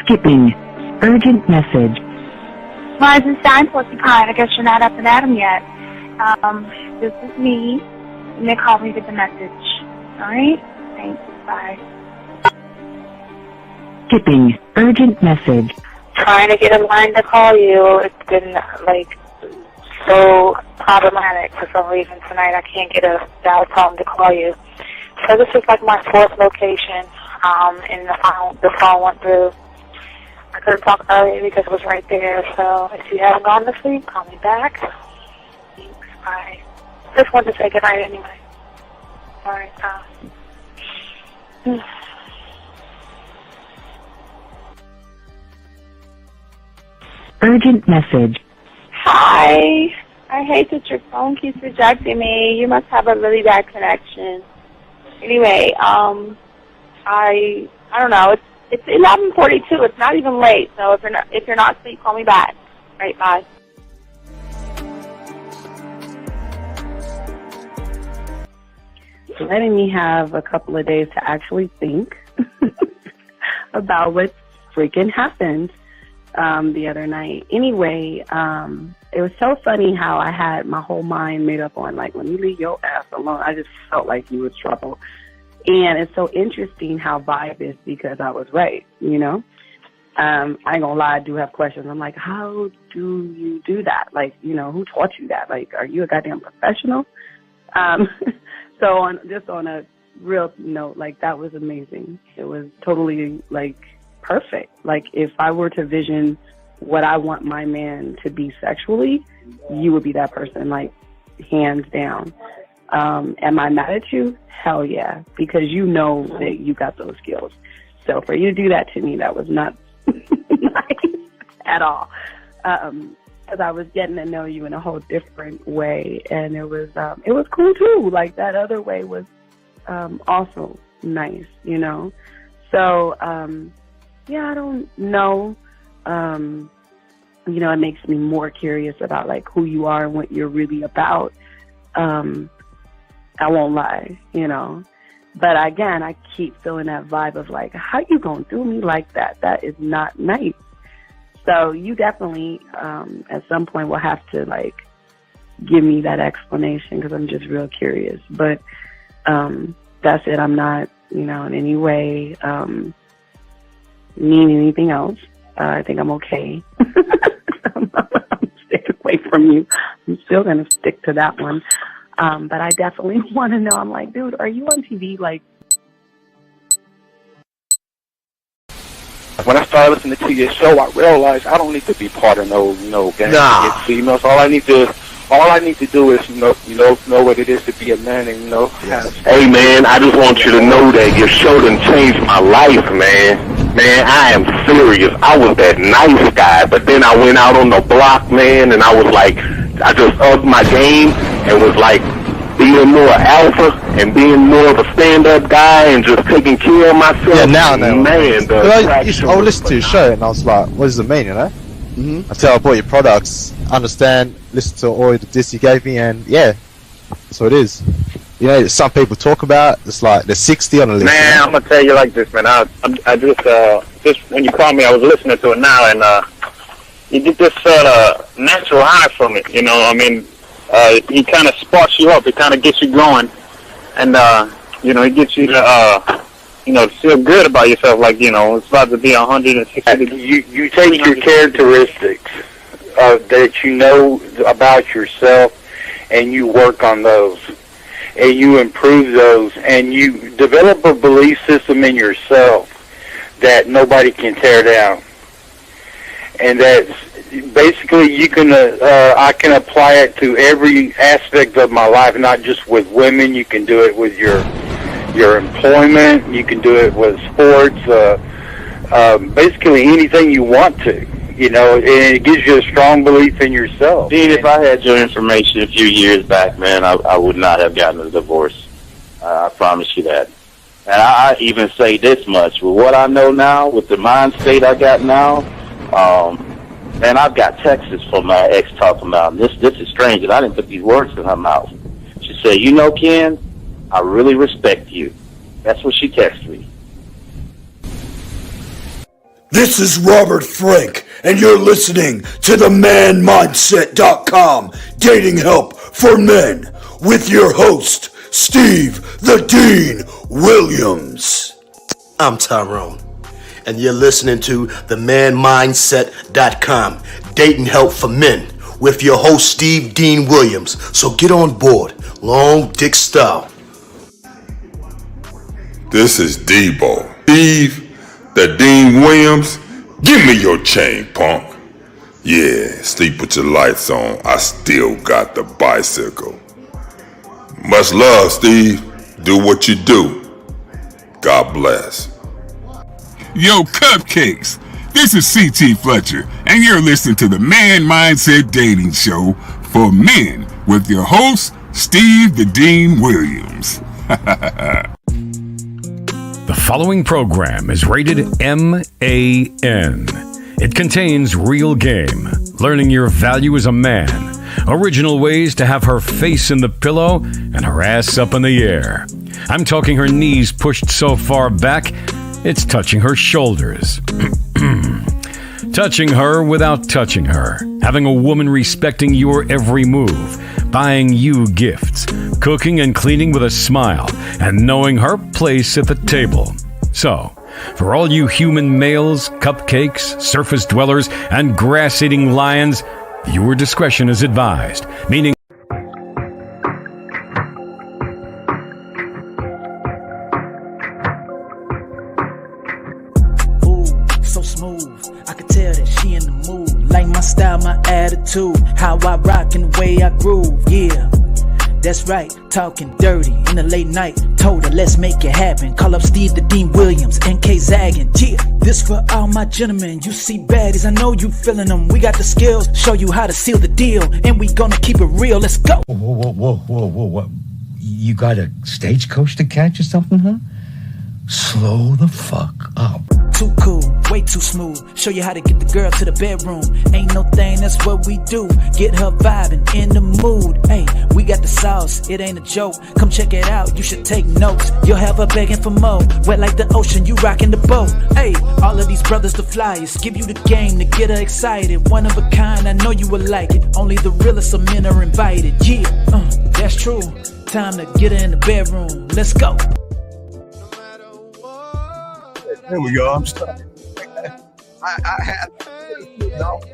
Skipping. Urgent message. Rising Stein Porcupine, I guess you're not up and at 'em yet. This is me. You may call me with the message. Alright? Thanks. Bye. Skipping. Urgent message. Trying to get a line to call you. It's been, so problematic for some reason tonight. I can't get a dial tone to call you. So this is like my fourth location, and the phone went through. I couldn't talk earlier because it was right there. So if you haven't gone to sleep, call me back. Thanks. Bye. Just wanted to say good night anyway. All right. Urgent message. Hi. I hate that your phone keeps rejecting me. You must have a really bad connection. Anyway, I don't know. It's 11:42. It's not even late. So if you're not asleep, call me back. All right. Bye. Letting me have a couple of days to actually think about what freaking happened the other night. Anyway, it was so funny how I had my whole mind made up on, like, when you leave your ass alone, I just felt like you was trouble. And it's so interesting how vibe is because I was right, you know? I ain't gonna lie, I do have questions. I'm like, how do you do that? Like, you know, who taught you that? Like, are you a goddamn professional? So on a real note, like, that was amazing. It was totally, like, perfect. Like, if I were to vision what I want my man to be sexually, you would be that person, like, hands down. Am I mad at you? Hell yeah, because you know that you got those skills. So for you to do that to me, that was not nice at all. Because I was getting to know you in a whole different way, and it was cool too. Like, that other way was also nice, you know. So yeah, I don't know. You know, it makes me more curious about, like, who you are and what you're really about. I won't lie, you know. But again, I keep feeling that vibe of, like, how you gonna do me like that? That is not nice. So you definitely, at some point, will have to, like, give me that explanation because I'm just real curious. But that's it. I'm not, you know, in any way mean anything else. I think I'm okay. I'm staying away from you. I'm still going to stick to that one. But I definitely want to know. I'm like, dude, are you on TV? Like, when I started listening to your show, I realized I don't need to be part of no, gang to get females. All I need to do is, know what it is to be a man and, Hey, man, I just want you to know that your show done changed my life, man. Man, I am serious. I was that nice guy, but then I went out on the block, man, and I was like, I just upped my game and was like being more alpha and being more of a stand-up guy and just taking care of myself. Yeah, now, man. I would listen to your show and I was like, what does it mean, you know? Mm-hmm. Until I bought your products, understand, listen to all the discs you gave me, and yeah, that's what it is. You know, some people talk about, it's like they're 60 on the list. Man, you know? I'm gonna tell you like this, man. I just when you called me, I was listening to it now, and you get this natural high from it. You know, I mean, he kind of sparks you up. It kind of gets you going, and it gets you to to feel good about yourself. Like, it's about to be 160. You take your characteristics that you know about yourself, and you work on those, and you improve those, and you develop a belief system in yourself that nobody can tear down. And that's basically I can apply it to every aspect of my life, not just with women. You can do it with your employment. You can do it with sports. Basically anything you want to. And it gives you a strong belief in yourself. Dean, if I had your information a few years back, man, I would not have gotten a divorce. I promise you that. And I even say this much. With what I know now, with the mind state I got now, man, I've got texts from my ex talking about, this is strange, and I didn't put these words in her mouth. She said, Ken, I really respect you. That's what she texted me. This is Robert Frank, and you're listening to the ManMindset.com Dating Help for Men with your host, Steve the Dean Williams. I'm Tyrone, and you're listening to the ManMindset.com Dating Help for Men with your host, Steve Dean Williams. So get on board, long dick style. This is Debo. Steve the Dean Williams, give me your chain, punk. Yeah, sleep with your lights on. I still got the bicycle. Much love, Steve. Do what you do. God bless. Yo, cupcakes. This is C.T. Fletcher, and you're listening to the Man Mindset Dating Show for Men with your host, Steve the Dean Williams. The following program is rated MAN. It contains real game, learning your value as a man, original ways to have her face in the pillow and her ass up in the air. I'm talking her knees pushed so far back, it's touching her shoulders. Touching her without touching her. Having a woman respecting your every move. Buying you gifts. Cooking and cleaning with a smile. And knowing her place at the table. So, for all you human males, cupcakes, surface dwellers, and grass-eating lions, your discretion is advised. Meaning... Style, my attitude, how I rock and the way I groove, yeah. That's right, talking dirty in the late night. Told her, let's make it happen. Call up Steve the Dean Williams, NK Zaggin', yeah. This for all my gentlemen, you see baddies, I know you feeling them. We got the skills, show you how to seal the deal, and we gonna keep it real, let's go. Whoa. You got a stagecoach to catch or something, huh? Slow the fuck up. Too cool, way too smooth. Show you how to get the girl to the bedroom. Ain't no thing, that's what we do. Get her vibing in the mood. Hey, we got the sauce, it ain't a joke. Come check it out, you should take notes. You'll have her begging for more. Wet like the ocean, you rockin' the boat. Hey, all of these brothers the flyers. Give you the game to get her excited. One of a kind, I know you will like it. Only the realest of men are invited. Yeah, that's true. Time to get her in the bedroom. Let's go. There we go. I'm stuck. I had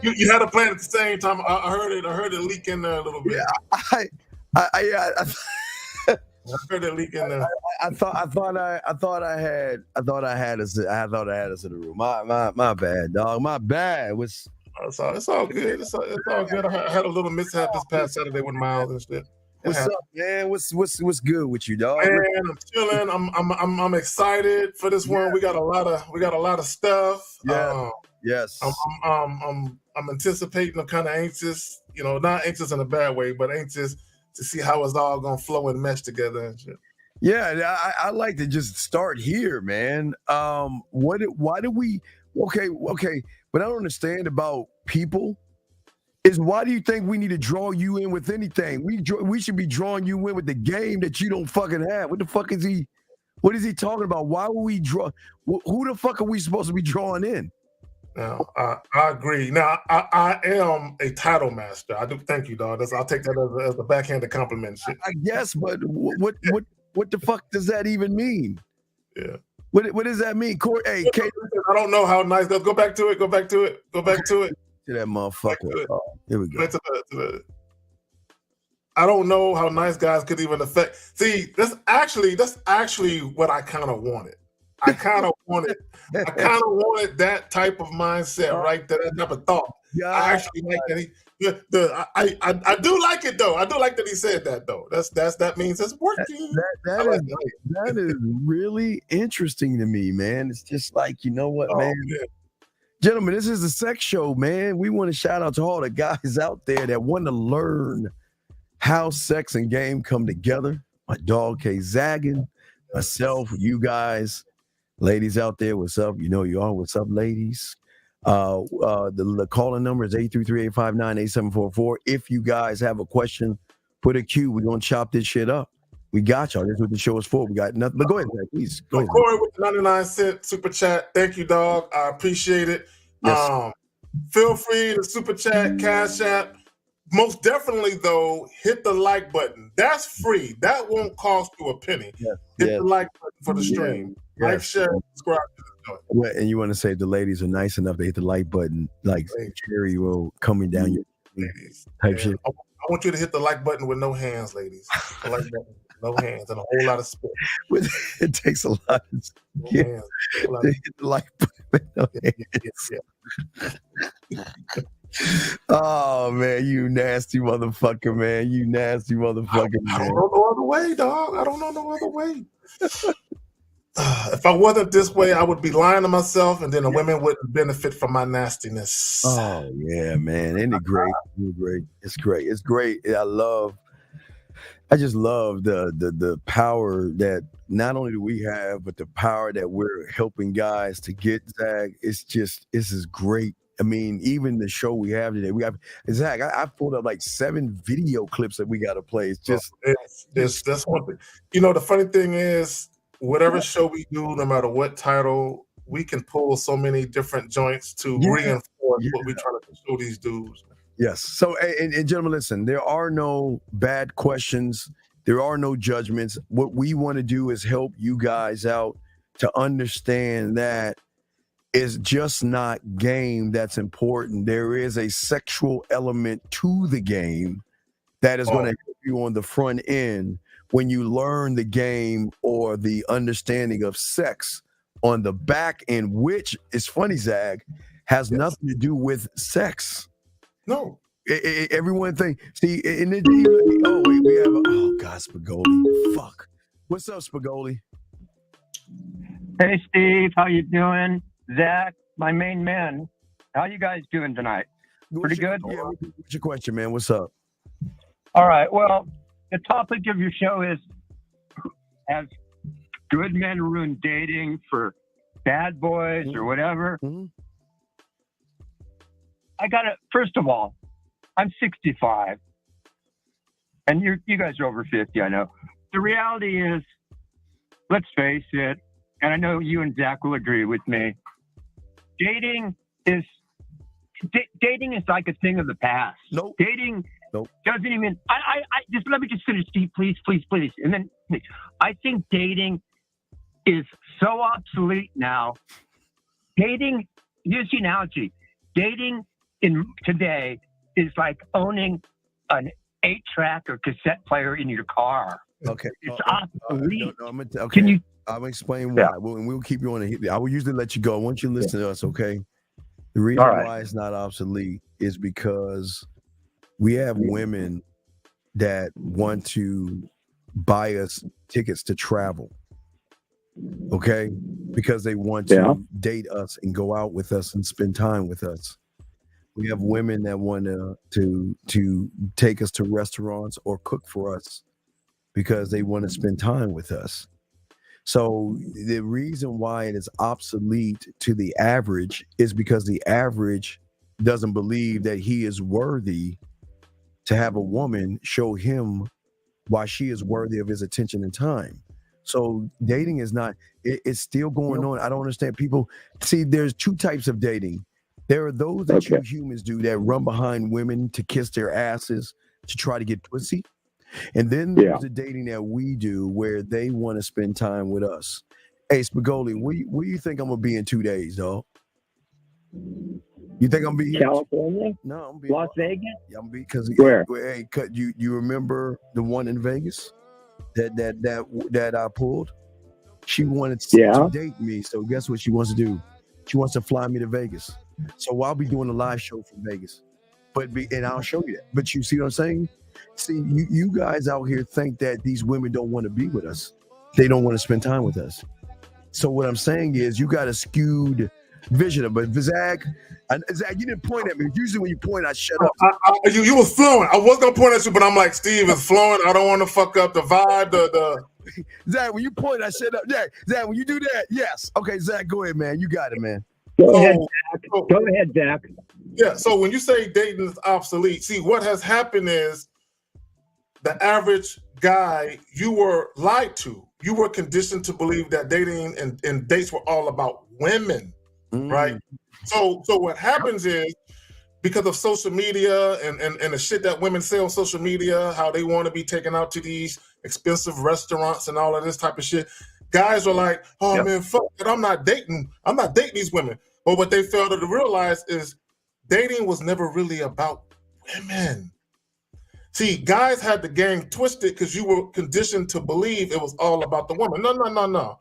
you had a plan at the same time. I heard it leak in there a little bit. Yeah, I heard it leak in there. I thought I had us in the room. My bad, dog. My bad. It's all good. It's all good. I had a little mishap this past Saturday with Miles and shit. What's up, man? What's good with you, dog? Man, I'm chilling. I'm excited for this one. We got a lot of stuff. Yeah. Yes. I'm anticipating. I'm kind of anxious. You know, not anxious in a bad way, but anxious to see how it's all gonna flow and mesh together and shit. Yeah, I like to just start here, man. Why do we? Okay. What I don't understand about people is why do you think we need to draw you in with anything? We should be drawing you in with the game that you don't fucking have. What the fuck is he? What is he talking about? Why would we draw? Who the fuck are we supposed to be drawing in? Now, I agree. Now, I am a title master. I do. Thank you, dog. I'll take that as a backhanded compliment. Shit. I guess, but what the fuck does that even mean? Yeah. What does that mean? Hey, Kate. I don't know how nice. Go back to it. To that motherfucker. Here we go. I don't know how nice guys could even affect. See, that's actually what I kind of wanted. I kind of wanted that type of mindset, right? That type of thought. Yeah, I actually like that. I do like it though. I do like that he said that though. That means it's working. That is really interesting to me, man. It's just like, you know what, man. Yeah. Gentlemen, this is a sex show, man. We want to shout out to all the guys out there that want to learn how sex and game come together. My dog K Zaggin, myself, you guys, ladies out there, what's up? You know you are. What's up, ladies? The calling number is 833-859-8744. If you guys have a question, put a Q. We're gonna chop this shit up. We got y'all. That's what the show is for. We got nothing. But go ahead, Zach, please. Go ahead. Corey with the 99-cent super chat. Thank you, dog. I appreciate it. Yes. Feel free to super chat, Cash App. Most definitely, though, hit the like button. That's free. That won't cost you a penny. Yes. Hit the like button for the stream. Yes. Like, share, subscribe to the joint. Well, and you want to say the ladies are nice enough to hit the like button, like cherry roll coming down your type shit. I want you to hit the like button with no hands, ladies. The like button, no hands, and a whole lot of spit. It takes a lot of skill to hit the like button with no hands. Oh man, you nasty motherfucker, man. You nasty motherfucker, man. I don't know no other way, dog. I don't know no other way. If I wasn't this way, I would be lying to myself, and then the women wouldn't benefit from my nastiness. Oh yeah, man. Isn't it great? It's great. It's great. I just love the power that not only do we have, but the power that we're helping guys to get, Zach. This is great. I mean, even the show we have today, we have Zach. I pulled up like 7 video clips that we got to play. It's just that's one thing. You know, the funny thing is, whatever show we do, no matter what title, we can pull so many different joints to reinforce what we're trying to show these dudes. Yes. So, and gentlemen, listen, there are no bad questions. There are no judgments. What we want to do is help you guys out to understand that it's just not game that's important. There is a sexual element to the game that is going to help you on the front end when you learn the game or the understanding of sex on the back end, which is funny, Zag, has nothing to do with sex. No. Everyone think, see, and then, we have, God, Spagoli. Fuck. What's up, Spagoli? Hey, Steve, how you doing? Zach, my main man. How you guys doing tonight? Pretty good? Yeah, what's your question, man? What's up? All right, well, the topic of your show is, has good men ruined dating for bad boys or whatever? First of all, I'm 65, and you guys are over 50, I know. The reality is, let's face it, and I know you and Zach will agree with me, dating is like a thing of the past. Nope. Dating doesn't even, I just, let me just finish, Steve, please. And then, I think dating is so obsolete now. Dating, use the analogy, dating today is like owning an 8-track or cassette player in your car. Okay. It's obsolete. Okay. I'll explain why. We'll keep you on the. I will usually let you go. I want you to listen to us, okay? The reason why it's not obsolete is because we have women that want to buy us tickets to travel, okay? Because they want to date us and go out with us and spend time with us. We have women that want to take us to restaurants or cook for us because they want to spend time with us. So the reason why it is obsolete to the average is because the average doesn't believe that he is worthy to have a woman show him why she is worthy of his attention and time. So dating is not, it's still going on. I don't understand. People, see, there's 2 types of dating. There are those that you humans do that run behind women to kiss their asses to try to get pussy. And then there's the dating that we do where they want to spend time with us. Hey, Spagoli, where you think I'm going to be in 2 days, dog? You think I'm going to be here? California? No, I'm going to be Las Vegas? Yeah, I'm because where? Hey, you remember the one in Vegas that I pulled? She wanted to date me, so guess what she wants to do? She wants to fly me to Vegas. So I'll be doing a live show from Vegas. And I'll show you that. But you see what I'm saying? See, you guys out here think that these women don't want to be with us. They don't want to spend time with us. So what I'm saying is you got a skewed vision. But Zach, you didn't point at me. Usually when you point, I shut up. You was flowing. I was going to point at you, but I'm like, Steve is flowing. I don't want to fuck up the vibe. Zach, when you point, I shut up. Zach, when you do that, yes. Okay, Zach, go ahead, man. You got it, man. Go ahead, Zach. Yeah, so when you say dating is obsolete, see, what has happened is the average guy, you were lied to. You were conditioned to believe that dating and dates were all about women, right? So what happens is, because of social media and the shit that women say on social media, how they want to be taken out to these expensive restaurants and all of this type of shit, guys are like, oh man, fuck it, I'm not dating these women. But what they fail to realize is dating was never really about women. See, guys had the game twisted because you were conditioned to believe it was all about the woman. No.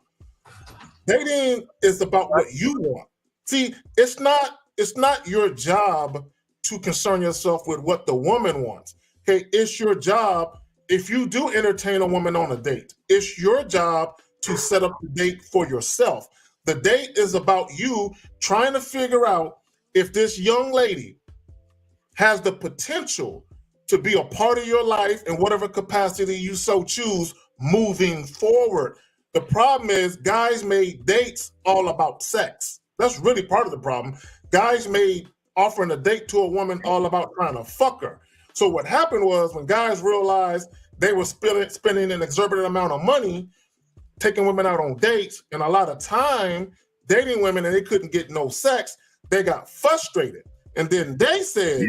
Dating is about what you want. See, it's not your job to concern yourself with what the woman wants. Okay, it's your job, if you do entertain a woman on a date, it's your job to set up the date for yourself. The date is about you trying to figure out if this young lady has the potential to be a part of your life in whatever capacity you so choose moving forward. The problem is guys made dates all about sex. That's really part of the problem. Guys made offering a date to a woman all about trying to fuck her. So what happened was when guys realized they were spending an exorbitant amount of money taking women out on dates and a lot of time dating women and they couldn't get no sex, they got frustrated. And then they said,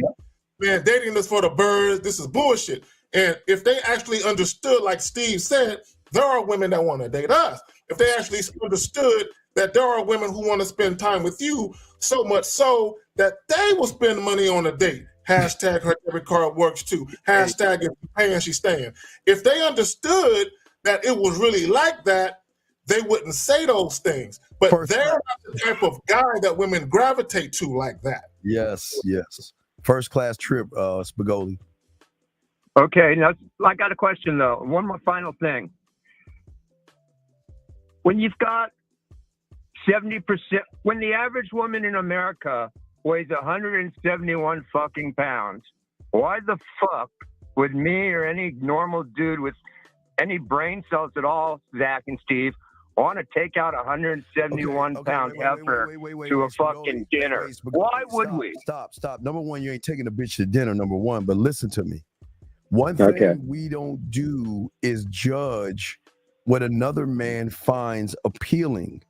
man, dating is for the birds, this is bullshit. And if they actually understood, like Steve said, there are women that want to date us. If they actually understood that there are women who want to spend time with you, so much so that they will spend money on a date. Hashtag her debit card works too. Hashtag if you're paying, she's staying. If they understood that it was really like that, they wouldn't say those things. But they're not the type of guy that women gravitate to like that. Yes. First class trip, Spagoli. Okay, now I got a question though. One more final thing. When you've got 70%, when the average woman in America weighs 171 fucking pounds, why the fuck would me or any normal dude with any brain cells at all, Zach and Steve, want to take out 171 pound heifer to a fucking dinner? Why would we? Stop. Number one, you ain't taking a bitch to dinner, number one, but listen to me. One thing we don't do is judge what another man finds appealing.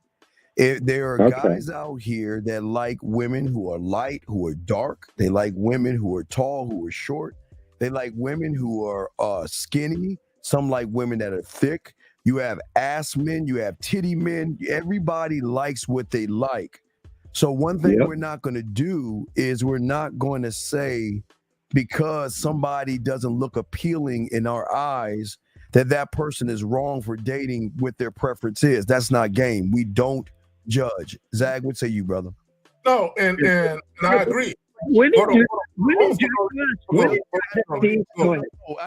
There are guys out here that like women who are light, who are dark. They like women who are tall, who are short. They like women who are skinny. Some like women that are thick. You have ass men, you have titty men. Everybody likes what they like. So one thing we're not going to do is we're not going to say because somebody doesn't look appealing in our eyes that person is wrong for dating what their preference is. That's not game. We don't judge. Zach, what say you, brother? No, and I agree. I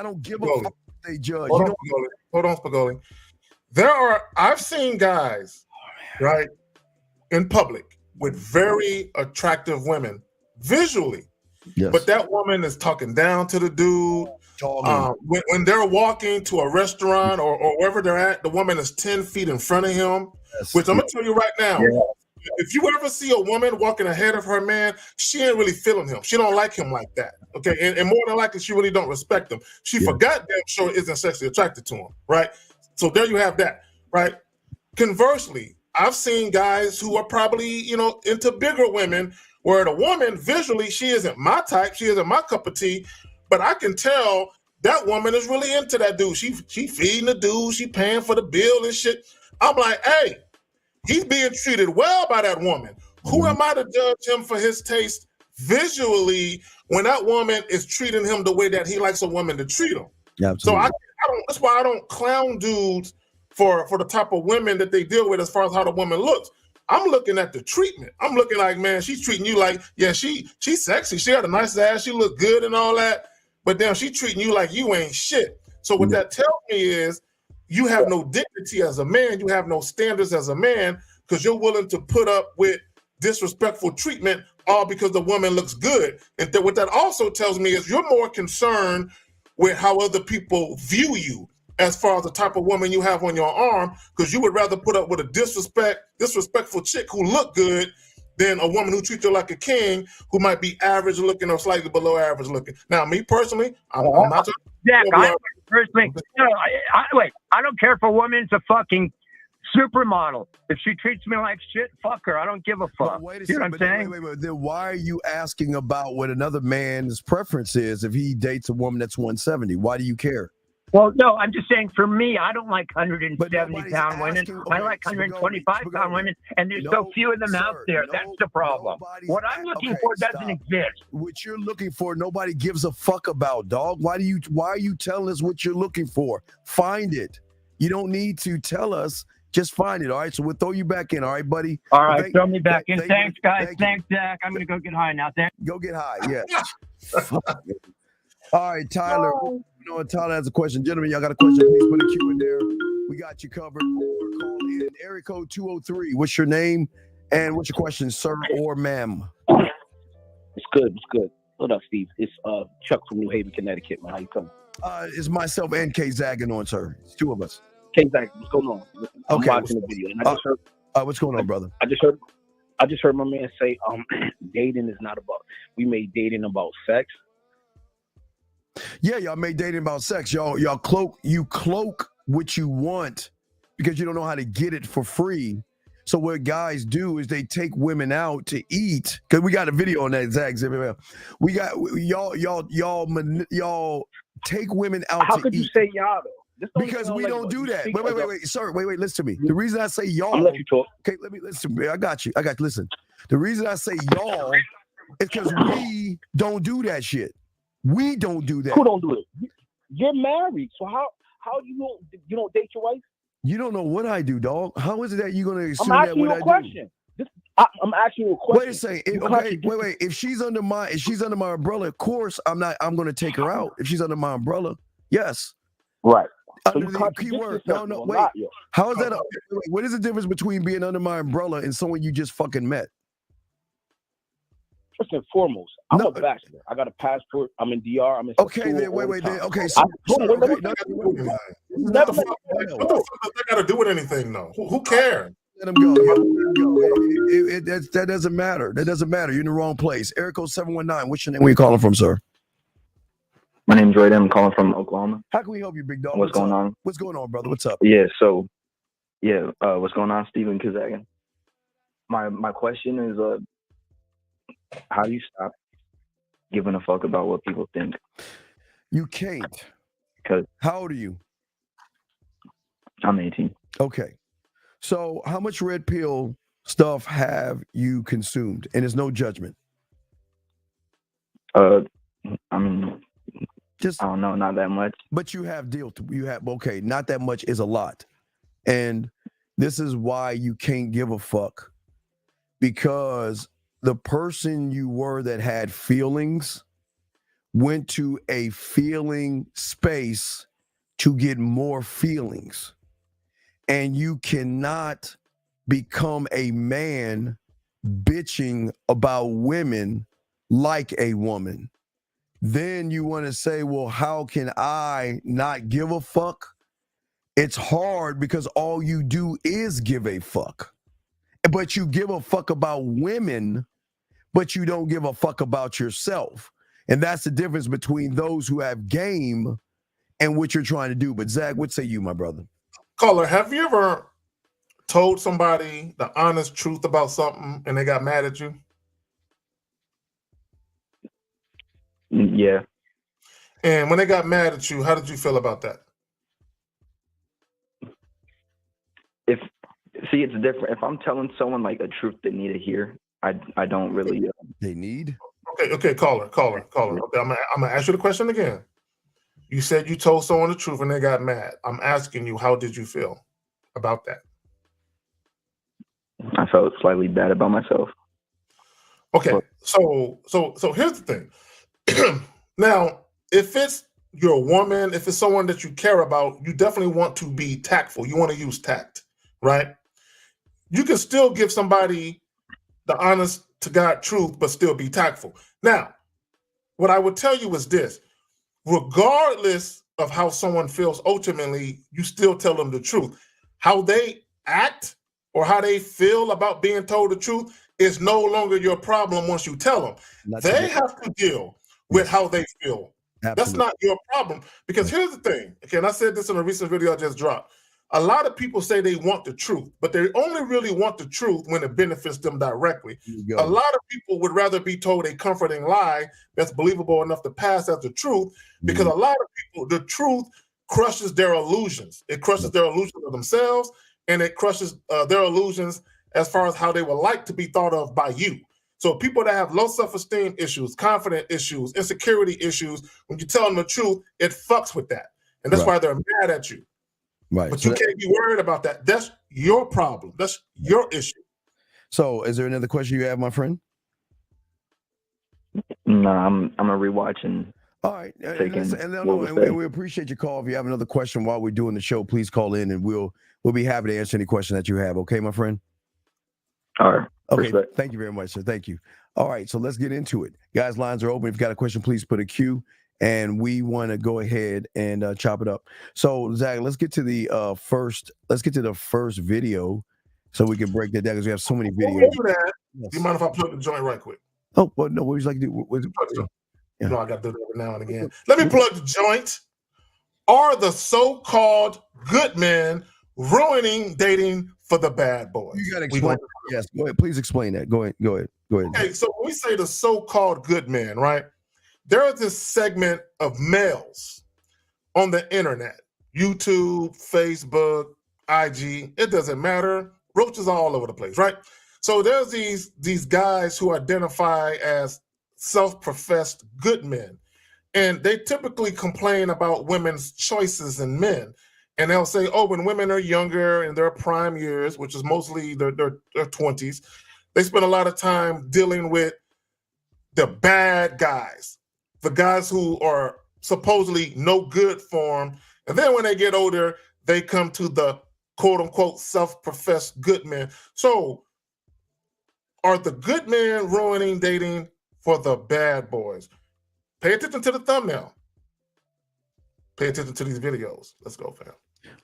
don't give a fuck if they judge. Hold on, Spagoli. I've seen guys, right, in public with very attractive women visually, but that woman is talking down to the dude. When they're walking to a restaurant or wherever they're at, the woman is 10 feet in front of him, which I'm going to tell you right now. If you ever see a woman walking ahead of her man, she ain't really feeling him. She don't like him like that, okay? And more than likely, she really don't respect him. She forgot damn sure isn't sexually attracted to him, right? So there you have that, right? Conversely, I've seen guys who are probably, into bigger women where the woman visually, she isn't my type, she isn't my cup of tea, but I can tell that woman is really into that dude. She feeding the dude, she paying for the bill and shit. I'm like, hey, he's being treated well by that woman. Who am I to judge him for his taste visually when that woman is treating him the way that he likes a woman to treat him? So I don't. That's why I don't clown dudes for the type of women that they deal with as far as how the woman looks. I'm looking at the treatment. I'm looking like, man, she's treating you like, yeah, she's sexy. She had a nice ass. She look good and all that. But damn, she treating you like you ain't shit. So what that tells me is you have no dignity as a man. You have no standards as a man because you're willing to put up with disrespectful treatment all because the woman looks good. And what that also tells me is you're more concerned with how other people view you as far as the type of woman you have on your arm, because you would rather put up with a disrespectful chick who look good than a woman who treats you like a king who might be average looking or slightly below average looking. Now, me personally, I'm not. Zach, personally, wait. I don't care if a woman's a fucking supermodel. If she treats me like shit, fuck her. I don't give a fuck. You know what I'm saying? Wait. Then why are you asking about what another man's preference is if he dates a woman that's 170? Why do you care? Well, no, I'm just saying for me, I don't like 170-pound women. I like 125-pound women, and there's so few of them out there. That's the problem. What I'm looking for doesn't exist. What you're looking for, nobody gives a fuck about, dog. Why are you telling us what you're looking for? Find it. You don't need to tell us. Just find it, all right? So we'll throw you back in, all right, buddy? All right, throw me back in. Thanks, guys. Thanks, Zach. I'm going to go get high now. Thanks. Go get high, yeah. All right, Tyler. You know, Tyler has a question. Gentlemen, y'all got a question, please put a Q in there. We got you covered. Call in. Area code 203. What's your name and what's your question, sir or ma'am? It's good. Hold up, Steve. It's Chuck from New Haven, Connecticut, man. How you coming? It's myself and K Zagging on, sir. It's two of us. K Zag, what's going on? I'm Okay. watching the video. And I just heard, what's going on, brother? I just heard my man say, dating is not about. We made dating about sex. Yeah, y'all made dating about sex. Y'all cloak what you want because you don't know how to get it for free. So what guys do is they take women out to eat. Cause we got a video on that, Zach. We got y'all take women out to eat. How could you say y'all though? Because we don't do that. Wait, sir. Wait, listen to me. The reason I say y'all. I'll let you talk. Okay, let me listen. I got you. Listen. The reason I say y'all is because we don't do that shit. We don't do that. Who don't do it? You're married, so how you don't date your wife? You don't know what I do, dog. How is it that you're gonna assume I'm that asking what you a I question. do? I'm asking you a question. Wait a second. Wait. If she's under my umbrella, of course I'm gonna take her out. If she's under my umbrella, yes. Right. Under the keyword. No, wait. How is that? Wait, what is the difference between being under my umbrella and someone you just fucking met? First and foremost, I'm a bachelor. I got a passport. I'm in DR. I'm in. Okay, then wait. Okay, so what the fuck they got to do with anything, though? Who cares? Let him go. That doesn't matter. That doesn't matter. You're in the wrong place. Area code 719. What's your name? Where you calling from, sir? My name's Jordan. I'm calling from Oklahoma. How can we help you, big dog? What's going on? What's going on, brother? What's up? Yeah. What's going on, Stephen Kazagan? My question is, how do you stop giving a fuck about what people think? You can't. Because how old are you? I'm 18. Okay. So how much red pill stuff have you consumed? And there's no judgment. I mean, I don't know, not that much. But you have okay, not that much is a lot. And this is why you can't give a fuck. Because the person you were that had feelings went to a feeling space to get more feelings. And you cannot become a man bitching about women like a woman. Then you want to say, well, how can I not give a fuck? It's hard because all you do is give a fuck. But you give a fuck about women, but you don't give a fuck about yourself. And that's the difference between those who have game and what you're trying to do. But Zach, what say you, my brother? Caller, have you ever told somebody the honest truth about something and they got mad at you? Yeah. And when they got mad at you, how did you feel about that? It's different. If I'm telling someone like a truth they need to hear, I don't really. They need. Okay, caller. Okay, I'm gonna ask you the question again. You said you told someone the truth and they got mad. I'm asking you, how did you feel about that? I felt slightly bad about myself. Okay, so here's the thing. Now, if it's your woman, if it's someone that you care about, you definitely want to be tactful. You want to use tact, right? You can still give somebody the honest to God truth, but still be tactful. Now, what I would tell you is this. Regardless of how someone feels, ultimately, you still tell them the truth. How they act or how they feel about being told the truth is no longer your problem once you tell them. They have to deal with how they feel. That's not your problem. Because here's the thing. Okay, and I said this in a recent video I just dropped. A lot of people say they want the truth, but they only really want the truth when it benefits them directly. A lot of people would rather be told a comforting lie that's believable enough to pass as the truth, because a lot of people, the truth crushes their illusions. It crushes their illusion of themselves, and it crushes their illusions as far as how they would like to be thought of by you. So people that have low self-esteem issues, confidence issues, insecurity issues, when you tell them the truth, it fucks with that. And that's why they're mad at you. Right. But you can't be worried about that. That's your problem. That's your issue. So is there another question you have, my friend? No, I'm a rewatching. All right. And we appreciate your call. If you have another question while we're doing the show, please call in and we'll be happy to answer any question that you have. Okay, my friend? All right. Okay. Respect. Thank you very much, sir. Thank you. All right. So let's get into it. Guys, lines are open. If you've got a question, please put a Q. And we want to go ahead and chop it up. So, Zach, let's get to the first video so we can break that down because we have so many videos. Do you mind if I plug the joint right quick? Oh, well, no, what would you like to do? No, I got to do that every now and again. Let me plug the joint. Are the so-called good men ruining dating for the bad boys? You got to explain. Yes, go ahead. Please explain that. Go ahead. Okay, so when we say the so-called good men, right? There is this segment of males on the internet, YouTube, Facebook, IG, it doesn't matter. Roaches are all over the place, right? So there's these guys who identify as self-professed good men, and they typically complain about women's choices in men. And they'll say, oh, when women are younger in their prime years, which is mostly their 20s, they spend a lot of time dealing with the bad guys, the guys who are supposedly no good for them. And then when they get older, they come to the quote-unquote self-professed good men. So are the good men ruining dating for the bad boys? Pay attention to the thumbnail. Pay attention to these videos. Let's go, fam.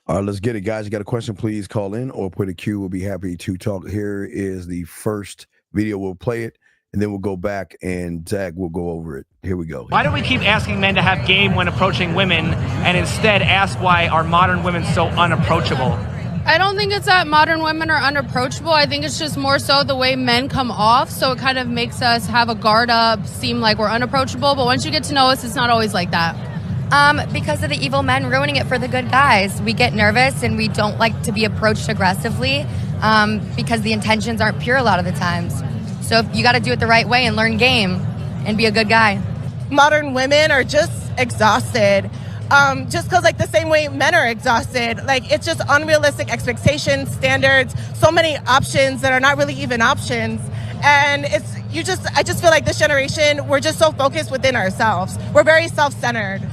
All right, let's get it, guys. You got a question, please call in or put a Q. We'll be happy to talk. Here is the first video. We'll play it. And then we'll go back and Zach will go over it. Here we go. Why do we keep asking men to have game when approaching women and instead ask why are modern women so unapproachable? I don't think it's that modern women are unapproachable. I think it's just more so the way men come off. So it kind of makes us have a guard up, seem like we're unapproachable. But once you get to know us, it's not always like that. Because of the evil men ruining it for the good guys. We get nervous and we don't like to be approached aggressively because the intentions aren't pure a lot of the times. So you got to do it the right way and learn game and be a good guy. Modern women are just exhausted. Just because, like, the same way men are exhausted. Like, it's just unrealistic expectations, standards, so many options that are not really even options. And I just feel like this generation, we're just so focused within ourselves. We're very self-centered.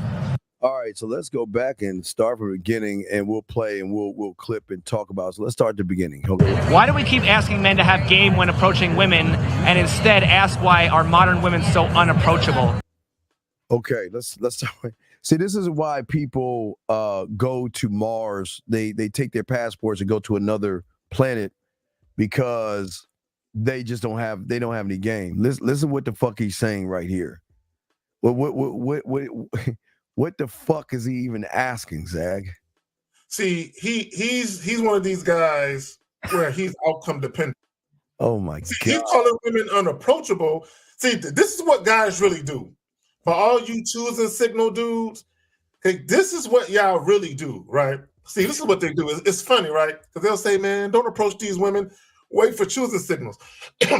All right, so let's go back and start from the beginning, and we'll play and we'll clip and talk about it. So let's start at the beginning. Okay. Why do we keep asking men to have game when approaching women and instead ask why are modern women so unapproachable? Okay, let's start. See, this is why people go to Mars. They take their passports and go to another planet because they just don't have any game. Listen what the fuck he's saying right here. What the fuck is he even asking, Zag? See, he's one of these guys where he's outcome dependent. Oh my God. He's calling women unapproachable. See, this is what guys really do. For all you choosing signal dudes, okay, this is what y'all really do, right? See, this is what they do. It's funny, right? Because they'll say, man, don't approach these women. Wait for choosing signals.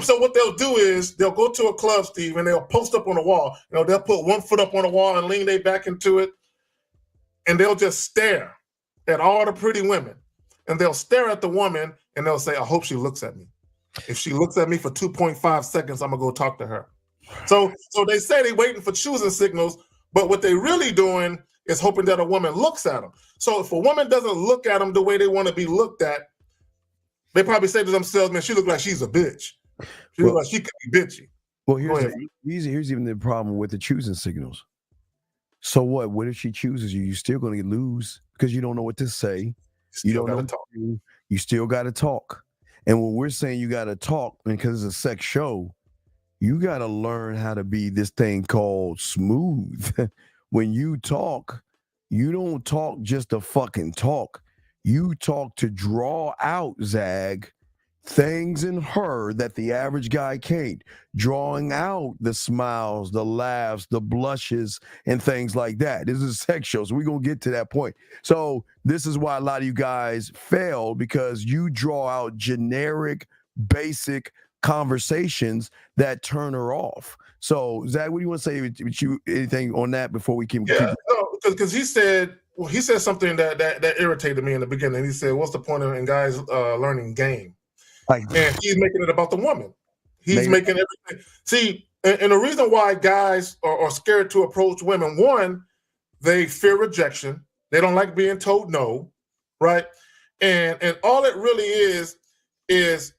So what they'll do is they'll go to a club, Steve, and they'll post up on the wall. You know, they'll put one foot up on the wall and lean their back into it, and they'll just stare at all the pretty women. And they'll stare at the woman, and they'll say, I hope she looks at me. If she looks at me for 2.5 seconds, I'm going to go talk to her. So they say they're waiting for choosing signals, but what they're really doing is hoping that a woman looks at them. So if a woman doesn't look at them the way they want to be looked at, they probably say to themselves, man, she looks like she's a bitch. She looks like she could be bitchy. Well, here's even the problem with the choosing signals. So what? What if she chooses you? You're still going to lose because you don't know what to say. You don't know what to do. You still got to talk. And when we're saying you got to talk, because it's a sex show, you got to learn how to be this thing called smooth when you talk, you don't talk just to fucking talk. You talk to draw out, Zag, things in her that the average guy can't. Drawing out the smiles, the laughs, the blushes, and things like that. This is a sex show, so we're going to get to that point. So this is why a lot of you guys fail, because you draw out generic, basic conversations that turn her off. So, Zach, what do you want to say? Anything on that before we keep? Yeah, no, because he said something that irritated me in the beginning. He said, "What's the point in guys learning game?" And he's making it about the woman. He's making everything. See, and the reason why guys are scared to approach women, one, they fear rejection. They don't like being told no, right? And all it really is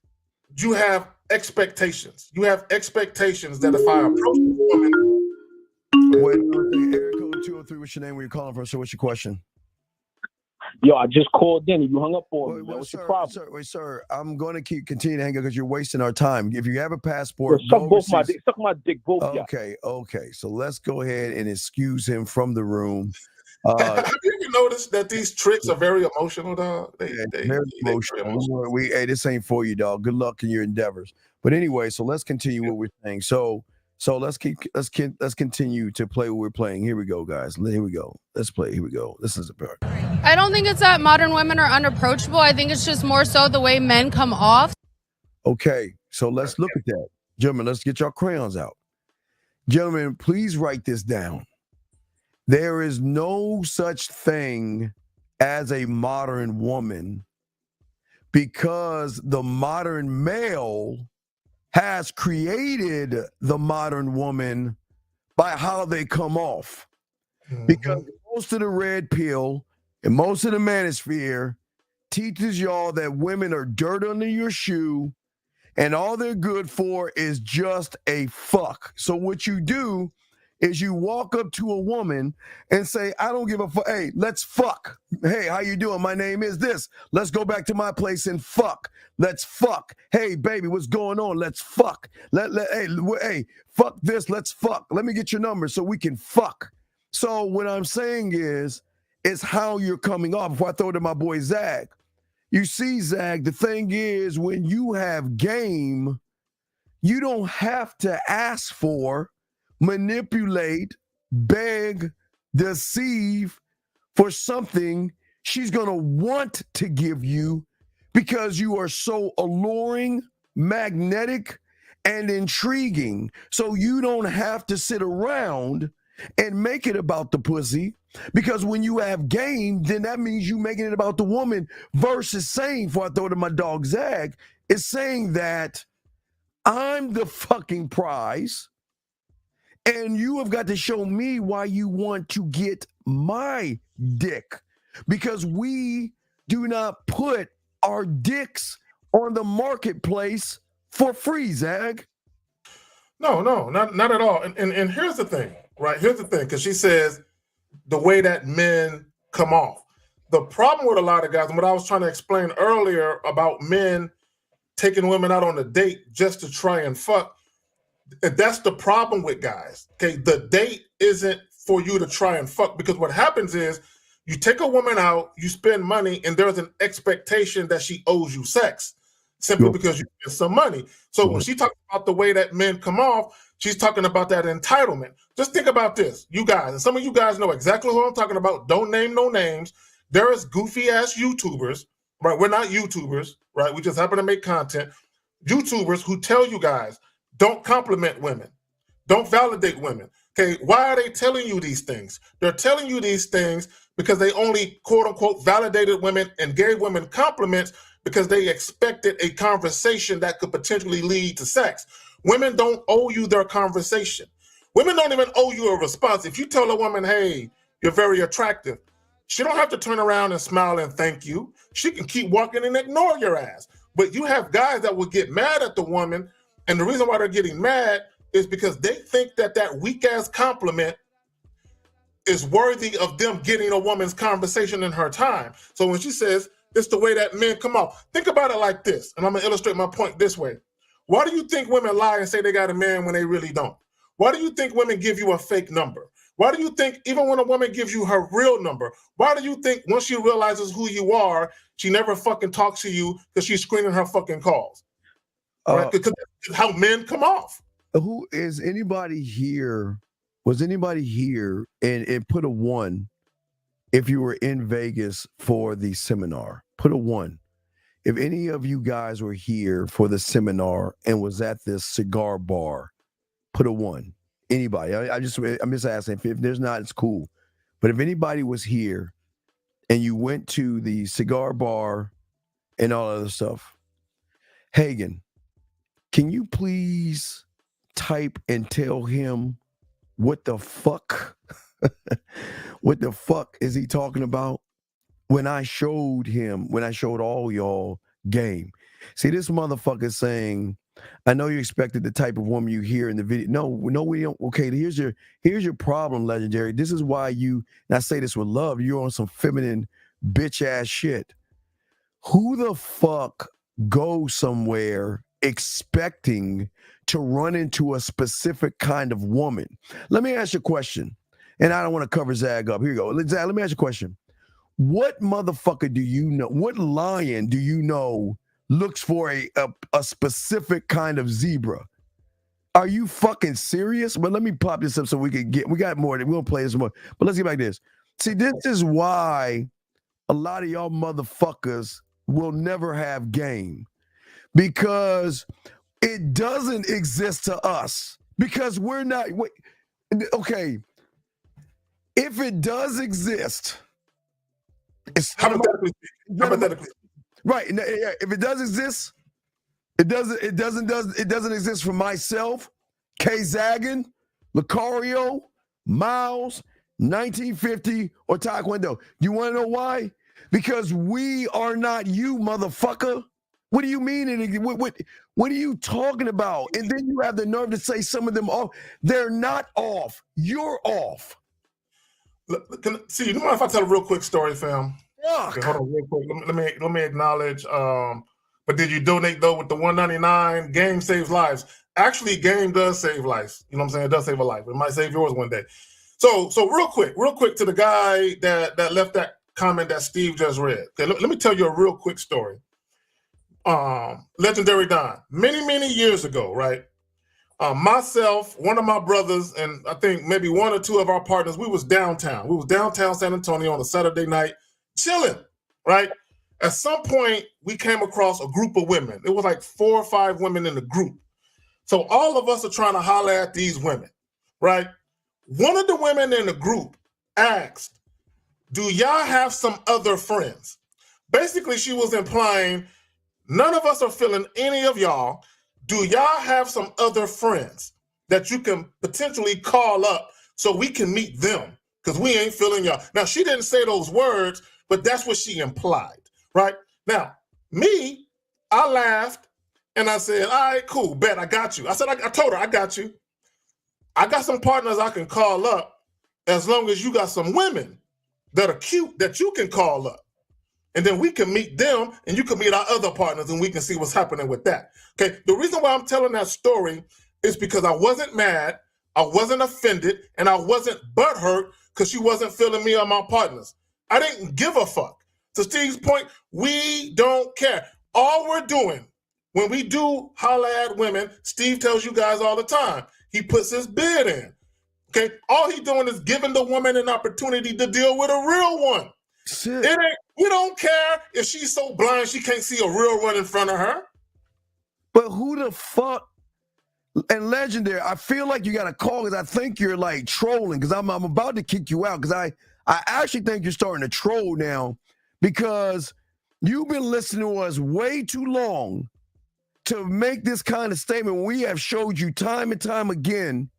you have expectations. You have expectations that if I approach a woman. Wait, Eric, 203, what's your name? Where you calling from? So what's your question? Yo, I just called in and you hung up on me. What's your problem? Sir, I'm going to continue to hang up because you're wasting our time. If you have a passport, suck my dick, both. Okay. So let's go ahead and excuse him from the room. Have you ever noticed that these tricks are very emotional, dog? Very emotional. Hey, this ain't for you, dog. Good luck in your endeavors. But anyway, so let's continue what we're saying. So let's continue to play what we're playing. Here we go, guys. Here we go. Let's play. Here we go. This is the part. I don't think it's that modern women are unapproachable. I think it's just more so the way men come off. Okay, so let's look at that. Gentlemen, let's get your crayons out. Gentlemen, please write this down. There is no such thing as a modern woman, because the modern male has created the modern woman by how they come off. Because most of the red pill and most of the manosphere teaches y'all that women are dirt under your shoe and all they're good for is just a fuck. So what you do is you walk up to a woman and say, I don't give a fuck. Hey, let's fuck. Hey, how you doing? My name is this. Let's go back to my place and fuck. Let's fuck. Hey, baby, what's going on? Let's fuck. Hey, fuck this. Let's fuck. Let me get your number so we can fuck. So what I'm saying is how you're coming off. Before I throw it to my boy Zag. You see, Zag, the thing is, when you have game, you don't have to ask for, manipulate, beg, deceive for something she's going to want to give you, because you are so alluring, magnetic, and intriguing. So you don't have to sit around and make it about the pussy, because when you have game, then that means you making it about the woman, versus saying, before I throw it to my dog Zag, is saying that I'm the fucking prize. And you have got to show me why you want to get my dick, because we do not put our dicks on the marketplace for free, Zag. No, not at all. And here's the thing, right? Here's the thing, because she says the way that men come off. The problem with a lot of guys, and what I was trying to explain earlier about men taking women out on a date just to try and fuck, that's the problem with guys. Okay, the date isn't for you to try and fuck, because what happens is you take a woman out, you spend money, and there's an expectation that she owes you sex simply because you spent some money. So when she talks about the way that men come off, she's talking about that entitlement. Just think about this, you guys, and some of you guys know exactly who I'm talking about. Don't name no names. There is goofy ass YouTubers, right? We're not YouTubers, right? We just happen to make content. YouTubers who tell you guys, don't compliment women. Don't validate women. Okay, why are they telling you these things? They're telling you these things because they only, quote unquote, validated women and gave women compliments because they expected a conversation that could potentially lead to sex. Women don't owe you their conversation. Women don't even owe you a response. If you tell a woman, hey, you're very attractive, she don't have to turn around and smile and thank you. She can keep walking and ignore your ass. But you have guys that will get mad at the woman, and the reason why they're getting mad is because they think that that weak-ass compliment is worthy of them getting a woman's conversation in her time. So when she says, it's the way that men come off, think about it like this, and I'm going to illustrate my point this way. Why do you think women lie and say they got a man when they really don't? Why do you think women give you a fake number? Why do you think even when a woman gives you her real number, why do you think once she realizes who you are, she never fucking talks to you because she's screening her fucking calls? Right? Because that's how men come off. Who is anybody here? Was anybody here and put a 1 if you were in Vegas for the seminar? Put a 1. If any of you guys were here for the seminar and was at this cigar bar, put a 1. Anybody? I'm just asking. If there's not, it's cool. But if anybody was here and you went to the cigar bar and all other stuff, Hagen, can you please type and tell him what the fuck is he talking about? When I showed all y'all game. See, this motherfucker saying, I know you expected the type of woman you hear in the video. No, we don't. Okay, here's your problem, Legendary. This is why and I say this with love, you're on some feminine bitch ass shit. Who the fuck goes somewhere expecting to run into a specific kind of woman? Let me ask you a question. And I don't want to cover Zag up. Here you go. Zag, let me ask you a question. What motherfucker do you know? What lion do you know looks for a specific kind of zebra? Are you fucking serious? But let me pop this up so we got more. We're going to play this more. But let's get back to this. See, this is why a lot of y'all motherfuckers will never have game. Because it doesn't exist to us. Because we're not. Okay. If it does exist. Hypothetically. Right. If it does exist, it doesn't exist for myself, K Zaggin, Lucario, Miles, 1950, or Taekwondo. You want to know why? Because we are not you, motherfucker. What do you mean? What are you talking about? And then you have the nerve to say some of them off. They're not off. You're off. See, you mind if I tell a real quick story, fam? Okay, hold on real quick. Let me acknowledge. But did you donate though with the $1.99? Game saves lives. Actually, game does save lives. You know what I'm saying? It does save a life. It might save yours one day. So real quick to the guy that left that comment that Steve just read. Okay, let me tell you a real quick story. Legendary Don, many years ago, right? Myself, one of my brothers, and I think maybe one or two of our partners, we was downtown. We was downtown San Antonio on a Saturday night, chilling, right? At some point, we came across a group of women. It was like 4 or 5 women in the group. So all of us are trying to holler at these women, right? One of the women in the group asked, do y'all have some other friends? Basically, she was implying, none of us are feeling any of y'all. Do y'all have some other friends that you can potentially call up so we can meet them? Because we ain't feeling y'all. Now, she didn't say those words, but that's what she implied, right? Now, me, I laughed and I said, all right, cool, bet, I got you. I said, I told her, I got you. I got some partners I can call up as long as you got some women that are cute that you can call up. And then we can meet them and you can meet our other partners and we can see what's happening with that. Okay, the reason why I'm telling that story is because I wasn't mad, I wasn't offended, and I wasn't butthurt because she wasn't feeling me or my partners. I didn't give a fuck. To Steve's point, we don't care. All we're doing when we do holler at women, Steve tells you guys all the time, he puts his bid in. Okay, all he's doing is giving the woman an opportunity to deal with a real one. Shit. We don't care if she's so blind she can't see a real one in front of her. But who the fuck? And Legendary, I feel like you got to call because I think you're like trolling because I'm about to kick you out because I actually think you're starting to troll now because you've been listening to us way too long to make this kind of statement. We have showed you time and time again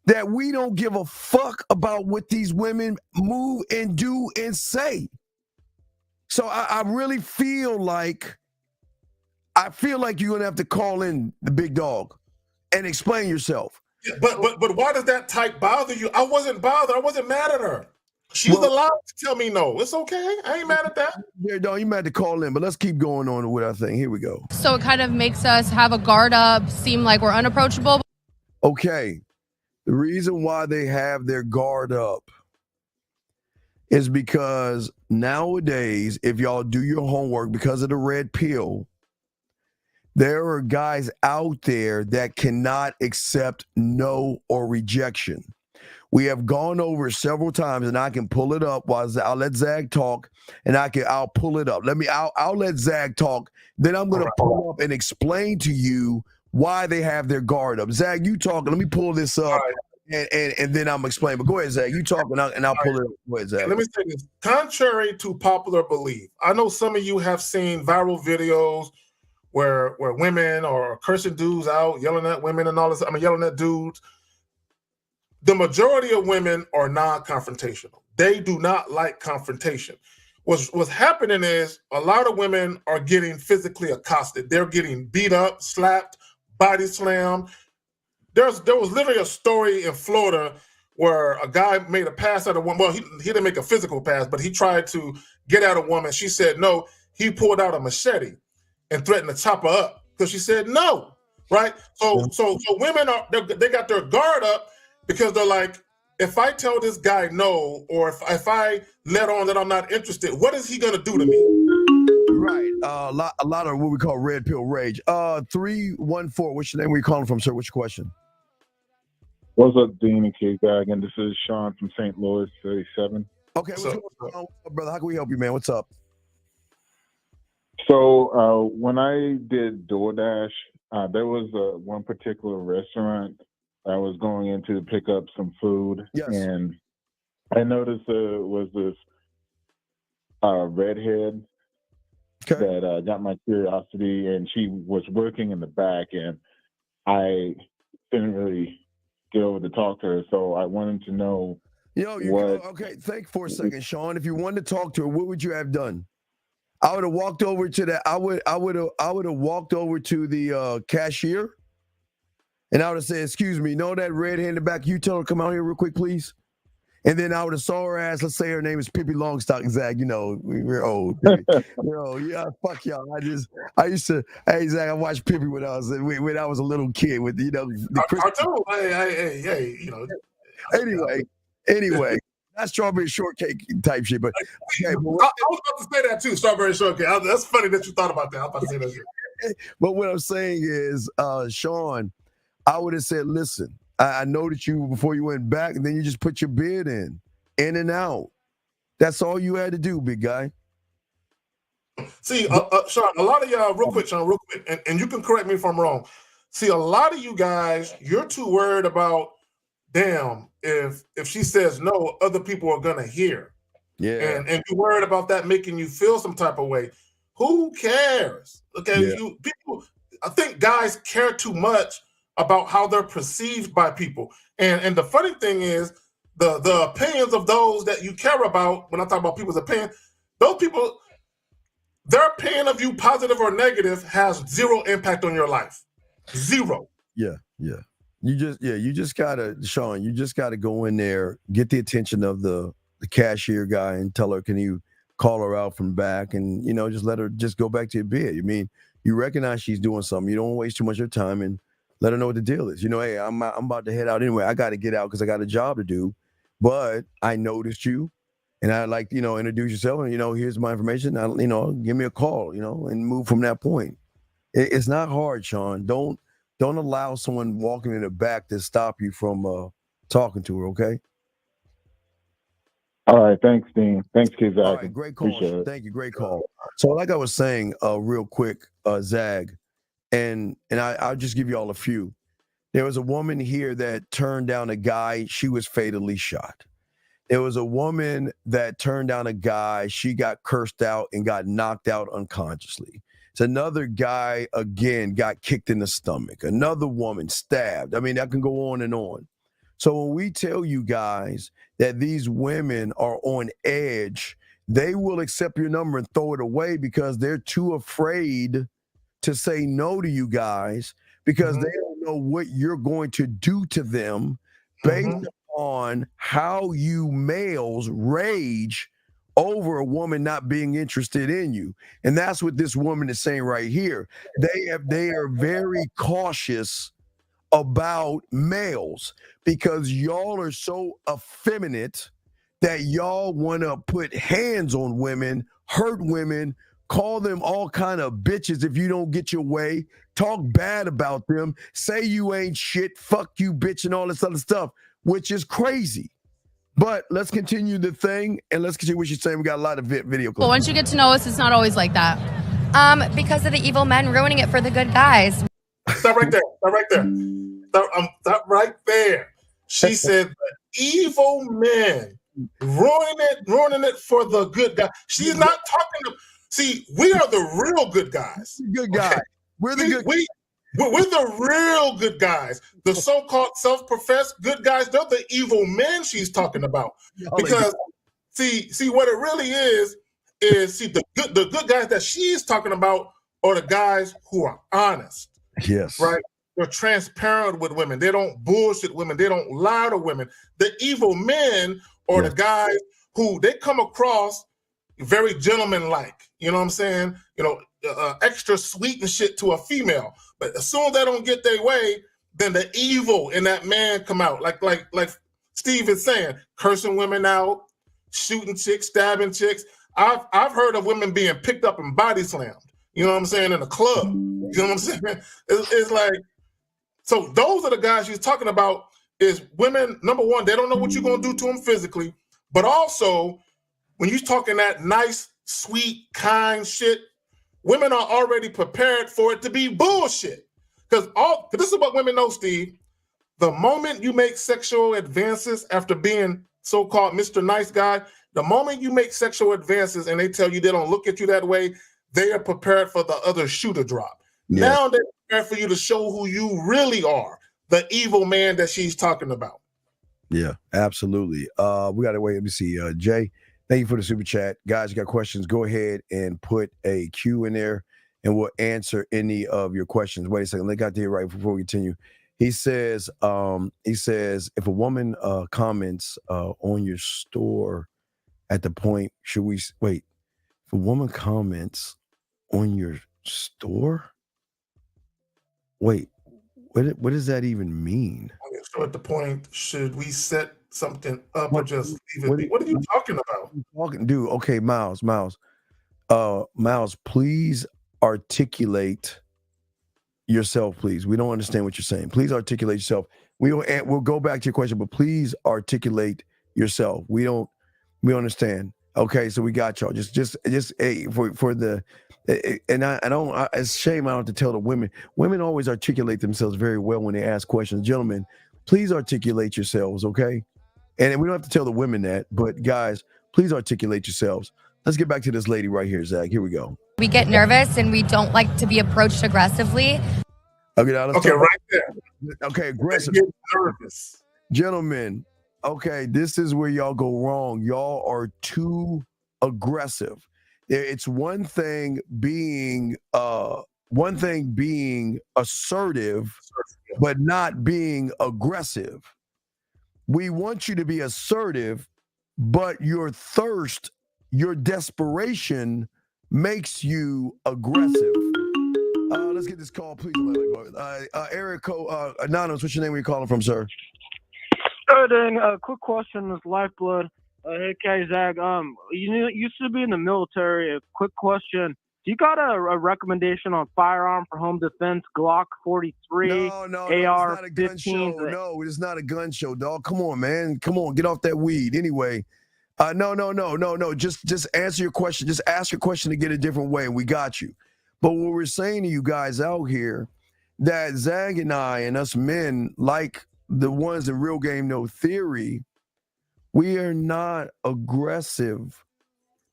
that we don't give a fuck about what these women move and do and say. So I really feel like you're gonna have to call in the big dog and explain yourself. Yeah, but why does that type bother you? I wasn't bothered. I wasn't mad at her. She's allowed to tell me no. It's okay. I ain't mad at that. Yeah, no, you mad to call in, but let's keep going on with our thing. Here we go. So it kind of makes us have a guard up, seem like we're unapproachable. Okay. The reason why they have their guard up is because nowadays, if y'all do your homework, because of the red pill, there are guys out there that cannot accept no or rejection. We have gone over several times, and I can pull it up while I'll let Zag talk, and I'll pull it up. I'll let Zag talk. Then I'm going to pull up and explain to you why they have their guard up. Zag, you talk. Let me pull this up, and then I'm explaining. But go ahead, Zag. You talk, and I'll pull it up. Go ahead, Zag. Let me say this. Contrary to popular belief, I know some of you have seen viral videos where women are cursing dudes out, yelling at women and all this. Yelling at dudes. The majority of women are non-confrontational. They do not like confrontation. What's happening is a lot of women are getting physically accosted. They're getting beat up, slapped, body slammed. There was literally a story in Florida where a guy made a pass at a woman. Well, he didn't make a physical pass, but he tried to get at a woman. She said no. He pulled out a machete and threatened to chop her up because she said no. Right? So women they got their guard up because they're like, if I tell this guy no, or if I let on that I'm not interested, what is he gonna do to me? Right. A lot of what we call red pill rage. 314. What's your name? Where you calling from, sir? What's your question? What's up, Dean and K-Bag? And this is Sean from St. Louis, 37. Okay, what's going on? What's up, brother? How can we help you, man? What's up? So when I did DoorDash, there was one particular restaurant I was going into to pick up some food, and I noticed there was this redhead that got my curiosity, and she was working in the back, and I didn't really get over to talk to her, so I wanted to know okay, think for a second, Sean. If you wanted to talk to her, what would you have done? I would have walked over to that. I would have walked over to the cashier. And I would have said, excuse me, know that redhead in the back, you tell her to come out here real quick, please. And then I would have saw her ass, let's say her name is Pippi Longstocking, Zach. You know, we're old. Yeah, fuck y'all. I used to, hey, Zach, I watched Pippi when I was a little kid with, the cartoon. Hey, Anyway, not strawberry shortcake type shit, but okay. I was about to say that too, strawberry shortcake. That's funny that you thought about that. I was about to say that shit. But what I'm saying is, Sean, I would have said, listen, I know that you, before you went back, and then you just put your bid in and out. That's all you had to do, big guy. See, Sean, a lot of y'all, real quick, and you can correct me if I'm wrong. See, a lot of you guys, you're too worried about, damn, if she says no, other people are going to hear. Yeah. And you're worried about that making you feel some type of way. Who cares? Okay, I think guys care too much about how they're perceived by people. And the funny thing is, the opinions of those that you care about, when I talk about people's opinion, those people, their opinion of you, positive or negative, has zero impact on your life. Zero. Yeah. You just gotta, Sean, you just gotta go in there, get the attention of the cashier guy and tell her, can you call her out from back and, just let her just go back to your bed. You recognize she's doing something. You don't waste too much of your time and let her know what the deal is. Hey, I'm about to head out anyway. I got to get out because I got a job to do. But I noticed you, and I'd like, introduce yourself. And, here's my information. Give me a call, and move from that point. It's not hard, Sean. Don't allow someone walking in the back to stop you from talking to her, okay? All right, thanks, Dean. Thanks, Kid Zag. All right, great call. Thank you, great call. So like I was saying, real quick, Zag, and I'll just give you all a few. There was a woman here that turned down a guy. She was fatally shot. There was a woman that turned down a guy. She got cursed out and got knocked out unconsciously. It's another guy, again, got kicked in the stomach. Another woman stabbed. I mean, that can go on and on. So when we tell you guys that these women are on edge, they will accept your number and throw it away because they're too afraid to say no to you guys because they don't know what you're going to do to them based on how you males rage over a woman not being interested in you. And that's what this woman is saying right here. They are very cautious about males because y'all are so effeminate that y'all want to put hands on women, hurt women, call them all kind of bitches if you don't get your way, talk bad about them, say you ain't shit, fuck you, bitch, and all this other stuff, which is crazy. But let's continue the thing, and let's continue what you're saying. We got a lot of video clips. But once you get to know us, it's not always like that. Because of the evil men ruining it for the good guys. Stop right there. Stop right there. Stop right there. She said the evil men ruining it for the good guy. She's not talking to. See, we are the real good guys. Good guys. Okay? We're the real good guys. The so-called self-professed good guys, they're the evil men she's talking about. Because see what it really is see the good guys that she's talking about are the guys who are honest. Yes. Right? They're transparent with women. They don't bullshit women. They don't lie to women. The evil men are the guys who they come across very gentleman-like. You know what I'm saying? You know, extra sweet and shit to a female. But as soon as they don't get their way, then the evil in that man come out. Like Steve is saying, cursing women out, shooting chicks, stabbing chicks. I've heard of women being picked up and body slammed. You know what I'm saying? In a club. You know what I'm saying? It's like, so those are the guys she's talking about is women, number one, they don't know what you're going to do to them physically, but also when you're talking that nice, sweet, kind shit, women are already prepared for it to be bullshit. Because this is what women know, Steve. The moment you make sexual advances after being so-called Mr. Nice Guy, the moment you make sexual advances and they tell you they don't look at you that way, they are prepared for the other shoe to drop. Yes. Now they're prepared for you to show who you really are, the evil man that she's talking about. Yeah, absolutely. We got to wait. Let me see. Jay, thank you for the super chat. Guys, you got questions, go ahead and put a Q in there and we'll answer any of your questions. Wait a second. Let me get there right before we continue. He says, if a woman comments on your store at the point, should we wait? If a woman comments on your store, wait, what does that even mean? So at the point, should we set something up or just leave it be? What are you talking about? Dude, okay, Miles, please articulate yourself, please. We don't understand what you're saying. Please articulate yourself. We'll go back to your question, but please articulate yourself. We understand. Okay, so we got y'all. Just hey, for the and I don't. It's a shame I don't have to tell the women. Women always articulate themselves very well when they ask questions. Gentlemen, please articulate yourselves, okay? And we don't have to tell the women that, but guys, please articulate yourselves. Let's get back to this lady right here, Zach. Here we go. We get nervous and we don't like to be approached aggressively. Okay, now let's right there. Okay, aggressive. Get nervous. Gentlemen, okay, this is where y'all go wrong. Y'all are too aggressive. It's one thing being assertive, but not being aggressive. We want you to be assertive, but your thirst, your desperation makes you aggressive. Let's get this call, please. Eric, Anonymous, what's your name? Where you calling from, sir? Quick question is Lifeblood. Hey, Zach, you used to be in the military. A quick question. Do you got a recommendation on firearm for home defense? Glock 43, AR 15? No, it's not a gun show, dog. Come on, man. Come on, get off that weed. Anyway, no. Just answer your question. Just ask your question to get a different way, and we got you. But what we're saying to you guys out here, that Zag and I and us men, like the ones in Real Game No Theory, we are not aggressive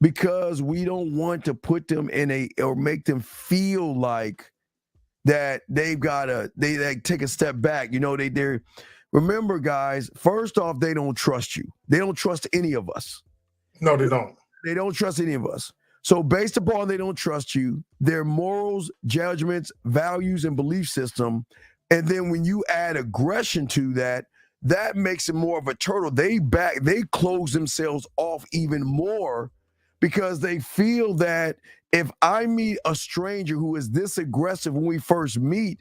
because we don't want to put them in or make them feel like that they take a step back. You know, they're remember, guys, first off, they don't trust you. They don't trust any of us. No, they don't. They don't trust any of us. So based upon they don't trust you, their morals, judgments, values, and belief system, and then when you add aggression to that, that makes it more of a turtle. They close themselves off even more because they feel that if I meet a stranger who is this aggressive when we first meet,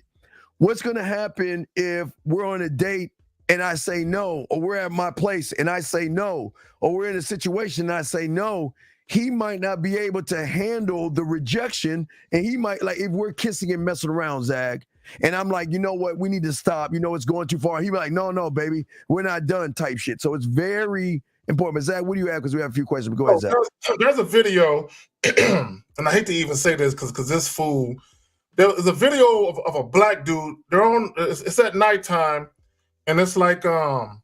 What's going to happen if we're on a date and I say no, or we're at my place and I say no, or we're in a situation and I say no? He might not be able to handle the rejection, and he might, like, if we're kissing and messing around, Zag, and I'm like, you know what, we need to stop, it's going too far. He'd be like, no, baby, we're not done type shit. So it's very important. But Zag, what do you have? Because we have a few questions. But go ahead, Zag. There's a video, and I hate to even say this because this fool, there's a video of a black dude. They're on, it's at nighttime, and it's like a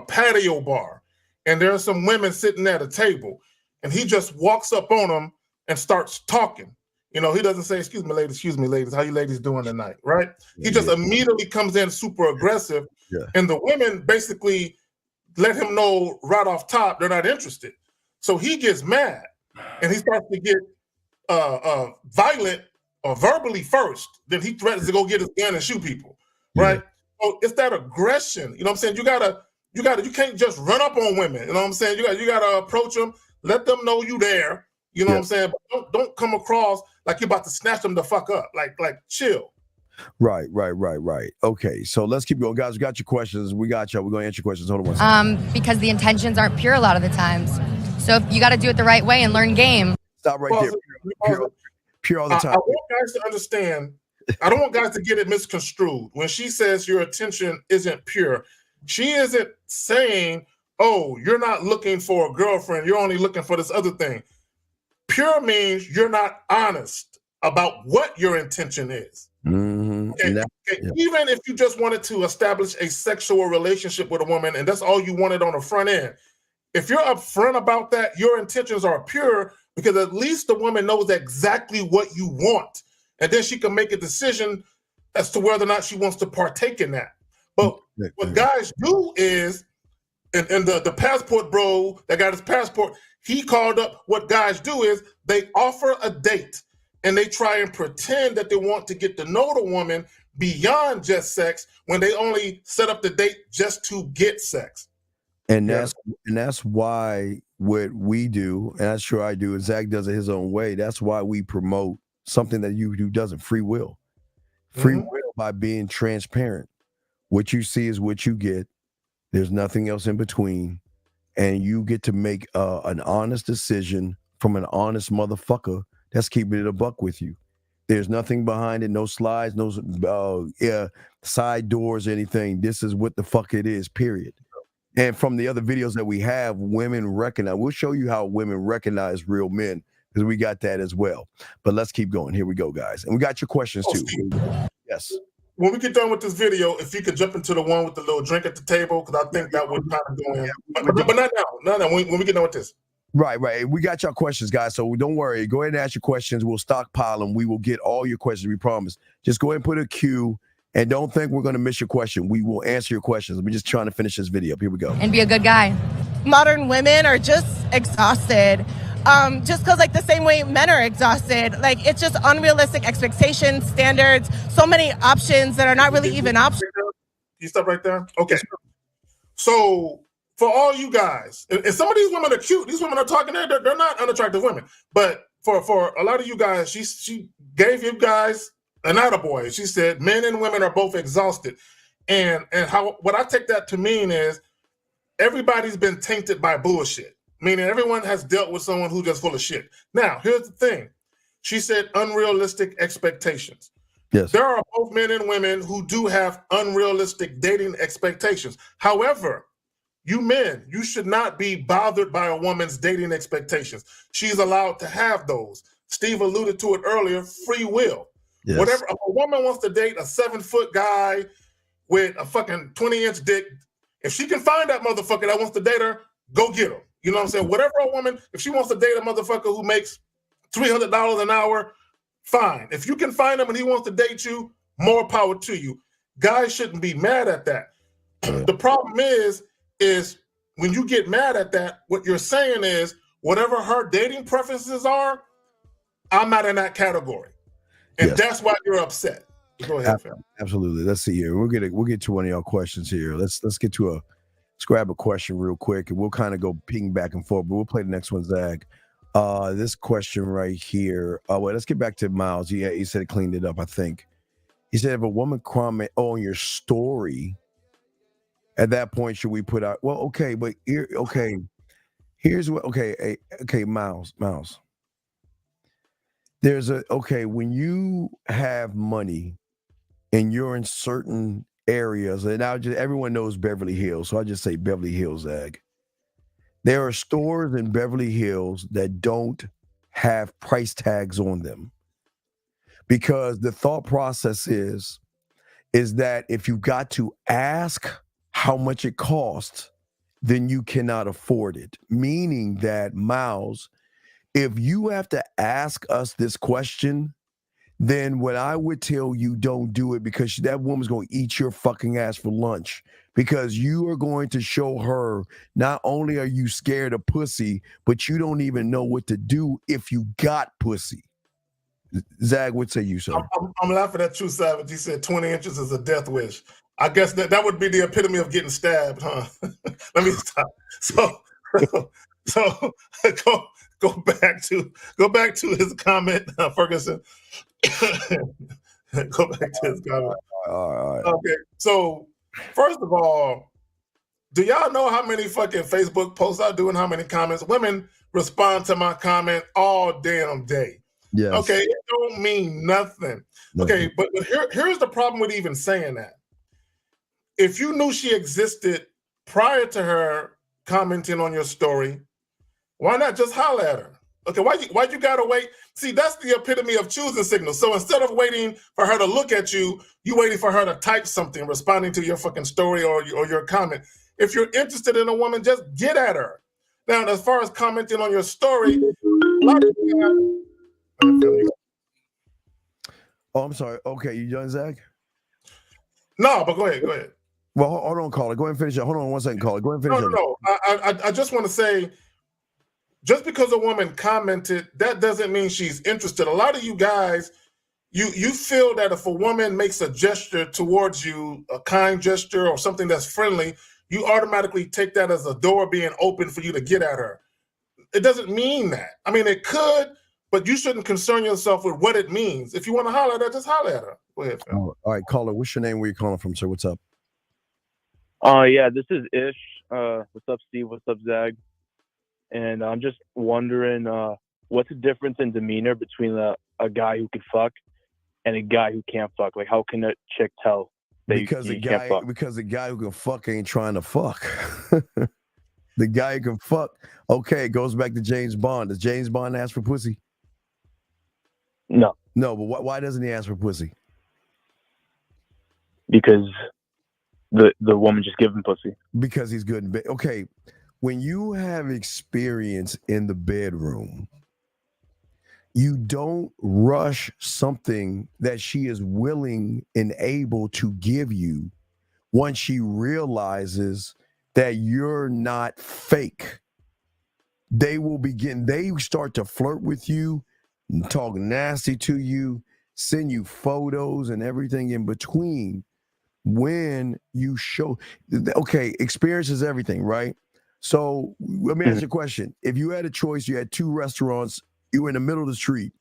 patio bar, and there are some women sitting at a table. And he just walks up on them and starts talking. He doesn't say, excuse me, ladies. How you ladies doing tonight, right? He just immediately comes in super aggressive. Yeah. And the women basically let him know right off top they're not interested. So he gets mad and he starts to get violent or verbally first. Then he threatens to go get his gun and shoot people, right? So it's that aggression. You know what I'm saying? You can't just run up on women. You know what I'm saying? You got to approach them. Let them know you there. You know what I'm saying? But don't come across like you're about to snatch them the fuck up. Like chill. Right. Okay, so let's keep going. Guys, we got your questions. We got y'all. We're going to answer your questions. Hold on one second. Because the intentions aren't pure a lot of the times. So you got to do it the right way and learn game. Stop right there. Pure all the time. I want guys to understand. I don't want guys to get it misconstrued. When she says your intention isn't pure, she isn't saying, oh, you're not looking for a girlfriend. You're only looking for this other thing. Pure means you're not honest about what your intention is. Mm-hmm. Even if you just wanted to establish a sexual relationship with a woman and that's all you wanted on the front end, if you're upfront about that, your intentions are pure because at least the woman knows exactly what you want. And then she can make a decision as to whether or not she wants to partake in that. But what guys do is, and the passport bro that got his passport, he called up. What guys do is they offer a date and they try and pretend that they want to get to know the woman beyond just sex when they only set up the date just to get sex. And that's why what we do, and I'm sure I do, and Zach does it his own way. That's why we promote something that you do doesn't free will. Free will by being transparent. What you see is what you get. There's nothing else in between. And you get to make an honest decision from an honest motherfucker that's keeping it a buck with you. There's nothing behind it, no slides, no side doors, anything. This is what the fuck it is, period. And from the other videos that we have, women recognize. We'll show you how women recognize real men because we got that as well. But let's keep going. Here we go, guys. And we got your questions too. Yes. When we get done with this video, if you could jump into the one with the little drink at the table, because I think that would kind of go in. But not now. No, when we get done with this. Right. We got your questions, guys. So don't worry. Go ahead and ask your questions. We'll stockpile them. We will get all your questions, we promise. Just go ahead and put a queue. And don't think we're going to miss your question. We will answer your questions. We're just trying to finish this video. Here we go. And be a good guy. Modern women are just exhausted. Just because, like, the same way men are exhausted. Like, it's just unrealistic expectations, standards, so many options that are not really even options. You stop right there? Okay. So for all you guys, and some of these women are cute. These women are talking there. They're not unattractive women. But for a lot of you guys, she gave you guys an attaboy. She said men and women are both exhausted. And what I take that to mean is everybody's been tainted by bullshit. Meaning everyone has dealt with someone who's just full of shit. Now, here's the thing. She said unrealistic expectations. Yes. There are both men and women who do have unrealistic dating expectations. However, you men, you should not be bothered by a woman's dating expectations. She's allowed to have those. Steve alluded to it earlier, free will. Yes. Whatever, if a woman wants to date a 7-foot guy with a fucking 20-inch dick, if she can find that motherfucker that wants to date her, go get him. You know what I'm saying? Whatever a woman, if she wants to date a motherfucker who makes $300 an hour, fine. If you can find him and he wants to date you, more power to you. Guys shouldn't be mad at that. The problem is when you get mad at that, what you're saying is whatever her dating preferences are, I'm not in that category. And that's why you're upset. Go ahead, fam. Absolutely. Let's see here. We'll get to one of y'all questions here. Let's grab a question real quick and we'll kind of go ping back and forth, but we'll play the next one, Zag. This question right here. Let's get back to Miles. He said he cleaned it up, I think. He said, if a woman comment on your story, at that point, should we put out? Well, okay, but here, okay, here's what. Okay, Miles. There's when you have money and you're in certain areas, and everyone knows Beverly Hills, so I just say Beverly Hills Ag. There are stores in Beverly Hills that don't have price tags on them because the thought process is that if you got to ask how much it costs, then you cannot afford it. Meaning that, Miles, if you have to ask us this question, then what I would tell you, don't do it, because that woman's going to eat your fucking ass for lunch, because you are going to show her not only are you scared of pussy, but you don't even know what to do if you got pussy. Zag, what say you, sir? I'm laughing at True Savage. He said 20 inches is a death wish. I guess that would be the epitome of getting stabbed, huh? Let me stop. So go back to his comment, Ferguson. Go back to his comment. All right. Okay, so first of all, do y'all know how many fucking Facebook posts I do and how many comments? Women respond to my comment all damn day. Yes. Okay, it don't mean nothing. Okay, but here's the problem with even saying that. If you knew she existed prior to her commenting on your story, why not just holler at her? Okay, why you gotta wait? See, that's the epitome of choosing signals. So instead of waiting for her to look at you, you waiting for her to type something, responding to your fucking story or your comment. If you're interested in a woman, just get at her. Now, as far as commenting on your story, a lot of people Oh, I'm sorry. Okay, you done, Zach? No, but go ahead. Well, hold on, caller. Go ahead and finish it. Hold on 1 second, caller. Go ahead and finish it. No. I just want to say, just because a woman commented, that doesn't mean she's interested. A lot of you guys, you feel that if a woman makes a gesture towards you, a kind gesture or something that's friendly, you automatically take that as a door being open for you to get at her. It doesn't mean that. I mean, it could, but you shouldn't concern yourself with what it means. If you want to holler at her, just holler at her. Go ahead, Phil. All right, caller. What's your name? Where you calling from, sir? What's up? Yeah, this is Ish. What's up, Steve? What's up, Zag? And I'm just wondering, what's the difference in demeanor between a guy who can fuck and a guy who can't fuck? Like, how can a chick tell that you can't fuck? Because the guy who can fuck ain't trying to fuck. The guy who can fuck. Okay, it goes back to James Bond. Does James Bond ask for pussy? No. No, but why doesn't he ask for pussy? Because the woman just give him pussy. Because he's good in bed. Okay, when you have experience in the bedroom, you don't rush something that she is willing and able to give you once she realizes that you're not fake. They start to flirt with you, talk nasty to you, send you photos and everything in between. When you show, okay, experience is everything, right? So let me ask you a question. If you had a choice, you had two restaurants, you were in the middle of the street.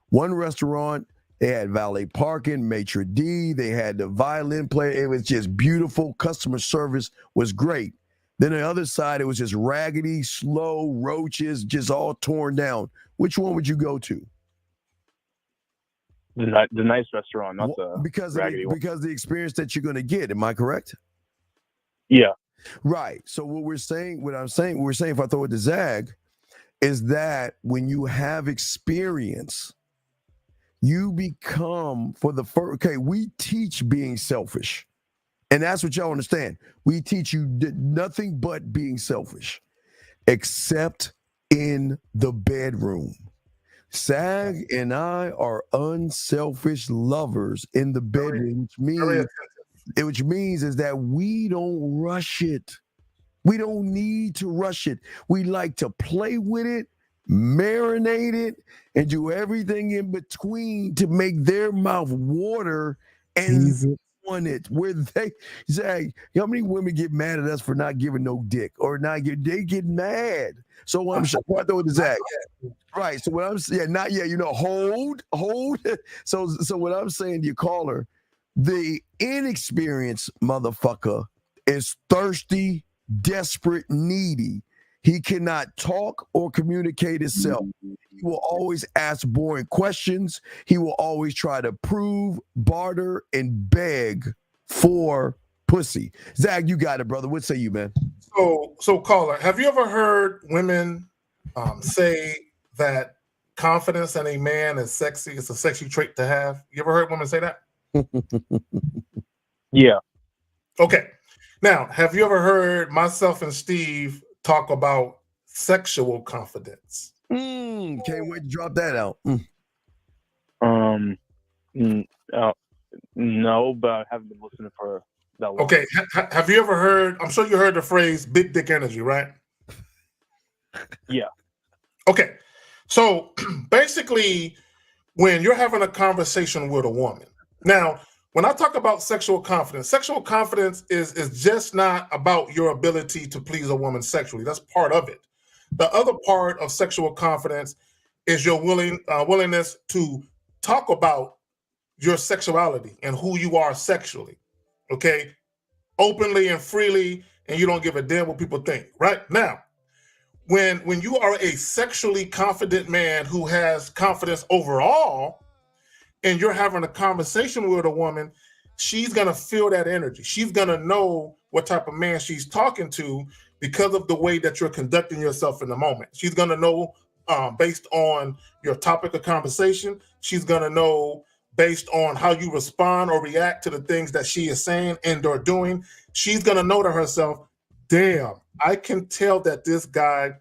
One restaurant, they had valet parking, maitre d', they had the violin player. It was just beautiful. Customer service was great. Then on the other side, it was just raggedy, slow, roaches, just all torn down. Which one would you go to? The nice restaurant, not the raggedy one. Because the experience that you're going to get. Am I correct? Yeah. Right. So we're saying, if I throw it to Zag, is that when you have experience, you become we teach being selfish. And that's what y'all understand. We teach you nothing but being selfish, except in the bedroom. Sag and I are unselfish lovers in the bedroom, which means is that we don't rush it. We don't need to rush it. We like to play with it, marinate it, and do everything in between to make their mouth water and on it. Where they say, how many women get mad at us for not giving no dick or not get? They get mad. So I'm sure I throw it to Zach. Right. So what I'm saying, not yet. Hold. So what I'm saying to your caller, The inexperienced motherfucker is thirsty, desperate, needy. He cannot talk or communicate himself. He will always ask boring questions. He will always try to prove, barter, and beg for pussy. Zach, you got it, brother. What say you, man? So caller, have you ever heard women say that confidence in a man is sexy? It's a sexy trait to have. You ever heard women say that? Yeah. Okay. Now, have you ever heard myself and Steve talk about sexual confidence? Can't wait to drop that out. No, but I haven't been listening for that long. Okay. Have you ever heard? I'm sure you heard the phrase "big dick energy," right? Yeah. Okay. So basically, when you're having a conversation with a woman, now, when I talk about sexual confidence is just not about your ability to please a woman sexually. That's part of it. The other part of sexual confidence is your willingness to talk about your sexuality and who you are sexually, okay? Openly and freely, and you don't give a damn what people think, right? Now, when you are a sexually confident man who has confidence overall, and you're having a conversation with a woman, she's going to feel that energy. She's going to know what type of man she's talking to because of the way that you're conducting yourself in the moment. She's going to know based on your topic of conversation. She's going to know based on how you respond or react to the things that she is saying and or doing. She's going to know to herself, damn, I can tell that this guy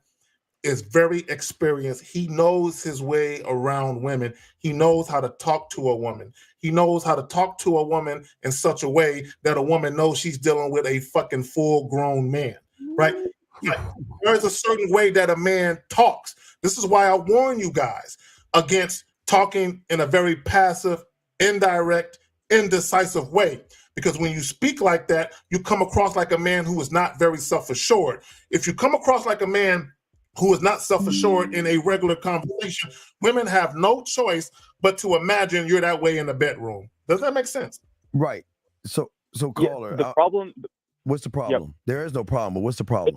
is very experienced. He knows his way around women. He knows how to talk to a woman. He knows how to talk to a woman in such a way that a woman knows she's dealing with a fucking full-grown man, right? Like, there's a certain way that a man talks. This is why I warn you guys against talking in a very passive, indirect, indecisive way. Because when you speak like that, you come across like a man who is not very self-assured. If you come across like a man who is not self-assured in a regular conversation, women have no choice but to imagine you're that way in the bedroom. Does that make sense? Right. So caller, the problem. What's the problem? Yep. There is no problem. But what's the problem?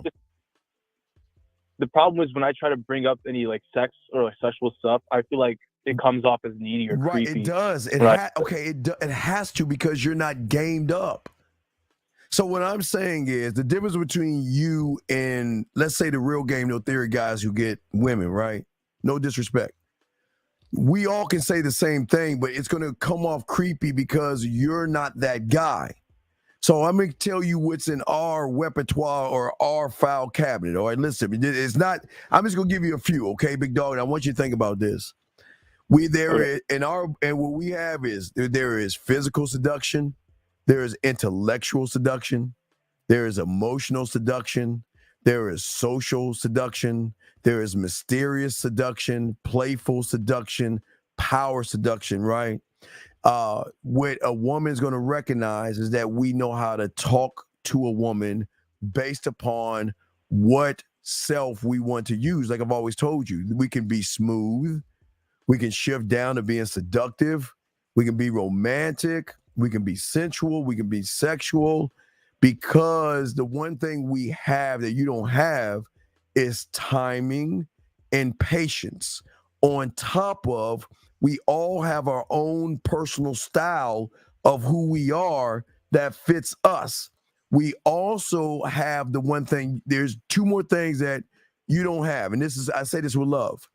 The problem is when I try to bring up any like sex or like sexual stuff, I feel like it comes off as needy or right, creepy. it does. It Right. it has to, because you're not gamed up. So what I'm saying is the difference between you and, let's say, the real game, no theory guys who get women, right? No disrespect. We all can say the same thing, but it's going to come off creepy because you're not that guy. So I'm going to tell you what's in our repertoire or our file cabinet. All right, listen, it's not, I'm just going to give you a few, okay, big dog? And I want you to think about this. And what we have is there is physical seduction, there is intellectual seduction, there is emotional seduction, there is social seduction, there is mysterious seduction, playful seduction, power seduction, right? What a woman's going to recognize is that we know how to talk to a woman based upon what self we want to use. Like I've always told you, we can be smooth, we can shift down to being seductive, we can be romantic, we can be sensual, we can be sexual, because the one thing we have that you don't have is timing and patience. On top of, we all have our own personal style of who we are that fits us. We also have the one thing, there's two more things that you don't have. And this is, I say this with love.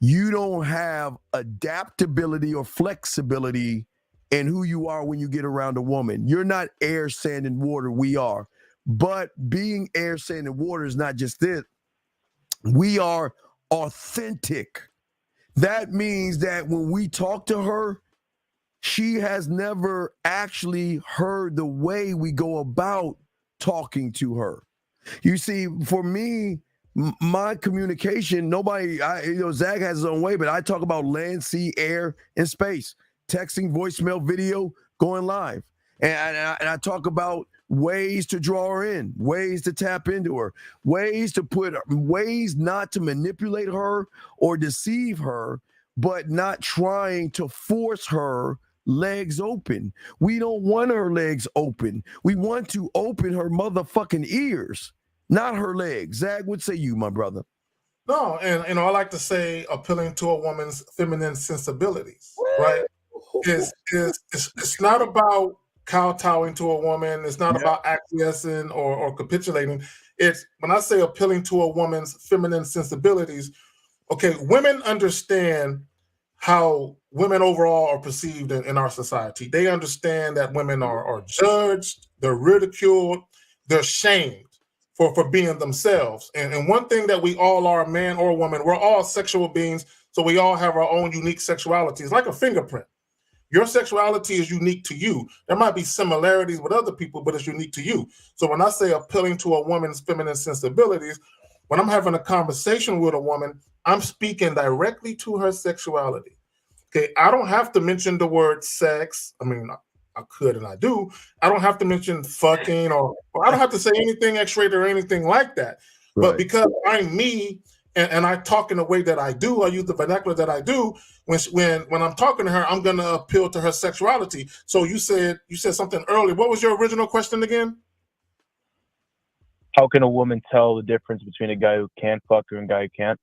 You don't have adaptability or flexibility in who you are when you get around a woman. You're not air, sand, and water. We are. But being air, sand, and water is not just it. We are authentic. That means that when we talk to her, she has never actually heard the way we go about talking to her. You see, for me, my communication, Zach has his own way, but I talk about land, sea, air, and space. Texting, voicemail, video, going live. And I talk about ways to draw her in, ways to tap into her, ways not to manipulate her or deceive her, but not trying to force her legs open. We don't want her legs open. We want to open her motherfucking ears, not her legs. Zag, what say you, my brother? No, and I like to say appealing to a woman's feminine sensibilities, right? It's not about kowtowing to a woman. It's not about acquiescing or capitulating. It's when I say appealing to a woman's feminine sensibilities, okay, women understand how women overall are perceived in our society. They understand that women are judged, they're ridiculed, they're shamed for being themselves. And one thing that we all are, man or woman, we're all sexual beings, so we all have our own unique sexuality. It's like a fingerprint. Your sexuality is unique to you. There might be similarities with other people, but it's unique to you. So when I say appealing to a woman's feminine sensibilities, when I'm having a conversation with a woman, I'm speaking directly to her sexuality. Okay, I don't have to mention the word sex. I mean, I could and I do. I don't have to mention fucking or I don't have to say anything X-rated or anything like that. Right. But because I'm me and I talk in the way that I do, I use the vernacular that I do. When I'm talking to her, I'm gonna appeal to her sexuality. So you said something earlier. What was your original question again? How can a woman tell the difference between a guy who can fuck her and a guy who can't?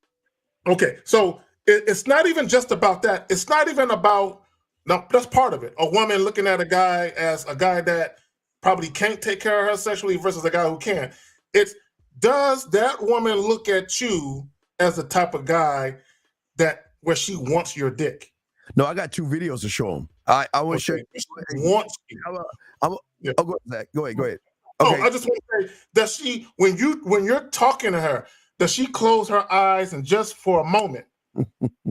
Okay, so it's not even just about that. It's not even about. No, that's part of it. A woman looking at a guy as a guy that probably can't take care of her sexually versus a guy who can. It's does that woman look at you as the type of guy that where she wants your dick? No, I got 2 videos to show him. I want to show you. Wants you. Oh, go ahead, Zach. Go ahead. Okay. Oh, I just want to say, does she when you're talking to her, does she close her eyes and just for a moment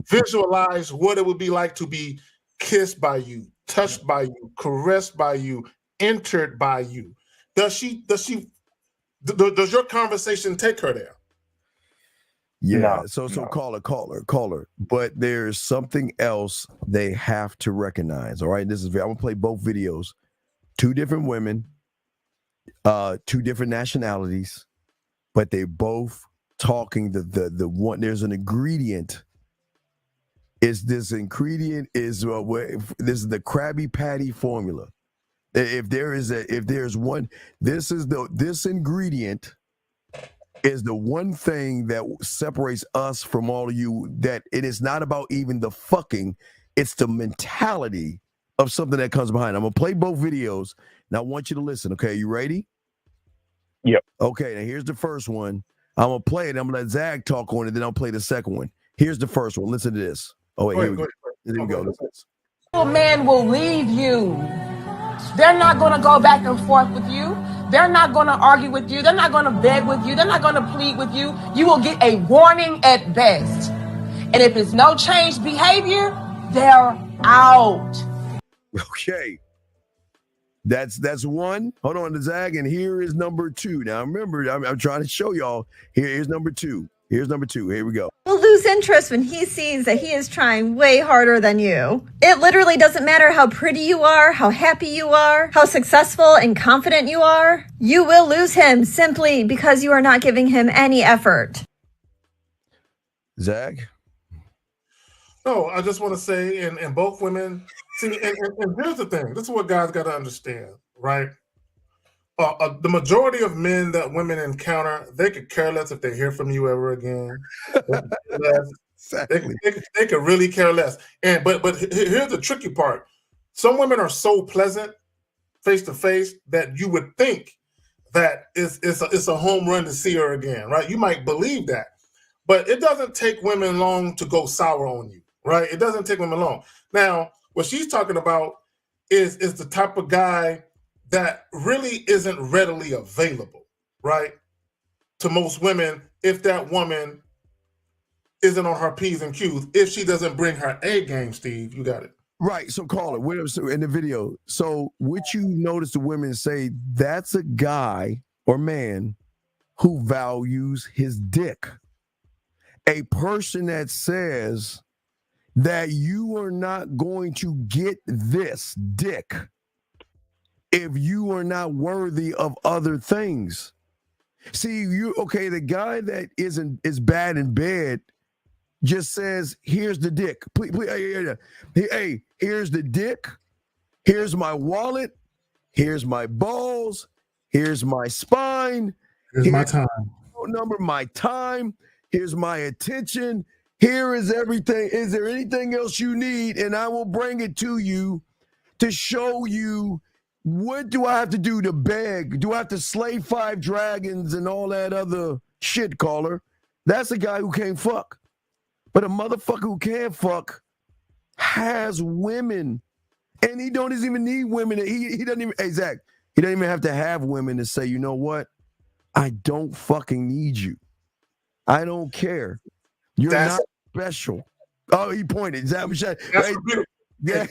visualize what it would be like to be kissed by you, touched by you, caressed by you, entered by you? Does your conversation take her there? Yeah. No, so call her. But there's something else they have to recognize. All right. I'm gonna play both videos. 2 different women, 2 different nationalities, but they both talking the one. There's an ingredient. This is the Krabby Patty formula. If there's one, this ingredient is the one thing that separates us from all of you. That it is not about even the fucking, it's the mentality of something that comes behind. I'm gonna play both videos. Now I want you to listen. Okay, you ready? Yep. Okay. Now here's the first one. I'm gonna play it. I'm gonna let Zag talk on it. Then I'll play the second one. Here's the first one. Listen to this. Oh wait, here we go. A man will leave you. They're not going to go back and forth with you. They're not going to argue with you. They're not going to beg with you. They're not going to plead with you. You will get a warning at best. And if it's no changed behavior, they're out. Okay. That's one. Hold on to Zag. And here is number 2. Now remember, I'm trying to show y'all. Here's number 2. Here we go. Will lose interest when he sees that he is trying way harder than you. It literally doesn't matter how pretty you are, how happy you are, how successful and confident you are. You will lose him simply because you are not giving him any effort. Zag? No, I just want to say, and both women, see, and here's the thing. This is what guys got to understand, right? The majority of men that women encounter, they could care less if they hear from you ever again. Exactly. They could really care less. But here's the tricky part. Some women are so pleasant face to face that you would think that it's a home run to see her again, right? You might believe that, but it doesn't take women long to go sour on you, right? It doesn't take women long. Now, what she's talking about is the type of guy that really isn't readily available, right? To most women, if that woman isn't on her P's and Q's, if she doesn't bring her A game, Steve, you got it. Right. So call it in the video. So what you notice the women say, that's a guy or man who values his dick. A person that says that you are not going to get this dick if you are not worthy of other things. See, the guy that is bad in bed just says, here's the dick. Please, hey, here's the dick. Here's my wallet. Here's my balls. Here's my spine. Here's my time. Phone number, my time. Here's my attention. Here is everything. Is there anything else you need? And I will bring it to you to show you what do I have to do to beg? Do I have to slay 5 dragons and all that other shit, caller? That's a guy who can't fuck. But a motherfucker who can fuck has women. And he doesn't even need women. He doesn't even, hey, Zach, he doesn't even have to have women to say, you know what? I don't fucking need you. I don't care. You're not special. Oh, he pointed. Zach, yeah.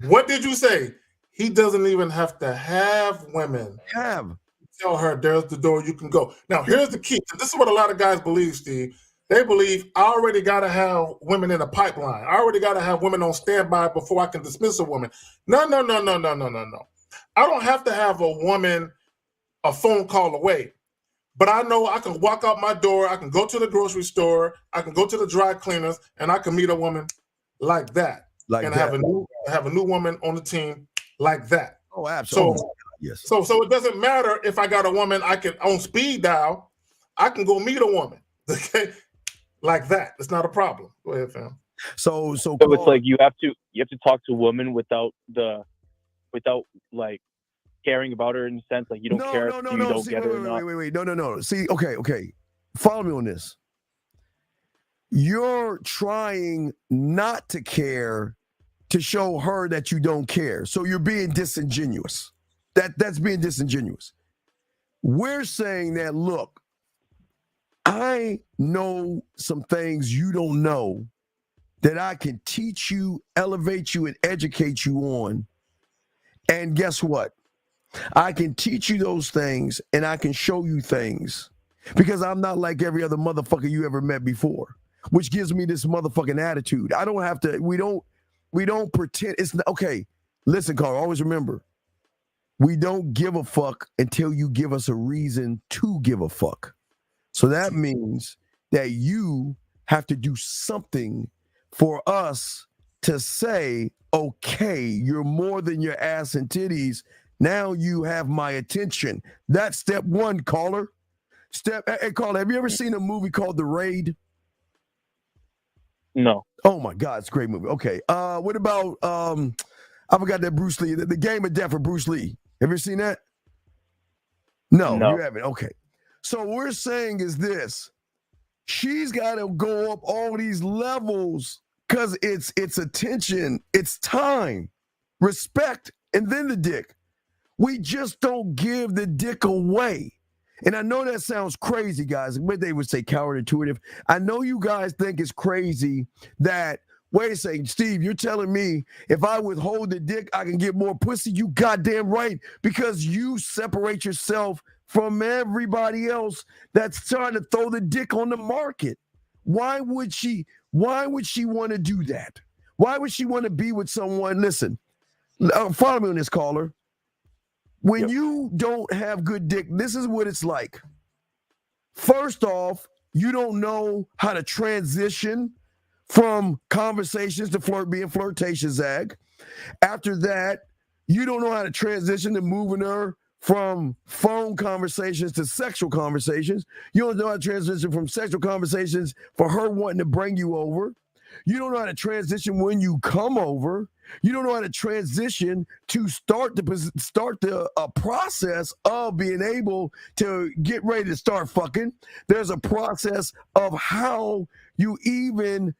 What did you say? He doesn't even have to have women. Tell her there's the door you can go. Now, here's the key. This is what a lot of guys believe, Steve. They believe I already got to have women in the pipeline. I already got to have women on standby before I can dismiss a woman. No. I don't have to have a woman a phone call away. But I know I can walk out my door. I can go to the grocery store. I can go to the dry cleaners, and I can meet a woman like that. Have a new woman on the team like that. Oh, absolutely. So it doesn't matter if I got a woman I can on speed dial. I can go meet a woman, okay, like that. It's not a problem. Go ahead, fam. So it's like you have to talk to a woman without like caring about her in the sense like you don't care if you don't get her or not. Wait. No. See, okay. Follow me on this. You're trying not to care to show her that you don't care. So you're being disingenuous. That's being disingenuous. We're saying that, look, I know some things you don't know that I can teach you, elevate you, and educate you on. And guess what? I can teach you those things and I can show you things because I'm not like every other motherfucker you ever met before, which gives me this motherfucking attitude. I don't have to, we don't pretend. It's okay. Listen, Carl, always remember, we don't give a fuck until you give us a reason to give a fuck. So that means that you have to do something for us to say, okay, you're more than your ass and titties. Now you have my attention. That's step one, caller. Hey, caller, have you ever seen a movie called The Raid? No. Oh my God, it's a great movie. Okay. What about I forgot that Bruce Lee, the Game of Death for Bruce Lee. Have you seen that? No, you haven't. Okay. So what we're saying is this. She's got to go up all these levels because it's attention, it's time, respect, and then the dick. We just don't give the dick away. And I know that sounds crazy, guys. But they would say counterintuitive. I know you guys think it's crazy that, wait a second, Steve, you're telling me if I withhold the dick, I can get more pussy? You goddamn right, because you separate yourself from everybody else that's trying to throw the dick on the market. Why would she want to do that? Why would she want to be with someone? Listen, follow me on this, caller. When you don't have good dick, this is what it's like. First off, you don't know how to transition from conversations to being flirtatious, Zag. After that, you don't know how to transition to moving her from phone conversations to sexual conversations. You don't know how to transition from sexual conversations for her wanting to bring you over. You don't know how to transition when you come over. You don't know how to transition to start the process of being able to get ready to start fucking. There's a process of how you even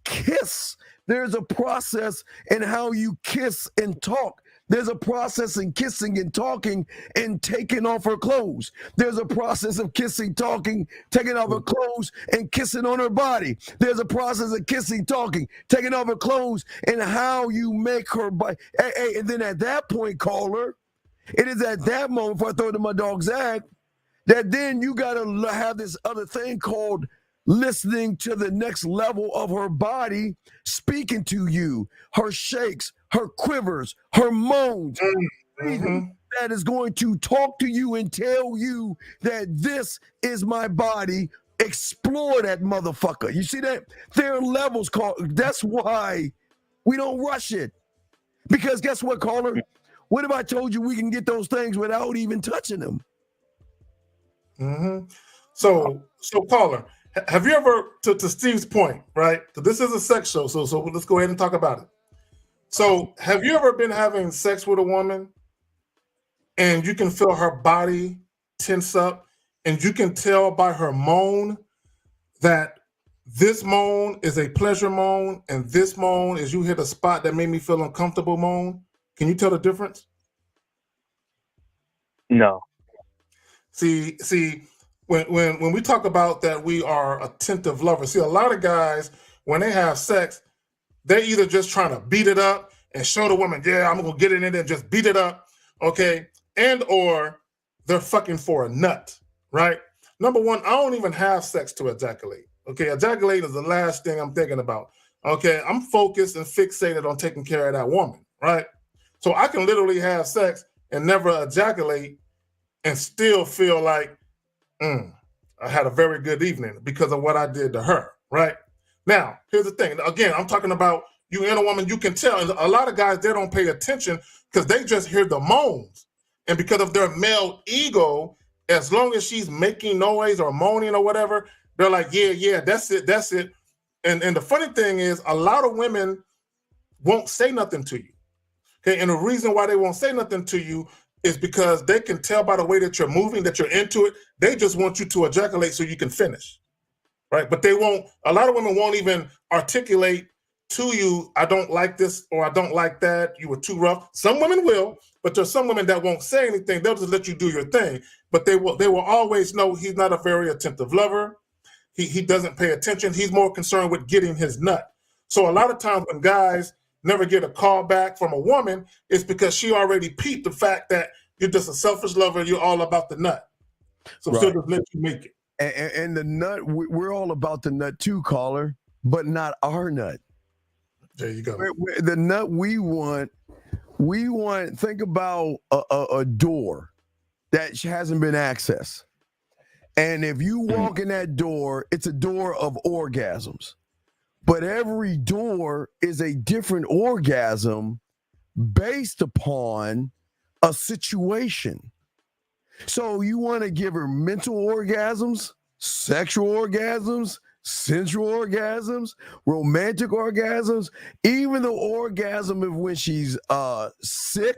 kiss. There's a process in how you kiss and talk. There's a process in kissing and talking and taking off her clothes. There's a process of kissing, talking, taking off her clothes and kissing on her body. There's a process of kissing, talking, taking off her clothes and how you make her body. Hey, and then at that point, caller, it is at that moment, before I throw it to my dog Zach, that then you got to have this other thing called listening to the next level of her body speaking to you, her shakes, her quivers, her moans, that is going to talk to you and tell you that this is my body. Explore that motherfucker. You see that? There are levels called. That's why we don't rush it. Because guess what, caller? What if I told you we can get those things without even touching them? Mm-hmm. So caller, have you ever, to Steve's point, right? So this is a sex show, so let's go ahead and talk about it. So have you ever been having sex with a woman and you can feel her body tense up and you can tell by her moan that this moan is a pleasure moan and this moan is you hit a spot that made me feel uncomfortable moan? Can you tell the difference? No. See, when we talk about that we are attentive lovers, see, a lot of guys, when they have sex, they're either just trying to beat it up and show the woman, yeah, I'm gonna get it in there and just beat it up, okay? And or they're fucking for a nut, right? Number one, I don't even have sex to ejaculate, okay? Ejaculate is the last thing I'm thinking about, okay? I'm focused and fixated on taking care of that woman, right? So I can literally have sex and never ejaculate and still feel like, I had a very good evening because of what I did to her, right? Now, here's the thing. Again, I'm talking about you and a woman, you can tell. And a lot of guys, they don't pay attention because they just hear the moans. And because of their male ego, as long as she's making noise or moaning or whatever, they're like, yeah, that's it. And the funny thing is, a lot of women won't say nothing to you. Okay, and the reason why they won't say nothing to you is because they can tell by the way that you're moving, that you're into it. They just want you to ejaculate so you can finish, right? But they won't, a lot of women won't even articulate to you, I don't like this or I don't like that, you were too rough. Some women will, but there's some women that won't say anything. They'll just let you do your thing. But they will always know he's not a very attentive lover. He doesn't pay attention. He's more concerned with getting his nut. So a lot of times when guys never get a call back from a woman, it's because she already peeped the fact that you're just a selfish lover. You're all about the nut. So she'll just let you make it. And the nut, we're all about the nut too, caller, but not our nut. There you go. The nut we want, think about a door that hasn't been accessed. And if you walk in that door, it's a door of orgasms. But every door is a different orgasm based upon a situation. So you want to give her mental orgasms, sexual orgasms, sensual orgasms, romantic orgasms, even the orgasm of when she's sick,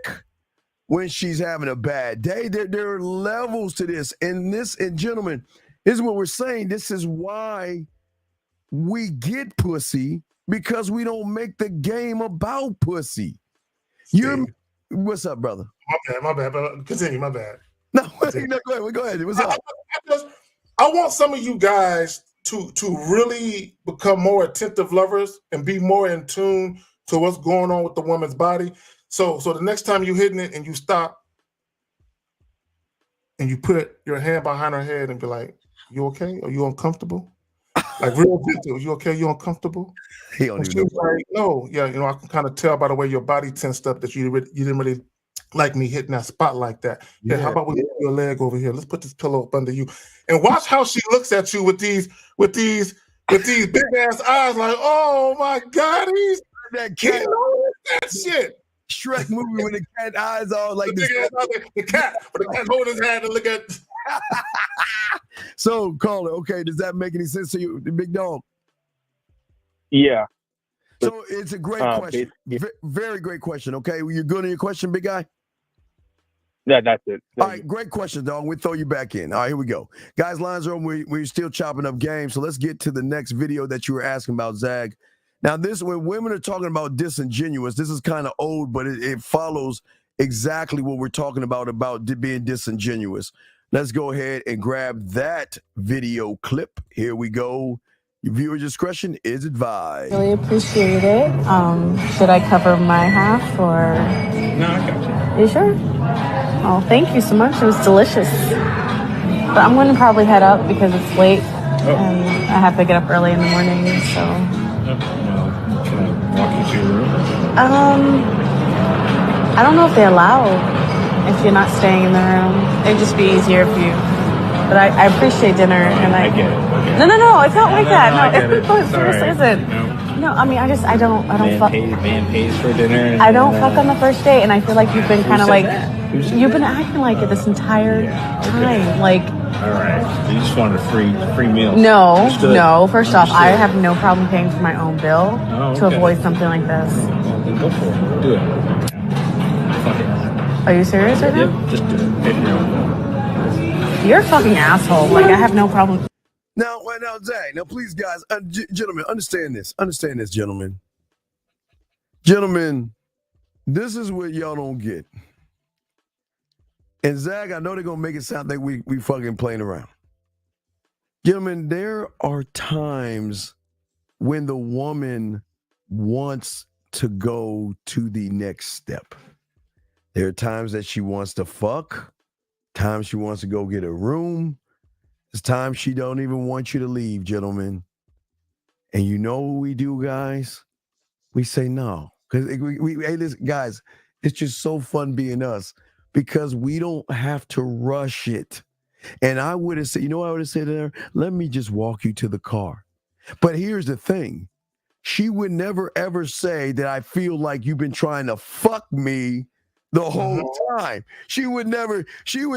when she's having a bad day. There are levels to this. And gentlemen, this is what we're saying. This is why we get pussy, because we don't make the game about pussy. What's up, brother? My bad. Continue, my bad. No, go ahead. What's up? I want some of you guys to really become more attentive lovers and be more in tune to what's going on with the woman's body. So the next time you're hitting it and you stop and you put your hand behind her head and be like, you okay? Are you uncomfortable? Like real gentle. You okay? You uncomfortable? He don't even know. Like, no, yeah, I can kind of tell by the way your body tensed up that you didn't really like me hitting that spot like that. Yeah, how about we get your leg over here? Let's put this pillow up under you and watch how she looks at you with these big ass eyes. Like, oh my God, he's that cat. That shit. Shrek movie when the cat eyes all like this. The cat holding his hand and look at. So, caller, okay, does that make any sense to you, big dog? Yeah. So it's a great question. Very great question. Okay, you're good on your question, big guy? Yeah, that's it. All right, great question, dog. We'll throw you back in. All right, here we go. Guys, lines are open. We're still chopping up games, so let's get to the next video that you were asking about, Zag. Now, when women are talking about disingenuous, this is kind of old, but it follows exactly what we're talking about being disingenuous. Let's go ahead and grab that video clip. Here we go. Your viewer discretion is advised. Really appreciate it. Should I cover my half or? No, I got you. You sure? Oh, thank you so much. It was delicious. But I'm going to probably head up because it's late and I have to get up early in the morning. So. Well, can I walk you to your room? I don't know if they allow if you're not staying in the room. It'd just be easier if you. But I appreciate dinner and I get it. No, it's not like that. I get it. Seriously, isn't. No. No, I mean, I don't fuck. Man pays for dinner. I don't fuck on the first date, and I feel like you've been kind of like, you've been acting like it this entire time. Like, all right, so you just wanted a free meal. No. First off, I have no problem paying for my own bill to avoid something like this. Well, then go for it. Do it. Fuck it. Are you serious right now? Yep, just do it. Pay for your own bill. You're a fucking asshole. Like, I have no problem. Now, Zach, please, guys, gentlemen, understand this. Understand this, gentlemen. Gentlemen, this is what y'all don't get. And Zach, I know they're going to make it sound like we fucking playing around. Gentlemen, there are times when the woman wants to go to the next step. There are times that she wants to fuck, times she wants to go get a room. There's times she don't even want you to leave, gentlemen. And you know what we do, guys? We say no. Because hey, listen, guys, it's just so fun being us because we don't have to rush it. And I would have said, you know what I would have said to her? Let me just walk you to the car. But here's the thing. She would never, ever say that I feel like you've been trying to fuck me the whole time. She would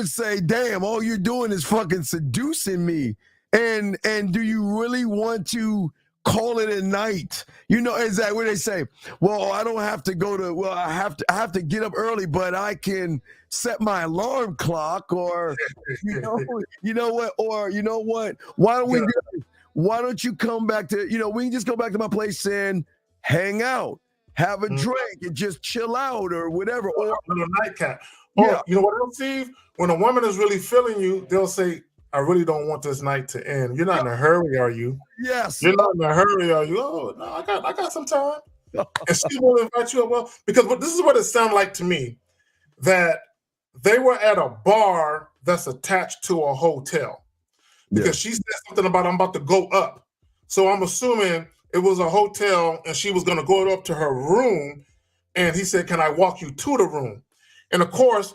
say, damn, all you're doing is fucking seducing me. And do you really want to call it a night? You know, is that what they say? Well, I don't have to go to, well, I have to get up early, but I can set my alarm clock, or you know what? Why don't you come back to, we can just go back to my place and hang out. Have a drink and just chill out or whatever. Or a nightcap. Or you know what else, Steve? When a woman is really feeling you, they'll say, I really don't want this night to end. You're not in a hurry, are you? Yes. You're not in a hurry, are you? Oh, no, I got some time. And she will invite you. Well, because this is what it sounded like to me, that they were at a bar that's attached to a hotel. Because she said something about, I'm about to go up. So I'm assuming it was a hotel and she was going to go up to her room. And he said, can I walk you to the room? And of course,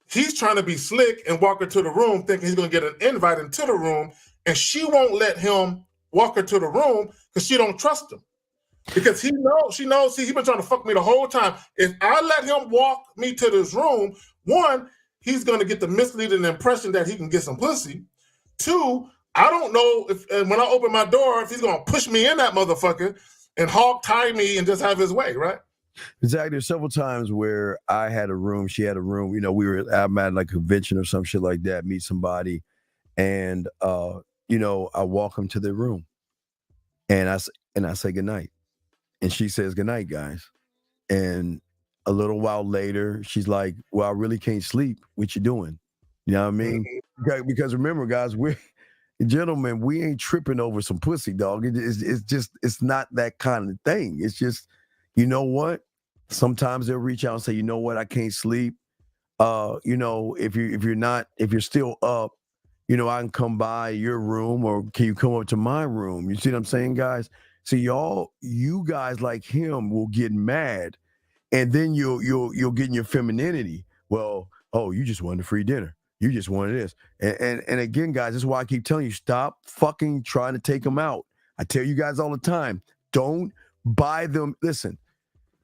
he's trying to be slick and walk her to the room, thinking he's going to get an invite into the room. And she won't let him walk her to the room because she don't trust him. Because she knows, he's been trying to fuck me the whole time. If I let him walk me to this room, one, he's going to get the misleading impression that he can get some pussy. Two, I don't know if when I open my door, if he's going to push me in that motherfucker and hog tie me and just have his way, right? Exactly. There's several times where I had a room, she had a room, I'm at like a convention or some shit like that, meet somebody, and I walk them to their room and I say goodnight. And she says, goodnight, guys. And a little while later, she's like, well, I really can't sleep. What you doing? You know what I mean? Because remember, guys, gentlemen, we ain't tripping over some pussy, dog. It's not that kind of thing. It's just, you know what? Sometimes they'll reach out and say, you know what? I can't sleep. If you're still up, I can come by your room, or can you come up to my room? You see what I'm saying, guys? See, you guys like him will get mad, and then you'll get in your femininity. Well, oh, you just wanted a free dinner. You just wanted this. And again, guys, this is why I keep telling you, stop fucking trying to take them out. I tell you guys all the time, don't buy them. Listen,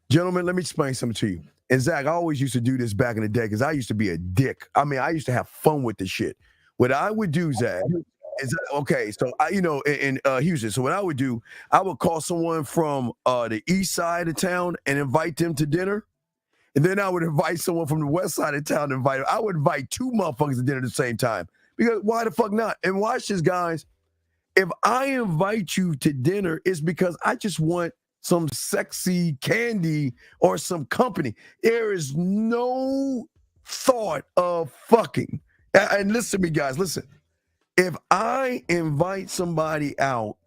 gentlemen, let me explain something to you. And Zach, I always used to do this back in the day because I used to be a dick. I mean, I used to have fun with this shit. What I would do, Zach, is okay. So in Houston. So what I would do, I would call someone from the east side of town and invite them to dinner. And then I would invite someone from the west side of town to invite them. I would invite two motherfuckers to dinner at the same time. Because why the fuck not? And watch this, guys. If I invite you to dinner, it's because I just want some sexy candy or some company. There is no thought of fucking. And listen to me, guys. Listen. If I invite somebody out,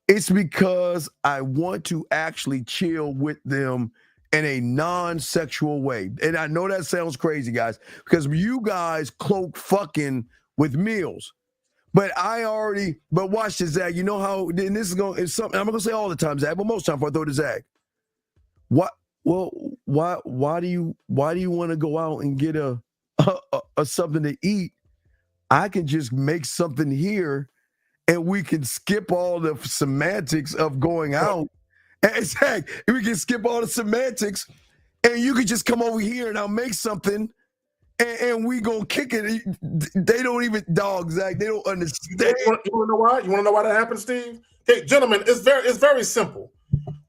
it's because I want to actually chill with them in a non-sexual way. And I know that sounds crazy, guys, because you guys cloak fucking with meals. But watch this, Zach. You know how, and this is something I'm gonna say all the time, Zach, but most time before I throw to Zach. Why do you want to go out and get a something to eat? I can just make something here and we can skip all the semantics of going out Exactly. We can skip all the semantics, and you can just come over here and I'll make something, and we gonna kick it. They don't even, Zach. They don't understand. You want to know why? You want to know why that happens, Steve? Okay, gentlemen, it's very simple.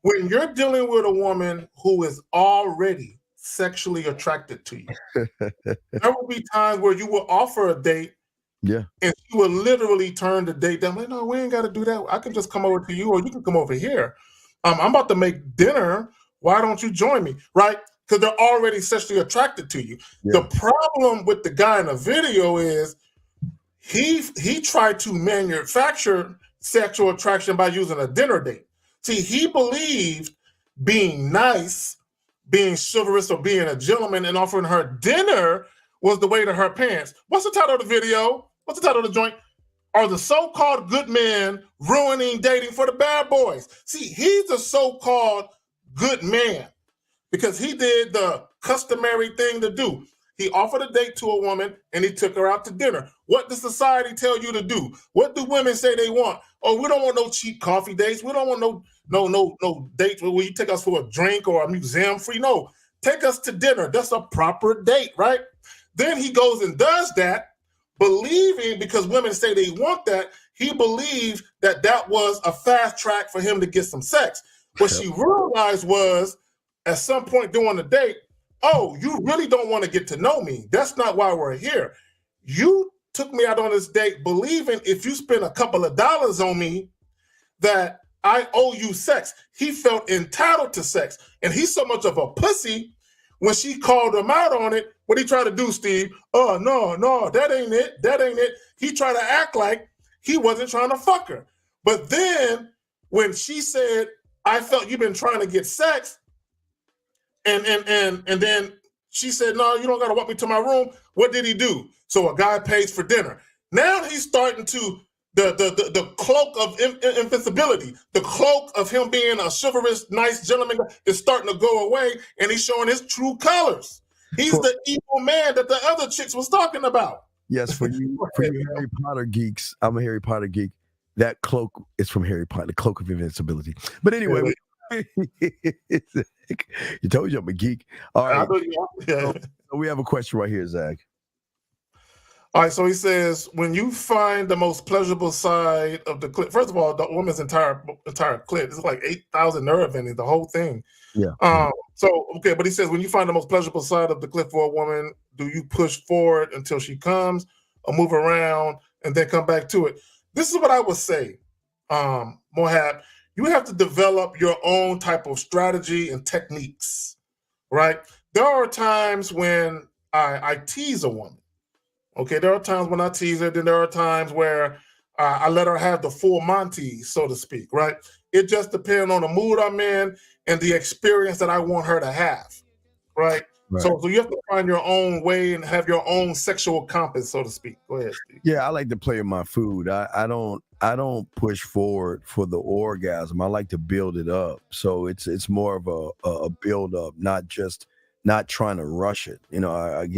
When you're dealing with a woman who is already sexually attracted to you, there will be times where you will offer a date, yeah, and she will literally turn the date down. Like, no, we ain't got to do that. I can just come over to you, or you can come over here. I'm about to make dinner. Why don't you join me? Right? Because they're already sexually attracted to you. Yeah. The problem with the guy in the video is he tried to manufacture sexual attraction by using a dinner date. See, he believed being nice, being chivalrous, or being a gentleman and offering her dinner was the way to her pants. What's the title of the video? What's the title of the joint? Are the so-called good men ruining dating for the bad boys? See, he's the so-called good man because he did the customary thing to do. He offered a date to a woman and he took her out to dinner. What does society tell you to do? What do women say they want? Oh, we don't want no cheap coffee dates. We don't want no dates where you take us for a drink or a museum free. No, take us to dinner. That's a proper date, right? Then he goes and does that, believing, because women say they want that, he believed that that was a fast track for him to get some sex. What she realized was, at some point during the date, oh, you really don't want to get to know me. That's not why we're here. You took me out on this date believing if you spend a couple of dollars on me that I owe you sex. He felt entitled to sex. And he's so much of a pussy, when she called him out on it, what he tried to do, Steve? Oh, no, that ain't it. That ain't it. He tried to act like he wasn't trying to fuck her. But then when she said, I felt you've been trying to get sex, and then she said, no, you don't got to walk me to my room. What did he do? So a guy pays for dinner. Now he's starting to, the cloak of invincibility, the cloak of him being a chivalrous, nice gentleman is starting to go away, and he's showing his true colors. He's the evil man that the other chicks was talking about. Yes, for you Harry Potter geeks, I'm a Harry Potter geek. That cloak is from Harry Potter, the cloak of invincibility. But anyway, you told you I'm a geek. All right. So we have a question right here, Zach. All right, so he says, when you find the most pleasurable side of the clit, first of all, the woman's entire clit, it's like 8,000 nerve endings, the whole thing. Yeah. Okay, but he says, when you find the most pleasurable side of the clit for a woman, do you push forward until she comes or move around and then come back to it? This is what I would say, Mohab. You have to develop your own type of strategy and techniques, right? There are times when I tease a woman. Okay, there are times when I tease her, then there are times where I let her have the full Monty, so to speak, right? It just depends on the mood I'm in and the experience that I want her to have, right? So you have to find your own way and have your own sexual compass, so to speak. Go ahead, Steve. Yeah, I like to play with my food. I don't push forward for the orgasm. I like to build it up. So it's more of a build up, not trying to rush it. You know,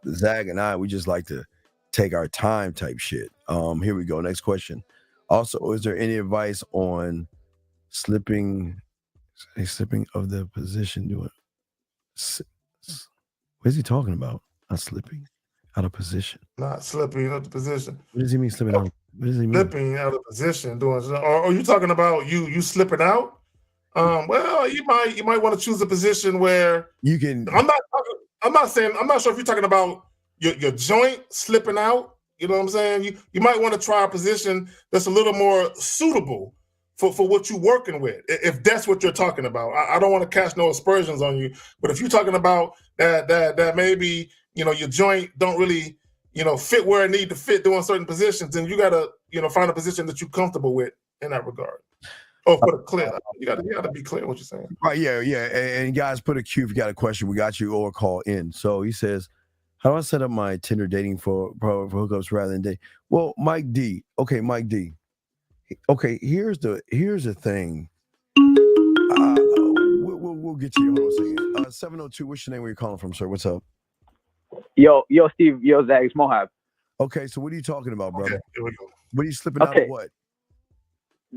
Zag and I, we just like to take our time type shit. Here we go. Next question. Also, is there any advice on slipping of the position? What is he talking about? Not slipping out of position. Not slipping out of position. What does he mean slipping out? What does he mean? Slipping out of position, or are you talking about you slipping out? Well, you might want to choose a position where you can. I'm not sure if you're talking about your joint slipping out. You know what I'm saying? You might want to try a position that's a little more suitable for what you're working with, if that's what you're talking about. I don't want to cast no aspersions on you, but if you're talking about that maybe, you know, your joint don't really, you know, fit where it need to fit doing certain positions, then you gotta, you know, find a position that you're comfortable with in that regard. Oh, put a clear. You gotta be clear what you're saying. Right, yeah. And guys, put a Q if you got a question. We got you, or call in. So he says, how do I set up my Tinder dating for hookups rather than date? Well, Mike D. Okay, Mike D. Okay, here's the thing. We'll get to you. Hold on a second. 702. What's your name? Where you calling from, sir? What's up? Yo, Steve. Yo, Zach. It's Mohab. Okay, so what are you talking about, brother? Okay, here we go. What are you slipping out of what?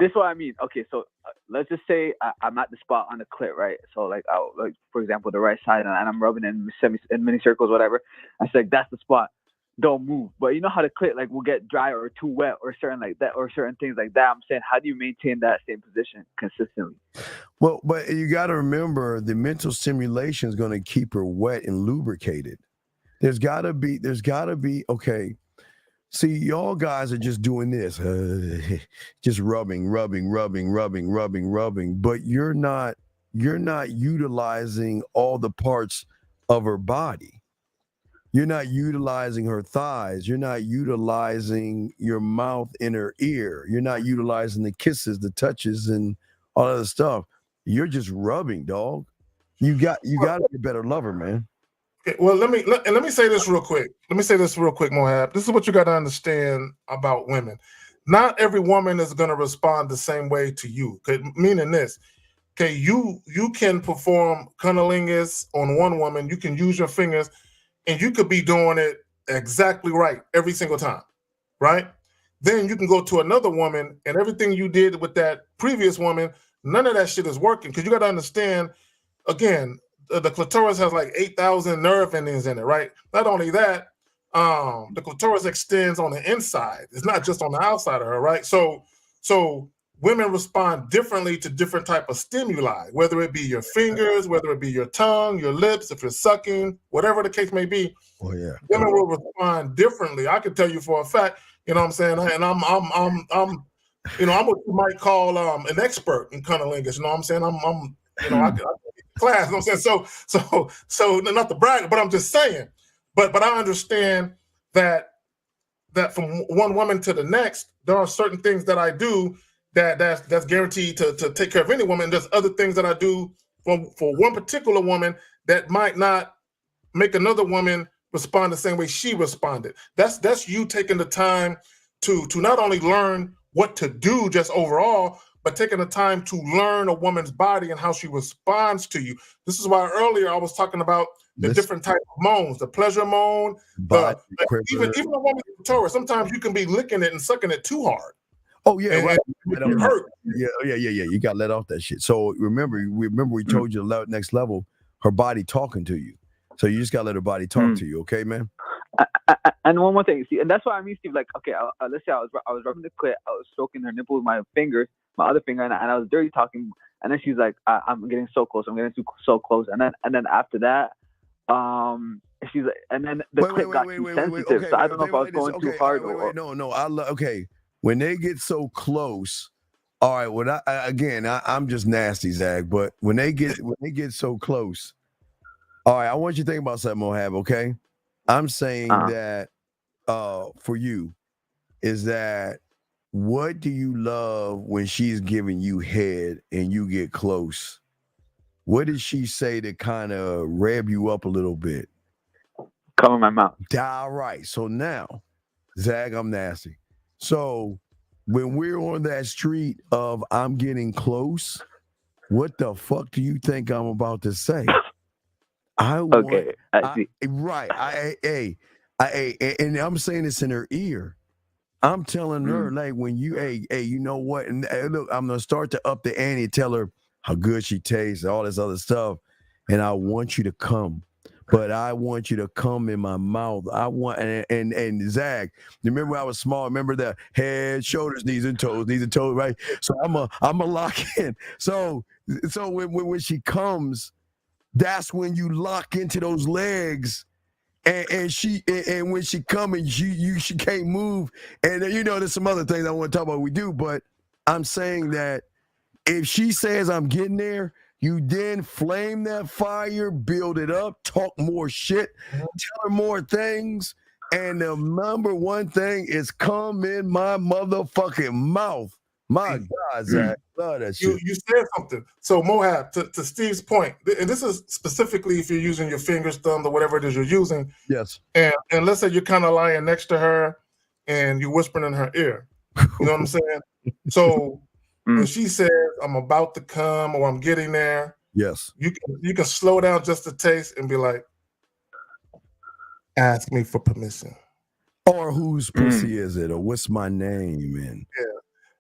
this is what I mean. Okay, so let's just say I'm at the spot on the clit, right? So like, for example, the right side, and I'm rubbing in mini circles, whatever. I said that's the spot. Don't move. But you know how the clit like will get dry or too wet or certain like that or certain things like that. I'm saying, how do you maintain that same position consistently? Well, but you got to remember the mental stimulation is going to keep her wet and lubricated. There's got to be. Okay. See, y'all guys are just doing this, just rubbing, but you're not utilizing all the parts of her body. You're not utilizing her thighs. You're not utilizing your mouth in her ear. You're not utilizing the kisses, the touches, and all other stuff. You're just rubbing, dog. You got to be a better lover, man. Okay, well, let me say this real quick. Mohab. This is what you got to understand about women. Not every woman is going to respond the same way to you. Meaning this, okay, you can perform cunnilingus on one woman. You can use your fingers, and you could be doing it exactly right every single time, right? Then you can go to another woman, and everything you did with that previous woman, none of that shit is working. Because you got to understand, again, the clitoris has like 8,000 nerve endings in it, right? Not only that, the clitoris extends on the inside. It's not just on the outside of her, right? So women respond differently to different type of stimuli, whether it be your fingers, whether it be your tongue, your lips, if you're sucking, whatever the case may be. Oh yeah, women will respond differently. I can tell you for a fact. You know what I'm saying? And I'm what you might call an expert in cunnilingus. You know what I'm saying? I class. You know what I'm saying? So not to brag, but I'm just saying. But I understand that from one woman to the next, there are certain things that I do that's guaranteed to take care of any woman. There's other things that I do for one particular woman that might not make another woman respond the same way she responded. That's you taking the time to not only learn what to do just overall, but taking the time to learn a woman's body and how she responds to you. This is why earlier I was talking about the different type of moans, the pleasure moan, even a woman's clitoris. Sometimes you can be licking it and sucking it too hard. Oh yeah, and, right. and it hurt. Yeah. You got to let off that shit. So remember we told you the next level, her body talking to you. So you just got to let her body talk to you, okay, man? And one more thing, see, and that's why I mean, Steve, like, okay, let's say I was rubbing the clit, I was stroking her nipple with my fingers, my other finger, and I was dirty talking, and then she's like, I'm getting so close, so close, and then after that, she's like, and then the clit got too sensitive, so I don't know if I was going too hard or no, okay. When they get so close, all right. Well, I'm just nasty, Zach. But when they get so close, all right. I want you to think about something, Mohab. Okay, I'm saying that for you is that what do you love when she's giving you head and you get close? What did she say to kind of rev you up a little bit? Cover my mouth. All right. So now, Zach, I'm nasty. So when we're on that street of I'm getting close, what the fuck do you think I'm about to say? I see. Right. And I'm saying this in her ear. I'm telling her, like, when you, hey, you know what? And look, I'm gonna start to up the ante, tell her how good she tastes, all this other stuff, and I want you to come. But I want you to come in my mouth. I want and Zach, remember when I was small? Remember the head, shoulders, knees and toes, right? So I'm a lock in. So when she comes, that's when you lock into those legs, and when she come and she can't move, and there's some other things I want to talk about. We do, but I'm saying that if she says I'm getting there, you then flame that fire, build it up, talk more shit, tell her more things. And the number one thing is come in my motherfucking mouth. My God, Zach. Love that shit. You said something. So Mohab, to Steve's point, and this is specifically if you're using your fingers, thumbs, or whatever it is you're using. Yes. And let's say you're kind of lying next to her and you're whispering in her ear. You know what I'm saying? So when she says, I'm about to come or I'm getting there, yes, you can slow down just a taste and be like, ask me for permission. Or whose pussy is it? Or what's my name? And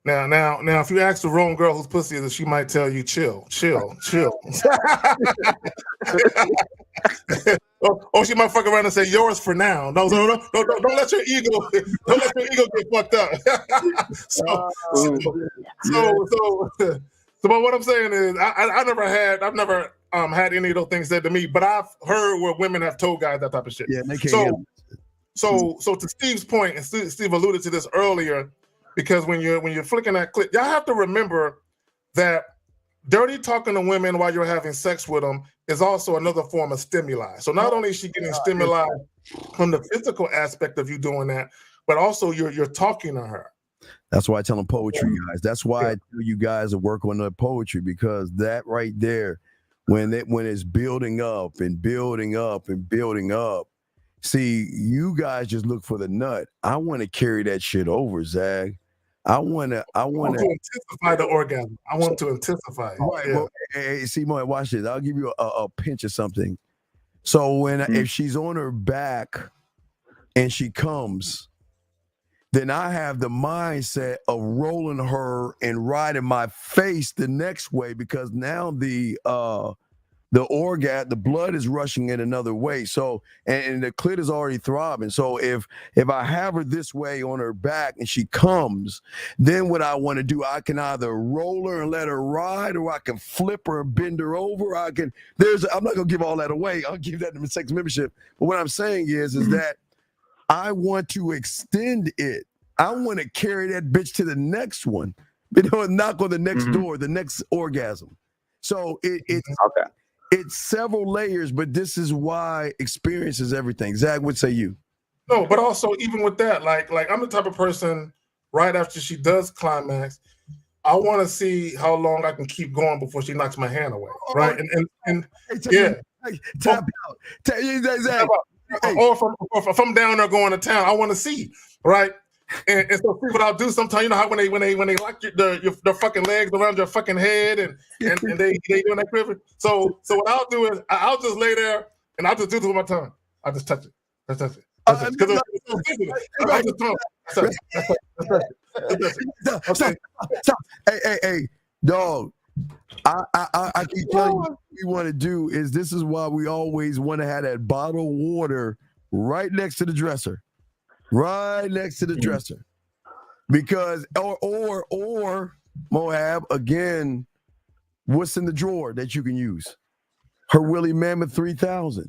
Now, if you ask the wrong girl whose pussy is, she might tell you, chill. or she might fuck around and say, yours for now. No, don't let your ego get fucked up. But what I'm saying is, I've never had any of those things said to me, but I've heard where women have told guys that type of shit. Yeah, they can't. So to Steve's point, and Steve alluded to this earlier, because when you're flicking that clip, y'all have to remember that dirty talking to women while you're having sex with them is also another form of stimuli. So not only is she getting stimuli from the physical aspect of you doing that, but also you're talking to her. That's why I tell them poetry, guys. That's why I tell you guys to work on the poetry, because that right there, when it's building up and building up and building up, see, you guys just look for the nut. I want to carry that shit over, Zag. I want to intensify the orgasm. I want to intensify it. Right. Yeah. Well, hey, see, Mo, watch this. I'll give you a pinch of something. So if she's on her back and she comes, then I have the mindset of rolling her and riding my face the next way, because now the blood is rushing in another way. So, and the clit is already throbbing. So if I have her this way on her back and she comes, then what I want to do, I can either roll her and let her ride, or I can flip her and bend her over. I'm not gonna give all that away. I'll give that to sex membership. But what I'm saying is that I want to extend it. I want to carry that bitch to the next one. Knock on the next door, the next orgasm. So it's several layers, but this is why experience is everything. Zach, what say you? No, but also even with that, like I'm the type of person, right after she does climax, I want to see how long I can keep going before she knocks my hand away, right? And tap out. Or if I'm down there going to town, I want to see, right? And so see what I'll do sometimes, you know how when they lock their fucking legs around your fucking head and they doing that quiver. So what I'll do is I'll just lay there and I'll just do this with my tongue. I'll just touch it. I'll touch it. Stop. Hey, dog. I keep telling you what we want to do is, this is why we always want to have that bottled water right next to the dresser. Right next to the dresser. Because or Moab, again, what's in the drawer that you can use? Her Willie Mammoth 3000.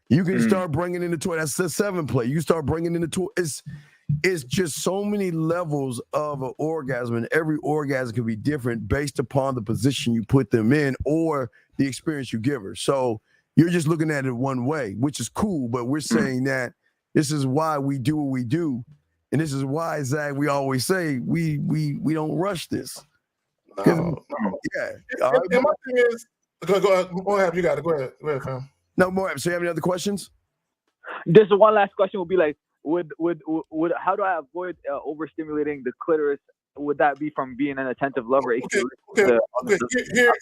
You can start bringing in the toy. That's the 7-play. You start bringing in the toy. It's just so many levels of an orgasm, and every orgasm can be different based upon the position you put them in or the experience you give her. So you're just looking at it one way, which is cool, but we're saying that this is why we do what we do, and this is why, Zach, we always say we don't rush this. No. Yeah. And my thing is, go ahead. Moab, you got it. Go ahead, fam. No, Moab. So you have any other questions? Just one last question would be like, would how do I avoid overstimulating the clitoris? Would that be from being an attentive lover? Okay.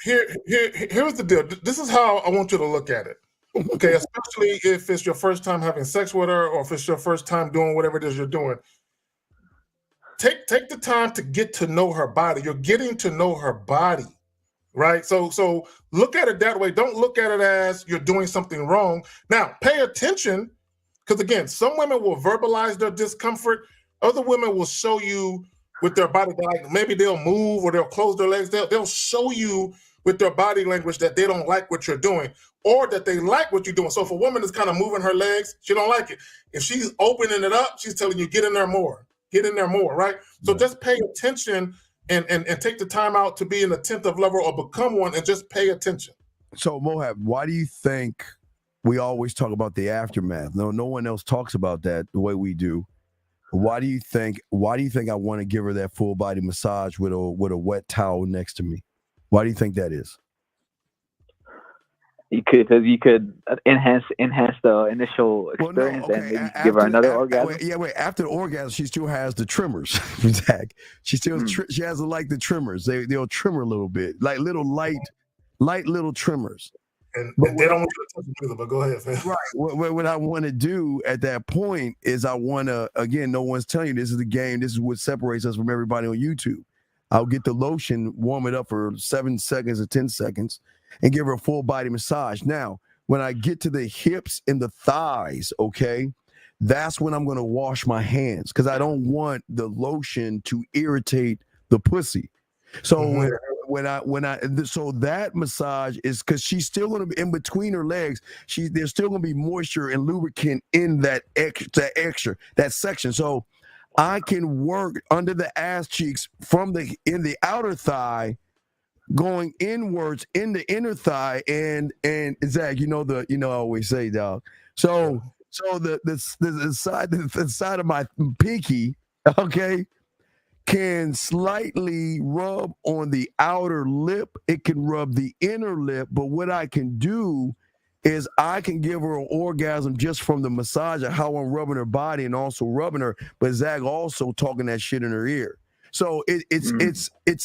Here's the deal. This is how I want you to look at it. Okay, especially if it's your first time having sex with her, or if it's your first time doing whatever it is you're doing. Take the time to get to know her body. You're getting to know her body, right? So look at it that way. Don't look at it as you're doing something wrong. Now, pay attention, because again, some women will verbalize their discomfort. Other women will show you with their body, like maybe they'll move or they'll close their legs. They'll show you with their body language that they don't like what you're doing, or that they like what you're doing. So if a woman is kind of moving her legs, she don't like it. If she's opening it up, she's telling you, get in there more, right? So just pay attention and take the time out to be an attentive lover or become one, and just pay attention. So Moab, why do you think we always talk about the aftermath? No one else talks about that the way we do. Why do you think I want to give her that full body massage with a wet towel next to me? Why do you think that is? You could enhance the initial experience and maybe give her another orgasm. Wait. After the orgasm, she still has the tremors. Zach, she still she has the tremors. They'll tremor a little bit, like little light little tremors. and they don't want you to touch them either. But go ahead, fam. Right. What I want to do at that point is I want to, again, no one's telling you this is the game. This is what separates us from everybody on YouTube. I'll get the lotion, warm it up for 7 seconds or 10 seconds, and give her a full body massage. Now, when I get to the hips and the thighs, okay, that's when I'm going to wash my hands because I don't want the lotion to irritate the pussy. So so that massage is because she's still going to be in between her legs. There's still going to be moisture and lubricant in that section. So I can work under the ass cheeks in the outer thigh, going inwards in the inner thigh, and Zach, I always say, dog. So the side of my pinky, okay, can slightly rub on the outer lip. It can rub the inner lip, but what I can do is I can give her an orgasm just from the massage of how I'm rubbing her body and also rubbing her, but Zach also talking that shit in her ear. So it's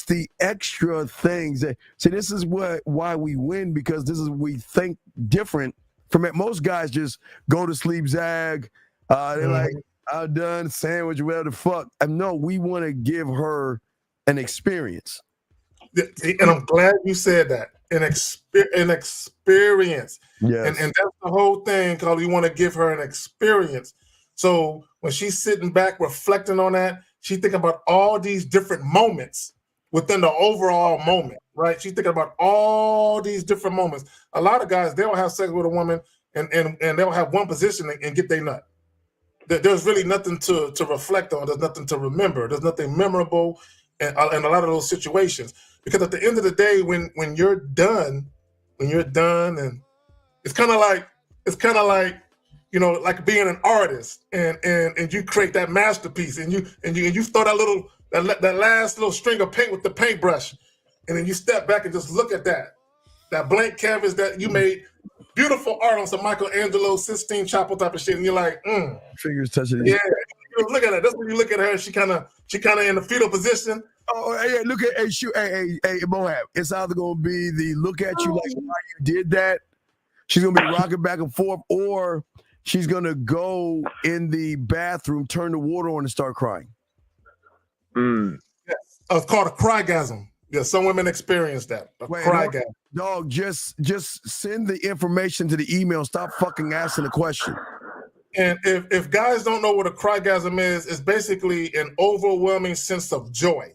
the extra things that, so this is why we win, because we think different from it. Most guys just go to sleep, Zag. They're like, I'm done, sandwich, whatever the fuck. No, we want to give her an experience. And I'm glad you said that. An experience. Yes. And that's the whole thing, because you want to give her an experience. So when she's sitting back reflecting on that, she's thinking about all these different moments within the overall moment, right? She's thinking about all these different moments. A lot of guys, they'll have sex with a woman and they'll have one position and get their nut. There's really nothing to reflect on. There's nothing to remember. There's nothing memorable in a lot of those situations. Because at the end of the day, when you're done, and it's kind of like like being an artist and you create that masterpiece and you throw that last little string of paint with the paintbrush, and then you step back and just look at that blank canvas that you made. Beautiful art on some Michelangelo, Sistine Chapel type of shit, and you're like, fingers touching. Yeah, you look at her. That's when you look at her. She kind of in the fetal position. Oh, hey, look at hey, Moab. It's either gonna be the look at you like why you did that. She's gonna be rocking back and forth, or she's gonna go in the bathroom, turn the water on, and start crying. Yes, it's called a crygasm. Yeah, some women experience that. Crygasm. Dog, just send the information to the email. Stop fucking asking the question. And if guys don't know what a crygasm is, it's basically an overwhelming sense of joy.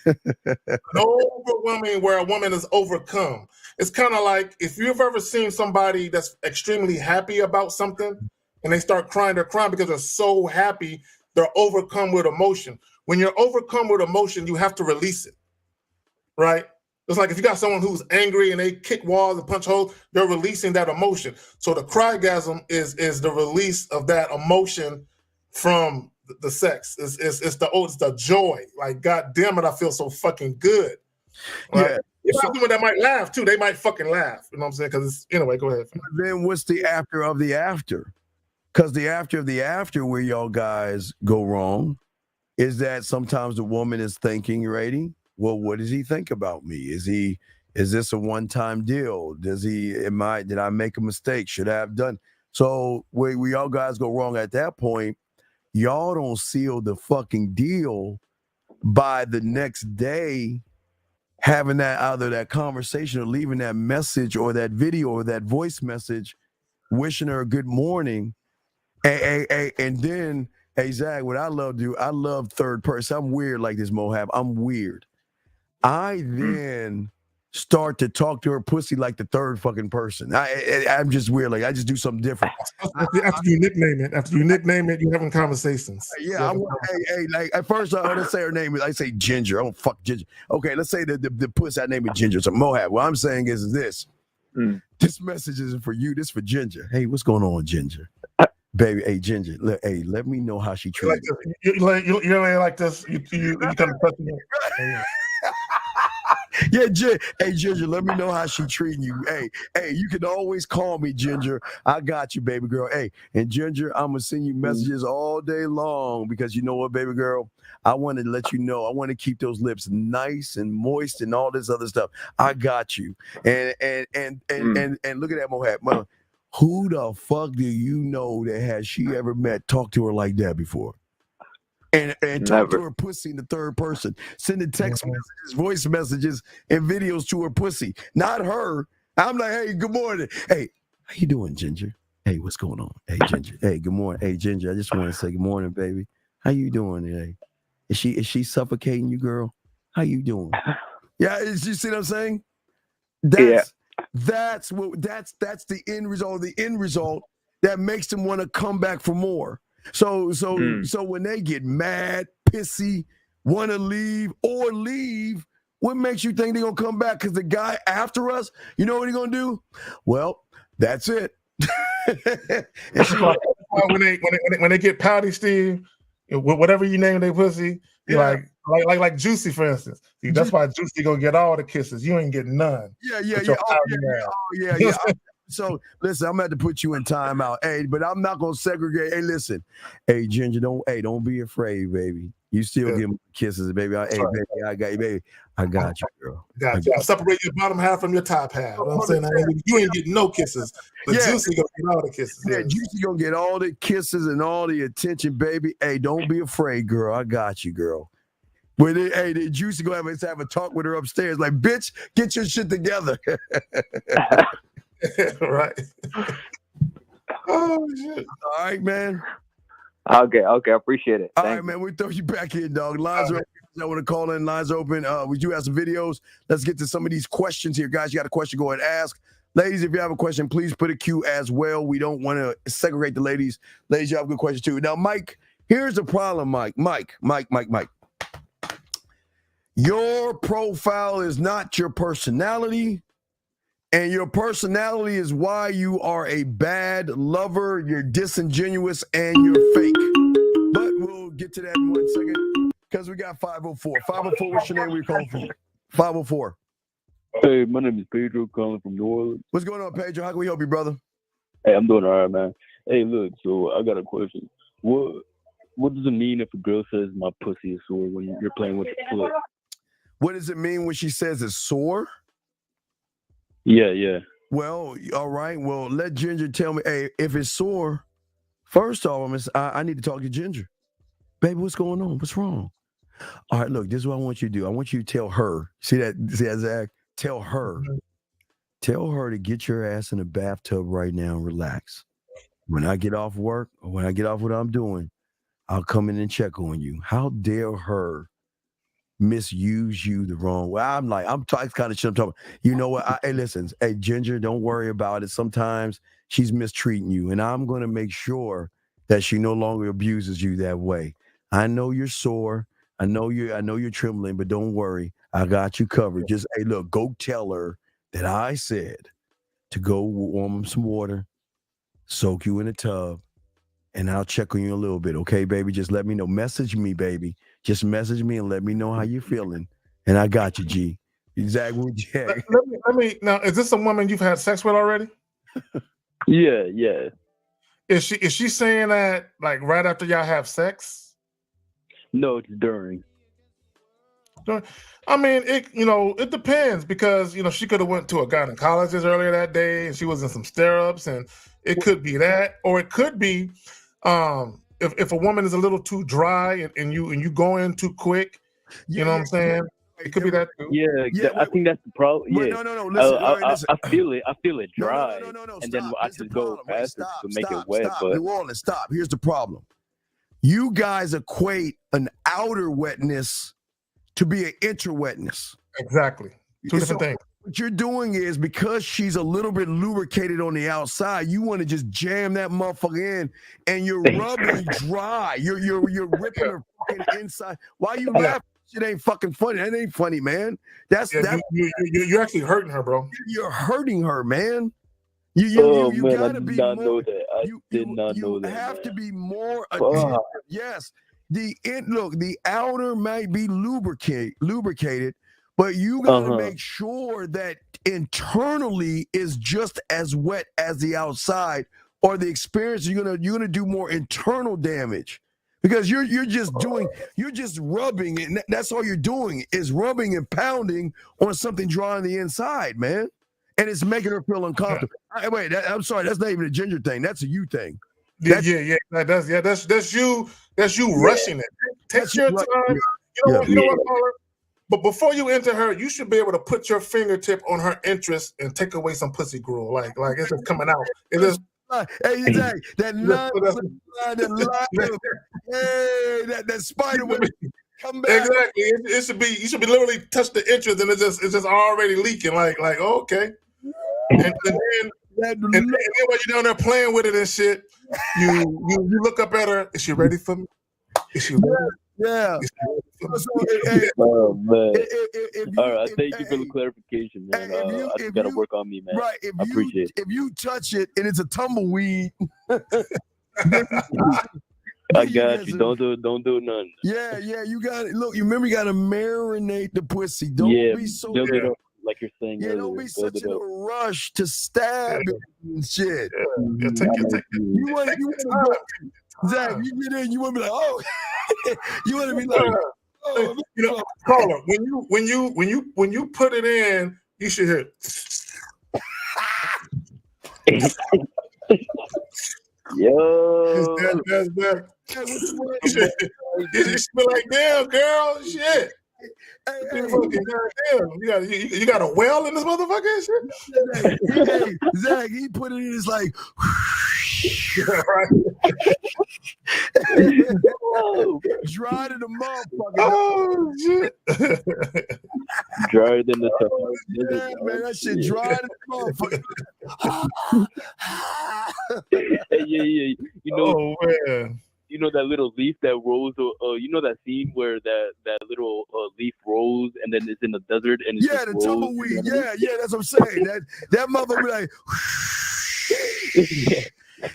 An overwhelming where a woman is overcome. It's kind of like if you've ever seen somebody that's extremely happy about something and they start crying, they're crying because they're so happy, they're overcome with emotion. When you're overcome with emotion, you have to release it, right? It's like if you got someone who's angry and they kick walls and punch holes, they're releasing that emotion. So the crygasm is the release of that emotion from the sex. It's the joy. Like, God damn it, I feel so fucking good. Right? Yeah. It's someone that might laugh too. They might fucking laugh. You know what I'm saying? Because anyway, go ahead. Then what's the after of the after? Because the after of the after where y'all guys go wrong is that sometimes the woman is thinking, ready? Well, what does he think about me? Is this a one-time deal? Did I make a mistake? Should I have done? So we all guys go wrong at that point. Y'all don't seal the fucking deal by the next day having that either that conversation or leaving that message or that video or that voice message, wishing her a good morning. And then, hey, Zach, what I love to do, I love third person. I'm weird like this, Mohab. I'm weird. I then start to talk to her pussy like the third fucking person. I'm just weird. Like I just do something different. After you nickname it, you're having conversations. Yeah. Like at first, let's say her name is. I say Ginger. I don't fuck Ginger. Okay, let's say the pussy I name it Ginger. So Mohab. What I'm saying is this. This message isn't for you. This is for Ginger. Hey, what's going on, Ginger? Baby, hey Ginger. Let me know how she treats you. You're like this. You kind of touch me. Yeah, hey Ginger, let me know how she treating you. Hey, you can always call me Ginger. I got you, baby girl. Hey, and Ginger, I'm gonna send you messages all day long because you know what, baby girl, I want to let you know. I want to keep those lips nice and moist and all this other stuff. I got you. And look at that, Mohab. Who the fuck do you know that has she ever met talked to her like that before? And talk to her pussy in the third person, sending text messages, voice messages, and videos to her pussy, not her. I'm like, hey, good morning. Hey, how you doing, Ginger? Hey, what's going on? Hey, Ginger. Hey, good morning. Hey, Ginger. I just want to say good morning, baby. How you doing today? Is she suffocating you, girl? How you doing? Yeah, you see what I'm saying? That's the end result. The end result that makes them want to come back for more. So when they get mad, pissy, want to leave, what makes you think they're gonna come back? Because the guy after us, you know what he's gonna do? Well, that's it. when they get pouty, Steve, whatever you name their pussy, like Juicy, for instance. See, that's why Juicy gonna get all the kisses. You ain't getting none. Yeah. So listen, I'm gonna have to put you in timeout. Hey, but I'm not gonna segregate. Hey, listen. Hey, Ginger, don't be afraid, baby. You still give me kisses, baby. Baby, I got you, baby. I got you, girl. Got you. I separate your bottom half from your top half. You know what I'm saying? You ain't getting no kisses, but Juicy gonna get all the kisses. Yeah, Juicy gonna get all the kisses and all the attention, baby. Hey, don't be afraid, girl. I got you, girl. When the Juicy gonna have a talk with her upstairs, like, bitch, get your shit together. Right. Oh shit. All right, man. Okay, I appreciate it. All right, man. We throw you back in, dog. Lines are open. I want to call in. Lines are open. We do have some videos. Let's get to some of these questions here, guys. You got a question? Go ahead and ask. Ladies, if you have a question, please put a Q as well. We don't want to segregate the ladies. Ladies, you have a good question too. Now, Mike, here's the problem, Mike. Mike. Your profile is not your personality. And your personality is why you are a bad lover, you're disingenuous, and you're fake. But we'll get to that in 1 second because we got 504. 504, what's your name? Where you calling from? 504. Hey, my name is Pedro, calling from New Orleans. What's going on, Pedro? How can we help you, brother? Hey, I'm doing all right, man. Hey, look, so I got a question. What does it mean if a girl says my pussy is sore when you're playing with the foot? What does it mean when she says it's sore? Yeah. Well, all right. Well, let Ginger tell me. Hey, if it's sore, first off, I need to talk to Ginger. Baby, what's going on? What's wrong? All right, look, this is what I want you to do. I want you to tell her. See that, Zach? Tell her. Tell her to get your ass in the bathtub right now and relax. When I get off work or when I get off what I'm doing, I'll come in and check on you. How dare her misuse you the wrong way? I'm talking kind of shit I'm talking about. You know what? Hey, listen. Hey, Ginger, don't worry about it. Sometimes she's mistreating you, and I'm going to make sure that she no longer abuses you that way. I know you're sore. I know you're trembling, but don't worry. I got you covered. Just, hey, look, go tell her that I said to go warm some water, soak you in a tub, and I'll check on you a little bit. Okay, baby? Just let me know. Message me, baby. Just message me and let me know how you're feeling. And I got you, G. Exactly. Let me now, is this a woman you've had sex with already? Yeah. Is she saying that like right after y'all have sex? No, it's during. I mean, it depends because she could have went to a gynecologist earlier that day and she was in some stirrups, and it could be that, or it could be if a woman is a little too dry and you go in too quick, you know what I'm saying? It could be that too. Yeah, I think that's the problem. Yeah. No. Listen, I feel it dry, and then I just go faster to make it wet. But New Orleans, stop. Here's the problem. You guys equate an outer wetness to be an inter wetness. Exactly. Two different things. What you're doing is, because she's a little bit lubricated on the outside, you want to just jam that motherfucker in, and you're rubbing dry. You're ripping her fucking inside. Why you laughing? Shit ain't fucking funny. That ain't funny, man. You're actually hurting her, bro. You're hurting her, man. You gotta be more. Know that. I did not know that. You have to be more. Yes. The outer might be lubricated, but you gotta make sure that internally is just as wet as the outside, or the experience you're gonna do more internal damage. Because you're just rubbing, and that's all you're doing is rubbing and pounding on something dry on the inside, man. And it's making her feel uncomfortable. Wait, I'm sorry, that's not even a ginger thing. That's a you thing. That's you rushing it. Take your time. You know what, Paula? But before you enter her, you should be able to put your fingertip on her interest and take away some pussy gruel. Like it's just coming out. It is. Hey, exactly. That spider would come back. Exactly. It should be. You should be literally touch the interest, and it's just already leaking. Like okay. And then while you're down there playing with it and shit, you look up at her. Is she ready for me? Is she ready? Yeah. Oh man! All right, thank you for the clarification, man. I just gotta work on me, man. Right. I appreciate it. If you touch it and it's a tumbleweed, I got you. Don't do nothing. Yeah. You got it. Look, you remember you got to marinate the pussy. Don't be so. Build it up, like you're saying. Yeah, don't be such in a rush to stab it and shit. Yeah, take it. You want to Zach, you get in, you want to be like, oh, you want to be like, oh, Caller, when you put it in, you should hear. Yo, that's you should be like, damn, girl, shit. Hey, you got a well in this motherfucker shit? Hey, Zach, he put it in, it's like, dried in the motherfucker. Oh shit. Drier than the top. Yeah, man, that shit dried in the motherfucker. Yeah. You know, man. You know that little leaf that rolls. You know that scene where that little leaf rolls and then it's in the desert and it's the tumbleweed. Yeah, that's what I'm saying. That mother be like,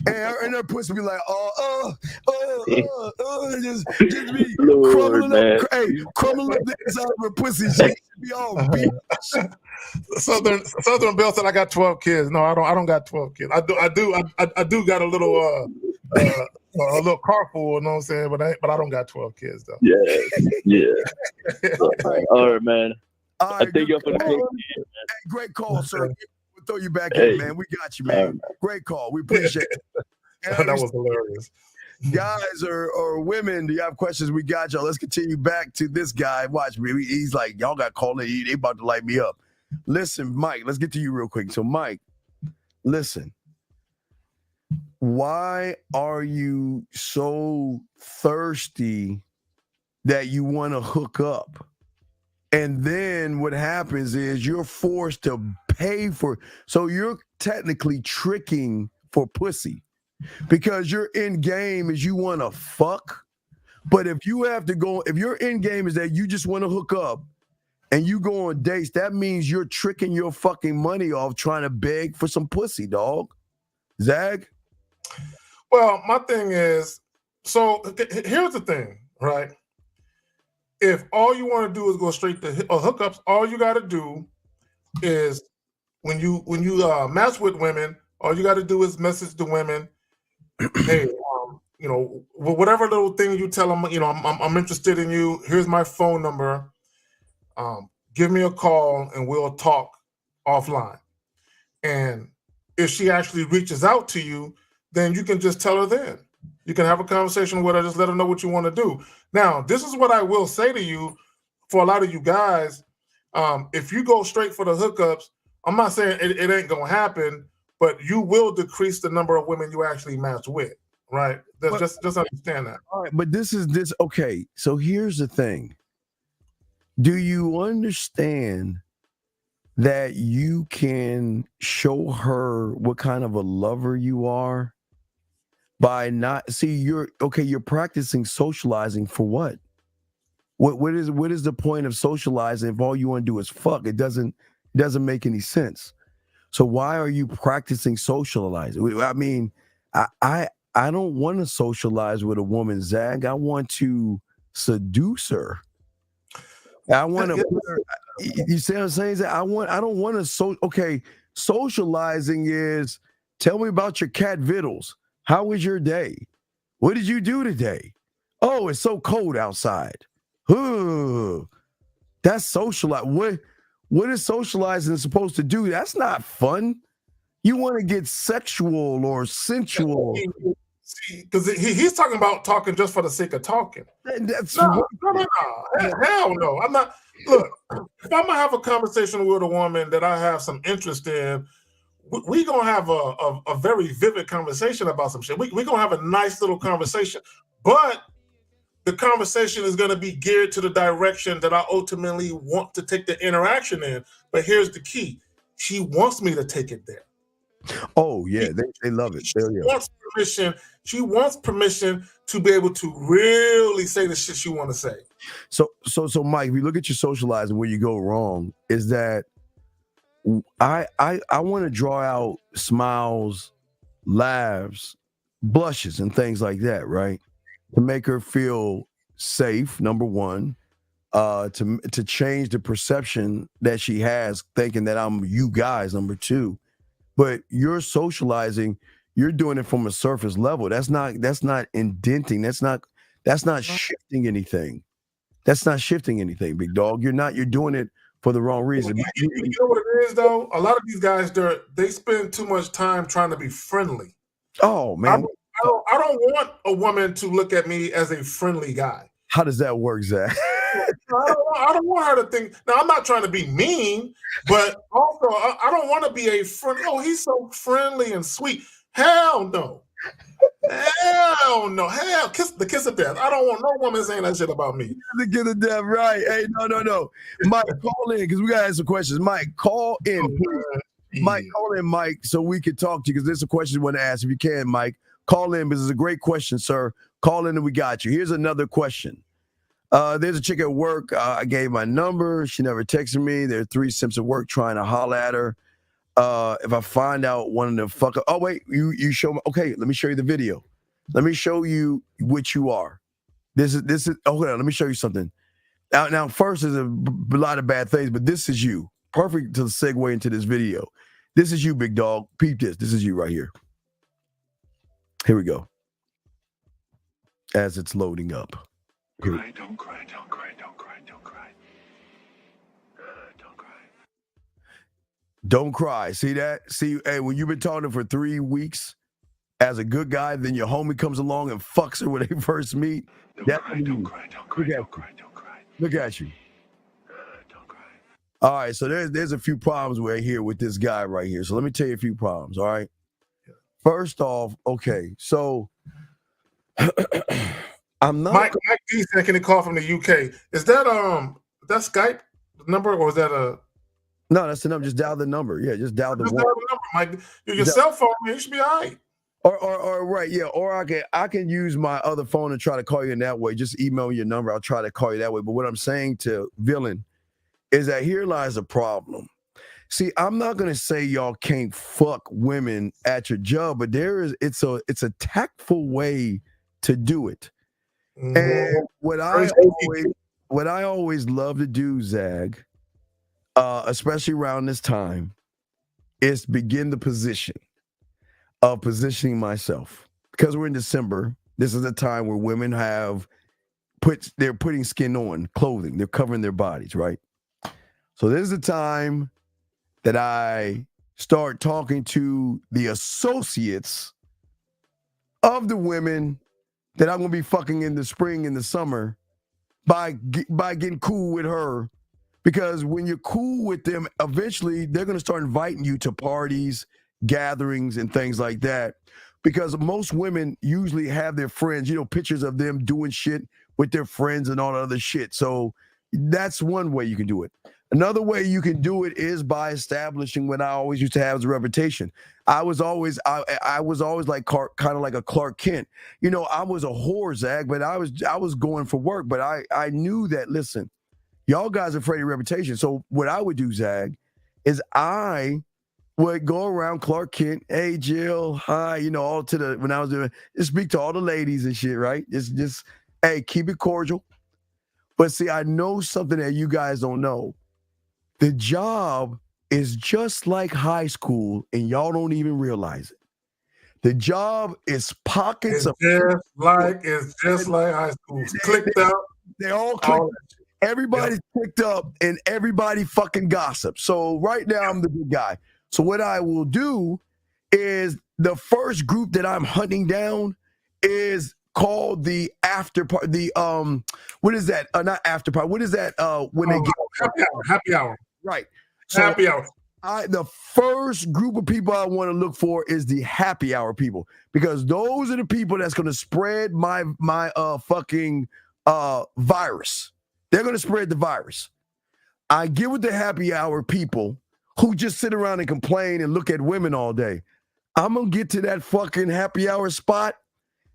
and her pussy be like, just be crumbling up. Hey, crumbling up the inside of her pussy. She be all beat. Southern Belle said I got 12 kids. No, I don't got 12 kids. I do got a little carpool, you know what I'm saying? But I don't got 12 kids though. Yeah. All right, man. All right, I think you're for the hey, great call, sir. We'll throw you back in, man. We got you, man. Great call. We appreciate it. That was hilarious. Guys or women, do you have questions? We got y'all. Let's continue back to this guy. Watch me. He's like, y'all got called in. They about to light me up. Listen, Mike, let's get to you real quick. So, Mike, listen. Why are you so thirsty that you want to hook up? And then what happens is you're forced to pay for, so you're technically tricking for pussy because your end game is you want to fuck. But if you have to go, if your end game is that you just want to hook up and you go on dates, that means you're tricking your fucking money off trying to beg for some pussy, dog. Zag? Well, my thing is, so here's the thing, right? If all you want to do is go straight to hookups, all you got to do is when you match with women, all you got to do is message the women, hey, whatever little thing you tell them, I'm interested in you. Here's my phone number. Give me a call and we'll talk offline. And if she actually reaches out to you, then you can just tell her then. You can have a conversation with her, just let her know what you want to do. Now, this is what I will say to you for a lot of you guys. If you go straight for the hookups, I'm not saying it ain't going to happen, but you will decrease the number of women you actually match with, right? Just understand that. All right, but okay, so here's the thing. Do you understand that you can show her what kind of a lover you are by you're practicing socializing for what? What is the point of socializing if all you want to do is fuck? It doesn't make any sense. So why are you practicing socializing? I mean, I don't want to socialize with a woman, Zag. I want to seduce her. I want to. You see what I'm saying? I don't want to. Okay, socializing is. Tell me about your cat vittles. How was your day? What did you do today? Oh, it's so cold outside. Ooh, that's socializing. What is socializing supposed to do? That's not fun. You want to get sexual or sensual. Because he's talking about talking just for the sake of talking. That's no. Hell no. I'm not. Look, if I'm gonna have a conversation with a woman that I have some interest in, we gonna have a very vivid conversation about some shit. We gonna have a nice little conversation, but the conversation is gonna be geared to the direction that I ultimately want to take the interaction in. But here's the key: she wants me to take it there. Oh yeah, they love it. She wants permission to be able to really say the shit she want to say. So Mike, if you look at your socializing, where you go wrong is that I want to draw out smiles, laughs, blushes, and things like that, right? To make her feel safe, number one, to change the perception that she has, thinking that I'm you guys, number two. But you're socializing, you're doing it from a surface level. That's not indenting. That's not shifting anything. That's not shifting anything, big dog. You're doing it for the wrong reason. You know what it is, though? A lot of these guys, they spend too much time trying to be friendly. Oh man, I don't want a woman to look at me as a friendly guy. How does that work, Zach? I don't want her to think. Now, I'm not trying to be mean, but also I don't want to be a friend. Oh, he's so friendly and sweet. Hell no. Hell no. Hell, kiss of death. I don't want no woman saying that shit about me. The kiss of death, right? Hey, no. Mike, call in because we gotta answer questions. Mike, call in. Mike, call in, Mike, so we can talk to you because there's a question you want to ask. If you can, Mike, call in because it's a great question, sir. Call in and we got you. Here's another question. There's a chick at work. I gave my number. She never texted me. There are 3 simps at work trying to holler at her. If I find out one of them fuck up. Oh, wait, you show me. Okay, let me show you the video. Let me show you what you are. This is. Oh, hold on. Let me show you something. Now, first, there's a lot of bad things, but this is you. Perfect to segue into this video. This is you, big dog. Peep this. This is you right here. Here we go. As it's loading up. Don't cry, don't cry, don't cry, don't cry, don't cry. Don't cry. Don't cry. See that? See, hey, when you've been talking for 3 weeks as a good guy, then your homie comes along and fucks her when they first meet. Don't cry, don't cry, don't cry, don't cry, don't cry. Look at you. Don't cry. All right, so there's a few problems right here with this guy right here. So let me tell you a few problems, all right? First off, okay, so I'm not. Mike D said, can he call from the UK? Is that Skype number or is that a? No, that's the number. Just dial the number. Yeah, just dial the one. Dial the number, Mike. Your cell phone, man, you should be all right. Or right, yeah. Or I can use my other phone and try to call you in that way. Just email your number. I'll try to call you that way. But what I'm saying to Villain is that here lies a problem. See, I'm not gonna say y'all can't fuck women at your job, but it's a tactful way to do it. And what I always love to do, Zag, especially around this time, is begin the position of positioning myself. Because we're in December, this is a time where women they're putting skin on, clothing, they're covering their bodies, right? So this is the time that I start talking to the associates of the women that I'm gonna be fucking in the spring and the summer by getting cool with her, because when you're cool with them, eventually they're gonna start inviting you to parties, gatherings, and things like that. Because most women usually have their friends, pictures of them doing shit with their friends and all that other shit. So that's one way you can do it. Another way you can do it is by establishing what I always used to have as a reputation. I was always like kind of like a Clark Kent. I was a whore, Zag, but I was going for work. But I knew that, listen, y'all guys are afraid of reputation. So what I would do, Zag, is I would go around Clark Kent, hey Jill, hi, all to the when I was doing just speak to all the ladies and shit, right? Just hey, keep it cordial. But see, I know something that you guys don't know. The job is just like high school, and y'all don't even realize it. The job is pockets of It's just like high school. Clicked up. They all clicked. Everybody's picked up and everybody fucking gossips. So right now I'm the good guy. So what I will do is the first group that I'm hunting down is called the after party. The what is that? Not after party. What is that? When they get happy hour. Right. Happy hour. The first group of people I want to look for is the happy hour people, because those are the people that's going to spread my fucking virus. They're going to spread the virus. I get with the happy hour people who just sit around and complain and look at women all day. I'm going to get to that fucking happy hour spot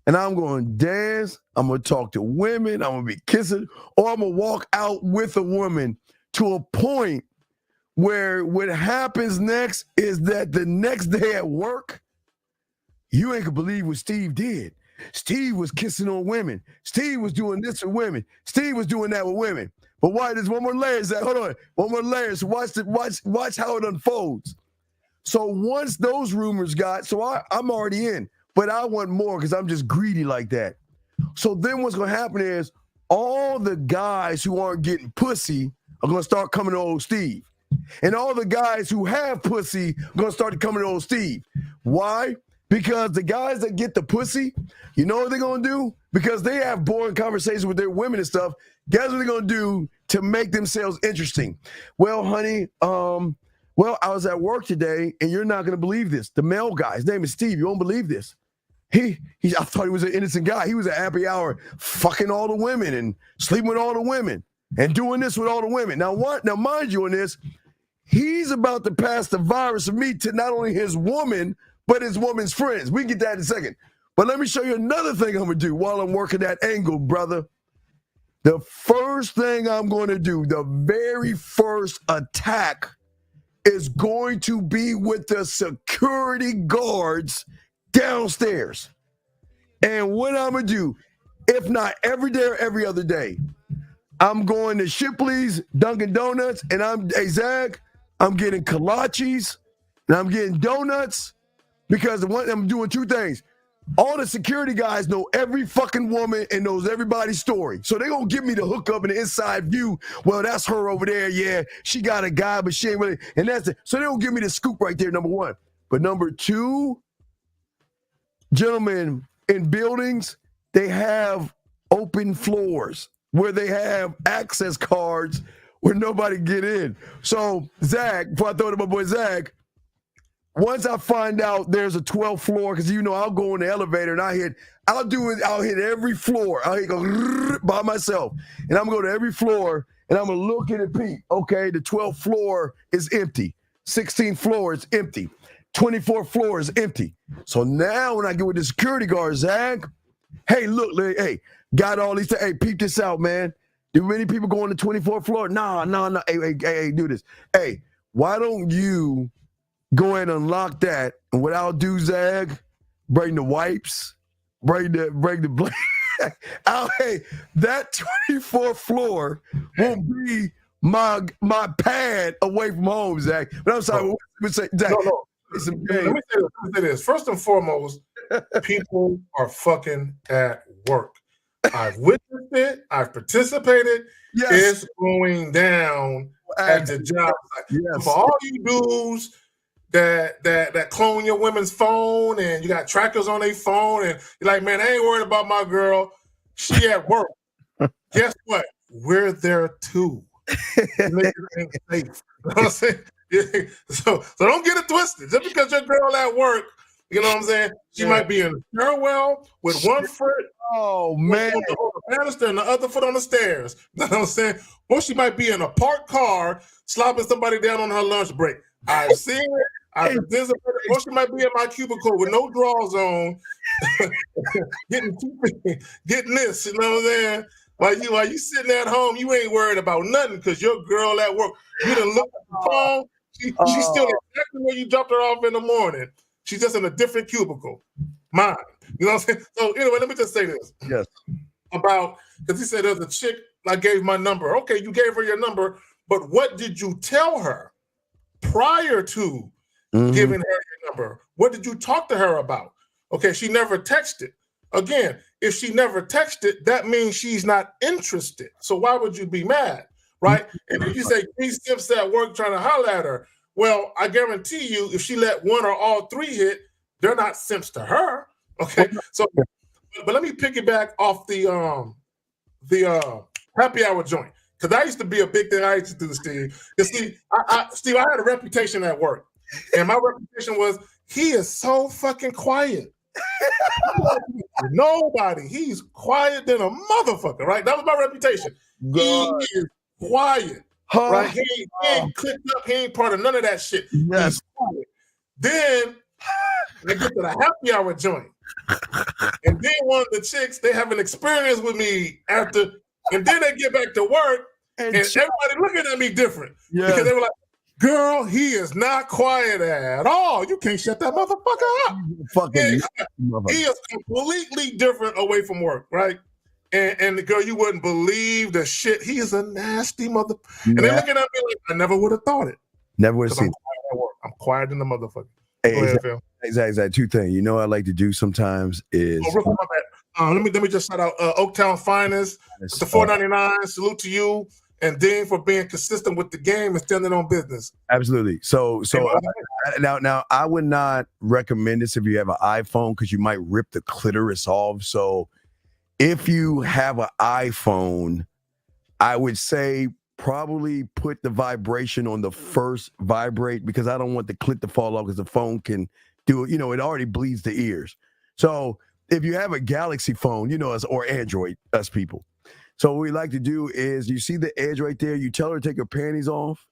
and I'm going to dance. I'm going to talk to women. I'm going to be kissing, or I'm going to walk out with a woman to a point where what happens next is that the next day at work, you ain't gonna believe what Steve did. Steve was kissing on women. Steve was doing this with women. Steve was doing that with women. But why? There's one more layer. Hold on, one more layer. So watch how it unfolds. So once those rumors got, so I'm already in, but I want more because I'm just greedy like that. So then what's gonna happen is all the guys who aren't getting pussy are gonna start coming to old Steve. And all the guys who have pussy are going to start coming to old Steve. Why? Because the guys that get the pussy, you know what they're going to do? Because they have boring conversations with their women and stuff. Guess what they're going to do to make themselves interesting? Well, honey, I was at work today, and you're not going to believe this. The male guy, his name is Steve. You won't believe this. I thought he was an innocent guy. He was at happy hour fucking all the women and sleeping with all the women and doing this with all the women. Now, mind you on this, he's about to pass the virus of me to not only his woman, but his woman's friends. We can get that in a second. But let me show you another thing I'm going to do while I'm working that angle, brother. The first thing I'm going to do, the very first attack, is going to be with the security guards downstairs. And what I'm going to do, if not every day or every other day, I'm going to Shipley's, Dunkin' Donuts, and Zag, I'm getting kolaches, and I'm getting donuts, because I'm doing two things. All the security guys know every fucking woman and knows everybody's story. So they're going to give me the hookup and the inside view. Well, that's her over there. Yeah, she got a guy, but she ain't really. And that's it. So they don't give me the scoop right there, number one. But number two, gentlemen, in buildings, they have open floors where they have access cards where nobody get in. So Zach, before I throw it to my boy Zach, once I find out there's a 12th floor, because I'll go in the elevator and I'll hit every floor. I'll go by myself, and I'm gonna go to every floor and I'm gonna look at it, peep. Okay, the 12th floor is empty. 16th floor is empty. 24th floor is empty. So now when I get with the security guard, Zach, hey, look, hey, got all these. Hey, peep this out, man. Do many people go on the 24th floor? Nah. Hey, do this. Hey, why don't you go ahead and unlock that? And what I'll do, Zag, bring the wipes, bring the blade. Hey, that 24th floor will be my pad away from home, Zach. But I'm sorry, Zach. No. Let me say this. First and foremost, people are fucking at work. I've witnessed it. I've participated. Yes. It's going down at the job site. Yes. For all you dudes that clone your women's phone and you got trackers on their phone and you're like, man, I ain't worried about my girl. She at work. Guess what? We're there too. Make it safe. You know what I'm saying? So don't get it twisted. Just because your girl at work, you know what I'm saying? She might be in a stairwell with one foot. Oh man, on the banister and the other foot on the stairs. You know what I'm saying? Or she might be in a parked car slopping somebody down on her lunch break. I've seen it. I've participated. Or she might be in my cubicle with no drawers on, getting this. You know what I'm saying? While you sitting at home, you ain't worried about nothing because your girl at work. You done look at the phone. She's still exactly where you dropped her off in the morning. She's just in a different cubicle. Mine. You know what I'm saying? So anyway, let me just say this. Yes. Because he said there's a chick I gave my number. Okay, you gave her your number, but what did you tell her prior to giving her your number? What did you talk to her about? Okay, she never texted. Again, if she never texted, that means she's not interested. So why would you be mad, right? And if you say 3 simps at work trying to holler at her, well, I guarantee you, if she let 1 or all 3 hit, they're not simps to her. Okay, so but let me piggyback off the happy hour joint, because that used to be a big thing I used to do, Steve. Steve, I had a reputation at work, and my reputation was he is so fucking quiet. Nobody. He's quiet than a motherfucker, right? That was my reputation. He is quiet, right? He ain't clicked up. He ain't part of none of that shit. Yes. He's quiet. Then I get to the happy hour joint, and then one of the chicks, they have an experience with me after, and then they get back to work, and everybody looking at me different because they were like, girl, he is not quiet at all. You can't shut that motherfucker up. He is completely different away from work, right? And the girl, you wouldn't believe the shit. He is a nasty mother. And they looking at me like, I never would have thought it. Never would have seen it. I'm quiet than the motherfucker. Hey, Go ahead, Phil. Exactly. 2 things. You know what I like to do sometimes is real quick, my bad. Let me just shout out Oaktown Finest, the $4.99. Salute to you and Dean for being consistent with the game and standing on business. Absolutely. So now I would not recommend this if you have an iPhone, because you might rip the clitoris off. So if you have an iPhone, I would say probably put the vibration on the first vibrate, because I don't want the clit to fall off, because the phone can do it. You know, it already bleeds the ears. So if you have a Galaxy phone, you know, us, or Android, us people. So what we like to do is, you see the edge right there, you tell her to take her panties off,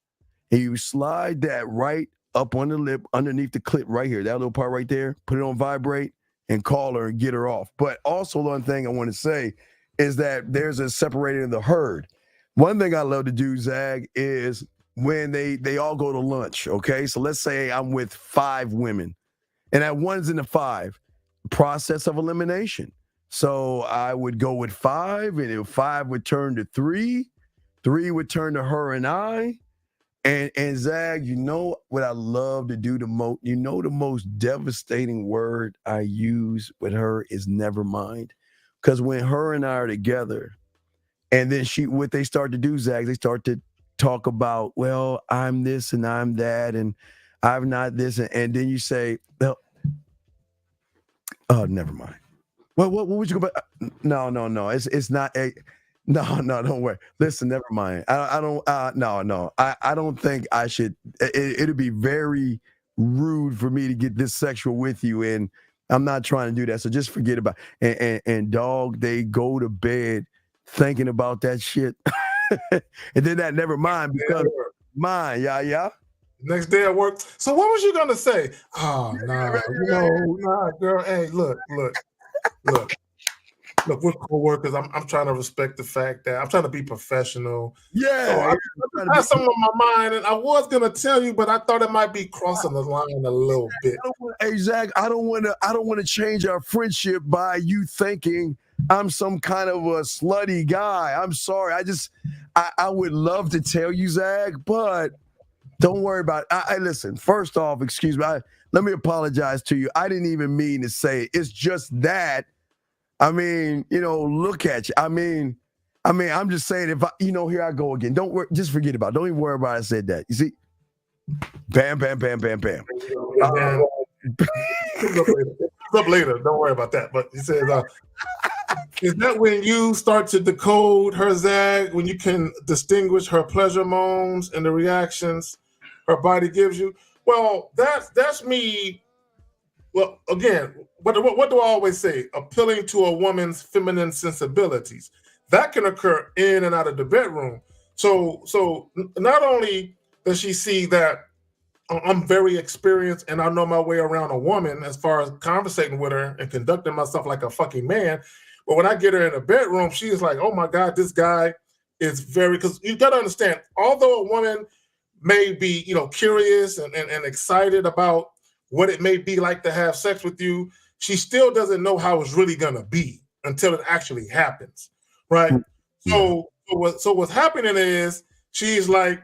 and you slide that right up on the lip underneath the clit right here, that little part right there, put it on vibrate and call her and get her off. But also one thing I want to say is that there's a separating of the herd. One thing I love to do, Zag, is when they all go to lunch, okay? So let's say I'm with 5 women, and that one's in the 5, process of elimination. So I would go with 5, and if 5 would turn to 3, 3 would turn to her and I. And Zag, you know what I love to do the most? You know the most devastating word I use with her is never mind. Because when her and I are together, and then what they start to do, Zag, they start to talk about, well, I'm this and I'm that, and I'm not this. And then you say, well, oh, never mind. Well, what would you go back? No. It's not a. No, don't worry. Listen, never mind. I don't. No. I don't think I should. It'd be very rude for me to get this sexual with you, and I'm not trying to do that. So just forget about it. And dog, they go to bed thinking about that shit, and then that never mind becomes mine. Yeah. Next day at work. So what was you gonna say? Oh nah, girl. Hey, look. Look, we're co-workers. I'm trying to respect the fact that I'm trying to be professional. Yeah. So I have something on my mind, and I was gonna tell you, but I thought it might be crossing the line a little bit. Hey, Zach, I don't want to change our friendship by you thinking I'm some kind of a slutty guy. I'm sorry. I would love to tell you, Zach, but don't worry about it. I listen. First off, excuse me. Let me apologize to you. I didn't even mean to say it. It's just that. I mean, look at you. I mean, I'm just saying, if here I go again. Don't worry, just forget about it. Don't even worry about it. I said that. You see? Bam, bam, bam, bam, bam. Up later. Don't worry about that. But he says, is that when you start to decode her, Zag, when you can distinguish her pleasure moans and the reactions her body gives you? Well, that's me. Well, again, what do I always say? Appealing to a woman's feminine sensibilities. That can occur in and out of the bedroom. So not only does she see that I'm very experienced and I know my way around a woman as far as conversating with her and conducting myself like a fucking man, but when I get her in the bedroom, she is like, oh my God, this guy is because you got to understand, although a woman may be, curious and excited about what it may be like to have sex with you, she still doesn't know how it's really going to be until it actually happens, right? So So what's happening is she's like,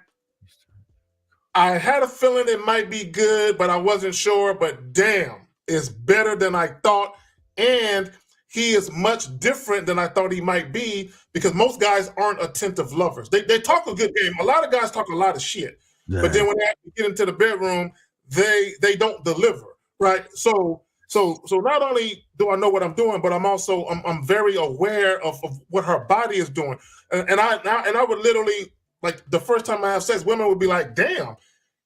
I had a feeling it might be good, but I wasn't sure. But damn, it's better than I thought. And he is much different than I thought he might be, because most guys aren't attentive lovers. They talk a good game. A lot of guys talk a lot of shit. Yeah. But then when they actually get into the bedroom, they don't deliver, right? So not only do I know what I'm doing, but I'm very aware of what her body is doing. And I would literally, like, the first time I have sex, women would be like, damn.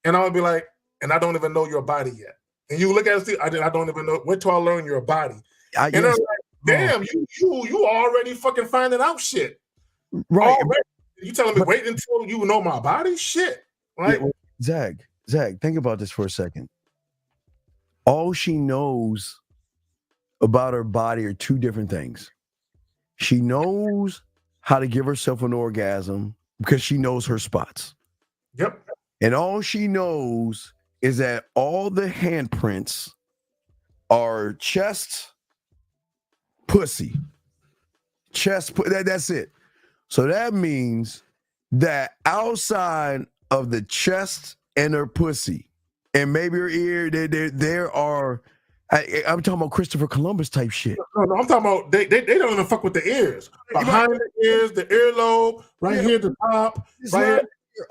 And I would be like, and I don't even know your body yet. And you look at it, I don't even know. Wait till I learn your body. And I'm like, damn, you already fucking finding out shit. Right. Already. You telling me wait until you know my body? Shit. Right? Yeah, well, Zag, think about this for a second. All she knows about her body are two different things. She knows how to give herself an orgasm because she knows her spots. Yep. And all she knows is that all the handprints are chest, pussy. That's it. So that means that outside of the chest and her pussy, and maybe her ear, there are. I'm talking about Christopher Columbus type shit. No, I'm talking about they don't even fuck with the ears. Behind the ears, the earlobe, right here at the top, right here,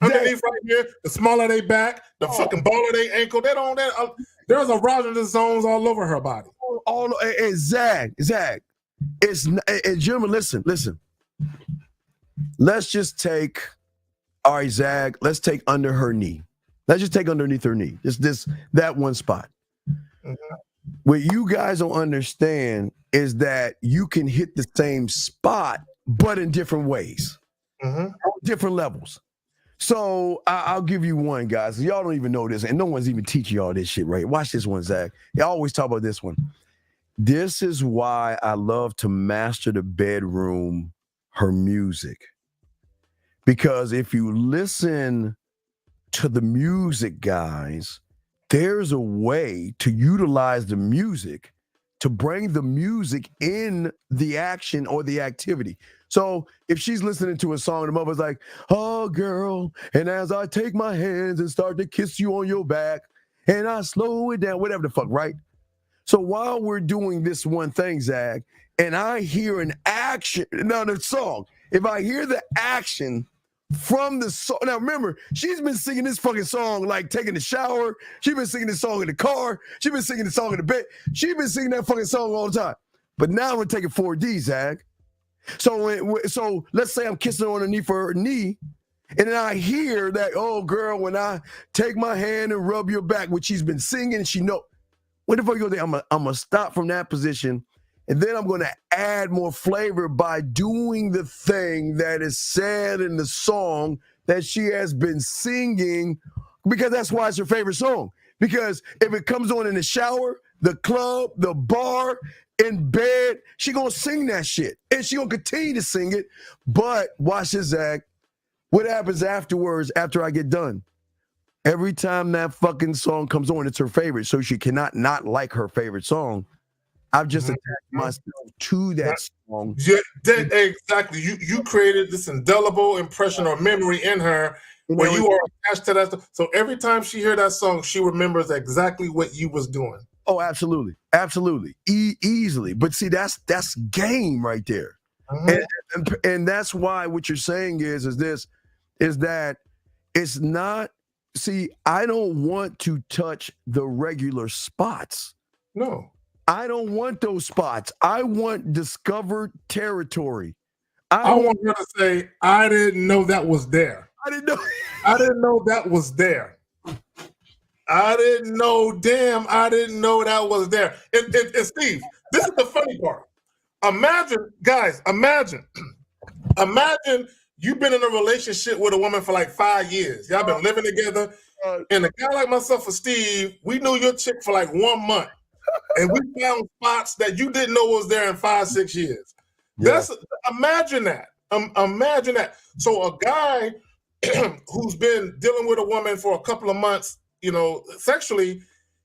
underneath right here, the small of their back, the fucking ball of their ankle. There's erogenous zones all over her body. And Zag, it's and gentlemen, listen. Let's just take, all right, Zag. Let's take under her knee. Let's just take underneath her knee. Just that one spot. Mm-hmm. What you guys don't understand is that you can hit the same spot, but in different ways, different levels. So I'll give you one, guys. Y'all don't even know this, and no one's even teaching y'all this shit, right? Watch this one, Zach. Y'all always talk about this one. This is why I love to master the bedroom, her music. Because if you listen to the music, guys, there's a way to utilize the music to bring the music in the action or the activity. So if she's listening to a song, the mother's like, oh, girl, and as I take my hands and start to kiss you on your back, and I slow it down, whatever the fuck, right? So while we're doing this one thing, Zach, and I hear an action, now the song, if I hear the action from the song, now remember, she's been singing this fucking song like taking a shower. She's been singing this song in the car. She's been singing the song in the bed. She's been singing that fucking song all the time. But now I'm gonna take it 4D, Zach. So let's say I'm kissing her underneath her knee, and then I hear that, oh, girl, when I take my hand and rub your back, which she's been singing, she know. What the fuck you gonna do? I'm gonna stop from that position, and then I'm gonna add more flavor by doing the thing that is said in the song that she has been singing, because that's why it's her favorite song. Because if it comes on in the shower, the club, the bar, in bed, she gonna sing that shit, and she gonna continue to sing it. But watch this, Zach. What happens afterwards? After I get done, every time that fucking song comes on, it's her favorite, so she cannot not like her favorite song. I've just attached myself to that song. Yeah, exactly. You created this indelible impression or memory in her where you are attached to that. So every time she hears that song, she remembers exactly what you was doing. Oh, absolutely, easily. But see, that's game right there, and that's why what you're saying is that it's not. See, I don't want to touch the regular spots. No, I don't want those spots. I want discovered territory. I want her to say, "I didn't know that was there. I didn't know. I didn't know that was there." I didn't know, damn, I didn't know that was there. And Steve, this is the funny part. Imagine you've been in a relationship with a woman for like 5 years. Y'all been living together. And a guy like myself and Steve, we knew your chick for like 1 month. And we found spots that you didn't know was there in 5-6 years. Yeah. Imagine that. Imagine that. So a guy who's been dealing with a woman for a couple of months, you know, sexually,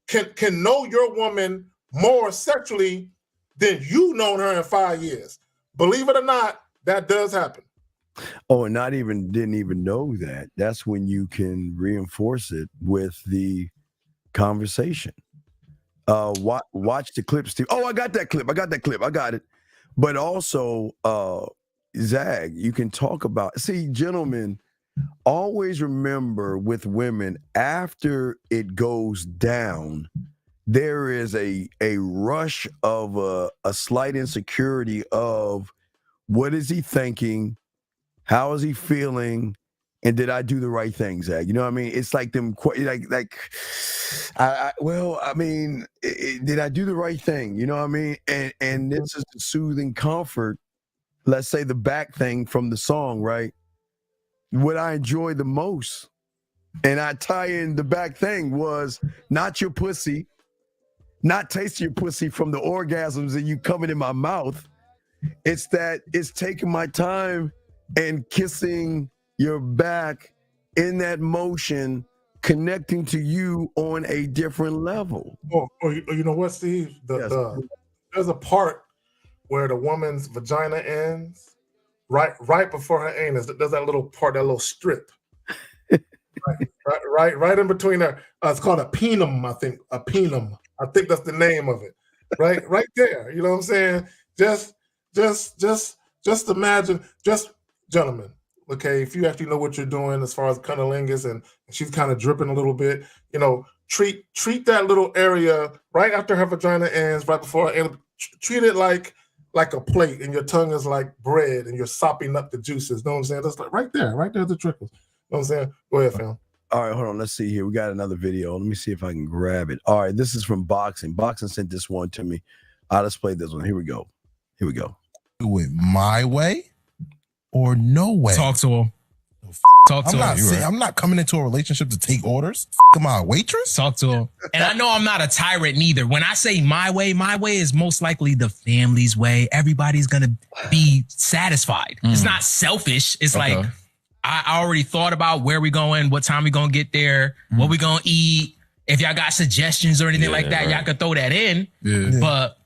can know your woman more sexually than you known her in 5 years. Believe it or not, That does happen. Oh, and didn't even know that. That's when you can reinforce it with the conversation. Watch the clip, Steve. Oh, I got that clip. I got it. But also, Zag, you can talk about. See, gentlemen, always remember with women, after it goes down, there is a rush of a slight insecurity of what is he thinking, how is he feeling, and did I do the right thing, Zach? You know what I mean? It's like them, did I do the right thing? You know what I mean? And this is the soothing comfort. Let's say the back thing from the song, right? What I enjoyed the most, and I tie in the back thing, was not your pussy, not tasting your pussy from the orgasms that you coming in my mouth. It's that it's taking my time and kissing your back in that motion, connecting to you on a different level. Or you know what, Steve? There's a part where the woman's vagina ends, right before her anus. There's that little part, that little strip. right in between there. It's called a penum, I think. A penum. I think that's the name of it. Right there. You know what I'm saying? Just imagine, gentlemen, okay, if you actually know what you're doing as far as cunnilingus and she's kind of dripping a little bit, you know, treat that little area right after her vagina ends, right before her end, treat it like a plate, and your tongue is like bread and you're sopping up the juices. Know what I'm saying? That's like right there the trickles. Know what I'm saying? Go ahead, fam. All right, hold on. Let's see here. We got another video. Let me see if I can grab it. All right, this is from Boxing. Boxing sent this one to me. Let's play this one. Here we go. Do it my way or no way. Talk to him. Talk to him. I'm not coming into a relationship to take orders. Am I a waitress? Talk to him. And I know I'm not a tyrant neither. When I say my way is most likely the family's way. Everybody's going to be satisfied. It's not selfish. It's like, I already thought about where we going, what time we going to get there, what we going to eat. If y'all got suggestions or anything like that, y'all could throw that in. But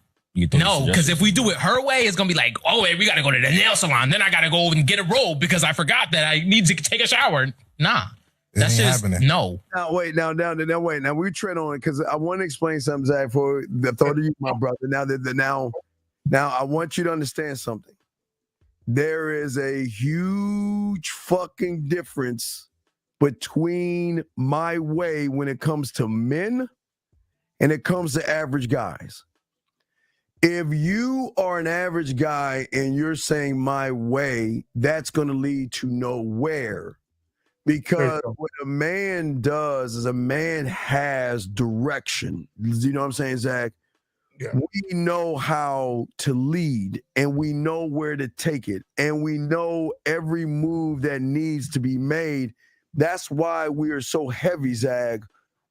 no, because if we do it her way, it's going to be like, oh, hey, we got to go to the nail salon. Then I got to go and get a robe because I forgot that I need to take a shower. Nah, that's just happening. No. Now, wait. Now, we tread on it because I want to explain something, Zach, for the thought of you, my brother. Now, I want you to understand something. There is a huge fucking difference between my way when it comes to men and it comes to average guys. If you are an average guy and you're saying my way, that's going to lead to nowhere. Because what a man does is a man has direction. You know what I'm saying, Zach? Yeah. We know how to lead and we know where to take it and we know every move that needs to be made. That's why we are so heavy, Zag,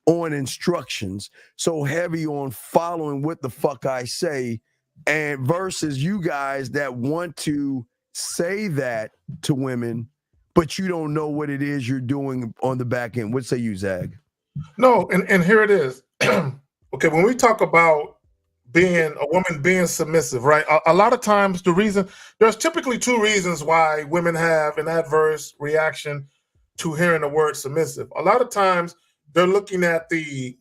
on instructions, so heavy on following what the fuck I say, and versus you guys that want to say that to women, but you don't know what it is you're doing on the back end. What say you, Zag? No, and here it is. Okay, when we talk about a woman being submissive, right? A lot of times there's typically two reasons why women have an adverse reaction to hearing the word submissive. A lot of times they're looking at the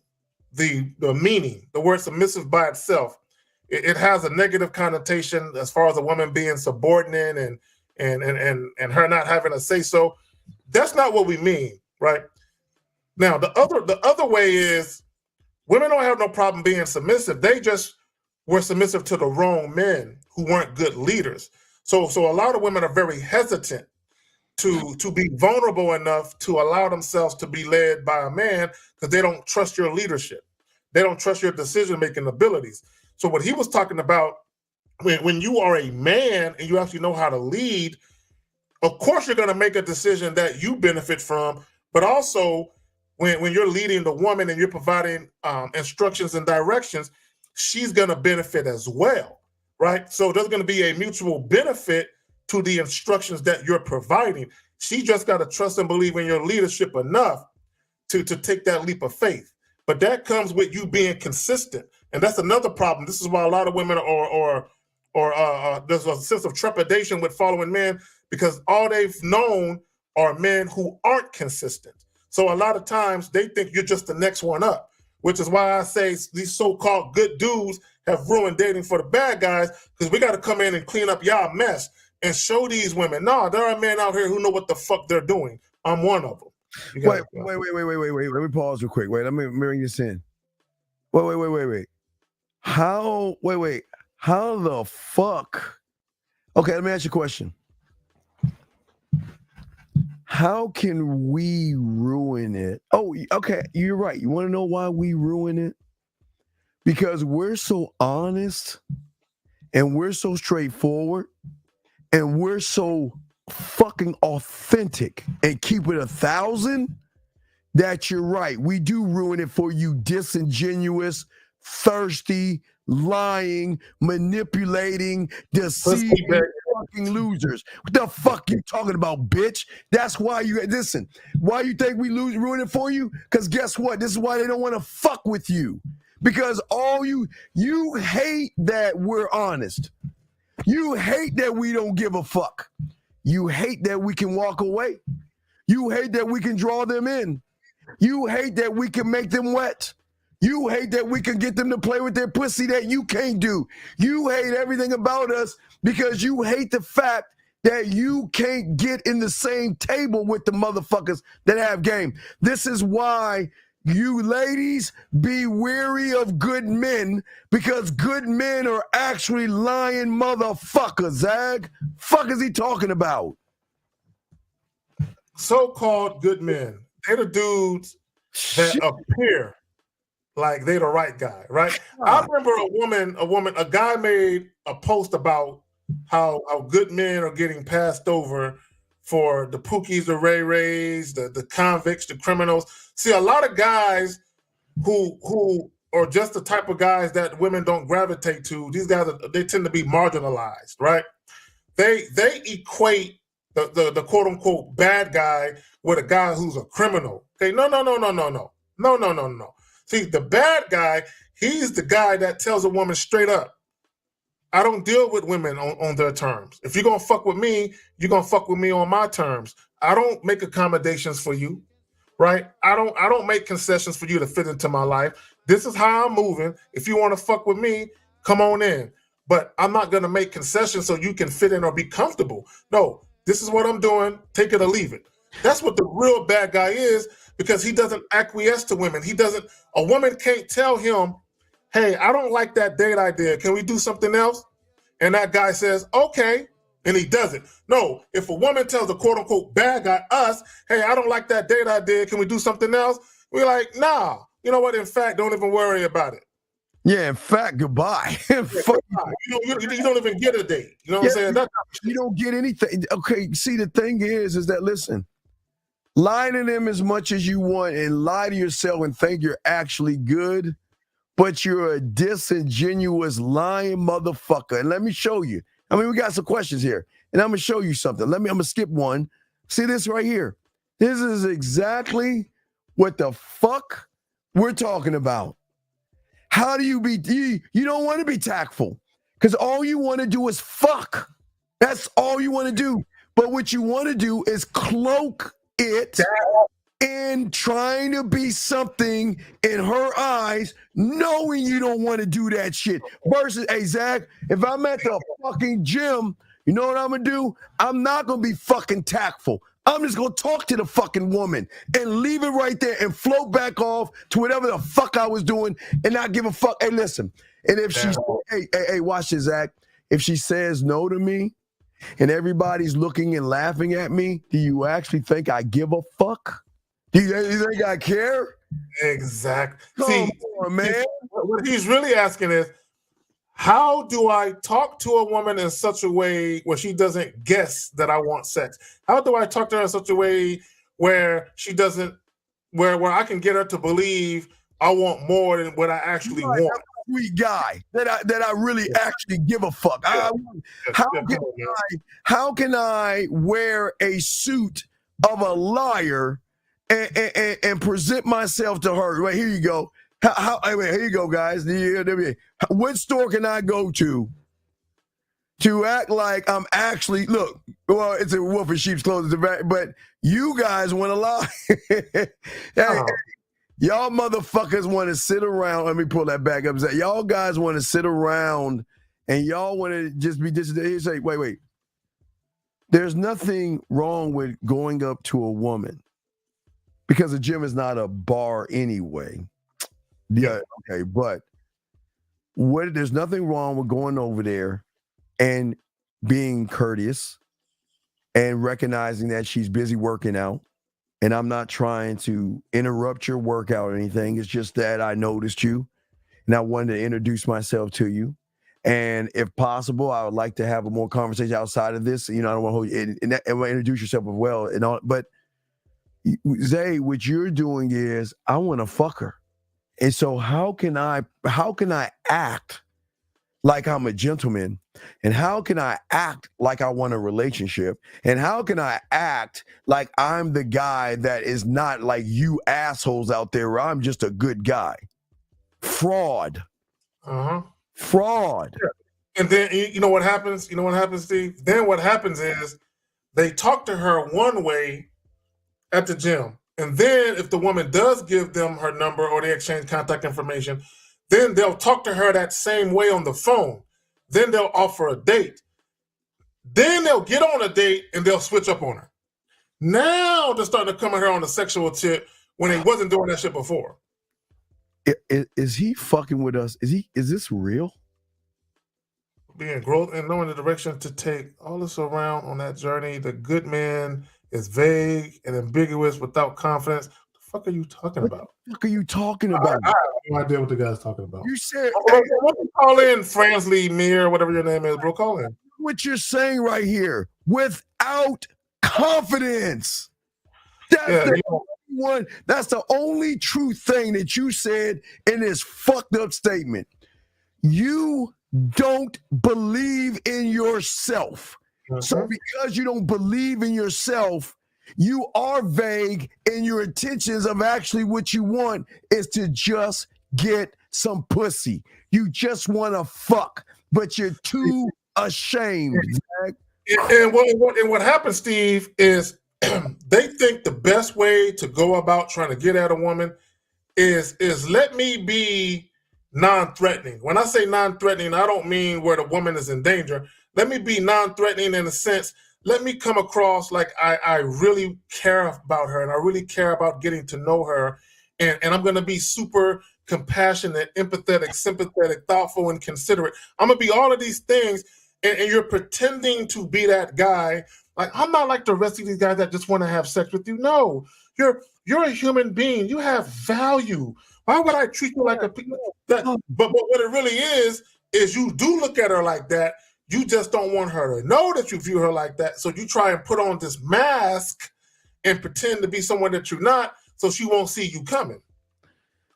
meaning, the word submissive by itself. It has a negative connotation as far as a woman being subordinate and her not having a say so. That's not what we mean, right? Now, the other way is women don't have no problem being submissive. They just were submissive to the wrong men who weren't good leaders. So a lot of women are very hesitant to be vulnerable enough to allow themselves to be led by a man because they don't trust your leadership. They don't trust your decision-making abilities. So what he was talking about, when you are a man and you actually know how to lead, of course you're going to make a decision that you benefit from, but also when you're leading the woman and you're providing instructions and directions, she's going to benefit as well, right? So there's going to be a mutual benefit to the instructions that you're providing. She just got to trust and believe in your leadership enough to take that leap of faith. But that comes with you being consistent. And that's another problem. This is why a lot of women are or there's a sense of trepidation with following men because all they've known are men who aren't consistent. So a lot of times they think you're just the next one up, which is why I say these so-called good dudes have ruined dating for the bad guys, because we got to come in and clean up y'all mess and show these women, no, there are men out here who know what the fuck they're doing. I'm one of them. Wait. Let me pause real quick. Wait, let me bring this in. Wait. How the fuck? Okay, let me ask you a question. How can we ruin it? Oh, okay, you're right. You want to know why we ruin it? Because we're so honest and we're so straightforward and we're so fucking authentic and keep it 1,000 that you're right. We do ruin it for you disingenuous, thirsty, lying, manipulating, deceiving fucking losers. What the fuck you talking about, bitch? That's why you listen. Why you think we ruin it for you? Because guess what? This is why they don't want to fuck with you. Because all you hate that we're honest. You hate that we don't give a fuck. You hate that we can walk away. You hate that we can draw them in. You hate that we can make them wet. You hate that we can get them to play with their pussy that you can't do. You hate everything about us because you hate the fact that you can't get in the same table with the motherfuckers that have game. This is why you ladies be wary of good men, because good men are actually lying motherfuckers, Zag. Fuck is he talking about? So-called good men. They're the dudes that appear like they're the right guy, right? I remember a guy made a post about how good men are getting passed over for the Pookies, the Ray Rays, the convicts, the criminals. See, a lot of guys who are just the type of guys that women don't gravitate to, these guys, they tend to be marginalized, right? They equate the quote unquote bad guy with a guy who's a criminal. Okay, no. See, the bad guy, he's the guy that tells a woman straight up, I don't deal with women on their terms. If you're gonna fuck with me, you're gonna fuck with me on my terms. I don't make accommodations for you, right? I don't make concessions for you to fit into my life. This is how I'm moving. If you want to fuck with me, come on in. But I'm not gonna make concessions so you can fit in or be comfortable. No, this is what I'm doing. Take it or leave it. That's what the real bad guy is, because he doesn't acquiesce to women. A woman can't tell him, hey, I don't like that date idea. Can we do something else? And that guy says, okay, and he does it. No, if a woman tells a quote unquote bad guy, us, hey, I don't like that date idea. Can we do something else? We're like, nah, you know what? In fact, don't even worry about it. Yeah, in fact, goodbye. You don't even get a date. You know what I'm saying? You don't get anything. Okay, see, the thing is that, listen, lie to them as much as you want and lie to yourself and think you're actually good, but you're a disingenuous, lying motherfucker. And let me show you. I mean, we got some questions here, and I'm going to show you something. I'm going to skip one. See this right here? This is exactly what the fuck we're talking about. How do you be, you don't want to be tactful, because all you want to do is fuck. That's all you want to do. But what you want to do is cloak it in trying to be something in her eyes, knowing you don't want to do that shit. Versus, hey, Zach, if I'm at the fucking gym, you know what I'm going to do? I'm not going to be fucking tactful. I'm just going to talk to the fucking woman and leave it right there and float back off to whatever the fuck I was doing and not give a fuck. Hey, listen. And if she, hey, watch this, Zach. If she says no to me and everybody's looking and laughing at me, do you actually think I give a fuck? Do you think I care? Exactly. Come on, man. What he's really asking is, how do I talk to a woman in such a way where she doesn't guess that I want sex? How do I talk to her in such a way where she doesn't, where I can get her to believe I want more than what I actually want? I'm a sweet guy that I really actually give a fuck. How can I wear a suit of a liar and present myself to her? Right, here you go. Here you go, guys. What store can I go to to act like I'm actually look. Well, it's a wolf in sheep's clothing, but you guys want to lie. Hey, y'all motherfuckers want to sit around. Let me pull that back up. Y'all guys want to sit around and y'all want to just be this. Say, wait. There's nothing wrong with going up to a woman because the gym is not a bar anyway. Yeah, okay, but there's nothing wrong with going over there and being courteous and recognizing that she's busy working out. And I'm not trying to interrupt your workout or anything. It's just that I noticed you and I wanted to introduce myself to you. And if possible, I would like to have a more conversation outside of this. You know, I don't want to hold you and introduce yourself as well and all. But Zay, what you're doing is I want to fuck her. And so how can I act like I'm a gentleman? And how can I act like I want a relationship? And how can I act like I'm the guy that is not like you assholes out there where I'm just a good guy? Fraud. Fraud. Yeah. And then you know what happens? You know what happens, Steve? Then what happens is they talk to her one way at the gym. And then if the woman does give them her number or they exchange contact information, then they'll talk to her that same way on the phone. Then they'll offer a date. Then they'll get on a date and they'll switch up on her. Now they're starting to come at her on a sexual tip when they wasn't doing that shit before. Is he fucking with us? Is this real? Being growth and knowing the direction to take all this around on that journey. The good man is vague and ambiguous without confidence. What the fuck are you talking about? What are you talking about? I have no idea what the guy's talking about. You said, call in Fransley Mir, whatever your name is, bro. Call in. What you're saying right here, without confidence. That's the only true thing that you said in this fucked up statement. You don't believe in yourself. So because you don't believe in yourself, you are vague in your intentions of actually what you want is to just get some pussy. You just want to fuck, but you're too ashamed. And what happens, Steve, is they think the best way to go about trying to get at a woman is let me be non-threatening. When I say non-threatening, I don't mean where the woman is in danger. Let me be non-threatening in a sense. Let me come across like I really care about her and I really care about getting to know her. And I'm going to be super compassionate, empathetic, sympathetic, thoughtful, and considerate. I'm going to be all of these things. And you're pretending to be that guy. Like, I'm not like the rest of these guys that just want to have sex with you. No, you're a human being. You have value. Why would I treat you like a that? But what it really is you do look at her like that. You just don't want her to know that you view her like that. So you try and put on this mask and pretend to be someone that you're not so she won't see you coming.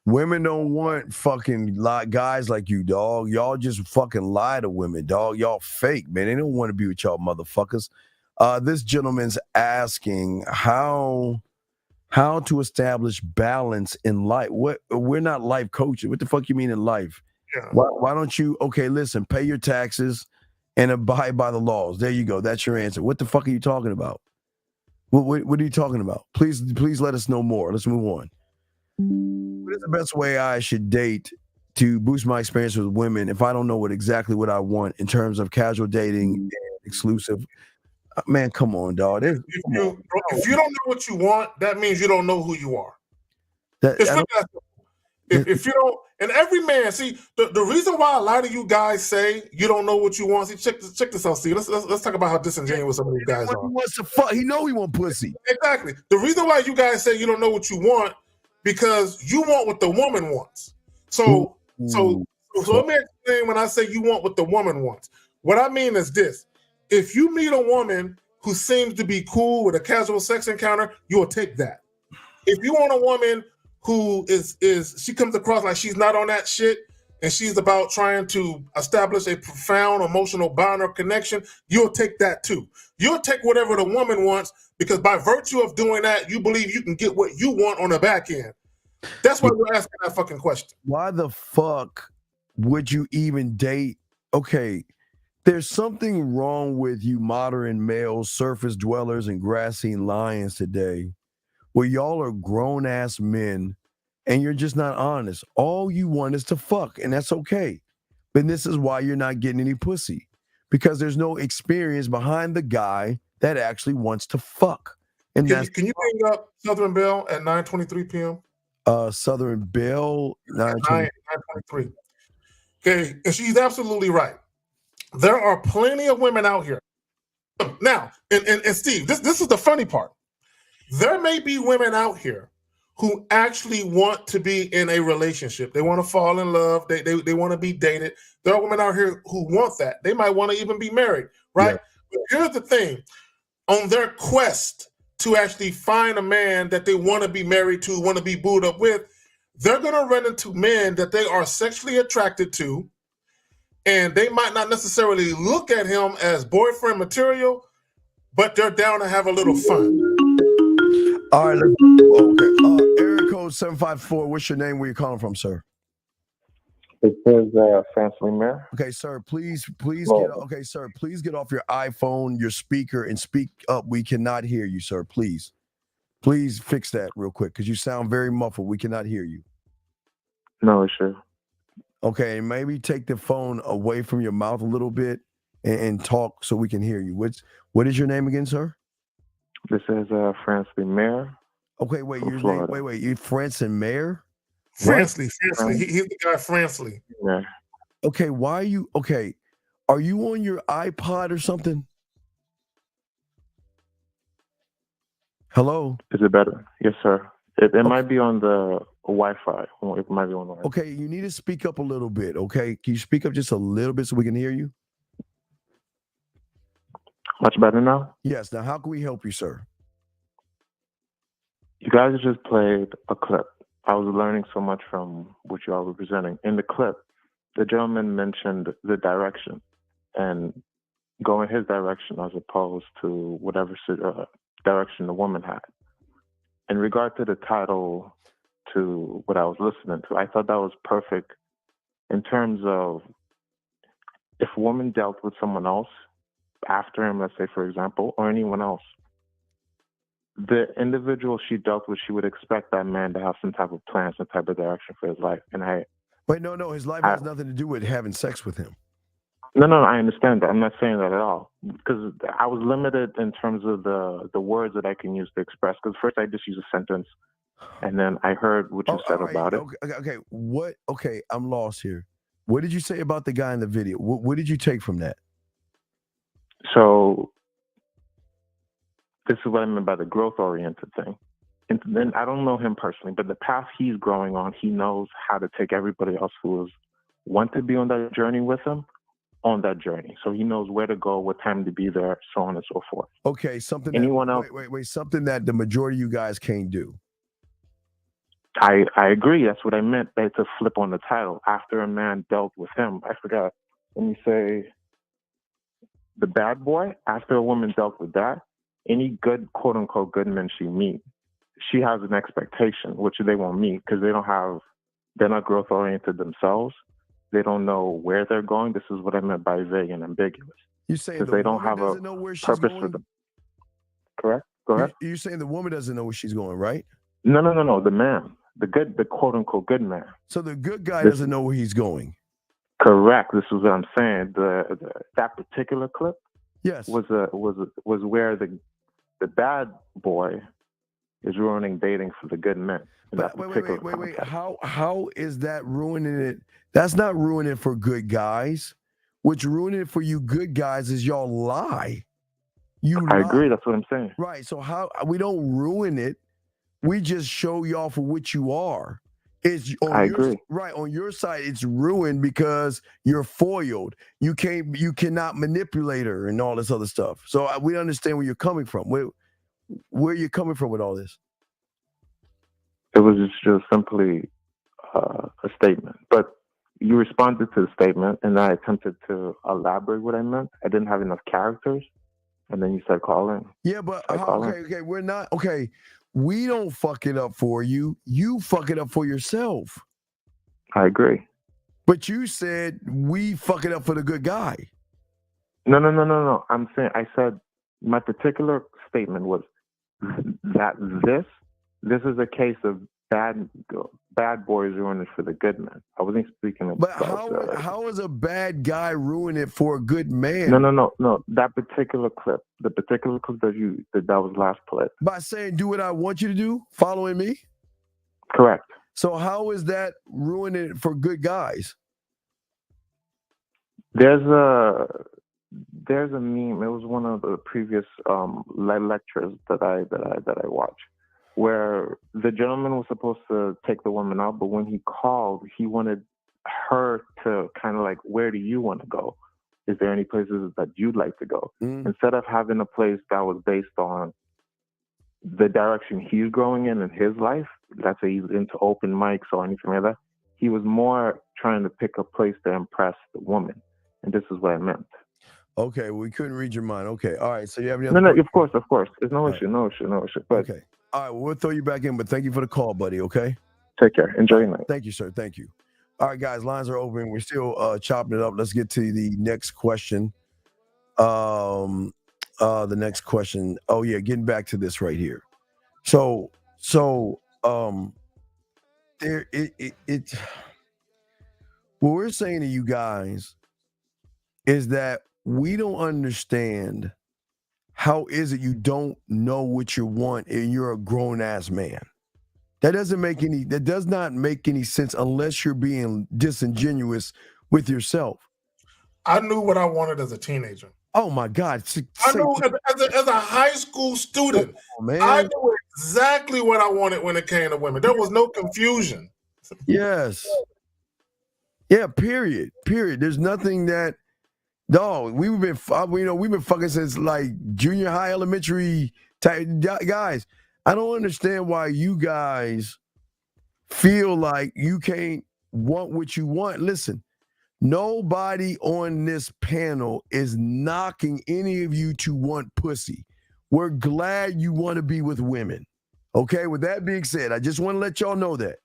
Women don't want fucking guys like you, dog. Y'all just fucking lie to women, dog. Y'all fake, man. They don't want to be with y'all motherfuckers. This gentleman's asking how to establish balance in life. We're not life coaches. What the fuck you mean in life? Yeah. Why don't you, okay, listen, pay your taxes and abide by the laws. There you go. That's your answer. What the fuck are you talking about? What are you talking about? Please let us know more. Let's move on. What is the best way I should date to boost my experience with women if I don't know exactly what I want in terms of casual dating and exclusive? Man, come on, dog. If you don't know what you want, that means you don't know who you are. If you don't, and every man, see, the reason why a lot of you guys say you don't know what you want, see, check this out, see, let's talk about how disingenuous some of you guys are. He wants to fuck. He know he want pussy. Exactly. The reason why you guys say you don't know what you want because you want what the woman wants. So let me explain when I say you want what the woman wants. What I mean is this. If you meet a woman who seems to be cool with a casual sex encounter, you'll take that. If you want a woman who she comes across like she's not on that shit and she's about trying to establish a profound emotional bond or connection, you'll take that too. You'll take whatever the woman wants because by virtue of doing that, you believe you can get what you want on the back end. That's why we're asking that fucking question. Why the fuck would you even date? Okay, There's something wrong with you modern males, surface dwellers, and grass-eating lions today, where y'all are grown-ass men, and you're just not honest. All you want is to fuck, and that's okay. But this is why you're not getting any pussy, because there's no experience behind the guy that actually wants to fuck. And Can you bring up Southern Belle at 9:23 p.m.? Southern Belle, 9:23. Okay, and she's absolutely right. There are plenty of women out here. Now, and Steve, this is the funny part. There may be women out here who actually want to be in a relationship. They want to fall in love. They want to be dated. There are women out here who want that. They might want to even be married, right? Yeah. But here's the thing. On their quest to actually find a man that they want to be married to, want to be booed up with, they're going to run into men that they are sexually attracted to, and they might not necessarily look at him as boyfriend material, but they're down to have a little fun. All right, okay. Area code 754. What's your name? Where you calling from, sir? It says Fancy Mayor. Okay, sir. Please get off your iPhone, your speaker, and speak up. We cannot hear you, sir. Please fix that real quick because you sound very muffled. We cannot hear you. No issue. Okay, and maybe take the phone away from your mouth a little bit and talk so we can hear you. What is your name again, sir? This is Fransley Mayer. Okay, wait, you Fransley Mayer? Fransley. He's the guy, Fransley. Yeah. Okay, why are you okay? Are you on your iPod or something? Hello? Is it better? Yes, sir. It might be on the Wi-Fi. It might be on the Wi-Fi. Okay, you need to speak up a little bit, okay? Can you speak up just a little bit so we can hear you? Much better now? Yes. Now, how can we help you, sir? You guys just played a clip. I was learning so much from what you all were presenting. In the clip, the gentleman mentioned the direction and go in his direction as opposed to whatever direction the woman had. In regard to the title to what I was listening to, I thought that was perfect in terms of if a woman dealt with someone else after him, let's say, for example, or anyone else, the individual she dealt with, she would expect that man to have some type of plan, some type of direction for his life. And no, his life has nothing to do with having sex with him. No, I understand that. I'm not saying that at all. Because I was limited in terms of the words that I can use to express. Because first I just use a sentence, and then I heard what you said about it. Okay, I'm lost here. What did you say about the guy in the video? What did you take from that? So this is what I meant by the growth-oriented thing. And then I don't know him personally, but the path he's growing on, he knows how to take everybody else who want to be on that journey with him on that journey. So he knows where to go, what time to be there, so on and so forth. Okay, something that the majority of you guys can't do. I agree. That's what I meant by to flip on the title. After a man dealt with him, I forgot. Let me say the bad boy, after a woman dealt with that, any good, quote unquote, good men she meets, she has an expectation, which they won't meet because they're not growth oriented themselves. They don't know where they're going. This is what I meant by vague and ambiguous. You saying they don't have a purpose for them. Correct? Go ahead. You're saying the woman doesn't know where she's going, right? No. The man, the quote unquote good man. So the good guy doesn't know where he's going. Correct. This is what I'm saying. That particular clip, yes, was where the bad boy is ruining dating for the good men. Wait. How is that ruining it? That's not ruining it for good guys. What's ruining it for you good guys is y'all lie. I agree. That's what I'm saying. Right. So how we don't ruin it. We just show y'all for what you are. I agree. Right. On your side, it's ruined because you're foiled. You cannot manipulate her and all this other stuff. So we understand where you're coming from. Where are you coming from with all this? It was just simply a statement. But you responded to the statement, and I attempted to elaborate what I meant. I didn't have enough characters. And then you said call in. Yeah, but okay, we're not okay. We don't fuck it up for you. You fuck it up for yourself. I agree. But you said we fuck it up for the good guy. No. I'm saying, I said my particular statement was that this is a case of bad boys ruining it for the good men. I wasn't speaking about. But how is a bad guy ruining it for a good man? No. That particular clip, that was last clip. By saying do what I want you to do, following me? Correct. So how is that ruining it for good guys? There's a meme. It was one of the previous lectures that I watched, where the gentleman was supposed to take the woman out, but when he called, he wanted her to kind of like, where do you want to go? Is there any places that you'd like to go? Instead of having a place that was based on the direction he's growing in his life, let's say he's into open mics or anything like that, he was more trying to pick a place to impress the woman. And this is what I meant. Okay, we couldn't read your mind. Okay, all right. So you have any other No, questions? of course. There's no issue. But okay. All right, well, we'll throw you back in, but thank you for the call, buddy, okay? Take care. Enjoy your night. Thank you, sir. Thank you. All right, guys, lines are open. We're still chopping it up. Let's get to the next question. The next question. Oh, yeah, getting back to this right here. So there what we're saying to you guys is that we don't understand how is it you don't know what you want and you're a grown-ass man. That does not make any sense unless you're being disingenuous with yourself. I knew what I wanted as a teenager. Oh my God. I knew as a high school student, I knew exactly what I wanted when it came to women. There was no confusion. Yes. Yeah, period. There's nothing that we've been fucking since like junior high, elementary type guys. I don't understand why you guys feel like you can't want what you want. Listen, nobody on this panel is knocking any of you to want pussy. We're glad you want to be with women. Okay, with that being said, I just want to let y'all know that.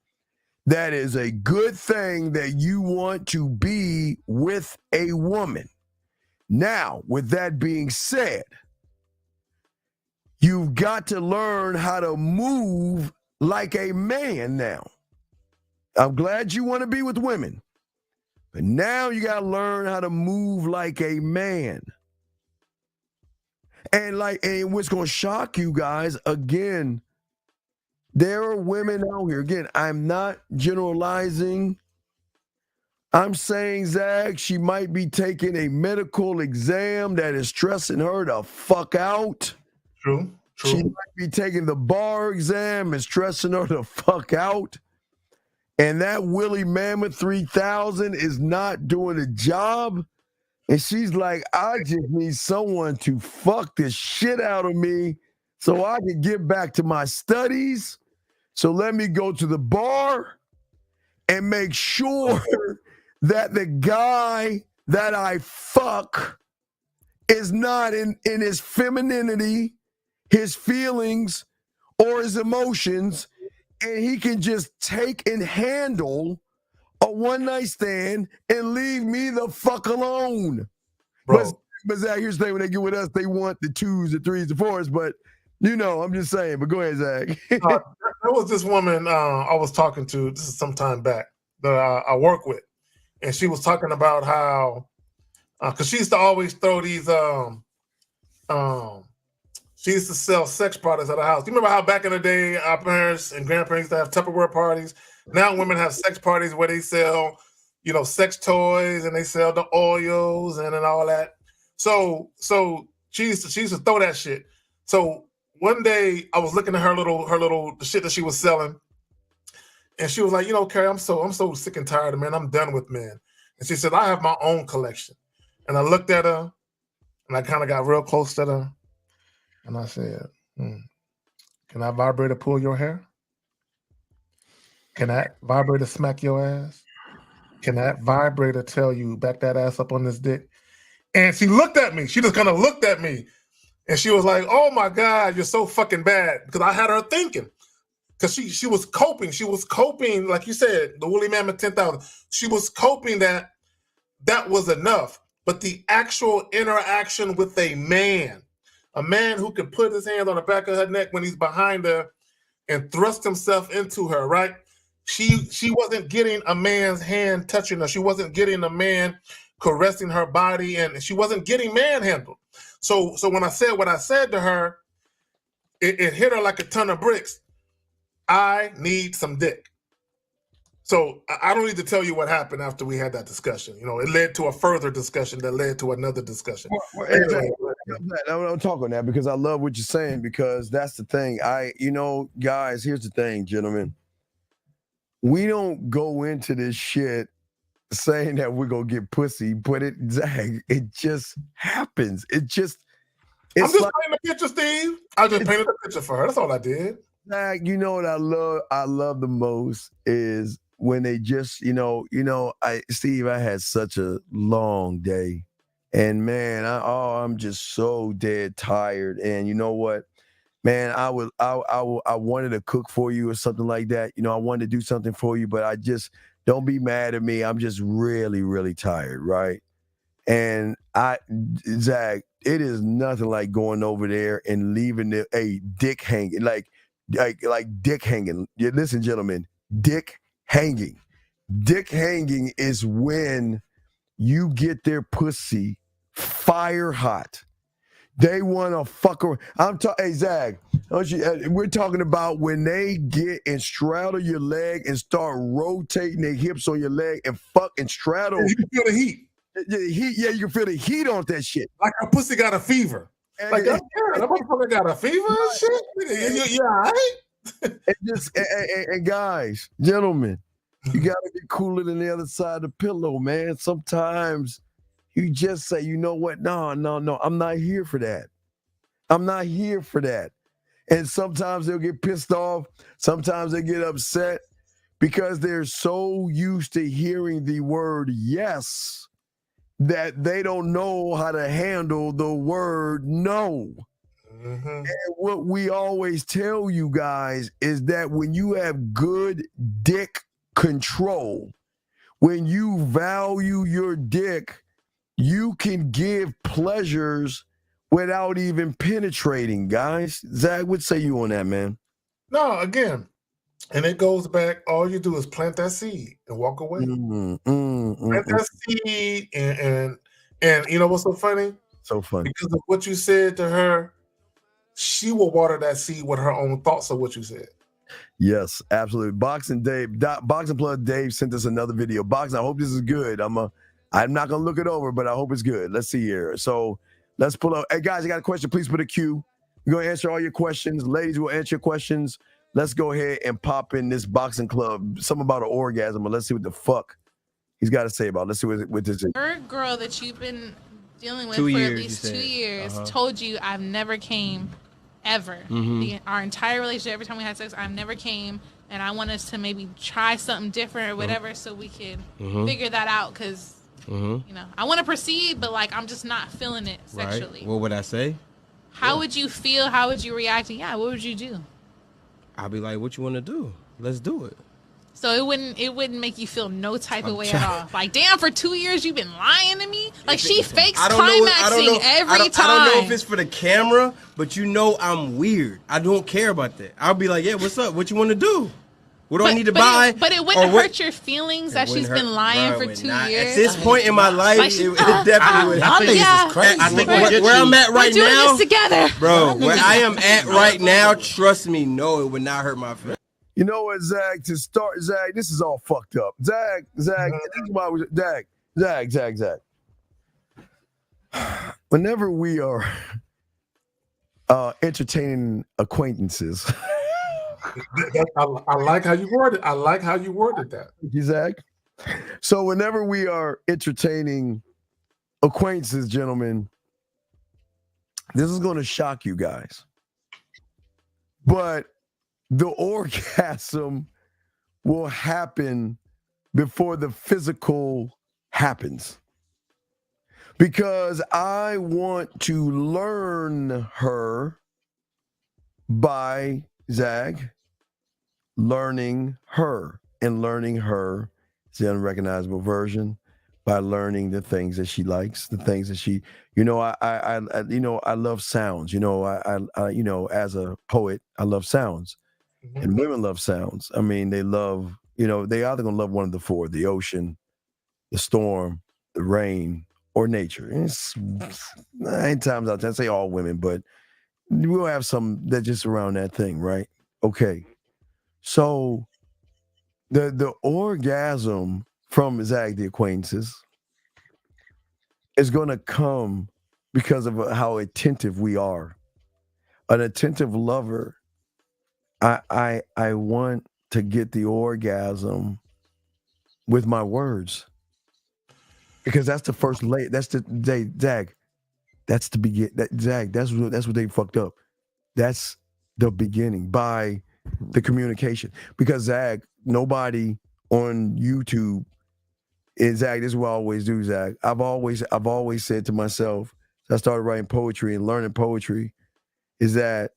That is a good thing that you want to be with a woman. Now, with that being said, you've got to learn how to move like a man now. I'm glad you want to be with women, but now you got to learn how to move like a man. And what's going to shock you guys, again, there are women out here. Again, I'm not generalizing. I'm saying, Zach, she might be taking a medical exam that is stressing her the fuck out. True. She might be taking the bar exam and stressing her the fuck out. And that Willie Mammoth 3000 is not doing the job. And she's like, I just need someone to fuck the shit out of me so I can get back to my studies. So let me go to the bar and make sure that the guy that I fuck is not in his femininity, his feelings, or his emotions, and he can just take and handle a one-night stand and leave me the fuck alone. But Zach, here's the thing, when they get with us, they want the 2s, the 3s, the 4s, but I'm just saying, but go ahead, Zach. There was this woman I was talking to, this is some time back, that I work with. And she was talking about how, because she used to always throw these, she used to sell sex products at her house. Do you remember how back in the day, our parents and grandparents used to have Tupperware parties? Now women have sex parties where they sell, sex toys and they sell the oils and all that. So she used to throw that shit. So one day I was looking at her little the shit that she was selling. And she was like, Carrie, I'm so sick and tired of men. I'm done with men. And she said, I have my own collection. And I looked at her and I kind of got real close to her. And I said, can that vibrator pull your hair? Can that vibrator smack your ass? Can that vibrator tell you back that ass up on this dick? And she looked at me. She just kind of looked at me. And she was like, oh my God, you're so fucking bad. Because I had her thinking. Because she was coping. She was coping, like you said, the Woolly Mammoth 10,000. She was coping that was enough. but the actual interaction with a man who can put his hand on the back of her neck when he's behind her and thrust himself into her, right? She wasn't getting a man's hand touching her. She wasn't getting a man caressing her body, and she wasn't getting manhandled. So when I said what I said to her, it hit her like a ton of bricks. I need some dick. So I don't need to tell you what happened after we had that discussion. You know, it led to a further discussion that led to another discussion. Anyway, I'm talking that because I love what you're saying, because that's the thing. Guys, here's the thing, gentlemen. We don't go into this shit saying that we're gonna get pussy, but it just happens. I'm just painting a picture, Steve. I just painted a picture for her. That's all I did. Zach, you know what I love the most is when they just, Steve, I had such a long day, and man, I'm just so dead tired. And you know what, man, I wanted to cook for you or something like that. You know, I wanted to do something for you, but I just, don't be mad at me. I'm just really, really tired, right? And Zach, it is nothing like going over there and leaving a dick hanging, like dick hanging. Yeah, listen, gentlemen, dick hanging. Dick hanging is when you get their pussy fire hot. They want to fuck around. Hey, Zach, we're talking about when they get and straddle your leg and start rotating their hips on your leg and fuck and straddle. You can feel the heat. Yeah, you can feel the heat on that shit. Like her pussy got a fever. Like, that motherfucker got a fever and shit. You all right? And guys, gentlemen, you got to be cooler than the other side of the pillow, man. Sometimes you just say, you know what? No, I'm not here for that. I'm not here for that. And sometimes they'll get pissed off. Sometimes they get upset because they're so used to hearing the word yes that they don't know how to handle the word no. Mm-hmm. And what we always tell you guys is that when you have good dick control, when you value your dick, you can give pleasures without even penetrating, guys. Zach, what say you on that, man? No, again, and it goes back, all you do is plant that seed and walk away. Plant that seed, and you know what's so funny? So funny. Because of what you said to her, she will water that seed with her own thoughts of what you said. Yes, absolutely. Boxing Plug Dave sent us another video. Boxing, I hope this is good. I'm not gonna look it over, but I hope it's good. Let's see here. So let's pull up. Hey guys, you got a question? Please put a Q. We're gonna answer all your questions. Ladies will answer your questions. Let's go ahead and pop in this boxing club. Something about an orgasm, but let's see what the fuck he's got to say about it. Let's see what this is. Your girl that you've been dealing with 2 for years, at least 2 years told you, I've never came ever. Our entire relationship, every time we had sex, I've never came, and I want us to maybe try something different or whatever so we could figure that out, because you know, I want to proceed, but like I'm just not feeling it sexually. Right. What would I say? How would you feel? How would you react? And what would you do? I'll be like, what you want to do? Let's do it. So it wouldn't make you feel no type of way at all. Like, damn, for 2 years you've been lying to me? Like, she fakes climaxing every time. I don't know if it's for the camera, but you know I'm weird. I don't care about that. I'll be like, yeah, what's up? What you want to do? What do I need to buy? But it wouldn't hurt your feelings that she's been lying for 2 years. At this point in my life, it definitely would. I think this is crazy. I think where I'm at right now, we're doing this together, bro. Where I am at right now, trust me, no, it would not hurt my feelings. You know what, Zach? To start, Zach, this is all fucked up. Zach, this is why we, Zach. Whenever we are entertaining acquaintances. I like how you worded. I like how you worded that. Zach. So whenever we are entertaining acquaintances, gentlemen, this is going to shock you guys. But the orgasm will happen before the physical happens. Because I want to learn her by Zag, learning her, and learning her is the unrecognizable version by learning the things that she likes, the things that she, you know, I love sounds. You know, I you know, as a poet, I love sounds, and women love sounds. I mean, they love, you know, they either gonna love one of the four: the ocean, the storm, the rain, or nature. And it's 9 times out of 10, I say all women, but we'll have some that just around that thing, right? Okay, so the orgasm from Zag the Acquaintances is going to come because of how attentive we are. An attentive lover, I want to get the orgasm with my words, because that's the first lay. That's the Zag. That's the begin. Zag. That's what they fucked up. That's the beginning by the communication. Because Zag, nobody on YouTube. And Zach, this is what I always do, Zach. I've always said to myself, I started writing poetry and learning poetry, is that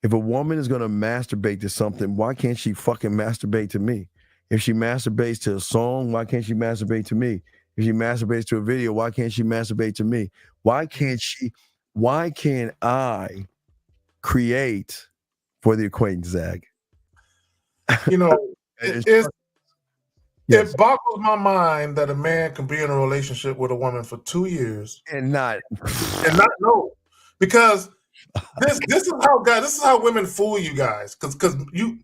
if a woman is gonna masturbate to something, why can't she fucking masturbate to me? If she masturbates to a song, why can't she masturbate to me? If she masturbates to a video, why can't she masturbate to me? Why can't I create for the acquaintance, Zach? You know, it boggles my mind that a man can be in a relationship with a woman for 2 years and not know, because this is how women fool you guys. Because I'm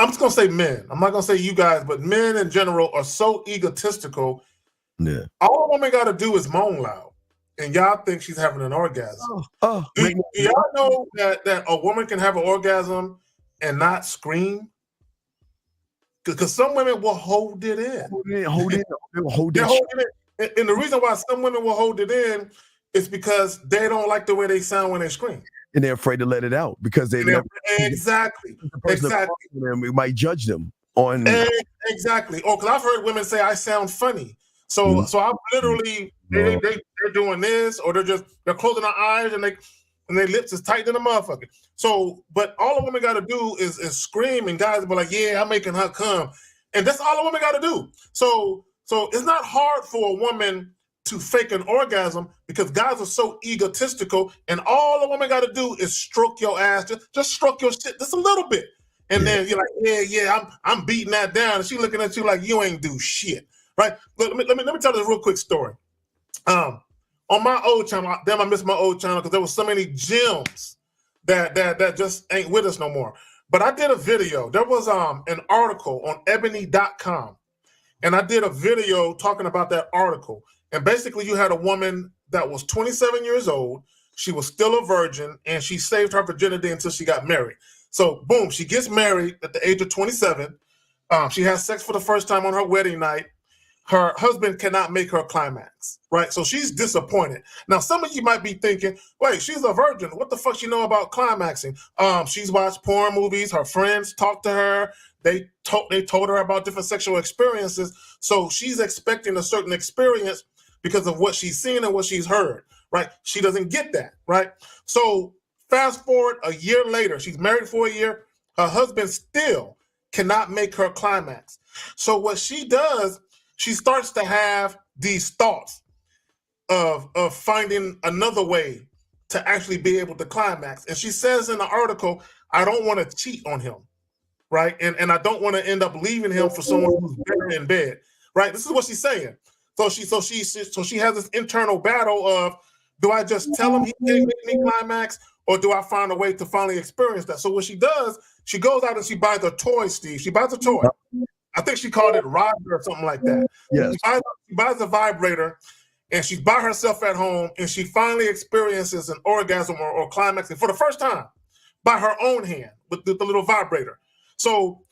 just gonna say men. I'm not gonna say you guys, but men in general are so egotistical. Yeah. All a woman got to do is moan loud, and y'all think she's having an orgasm. Do y'all know that a woman can have an orgasm and not scream? Because some women will hold it in. Hold it in. And the reason why some women will hold it in is because they don't like the way they sound when they scream. And they're afraid to let it out because exactly. We might judge them on exactly. Or because I've heard women say I sound funny. So I'm literally they're doing this, or they're closing their eyes and their lips is tight than a motherfucker. So, but all a woman got to do is scream, and guys will be like, "Yeah, I'm making her come," and that's all a woman got to do. So it's not hard for a woman to fake an orgasm because guys are so egotistical, and all a woman got to do is stroke your ass, just stroke your shit just a little bit, and then you're like, "Yeah, I'm beating that down," and she looking at you like you ain't do shit, right? Let me tell this real quick story. On my old channel, damn, I missed my old channel because there was so many gems that just ain't with us no more. But I did a video. There was an article on ebony.com, and I did a video talking about that article. And basically, you had a woman that was 27 years old. She was still a virgin, and she saved her virginity until she got married. So, boom, she gets married at the age of 27. She has sex for the first time on her wedding night. Her husband cannot make her climax, right? So she's disappointed. Now, some of you might be thinking, wait, she's a virgin. What the fuck she know about climaxing? She's watched porn movies. Her friends talked to her. They told her about different sexual experiences. So she's expecting a certain experience because of what she's seen and what she's heard, right? She doesn't get that, right? So fast forward a year later, she's married for a year. Her husband still cannot make her climax. So what she does, she starts to have these thoughts of finding another way to actually be able to climax. And she says in the article, I don't want to cheat on him, right? And I don't want to end up leaving him for someone who's better in bed, right? This is what she's saying. So she has this internal battle of, do I just tell him he can't make me climax, or do I find a way to finally experience that? So what she does, she goes out and she buys a toy, Steve. She buys a toy. I think she called it Roger or something like that. Yes. She buys a vibrator, and she's by herself at home, and she finally experiences an orgasm or climaxing for the first time by her own hand with the little vibrator. So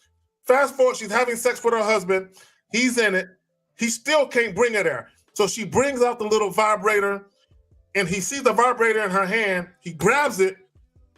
fast forward, she's having sex with her husband. He's in it. He still can't bring her there. So she brings out the little vibrator, and he sees the vibrator in her hand. He grabs it,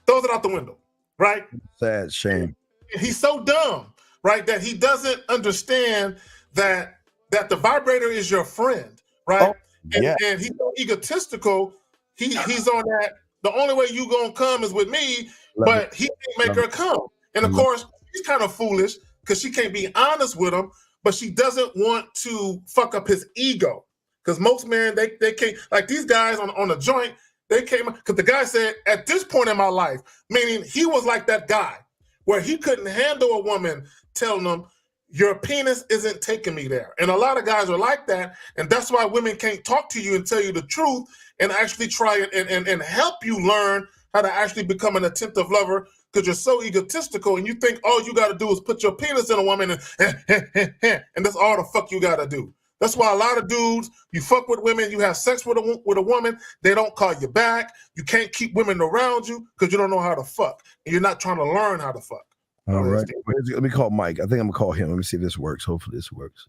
throws it out the window, right? Sad shame. And he's so dumb, right, that he doesn't understand that the vibrator is your friend, right? And he's so egotistical. He's on that. The only way you gonna come is with me, but he can't make her come. And of course, she's kind of foolish because she can't be honest with him, but she doesn't want to fuck up his ego. Because most men, they can't, like these guys on the joint, they came, because the guy said, at this point in my life, meaning he was like that guy, where he couldn't handle a woman telling him, your penis isn't taking me there. And a lot of guys are like that, and that's why women can't talk to you and tell you the truth and actually try and help you learn how to actually become an attentive lover, because you're so egotistical and you think all you got to do is put your penis in a woman and that's all the fuck you got to do. That's why a lot of dudes, you fuck with women, you have sex with a woman, they don't call you back. You can't keep women around you because you don't know how to fuck. And you're not trying to learn how to fuck. All right. Let me call Mike. I think I'm going to call him. Let me see if this works. Hopefully this works.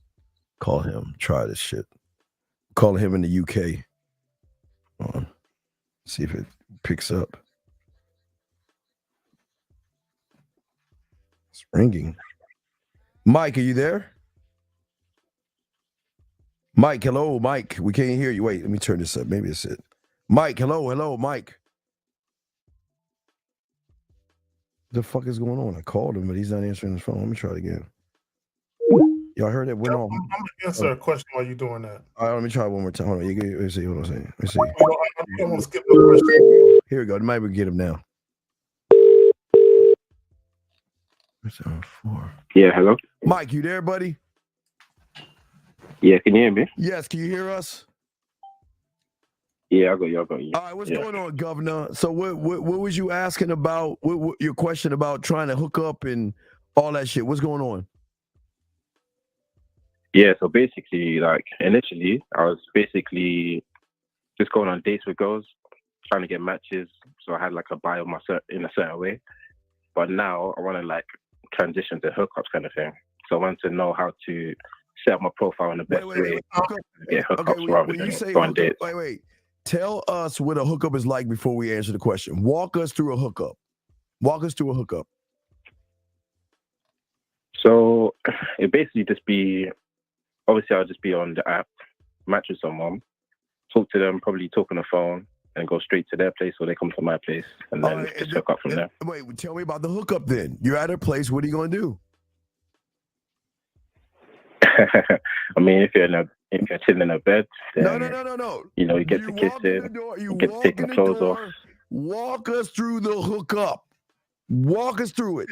Call him. Try this shit. Calling him in the UK. See if it picks up. It's ringing. Mike, are you there? Mike, hello, Mike. We can't hear you. Wait, let me turn this up. Maybe it's it. Mike, hello, Mike. The fuck is going on? I called him, but he's not answering his phone. Let me try it again. Y'all heard it went off. I'm gonna answer a question while you're doing that. All right, let me try it one more time. Hold on. Let me see. Hold on a second. Let me see. I don't want to skip the question. Here we go. Maybe we can get him now. Yeah, hello. Mike, you there, buddy? Yeah, can you hear me? Yes, can you hear us? Yeah, I got you. All right, what's going on, Governor? So what was you asking about, what your question about trying to hook up and all that shit? What's going on? Yeah, so basically, like, initially, I was basically just going on dates with girls, trying to get matches. So I had, like, a bio in a certain way. But now I want to, like, transition to hookups kind of thing. So I want to know how to set up my profile in the best way to get hookups rather than go on dates. Wait. Tell us what a hookup is like before we answer the question. Walk us through a hookup. So it basically just be, obviously I'll just be on the app, match with someone, talk to them, probably talk on the phone, and go straight to their place or they come to my place, and then just hook up from there. Wait, tell me about the hookup then. You're at her place, what are you going to do? I mean, if you're chilling in a bed, then, no. You know, you get to kissing, you get to take my clothes off. Walk us through the hookup. Walk us through it.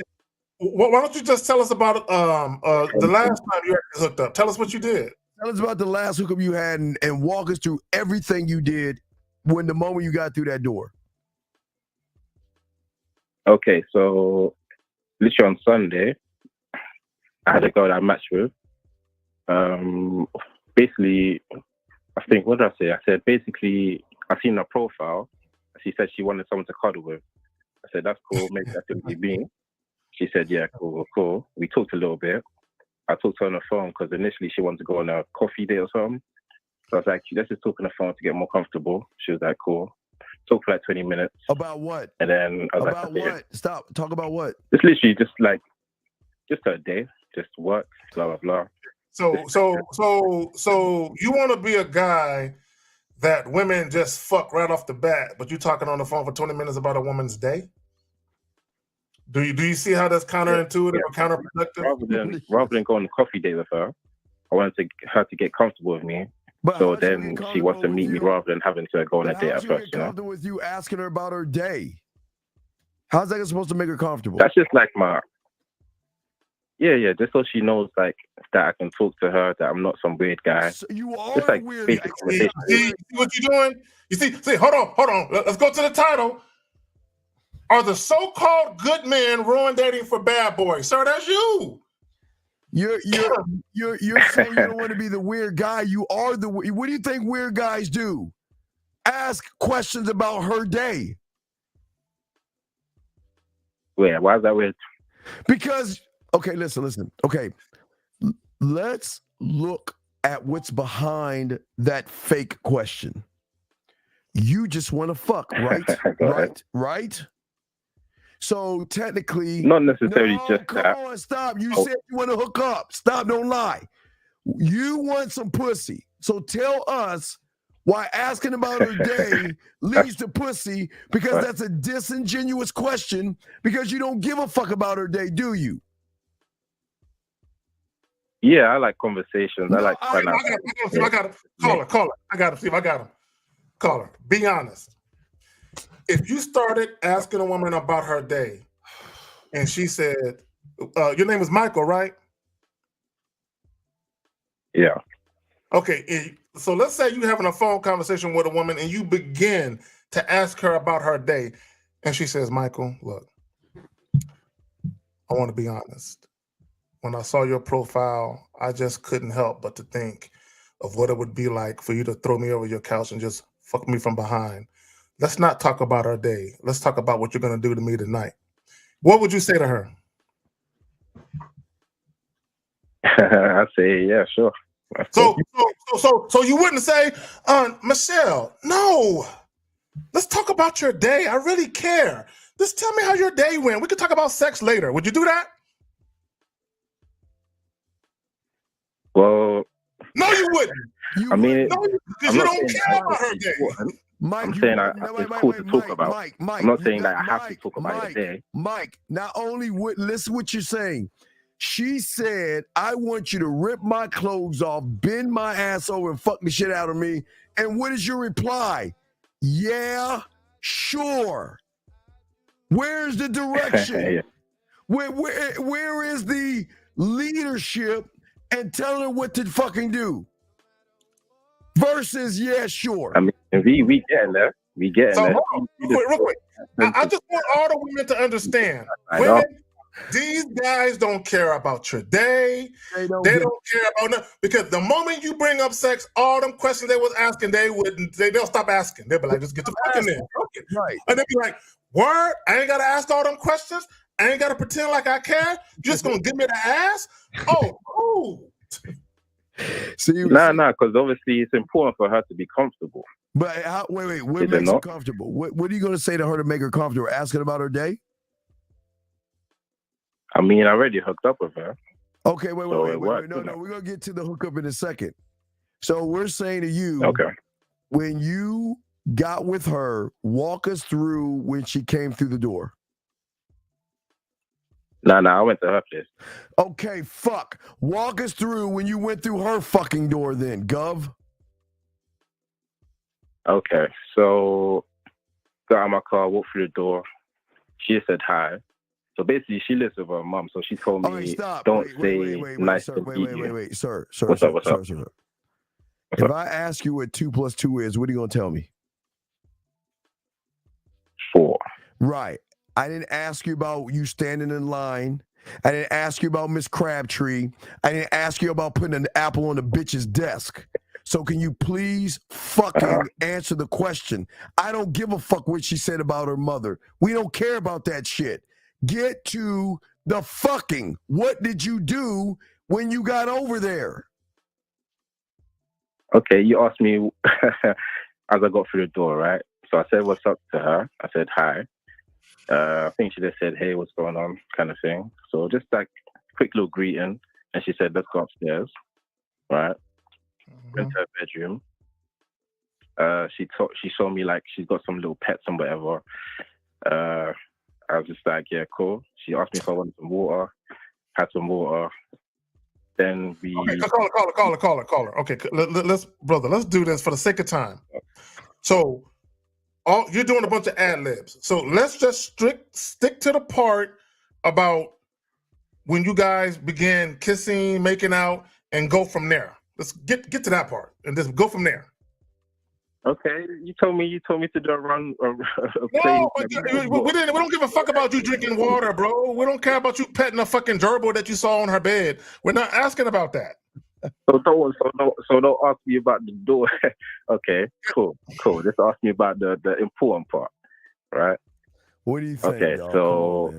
Why don't you just tell us about the last time you actually hooked up? Tell us what you did. Tell us about the last hookup you had and walk us through everything you did when the moment you got through that door. Okay, so literally on Sunday, I had a girl that I matched with. Basically, I think, what did I say? I said, basically, I seen her profile. She said she wanted someone to cuddle with. I said, that's cool. Maybe that could be me. She said, yeah, cool. We talked a little bit. I talked to her on the phone because initially she wanted to go on a coffee date or something. So I was like, let's just talk on the phone to get more comfortable. She was like, cool. Talked for like 20 minutes. About what? And then I was about like, okay. What? Stop. Talk about what? It's literally just a day, just work, blah, blah, blah. So you want to be a guy that women just fuck right off the bat, but you talking on the phone for 20 minutes about a woman's day? Do you see how that's counterintuitive or counterproductive? Rather than go on a coffee date with her, I wanted her to get comfortable with me. So then she wants to meet me rather than having to go on a date at first. Comfortable with you asking her about her day? How's that supposed to make her comfortable? That's just like my... Yeah, just so she knows like that I can talk to her, that I'm not some weird guy. So you are just like weird. basic conversation. See what you're doing? You see, hold on. Let's go to the title. Are the so-called good men ruin dating for bad boys? Sir, that's you. You're saying you don't want to be the weird guy. You are the... What do you think weird guys do? Ask questions about her day. Wait, why is that weird? Because... Okay, listen. Okay, let's look at what's behind that fake question. You just want to fuck, right? right? So technically... Not necessarily just come that. on, stop. You said you want to hook up. Stop, don't lie. You want some pussy. So tell us why asking about her day leads to pussy, because that's a disingenuous question, because you don't give a fuck about her day, do you? Yeah, I like conversations. I like. I got him. Caller. I got him. See if I got him. Caller. Be honest. If you started asking a woman about her day, and she said, "Your name is Michael, right?" Yeah. Okay. So let's say you're having a phone conversation with a woman, and you begin to ask her about her day, and she says, "Michael, look, I want to be honest. When I saw your profile, I just couldn't help but to think of what it would be like for you to throw me over your couch and just fuck me from behind. Let's not talk about our day. Let's talk about what you're going to do to me tonight." What would you say to her? I say, yeah, sure. So you wouldn't say, Michelle, no, let's talk about your day. I really care. Just tell me how your day went. We could talk about sex later. Would you do that? Well, no, you wouldn't. Because you don't care about her day. Mike, I'm saying it's cool to talk about. I'm not saying that I have to talk about your day. Mike, not only listen what you're saying. She said, I want you to rip my clothes off, bend my ass over, and fuck the shit out of me. And what is your reply? Yeah, sure. Where's the direction? Yeah. Where is the leadership and telling her what to fucking do? Versus, yeah, sure. I mean, we getting there. We getting there. Hold on, real quick. I just want all the women to understand. Women, these guys don't care about your day. They don't care about nothing. Because the moment you bring up sex, all them questions they was asking, they'll stop asking. They'll be like, just get the fuck in there. Right. And they'll be like, word, I ain't gotta ask all them questions. I ain't gotta pretend like I care. You just gonna give me the ass? Oh, cool. Nah, because obviously it's important for her to be comfortable. But wait, what makes her comfortable? What are you going to say to her to make her comfortable? Asking about her day? I mean, I already hooked up with her. Okay, wait. No, we're going to get to the hookup in a second. So we're saying to you, okay, when you got with her, walk us through when she came through the door. Nah, I went to her place. Okay, fuck. Walk us through when you went through her fucking door then, Gov. Okay, so got out of my car, walked through the door. She said hi. So basically, she lives with her mom, so she told me, don't say nice to meet you. Wait, sir. What's up? If I ask you what 2 + 2 is, what are you going to tell me? 4. Right. I didn't ask you about you standing in line. I didn't ask you about Miss Crabtree. I didn't ask you about putting an apple on the bitch's desk. So can you please fucking answer the question? I don't give a fuck what she said about her mother. We don't care about that shit. Get to the fucking. What did you do when you got over there? Okay, you asked me as I got through the door, right? So I said, what's up to her? I said, hi. I think she just said, hey, what's going on, kind of thing. So just like quick little greeting. And she said, let's go upstairs, right? Went to her bedroom. She showed me like she's got some little pets and whatever. I was just like, yeah, cool. She asked me if I wanted some water. Had some water. Then we... Okay, caller. Okay, let's do this for the sake of time. So... you're doing a bunch of ad libs. So let's just stick to the part about when you guys began kissing, making out, and go from there. Let's get to that part and just go from there. Okay, you told me to do a run. No, but we don't give a fuck about you drinking water, bro. We don't care about you petting a fucking gerbil that you saw on her bed. We're not asking about that. So don't ask me about the door. Okay, cool. Just ask me about the important part, right? What do you think? Okay, so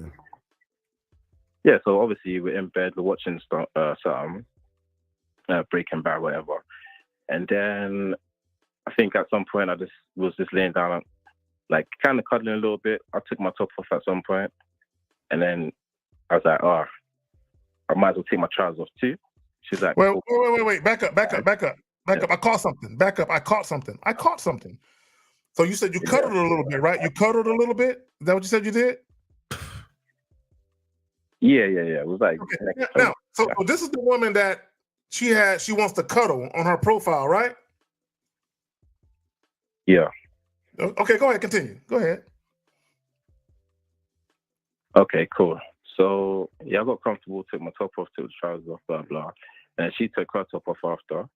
yeah, so obviously we're in bed, we're watching something, Breaking Bad, whatever, and then I think at some point I was laying down, like kind of cuddling a little bit. I took my top off at some point, and then I was like, I might as well take my trousers off too. She's like, wait, back up. I caught something. I caught something. So you said you cuddled a little bit, right? You cuddled a little bit? Is that what you said you did? Yeah. It was like... Okay. Now, so this is the woman that she wants to cuddle on her profile, right? Yeah. Okay, go ahead, continue. Go ahead. Okay, cool. So yeah, I got comfortable, took my top off, took the trousers off, blah blah. And she took her top off after,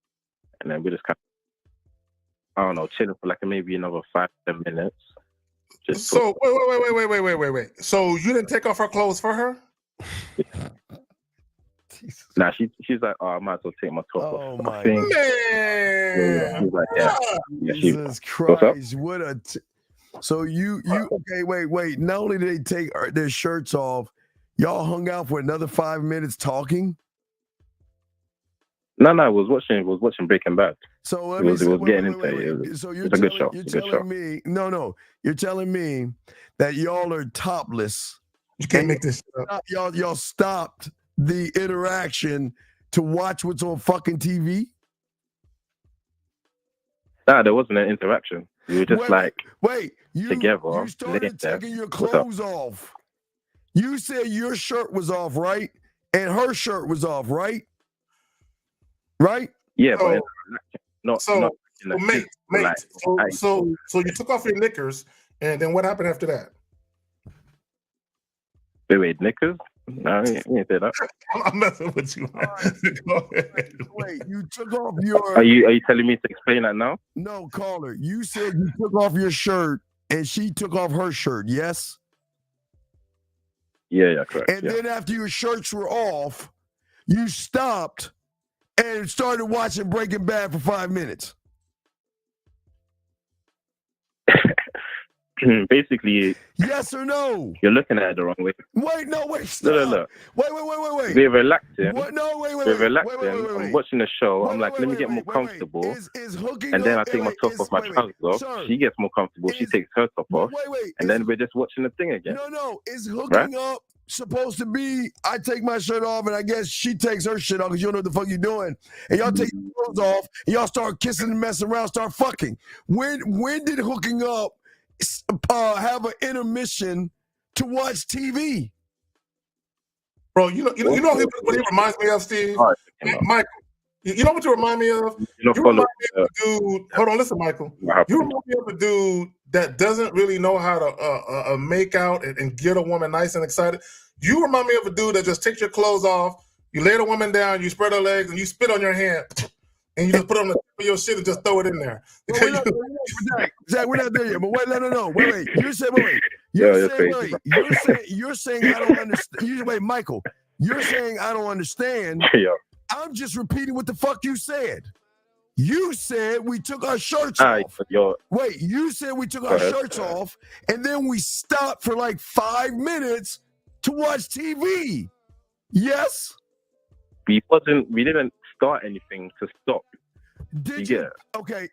and then we just kind of, I don't know, chilling for like maybe another 5-10 minutes. So wait. So you didn't take off her clothes for her? Nah, she's like, oh, I might as well take my top off. Oh my Man. She's like, yeah. Jesus Christ! What a. So you okay? Wait. Not only did they take their shirts off, y'all hung out for another 5 minutes talking. No, I was watching Breaking Bad. So it was getting into it. So it's a good show. You're telling me you're telling me that y'all are topless. You can't make this shit up. Y'all stopped the interaction to watch what's on fucking TV. Nah, there wasn't an interaction. We were just together. You started taking your clothes off. You said your shirt was off, right? And her shirt was off, right? Right? Yeah, but mate. So you took off your knickers, and then what happened after that? Wait, knickers? No, you didn't say that. I'm messing with you. Wait, you took off your. Are you telling me to explain that now? No, caller. You said you took off your shirt, and she took off her shirt. Yes. Yeah, correct. And then after your shirts were off, you stopped and started watching Breaking Bad for 5 minutes. Basically, yes or no? You're looking at it the wrong way. Wait, stop. No. Wait. We're relaxing. What? No, wait. We're relaxing. I'm watching the show. I'm like, let me get more comfortable. And then I take my top off, my trousers off. She gets more comfortable. She takes her top off. And then we're just watching the thing again. No. Is hooking up supposed to be, I take my shirt off and I guess she takes her shit off because you don't know what the fuck you're doing. And y'all take your clothes off and y'all start kissing and messing around, start fucking. When did hooking up have an intermission to watch TV? Bro, you know what he reminds me of, Steve? Michael, you know what you remind me of? You remind me of a dude. Hold on, listen, Michael. You remind me of a dude that doesn't really know how to make out and get a woman nice and excited. You remind me of a dude that just takes your clothes off, you lay the woman down, you spread her legs, and you spit on your hand, and you just put it on the tip of your shit and just throw it in there. Zach, we're not there yet. But wait, no. Wait. You said You're saying I don't understand. Wait, Michael. You're saying I don't understand. Yeah. I'm just repeating what the fuck you said. You said we took our shirts off. Wait, you said we took our shirts off, and then we stopped for like 5 minutes to watch TV. Yes? We didn't start anything to stop. Did you? Okay.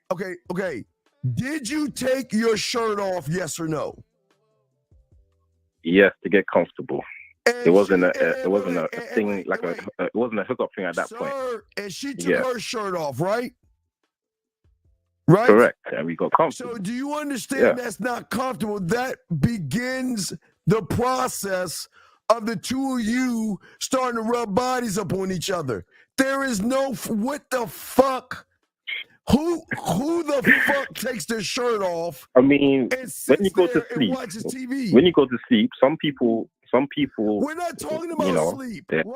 Did you take your shirt off, yes or no? Yes, to get comfortable. It wasn't a thing like it wasn't a hookup thing at that point. And she took her shirt off, right? Right? Correct. And we got comfortable. So do you understand that's not comfortable? That begins the process of the two of you starting to rub bodies up on each other. There is no what the fuck? Who the fuck takes their shirt off? I mean, when you go to sleep, some people. We're not talking about sleep. Did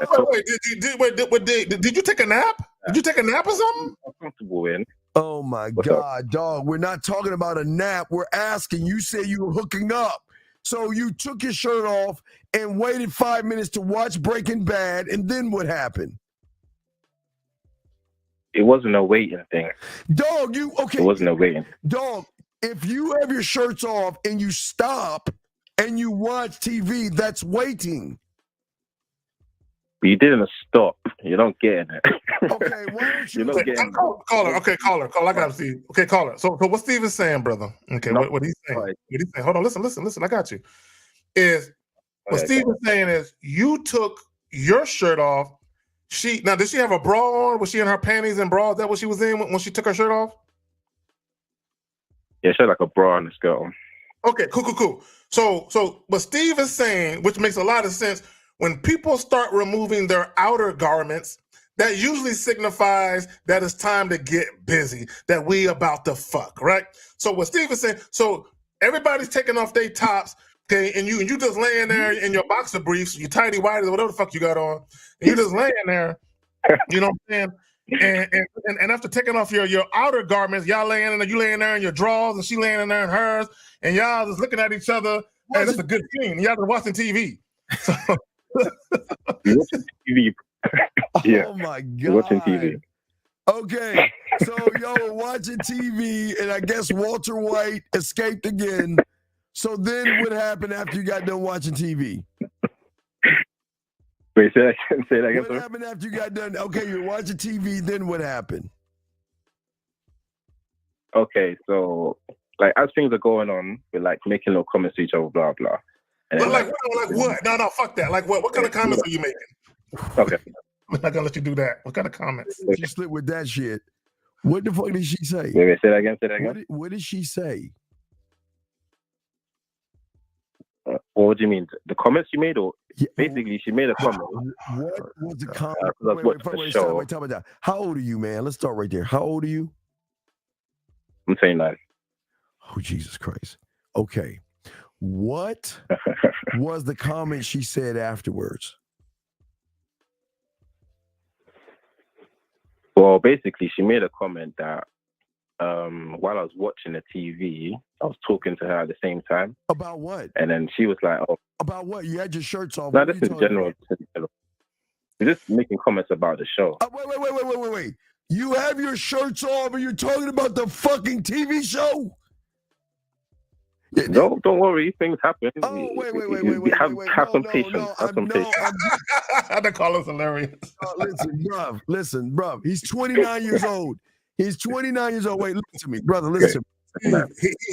you take a nap? Did you take a nap or something? Comfortable in. Oh my God, dog. We're not talking about a nap. We're asking. You said you were hooking up. So you took your shirt off and waited 5 minutes to watch Breaking Bad, and then what happened? It wasn't a waiting thing. Dog, It wasn't a waiting. Dog, if you have your shirts off and you stop and you watch TV, that's waiting. You didn't stop. You don't get it. Okay, why don't you? Caller. I got to see. Okay, caller. So what Steve is saying, brother? Okay, what he's saying? What he's saying? Hold on. Listen. I got you. What Steve is saying is you took your shirt off. Did she have a bra on? Was she in her panties and bra? Is that what she was in when she took her shirt off? Yeah, she had like a bra and a skirt on. Okay, cool. So what Steve is saying, which makes a lot of sense, when people start removing their outer garments, that usually signifies that it's time to get busy, that we about to fuck, right? So what Steve is saying, so everybody's taking off their tops, okay, and you just laying there in your boxer briefs, your tidy whities, or whatever the fuck you got on, and you just laying there, you know what I'm saying? And after taking off your outer garments, y'all laying there in your drawers, and she laying in there in hers, and y'all just looking at each other, and it's a good scene. Y'all just watching TV. So, TV. Yeah. Oh my God. Watching TV. Okay, so y'all watching TV, and I guess Walter White escaped again. So then what happened after you got done watching TV? Wait, say that again. What happened after you got done? Okay, you're watching TV, then what happened? Okay, so like as things are going on, we're like making little comments to each other, blah blah. And but like what? No, fuck that. Like what? What kind of comments are you making? Okay. I'm not gonna let you do that. What kind of comments? She slipped with that shit. What the fuck did she say? Wait, say that again. What did she say? What do you mean? The comments you made, or basically she made a comment. What was the comment? Wait, Stop it. How old are you, man? Let's start right there. How old are you? I'm saying that. Oh, Jesus Christ. Okay. What was the comment she said afterwards? Well, basically, she made a comment that while I was watching the TV, I was talking to her at the same time. About what? And then she was like, "Oh, about what? You had your shirts off." No, this is general. You're just making comments about the show. Wait. You have your shirts off, and you're talking about the fucking TV show? No, don't worry. Things happen. Oh, wait. Have some patience. Have some patience. That call is hilarious. Listen, bruv. He's 29 years old. He's 29 years old. Wait, listen to me, brother. Listen to me.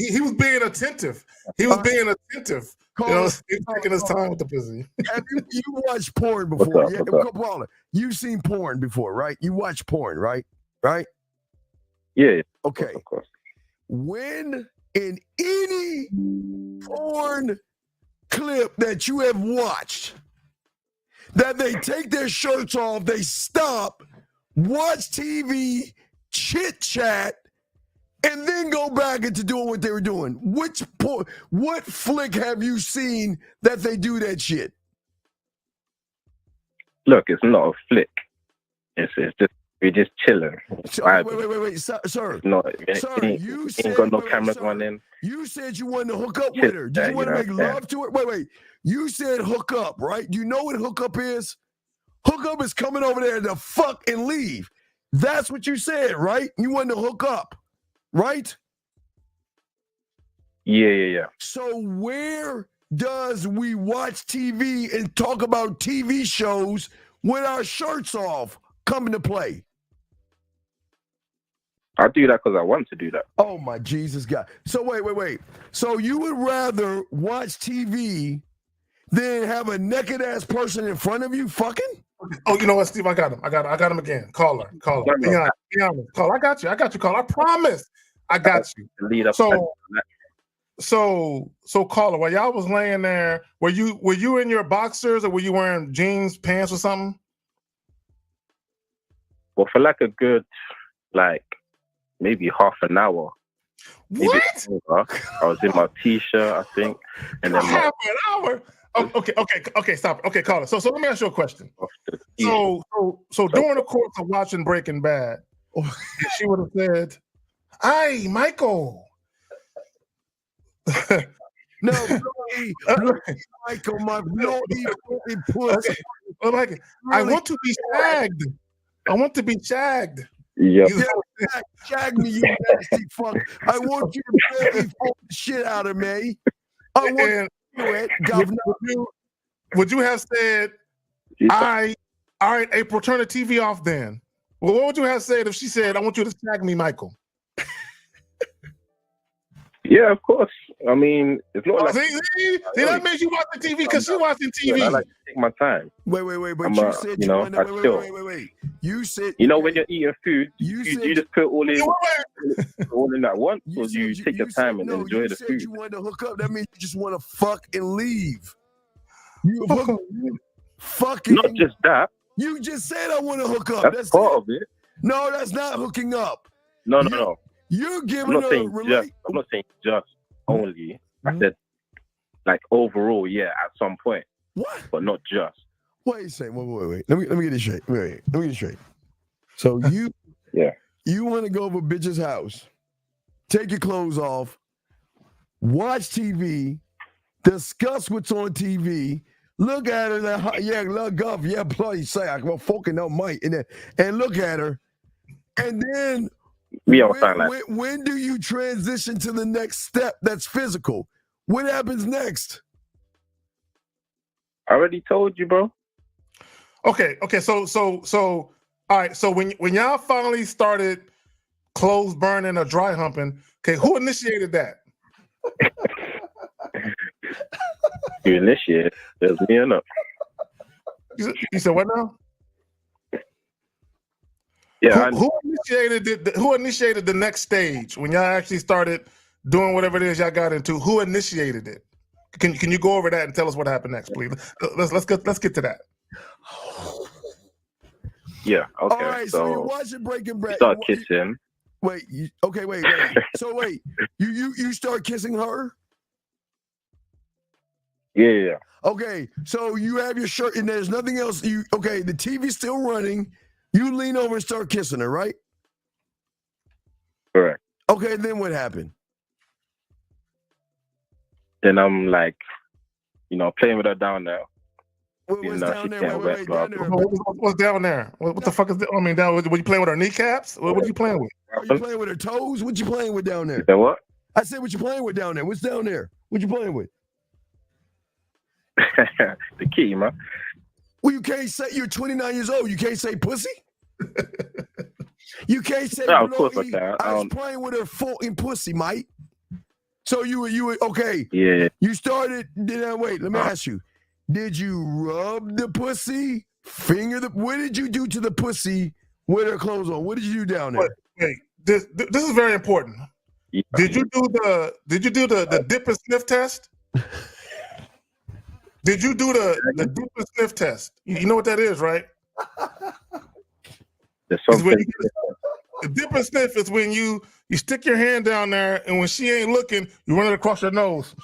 He was being attentive. He was being attentive. You know, he's taking his time with the pussy. Have you watched porn before? Yeah, you've seen porn before, right? You watch porn, right? Right? Yeah. Okay. Of course. When in any porn clip that you have watched, that they take their shirts off, they stop, watch TV, chit chat, and then go back into doing what they were doing. What flick have you seen that they do that shit? Look, it's not a flick. It's just we're just chilling. Wait, sir. No, sir, you ain't got no cameras running. You said you wanted to hook up with her. Did you want to make love to her? Wait. You said hook up, right? You know what hook up is? Hook up is coming over there to fuck and leave. That's what you said, right? You wanted to hook up, right? Yeah. So where does we watch TV and talk about TV shows with our shirts off come into play? I do that because I want to do that. Oh my Jesus God. So wait. So you would rather watch TV than have a naked ass person in front of you fucking? Oh, you know what, Steve? I got him again. Call her. Be honest. Call. I got you. Call. I promise. I got you. Lead up. So caller, while y'all was laying there, were you in your boxers or were you wearing jeans, pants, or something? Well, for like a good, maybe half an hour. What? I was in my t-shirt, I think, and then half an hour. Oh, okay, stop. Okay, caller. So let me ask you a question. So during the course of watching Breaking Bad, she would have said, "Hey, Michael." No, Michael, my bloody pussy. I want to be shagged. I want to be shagged. Yep. Shag me, you nasty fuck. I want you to really fuck the shit out of me. I want you to do it, Governor. Would you have said, all right, April, turn the TV off then? Well, what would you have said if she said, I want you to shag me, Michael? Yeah, of course. I mean, it's not like... See, that means you watching TV because she watching TV. I like to take my time. Wait. But you said you wanted... Wait. You said... You know, when you're eating food, you just put all in at once, or you take your time and enjoy the food. You said you wanted to hook up. That means you just want to fuck and leave. You fucking... Not just that. You just said I want to hook up. That's part of it. No, that's not hooking up. No. You're I'm giving not her saying just. I'm not saying just only. I said like overall, yeah, at some point. What? But not just. Wait a second. Wait. Let me get this straight. Wait. Let me get it straight. So you you want to go over a bitch's house, take your clothes off, watch TV, discuss what's on TV, look at her, look up, bloody say I go fucking up might, and look at her, and then when do you transition to the next step that's physical? What happens next? I already told you, bro. Okay. So all right. So when y'all finally started clothes burning or dry humping, okay, who initiated that? You initiated. There's me enough. You said what now? Yeah. Who initiated the next stage when y'all actually started doing whatever it is y'all got into? Who initiated it? Can you go over that and tell us what happened next, please? Let's get to that. Yeah. Okay. All right. So you're watching Breaking Bad. Start kissing. Wait. Wait. So wait. You start kissing her? Yeah. Okay. So you have your shirt and there's nothing else. The TV's still running. You lean over and start kissing her, right? Correct. Okay. Then what happened? Then I'm like, playing with her down there. What's down there? Wait, down there. What's down there? What the fuck is that? I mean, down. Were you playing with her kneecaps? What are you playing with? Are you playing with her toes? What you playing with down there? You know what? I said, what you playing with down there? What's down there? What you playing with? The key, man. Well, you can't say you're 29 years old. You can't say pussy. You can't say. No, of course I can. I was playing with her fucking pussy, Mike. So you were okay. Yeah. You started. Wait. Let me ask you. Did you rub the pussy? What did you do to the pussy with her clothes on? What did you do down there? Wait, this is very important. Yeah. Did you do the dip and sniff test? Did you do the dip and sniff test? You know what that is, right? The dip and sniff is when you stick your hand down there, and when she ain't looking, you run it across your nose.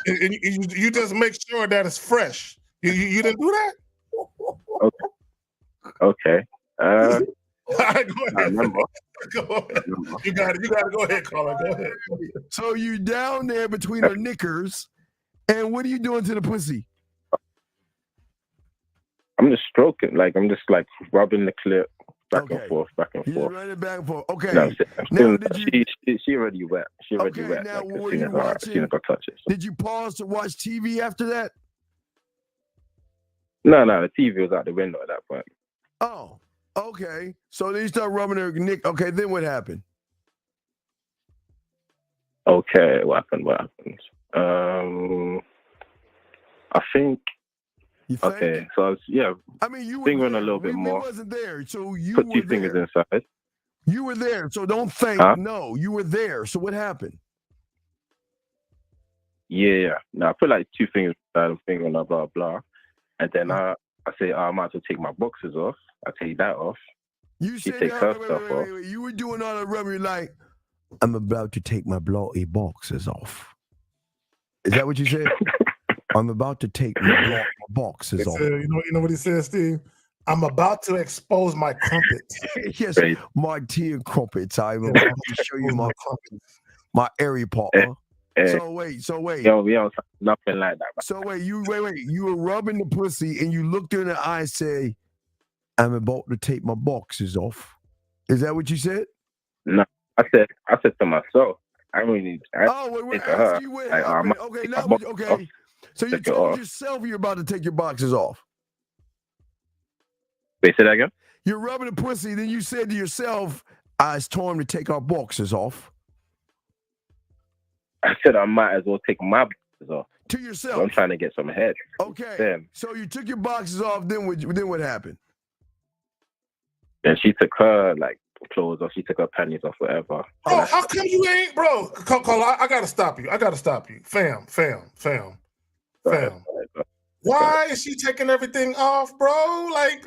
And you just make sure that it's fresh. You didn't do that? Okay. All right, go ahead. Go ahead. You got it. Go ahead, caller. Go ahead. So you down there between her knickers, and what are you doing to the pussy? I'm just stroking. I'm just rubbing the clip back and forth. You're running back and forth. Okay. No, she already wet. She already wet. Now, as soon as I touch it. Did you pause to watch TV after that? No, the TV was out the window at that point. Oh, okay. So then you start rubbing her nick. Okay, then what happened? Okay, what happened? I think. Okay, so I was, I mean, you were fingering a little bit more. We wasn't there, so you put were 2 fingers inside. You were there, so don't think. No, you were there. So what happened? Yeah. No, I put 2 fingers inside and fingering blah blah blah, and then I say I might as well take my boxes off. I take that off. She takes her stuff off. Wait. You were doing all the rubbing like, I'm about to take my bloody boxes off. Is that what you said? I'm about to take my boxes off. You know what he said, Steve? I'm about to expose my crumpets. Yes, my tear crumpets. I'm about to show you my crumpets, my airy part. So wait. Yo, we don't nothing like that. So wait. You were rubbing the pussy and you looked her in the eye and say, I'm about to take my boxes off. Is that what you said? No, I said to myself. We're asking you what happened. Okay. So you told yourself you're about to take your boxes off. Wait, say that again? You're rubbing the pussy, then you said to yourself, it's time to take our boxes off. I said I might as well take my boxes off. To yourself? So I'm trying to get some head. Okay. So you took your boxes off, then what happened? Then she took her clothes off, she took her panties off, whatever. Oh, how come you ain't, bro? Call, I gotta stop you. Fam. Why is she taking everything off, bro? Like,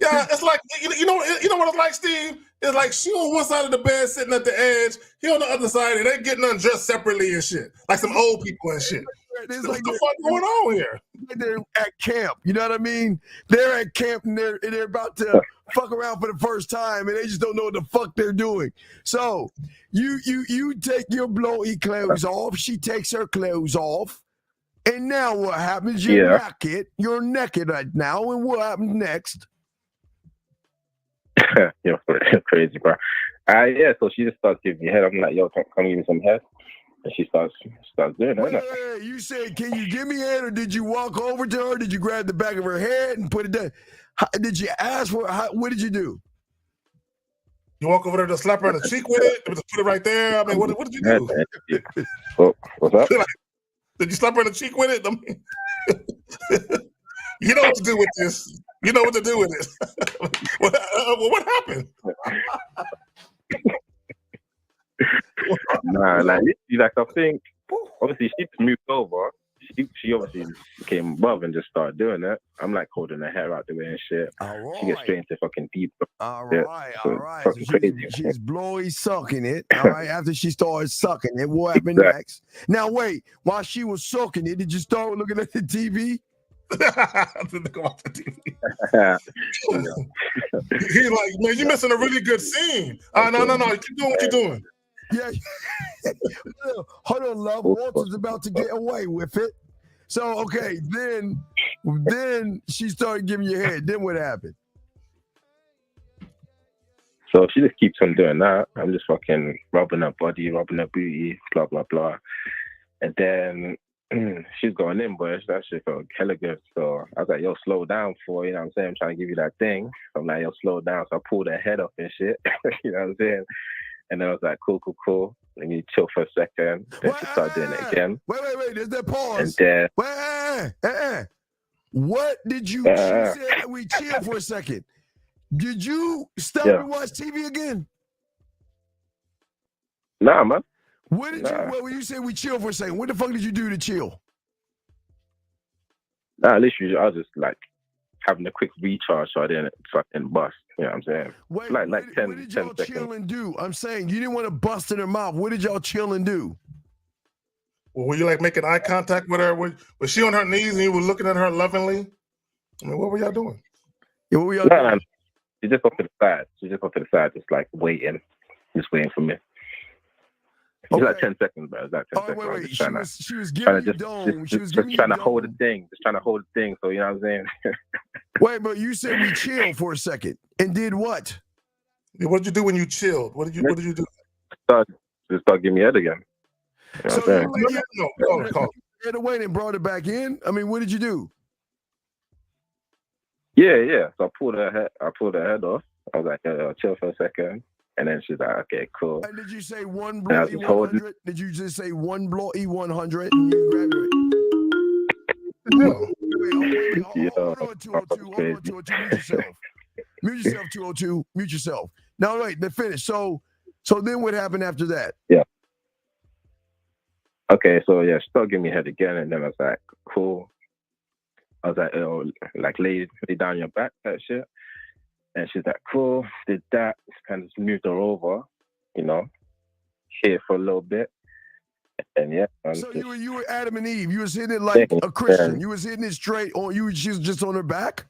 yeah, it's like you know what it's like, Steve. It's like she on one side of the bed, sitting at the edge. He on the other side, and they getting undressed separately and shit, like some old people and shit. It's What like the fuck going on here? They're at camp. You know what I mean? They're at camp and they're about to fuck around for the first time, and they just don't know what the fuck they're doing. So you take your blowy clothes off. She takes her clothes off. And now what happens? You're naked. You're naked right now. And what happens next? You're crazy, bro. Yeah, so she just starts giving me head. I'm like, yo, come give me some head. And she starts doing that. Wait, you said, can you give me head, or did you walk over to her? Did you grab the back of her head and put it down? Did you ask for what did you do? You walk over there to slap her in the cheek with it? Just put it right there? I mean, what did you do? What's up? Did you slap her in the cheek with it? I mean, you know what to do with this. You know what to do with it. What happened? Nah, like I think obviously she moved over. She obviously came above and just started doing it. I'm like holding her hair out the way and shit. She gets straight into fucking deep. All right. So she's blowy sucking it. All right. After she started sucking it, what happened next? Now wait, while she was sucking it, did you start looking at the TV? He's like, man, you're missing a really good scene. No. Keep doing what you're doing. Yeah. Hold on, love. Walter's about to get away with it. So, okay, then she started giving you head. Then what happened? So she just keeps on doing that. I'm just fucking rubbing her body, rubbing her booty, blah, blah, blah. And then she's going in, boy. That shit felt hella good. So I was like, yo, slow down for, you know what I'm saying? I'm trying to give you that thing. I'm like, yo, slow down. So I pulled her head off and shit. You know what I'm saying? And then I was like, cool. Let me chill for a second. Then she started doing it again. Wait. There's that pause. And then... What did you... She said we chill for a second. Did you stop and watch TV again? Nah, man. What did you... Well, when you said we chill for a second, what the fuck did you do to chill? Nah, literally, I was just like having a quick recharge so I didn't bust. You know what I'm saying? Wait, like 10 what did y'all 10 chill seconds. and do? I'm saying you didn't want to bust in her mouth. What did y'all chill and do? Well, were you like making eye contact with her? Was she on her knees and you were looking at her lovingly? I mean, what were y'all doing? Yeah, what were y'all doing? No. She just off to the side. Just like waiting for me. It's like 10 seconds, bro. It's like 10 seconds. Wait. She was giving you dome. She was giving you trying to dome. hold the thing. Just trying to hold the thing. So, you know what I'm saying? Wait, but you said we chill for a second and did what? What did you do when you chilled? What did you do? Just start giving me head again. You know what I'm saying? No. Get away and brought it back in. I mean, what did you do? Yeah. So I pulled her head off. I was like, chill for a second. And then she's like, okay, cool. And did you say one blowy 100? Did you just say one blowy 100 and you grabbed it? No. Hold on, 202. Mute yourself, 202. Mute yourself. Now, wait, then finish. So then what happened after that? Yeah. Okay, so yeah, she started giving me head again, and then I was like, cool. I was like, like lay down your back, that shit. And she's like, cool, did that. Just kind of moved her over, you know, here for a little bit. And yeah. So you were Adam and Eve. You was hitting it like a Christian. You was hitting it straight, or she was just on her back?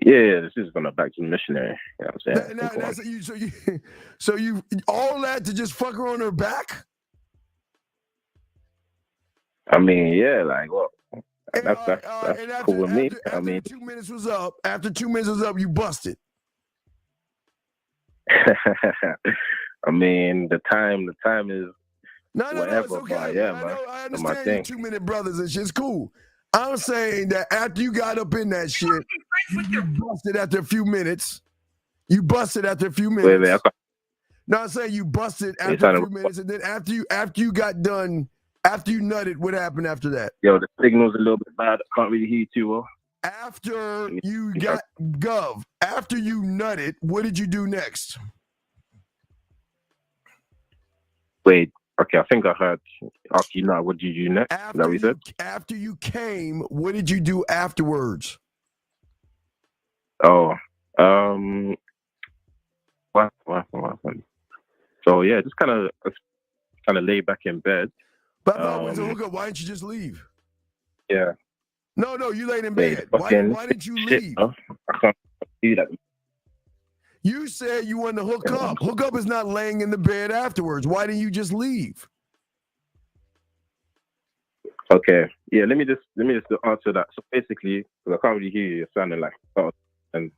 Yeah, this is on her back to the missionary. You know what I'm saying? So you all that to just fuck her on her back? I mean, yeah, like what? That's cool with me. I mean, after 2 minutes was up, you busted. I mean, the time is whatever. It's okay. But yeah, man. I understand you 2 minute brothers and shit's cool. I'm saying that after you got up in that shit, you busted after a few minutes. Wait. No, I'm saying you busted after a few minutes, and then after you got done. After you nutted, what happened after that? Yo, the signal's a little bit bad. I can't really hear you too well. After you got after you nutted, what did you do next? Wait, Okay, I think I heard after you know what did you do next? Is that what you said? After you came, what did you do afterwards? Oh, what? So yeah, just kind of lay back in bed. But why didn't you just leave? Yeah. No, you laid in bed. Why didn't you leave? I can't do that. You said you wanted to hook up. Hook up is not laying in the bed afterwards. Why didn't you just leave? Okay. Yeah, let me just answer that. So basically, because I can't really hear you, you're sounding like and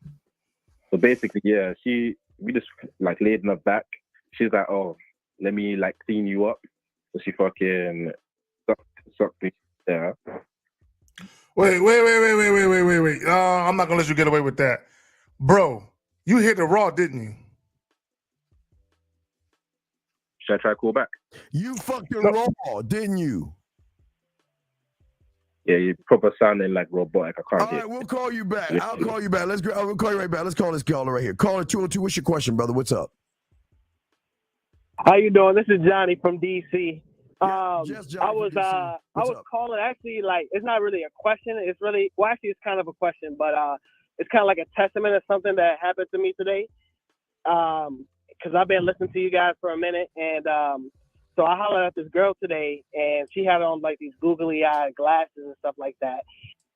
so basically, yeah, we just like laid in her back. She's like, oh, let me like clean you up. So she fucking sucked me there. Wait. I'm not gonna let you get away with that. Bro, you hit the raw, didn't you? Should I try to call back? You fucked her raw, didn't you? Yeah, you're proper sounding like robotic. I can't All right, we'll call you back. I'll call you back. I'll call you right back. Let's call this caller right here. Caller 202, what's your question, brother? What's up? How you doing? This is Johnny from DC. Johnny I was calling, actually, like, it's not really a question. It's really, well, actually, it's kind of a question, but it's kind of like a testament of something that happened to me today. Because I've been listening to you guys for a minute, and so I hollered at this girl today, and she had on like these googly-eyed glasses and stuff like that.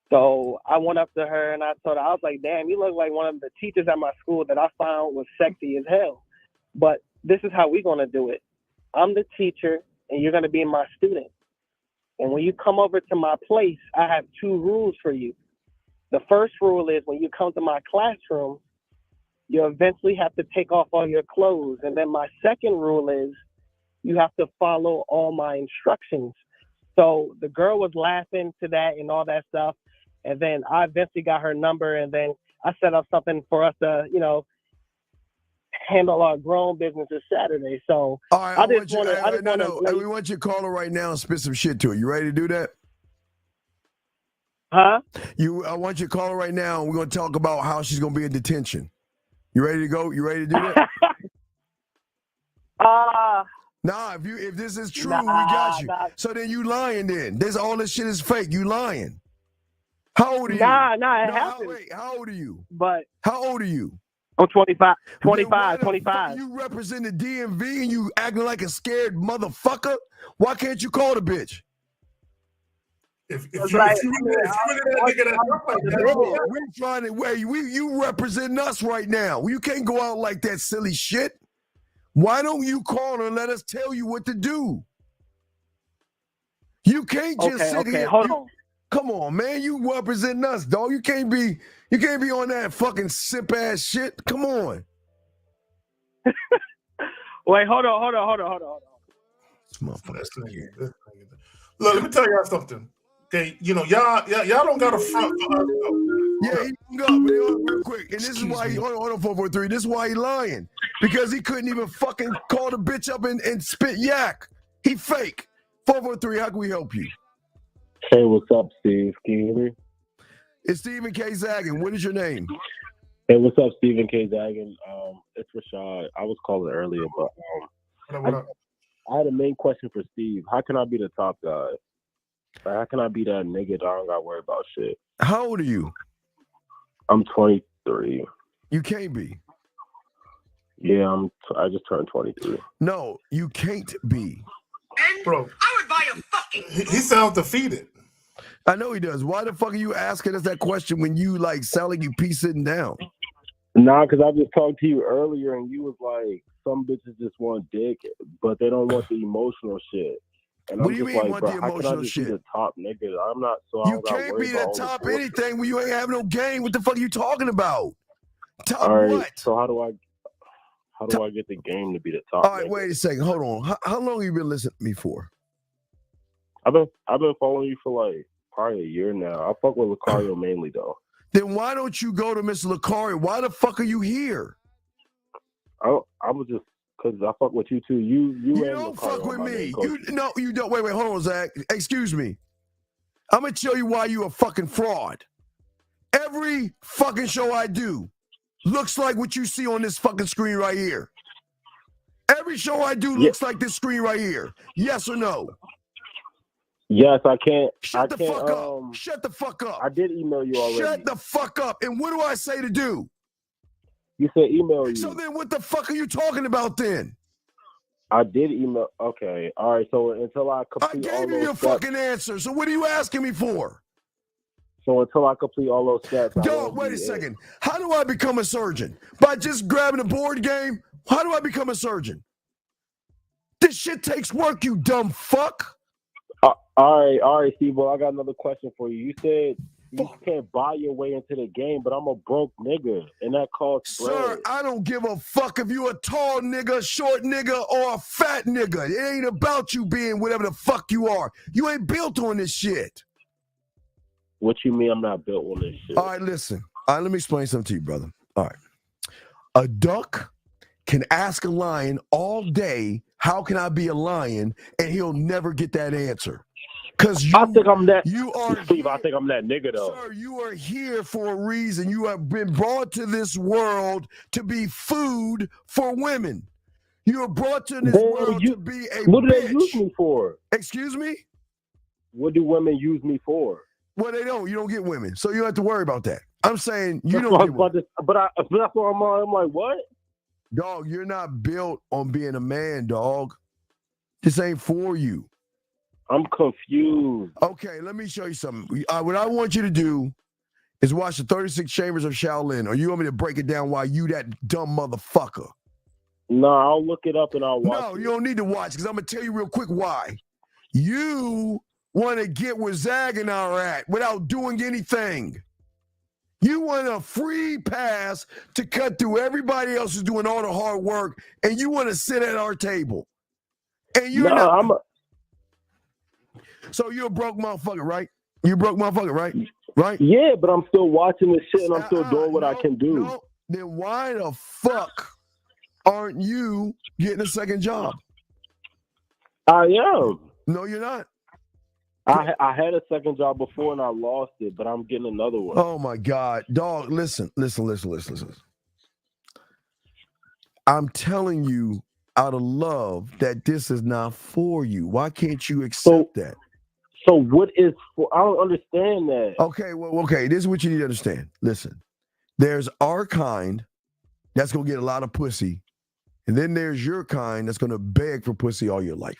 So I went up to her and I told her, I was like, damn, you look like one of the teachers at my school that I found was sexy as hell. But this is how we're going to do it. I'm the teacher, and you're going to be my student. And when you come over to my place, I have 2 rules for you. The first rule is when you come to my classroom, you eventually have to take off all your clothes. And then my second rule is you have to follow all my instructions. So the girl was laughing to that and all that stuff. And then I eventually got her number, and then I set up something for us to, handle our grown business this Saturday. So all right, we want you to call her right now and spit some shit to her. You ready to do that? Huh? I want you to call her right now, and we're going to talk about how she's going to be in detention. You ready to go? You ready to do that? Nah, if this is true, we got you. So then you lying then. All this shit is fake. You lying. How old are you? Nah, it happened. Wait, how old are you? But how old are you? I'm 25. You represent the DMV and you acting like a scared motherfucker? Why can't you call the bitch? You represent us right now. You can't go out like that silly shit. Why don't you call her and let us tell you what to do? You can't just sit here. Hold on. Come on, man. You represent us, dog. You can't be on that fucking sip ass shit. Come on. Wait, hold on. Look, let me tell y'all something. Okay, y'all don't got a front for us. Yeah, he hung up real quick. And this is why hold on, 443. This is why he lying. Because he couldn't even fucking call the bitch up and spit yak. He fake. 443, how can we help you? Hey, what's up, Steve? Can you hear me? It's Stephen K. Zaggin. What is your name? Hey, what's up, Stephen K. Zaggin? It's Rashad. I was calling earlier, but I had a main question for Steve. How can I be the top guy? How can I be that nigga that I don't got to worry about shit? How old are you? I'm 23. You can't be. Yeah, I just turned 23. No, you can't be. Bro, I would buy a fucking. He sounds defeated. I know he does. Why the fuck are you asking us that question when you like sound like you pee sitting down? Nah, because I just talked to you earlier and you was like, some bitches just want dick, but they don't want the emotional shit. And what I'm do you just mean like, want bro, the how can I emotional just shit? be the top nigga? I'm not so. You can't be the top anything when you ain't have no game. What the fuck are you talking about? Top all right, what? So how do I get the game to be the top? All right, nigga? wait a second. Hold on. How long have you been listening to me for? I've been following you for like probably a year now. I fuck with Lucario mainly though. Then why don't you go to Mr. Lucario? Why the fuck are you here? I was just because I fuck with you too. You don't fuck with me. You don't. Wait, hold on, Zach. Excuse me. I'm gonna tell you why you a fucking fraud. Every fucking show I do looks like what you see on this fucking screen right here. Every show I do looks like this screen right here. Yes or no? Yes, I can't. Shut the fuck up. Shut the fuck up. I did email you already. Shut the fuck up. And what do I say to do? You said email you. So then what the fuck are you talking about then? I did email. Okay. All right. So until I complete I gave you your fucking answer. So what are you asking me for? So until I complete all those steps. Dog, wait a second. How do I become a surgeon? By just grabbing a board game? How do I become a surgeon? This shit takes work, you dumb fuck. All right, Steve. Well, I got another question for you. You said you can't buy your way into the game, but I'm a broke nigga, and that costs bread. Sir, I don't give a fuck if you a tall nigga, short nigga, or a fat nigga. It ain't about you being whatever the fuck you are. You ain't built on this shit. What you mean I'm not built on this shit? All right, listen. All right, let me explain something to you, brother. All right. A duck can ask a lion all day, how can I be a lion? And he'll never get that answer. Because I think I'm that. You are Steve. I think I'm that nigga though. Sir, you are here for a reason. You have been brought to this world to be food for women. You are brought to this world to be a What do bitch. they use me for? Excuse me? What do women use me for? Well, they don't. You don't get women, so you don't have to worry about that. I'm saying you That's don't what get I'm about women. to- but that's what I'm like, what? Dog, you're not built on being a man, dog. This ain't for you. I'm confused. Okay, let me show you something. What I want you to do is watch the 36 Chambers of Shaolin, or you want me to break it down while you that dumb motherfucker? No, I'll look it up and I'll watch No, it. you don't need to watch, because I'm going to tell you real quick why. You want to get where Zag and I are at without doing anything. You want a free pass to cut through everybody else who's doing all the hard work, and you want to sit at our table. And you're So you're a broke motherfucker, right? You broke motherfucker, right? Right? Yeah, but I'm still watching this shit and I'm still doing what I can do. No, then why the fuck aren't you getting a second job? I am. No, you're not. I had a second job before and I lost it, but I'm getting another one. Oh my God. Dog, listen. I'm telling you out of love that this is not for you. Why can't you accept that? So what is for? I don't understand that. Okay, this is what you need to understand. Listen, there's our kind that's going to get a lot of pussy, and then there's your kind that's going to beg for pussy all your life.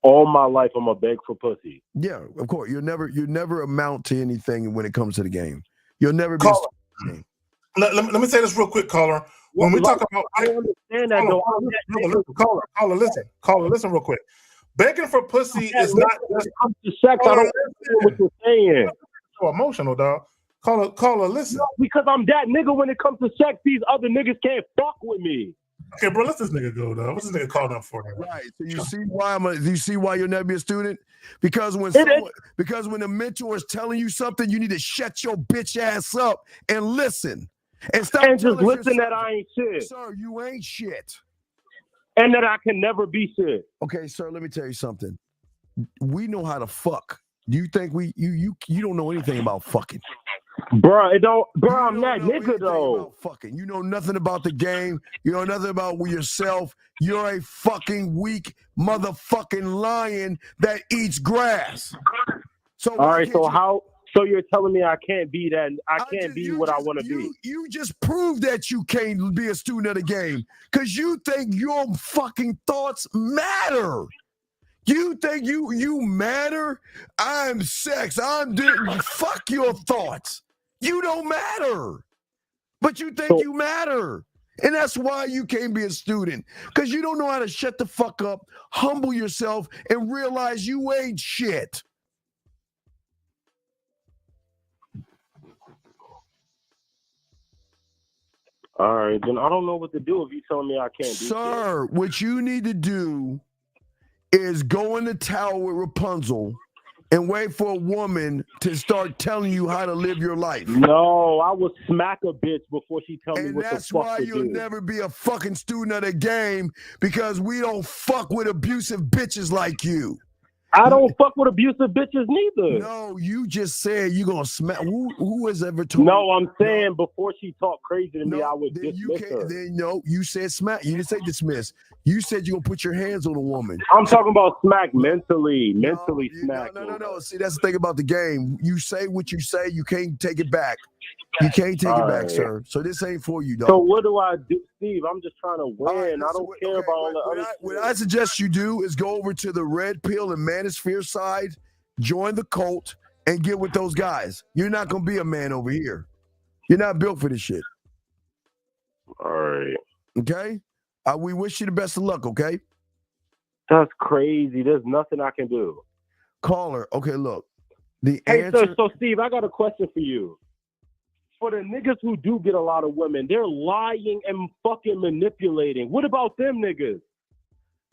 All my life, I'm a beg for pussy. Yeah, of course. You never amount to anything when it comes to the game. You'll never be. Let me say this real quick, caller. When we talk about, I don't understand that though. Caller, listen real quick. Begging for pussy is not just sex. I don't understand what you're saying. So emotional, dog. Caller, listen. No, because I'm that nigga when it comes to sex. These other niggas can't fuck with me. Okay, bro, let this nigga go, dog. What's this nigga calling up for? Right. So you see why you'll never be a student? Because when the mentor is telling you something, you need to shut your bitch ass up and listen. And stop and just listen that I ain't shit. Sir, you ain't shit. And that I can never be shit. Okay, sir, let me tell you something. We know how to fuck. Do you think you don't know anything about fucking? Bro, I'm that nigga though. Fucking. You know nothing about the game. You know nothing about yourself. You're a fucking weak motherfucking lion that eats grass. So all right, so you're telling me I can't be that? I can't be what I want to be. You just proved that you can't be a student of the game because you think your fucking thoughts matter. You think you matter? I'm sex. I'm doing. Fuck your thoughts. You don't matter, but you think you matter, and that's why you can't be a student because you don't know how to shut the fuck up, humble yourself, and realize you ain't shit. All right, then I don't know what to do if you telling me I can't be. Sir, what you need to do is go in the tower with Rapunzel and wait for a woman to start telling you how to live your life. No, I would smack a bitch before she tell me what the fuck to do. And that's why you'll never be a fucking student of the game because we don't fuck with abusive bitches like you. I don't fuck with abusive bitches neither. No, you just said you gonna smack. Who has ever told? No, I'm saying before she talked crazy to me, I would dismiss her. Then no, you said smack. You didn't say dismiss. You said you gonna put your hands on a woman. I'm talking about smack mentally smack. No. See, that's the thing about the game. You say what you say. You can't take it back. You can't take it back, sir. So this ain't for you, dog. So what do I do, Steve? I'm just trying to win. I don't care about all the other What I suggest you do is go over to the Red Pill and Manosphere side, join the cult, and get with those guys. You're not gonna be a man over here. You're not built for this shit. All right. Okay? We wish you the best of luck, okay? That's crazy. There's nothing I can do. Caller, okay, look. Hey, so Steve, I got a question for you. For the niggas who do get a lot of women, they're lying and fucking manipulating. What about them niggas?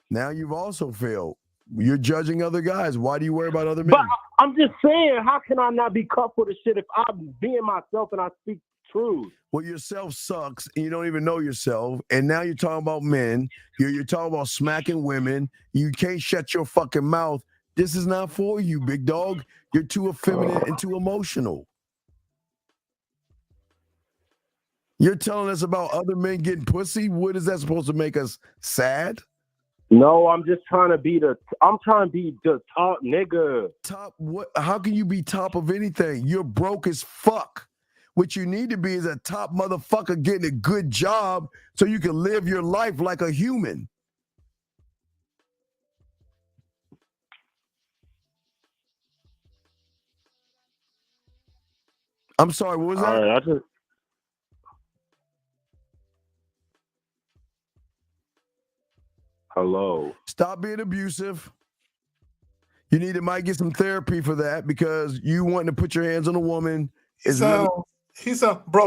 Now you've also failed. You're judging other guys. Why do you worry about other men? But I'm just saying, how can I not be cut for the shit if I'm being myself and I speak truth? Well, yourself sucks and you don't even know yourself. And now you're talking about men. You're talking about smacking women. You can't shut your fucking mouth. This is not for you, big dog. You're too effeminate and too emotional. You're telling us about other men getting pussy? What is that supposed to make us sad? No, I'm just trying to be the top nigga. Top what? How can you be top of anything? You're broke as fuck. What you need to be is a top motherfucker getting a good job so you can live your life like a human. I'm sorry, what was that? All right, Hello. Stop being abusive. You might get some therapy for that because you wanting to put your hands on a woman is bro,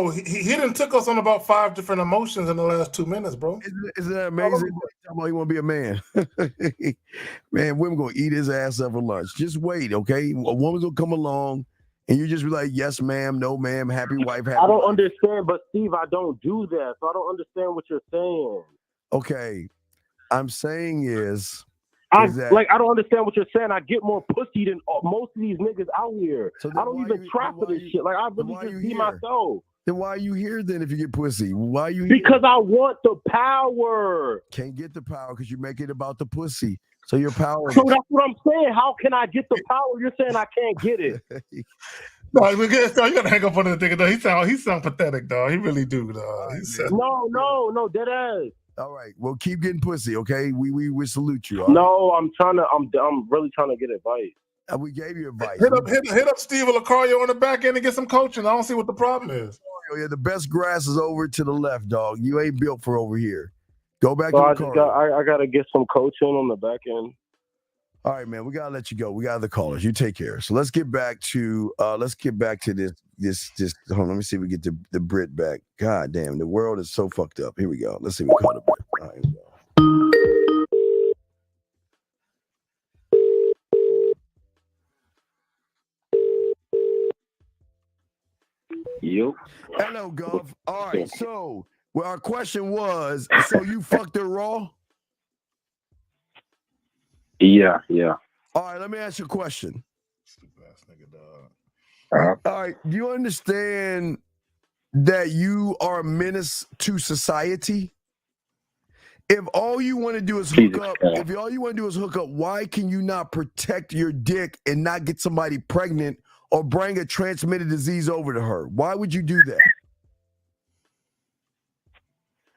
he done took us on about 5 different emotions in the last 2 minutes, bro. Isn't that amazing? Talking about he want to be a man. Man, women gonna eat his ass up for lunch. Just wait, okay? A woman's gonna come along and you just be like, yes, ma'am, no, ma'am, happy wife, happy I don't wife. understand, but Steve, I don't do that. So I don't understand what you're saying. Okay. I'm saying I don't understand what you're saying. I get more pussy than most of these niggas out here. So I don't even try for this shit. Like I really just be myself. Then why are you here then if you get pussy? Why are you here? Because I want the power. Can't get the power because you make it about the pussy. So your power. So that's what I'm saying. How can I get the power? You're saying I can't get it. No, you gotta hang up on the nigga though. He sound pathetic, dog. He really do, dog. No, dead ass. All right, well, keep getting pussy, okay? We salute you. No, I'm really trying to get advice. We gave you advice. Hit up Steve Lacario on the back end and get some coaching. I don't see what the problem is. Yeah, the best grass is over to the left, dog. You ain't built for over here. Go back to the car. I gotta get some coaching on the back end. All right, man. We gotta let you go. We got the callers. You take care. So let's get back to this. Hold on, let me see if we get the Brit back. God damn, the world is so fucked up. Here we go. Let's see if we call the Brit. All right, here we go. Yo. Hello, Gov. All right, so our question was, so you fucked her raw? Yeah. All right, let me ask you a question. All right, do you understand that you are a menace to society? If all you want to do is hook up, why can you not protect your dick and not get somebody pregnant or bring a transmitted disease over to her? Why would you do that?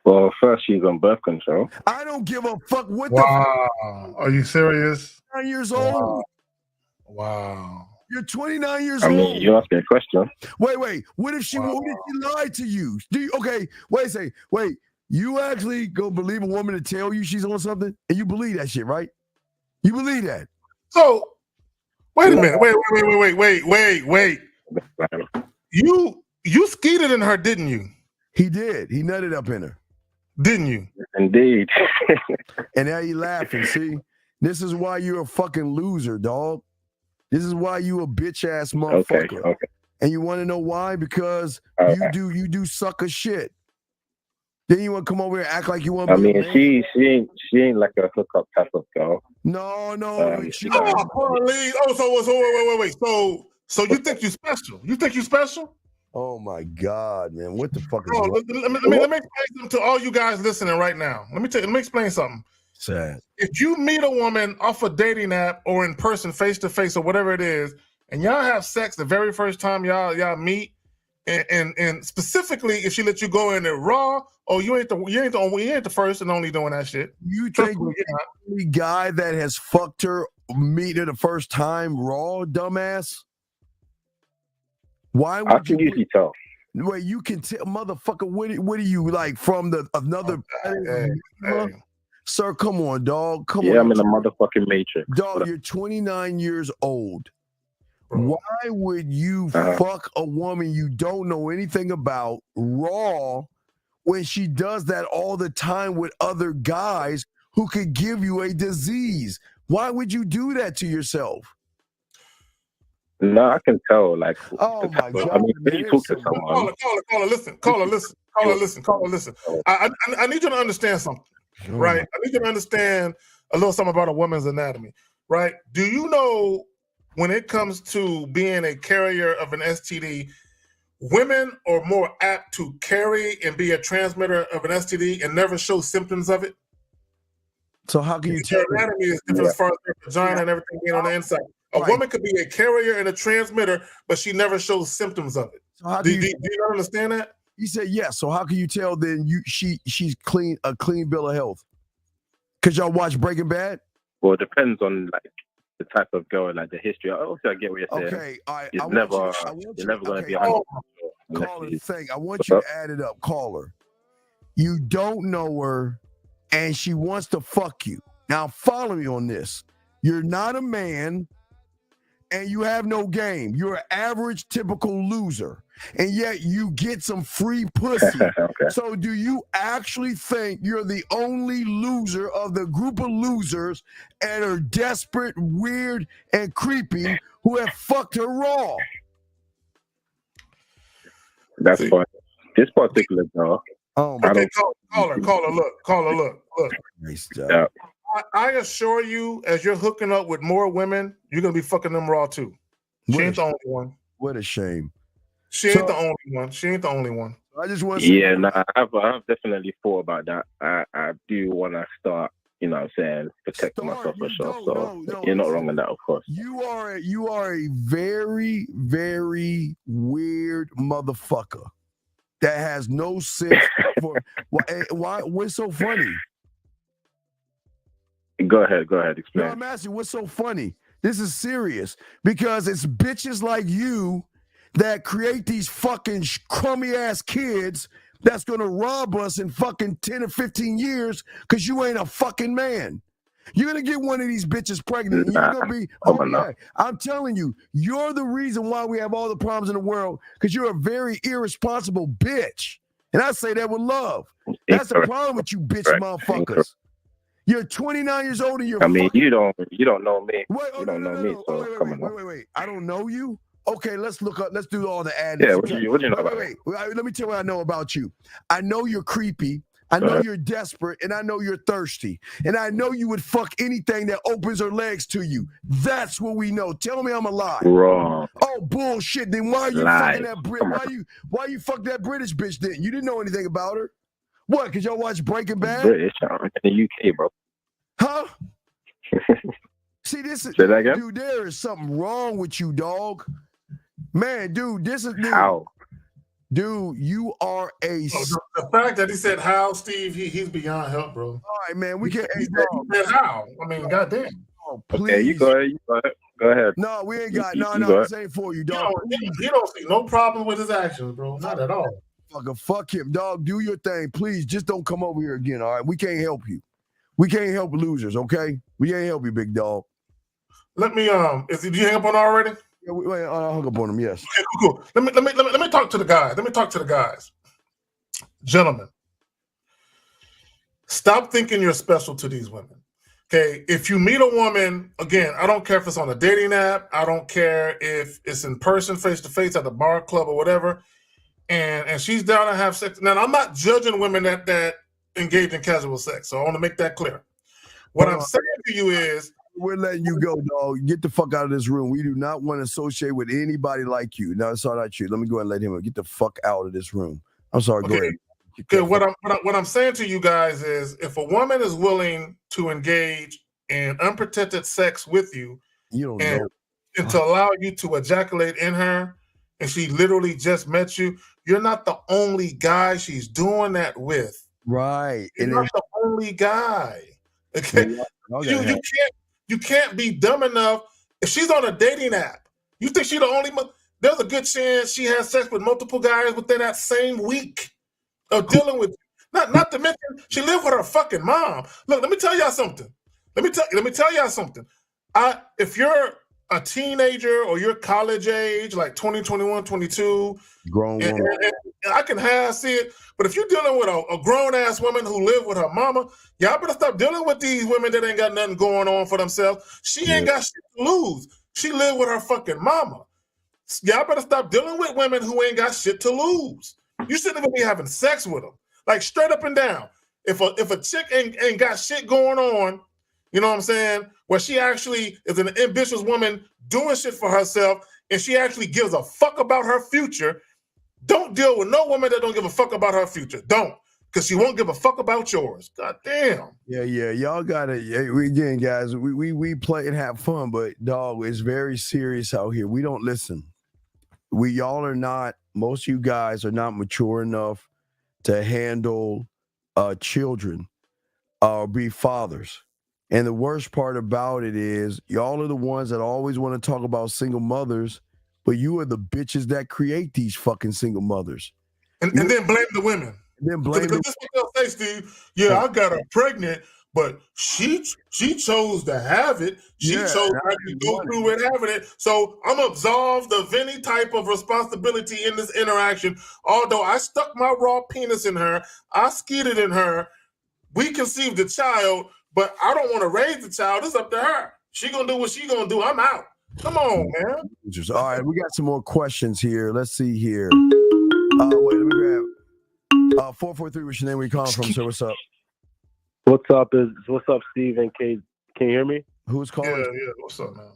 Well, first she's on birth control. I don't give a fuck what Are you serious? 29 years old. Wow. You're 29 years old. I mean, you asked me a question. Wait. What if she lied to you? Wait. You actually go believe a woman to tell you she's on something? And you believe that shit, right? You believe that. So, wait a minute. Wait. You skeeted in her, didn't you? He did. He nutted up in her. Didn't you? Indeed. And now you laughing, see? This is why you're a fucking loser, dog. This is why you a bitch-ass motherfucker. Okay. And you want to know why? Because you do sucker shit. Then you want to come over here and act like you want I to be a mean, man? she ain't like a hookup type of girl. No. She Oh, got, please. Oh, wait. So you think you special? You think you special? Oh my God, man! What the fuck is Oh, wrong? let me explain something to all you guys listening right now. Let me explain something. Sad. If you meet a woman off a dating app or in person, face to face, or whatever it is, and y'all have sex the very first time y'all meet, and specifically if she let you go in there raw, oh, you ain't the first and only doing that shit. You Trust think me, the only guy that has fucked her meet her the first time raw, dumbass? Why would I can usually tell. Wait, you can tell, motherfucker. What are you like from another planet? Sir, come on, dog. Come on. Yeah, I'm in the motherfucking matrix. Dog, you're 29 years old. Why would you fuck a woman you don't know anything about raw when she does that all the time with other guys who could give you a disease? Why would you do that to yourself? No, I can tell. Like, oh my God! I mean, when you talk to someone, Caller, listen. I need you to understand something, right? I need you to understand a little something about a woman's anatomy, right? Do you know when it comes to being a carrier of an STD, women are more apt to carry and be a transmitter of an STD and never show symptoms of it? So how can you tell? Their anatomy is different as far as their vagina and everything being on the inside. A woman could be a carrier and a transmitter, but she never shows symptoms of it. So Do you understand that? He said yes. So how can you tell then she's clean, a clean bill of health? Because y'all watch Breaking Bad? Well, it depends on like the type of girl, like the history. Also, I get what you're saying. Okay, all right. You're never going to be 100%. Caller, thing. I want you to add it up. Caller, you don't know her, and she wants to fuck you. Now, follow me on this. You're not a man, and you have no game. You're an average, typical loser, and yet you get some free pussy. Okay. So do you actually think you're the only loser of the group of losers and are desperate, weird, and creepy who have fucked her raw? That's fine. This particular girl. Oh, okay, caller, look. Nice job. Yeah. I assure you, as you're hooking up with more women, you're gonna be fucking them raw too. She ain't the only one. What a shame. She ain't the only one. I just want to say, I've definitely thought about that. I do want to start, you know what I'm saying, protecting myself for sure. So you're not wrong in that, of course. You are a very, very weird motherfucker that has no sense for why. What's so funny? Go ahead, explain. No, I'm asking what's so funny. This is serious because it's bitches like you that create these fucking crummy ass kids that's gonna rob us in fucking 10 or 15 years because you ain't a fucking man. You're gonna get one of these bitches pregnant. You're gonna be, yeah. I'm telling you, you're the reason why we have all the problems in the world because you're a very irresponsible bitch. And I say that with love. That's the problem with you bitch motherfuckers. You're 29 years old and you're. I mean, you don't know me. Wait, you don't know me. So come on. Wait. I don't know you. Okay, let's look up. Let's do all the ads. Yeah, what do you know about? Wait. Let me tell you what I know about you. I know you're creepy. I know you're desperate, and I know you're thirsty, and I know you would fuck anything that opens her legs to you. That's what we know. Tell me I'm a lie. Wrong. Oh bullshit! Then why are you fucking that Why you fuck that British bitch? Then you didn't know anything about her. What? Because y'all watch Breaking Bad? British, I'm in the UK, bro. Huh? See, this is dude. There is something wrong with you, dog. Man, dude, this is how. Dude, you are a. The fact that he said how, Steve, he's beyond help, bro. All right, man, we can't. He said how. I mean, goddamn. Oh, please. Okay, you go ahead. No, we ain't got. No, this ain't for you, dog. He don't see no problem with his actions, bro. Not at all. Fuck him, dog. Do your thing, please. Just don't come over here again. All right, we can't help you. We can't help losers, okay? We can't help you, big dog. Let me did you hang up on already? Yeah, wait, I hung up on him. Yes. Okay, cool. Let me talk to the guys. Gentlemen, stop thinking you're special to these women. Okay, if you meet a woman, again, I don't care if it's on a dating app. I don't care if it's in person, face to face at the bar, club, or whatever. and she's down to have sex. Now, I'm not judging women that engage in casual sex, so I want to make that clear. What I'm saying to you is, we're letting you go, dog. Get the fuck out of this room. We do not want to associate with anybody like you. No, it's not you. Let me go ahead and let him get the fuck out of this room. I'm sorry. Go ahead. Okay, what I'm saying to you guys is, if a woman is willing to engage in unprotected sex with you, and to allow you to ejaculate in her, and she literally just met you, you're not the only guy she's doing that with. Right. You're not the only guy. Okay. You can't be dumb enough. If she's on a dating app, you think she's the only? There's a good chance she has sex with multiple guys within that same week of dealing with you. Not to mention she lived with her fucking mom. Look, let me tell y'all something. Let me tell y'all something. If you're a teenager or you're college age, like 20, 21, 22, grown woman, and I can see it. But if you're dealing with a grown ass woman who lived with her mama, y'all better stop dealing with these women that ain't got nothing going on for themselves. She ain't got shit to lose. She lived with her fucking mama. Y'all better stop dealing with women who ain't got shit to lose. You shouldn't even be having sex with them. Like, straight up and down. If a chick ain't got shit going on, you know what I'm saying, where she actually is an ambitious woman doing shit for herself, and she actually gives a fuck about her future, don't deal with no woman that don't give a fuck about her future. Don't. Because she won't give a fuck about yours. God damn. Yeah. Y'all got it. Again, guys, we play and have fun, but dog, it's very serious out here. We don't listen. Y'all are not, most of you guys are not mature enough to handle children or be fathers. And the worst part about it is y'all are the ones that always want to talk about single mothers, but you are the bitches that create these fucking single mothers. And then blame the women. And then blame This is what they'll say, Steve. Yeah, I got her pregnant, but she chose to have it. She chose to go through with having it. So I'm absolved of any type of responsibility in this interaction. Although I stuck my raw penis in her, I skeeted in her, we conceived a child, but I don't want to raise the child. It's up to her. She gonna do what she gonna do. I'm out. Come on, man. All right, we got some more questions here. Let's see here. Wait, let me grab 443. What's your name? Where you calling from, sir? What's up? What's up, Steve and K? Can you hear me? Who's calling? Yeah. What's up, man?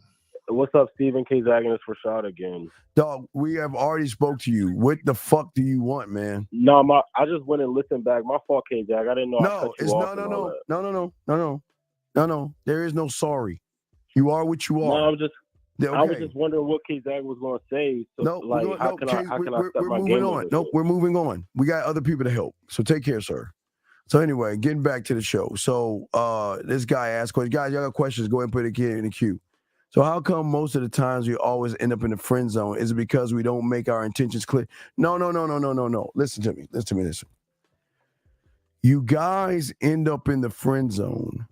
What's up, Steve and K? Zagging is Rashad again. Dog, we have already spoke to you. What the fuck do you want, man? No, I just went and listened back. My fault, K. Zag. I didn't know. No. There is no sorry. You are what you are. No, I was just wondering what K. Zag was going to say. So, how can I step my game on? Nope, we're moving on. We got other people to help. So take care, sir. So anyway, getting back to the show. So this guy asked questions. Guys, y'all got questions, go ahead and put it in the queue. So how come most of the times we always end up in the friend zone? Is it because we don't make our intentions clear? No. Listen to me. You guys end up in the friend zone.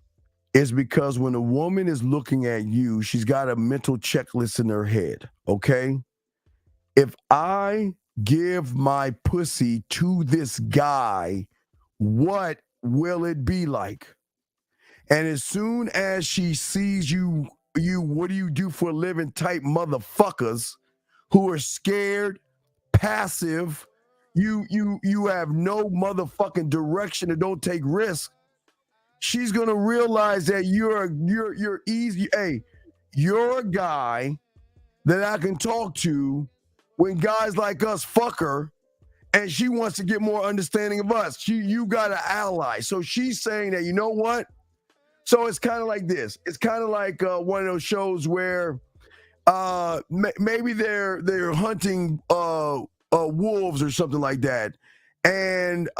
It's because when a woman is looking at you, she's got a mental checklist in her head, okay? If I give my pussy to this guy, what will it be like? And as soon as she sees you what do you do for a living type motherfuckers who are scared, passive, you have no motherfucking direction and don't take risks, she's gonna realize that you're easy. Hey, you're a guy that I can talk to when guys like us fuck her, and she wants to get more understanding of us. You got an ally. So she's saying that, you know what? So it's kind of like this. It's kind of like one of those shows where maybe they're hunting wolves or something like that, and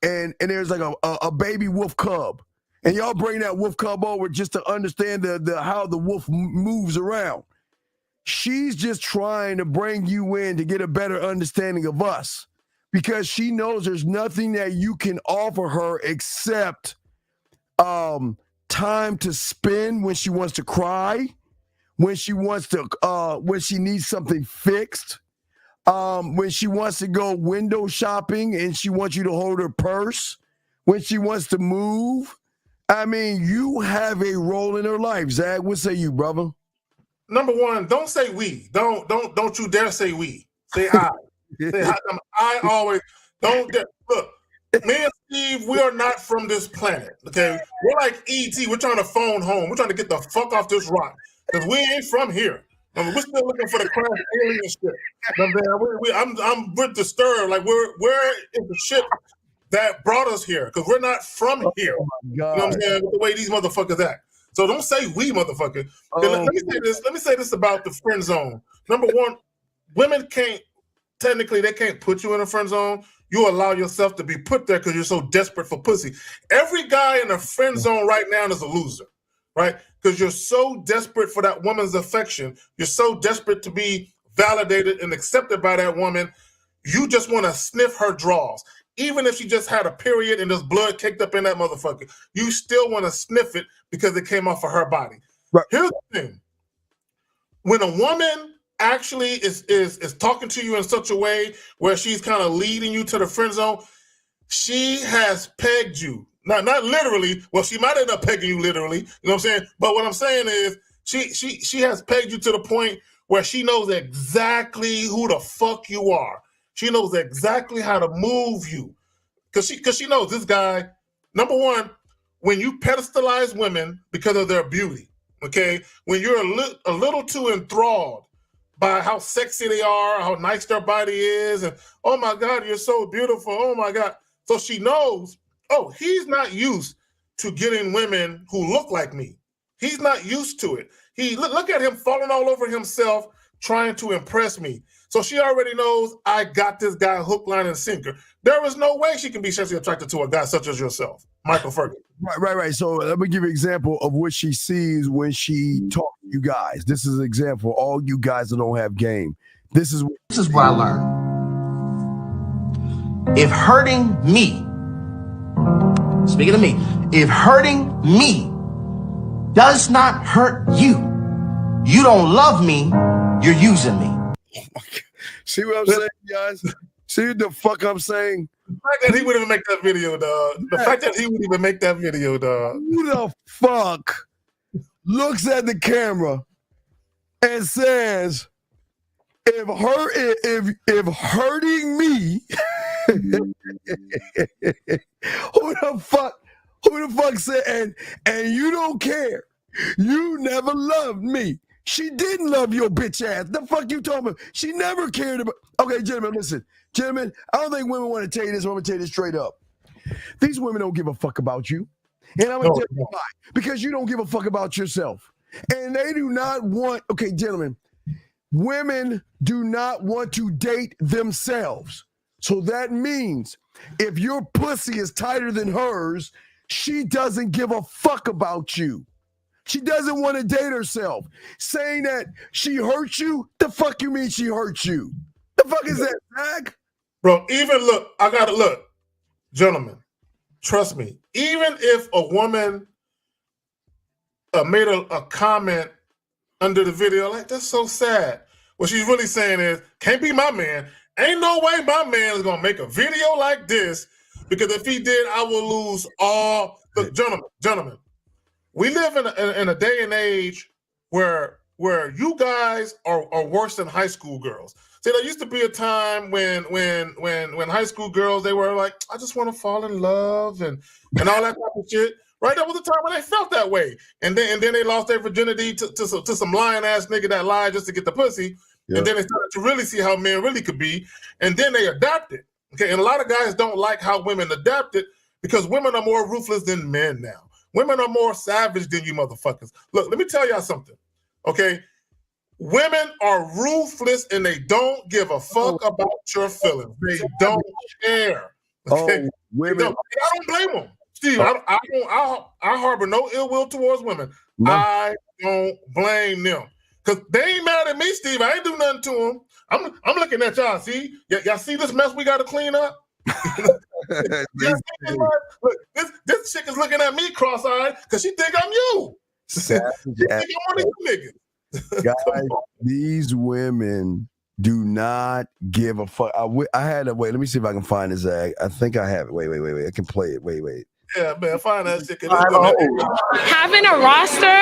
there's like a baby wolf cub, and y'all bring that wolf cub over just to understand the how the wolf moves around. She's just trying to bring you in to get a better understanding of us, because she knows there's nothing that you can offer her except time to spend when she wants to cry, when she wants to when she needs something fixed, when she wants to go window shopping and she wants you to hold her purse, when she wants to move. I mean, you have a role in her life. Zag, what say you, brother? Number one, don't say we. Don't you dare say we. Say I. I always don't get look. Me and Steve, we are not from this planet. Okay, we're like ET. We're trying to phone home. We're trying to get the fuck off this rock because we ain't from here. I mean, we're still looking for the crash alien shit. You know I'm disturbed. Like where is the shit that brought us here? Because we're not from here. Oh my God. You know what I'm saying? With the way these motherfuckers act. So don't say we, motherfucker. Let me say this about the friend zone. Number one, women can't put you in a friend zone. You allow yourself to be put there because you're so desperate for pussy. Every guy in a friend zone right now is a loser, right? Because you're so desperate for that woman's affection. You're so desperate to be validated and accepted by that woman. You just want to sniff her draws. Even if she just had a period and there's blood caked up in that motherfucker, you still want to sniff it because it came off of her body. Right. Here's the thing. When a woman actually is talking to you in such a way where she's kind of leading you to the friend zone, she has pegged you. Not literally. Well, she might end up pegging you literally. You know what I'm saying? But what I'm saying is she has pegged you to the point where she knows exactly who the fuck you are. She knows exactly how to move you. Because she knows this guy, number one, when you pedestalize women because of their beauty, okay? When you're a little too enthralled by how sexy they are, how nice their body is, and oh my God, you're so beautiful, oh my God. So she knows, oh, he's not used to getting women who look like me. He's not used to it. Look at him falling all over himself trying to impress me. So she already knows I got this guy hook, line, and sinker. There is no way she can be sexually attracted to a guy such as yourself, Michael Ferguson. Right. So let me give you an example of what she sees when she talks to you guys. This is an example. All you guys that don't have game. This is what I learned. If hurting me, speaking to me, if hurting me does not hurt you, you don't love me, you're using me. See what I'm saying, guys? See what the fuck I'm saying? The fact that he would even make that video, dog. The fact that he would even make that video, dog. Who the fuck looks at the camera and says, if hurting me, who the fuck said, and you don't care. You never loved me. She didn't love your bitch ass. The fuck you talking about? She never cared about. Okay, gentlemen, listen. Gentlemen, I don't think women want to tell you this. I'm going to tell you this straight up. These women don't give a fuck about you. And I'm going to tell you why. Because you don't give a fuck about yourself. And they do not want, okay, gentlemen, women do not want to date themselves. So that means if your pussy is tighter than hers, she doesn't give a fuck about you. She doesn't want to date herself. Saying that she hurt you, the fuck you mean she hurt you? The fuck is that, Zach? Bro, gentlemen, trust me, even if a woman made a comment under the video, like, that's so sad. What she's really saying is, can't be my man. Ain't no way my man is going to make a video like this, because if he did, I will lose all. Look, gentlemen, we live in a day and age where you guys are worse than high school girls. See, there used to be a time when high school girls, they were like, I just want to fall in love and all that type of shit. Right? That was a time when they felt that way. And then they lost their virginity to some lying ass nigga that lied just to get the pussy. Yep. And then they started to really see how men really could be. And then they adapted. Okay. And a lot of guys don't like how women adapted because women are more ruthless than men now. Women are more savage than you motherfuckers. Look, let me tell y'all something. Okay. Women are ruthless and they don't give a fuck about your feelings. They don't care. Okay. Women. I don't blame them. Steve, I harbor no ill will towards women. No. I don't blame them. Because they ain't mad at me, Steve. I ain't do nothing to them. I'm looking at y'all. See? Y'all see this mess we got to clean up? Look, this chick is looking at me cross-eyed because she think I'm you. She think I'm one of you niggas. Guys, these women do not give a fuck. I had a wait. Let me see if I can find this. I think I have it. Wait. I can play it. Wait. Yeah, man, find that shit. Having a roster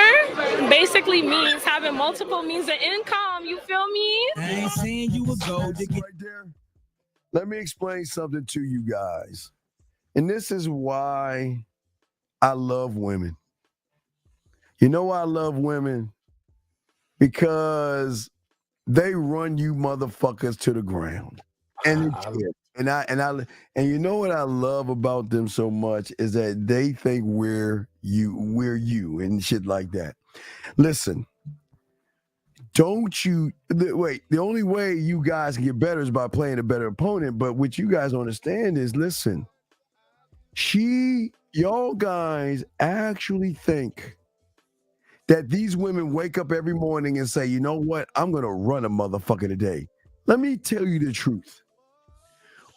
basically means having multiple means of income. You feel me? I ain't saying you a gold digger. Right there. Let me explain something to you guys. And this is why I love women. You know why I love women? Because they run you motherfuckers to the ground. And you know what I love about them so much is that they think we're you and shit like that. Listen, the only way you guys can get better is by playing a better opponent. But what you guys understand is, listen, y'all guys actually think that these women wake up every morning and say, you know what, I'm going to run a motherfucker today. Let me tell you the truth.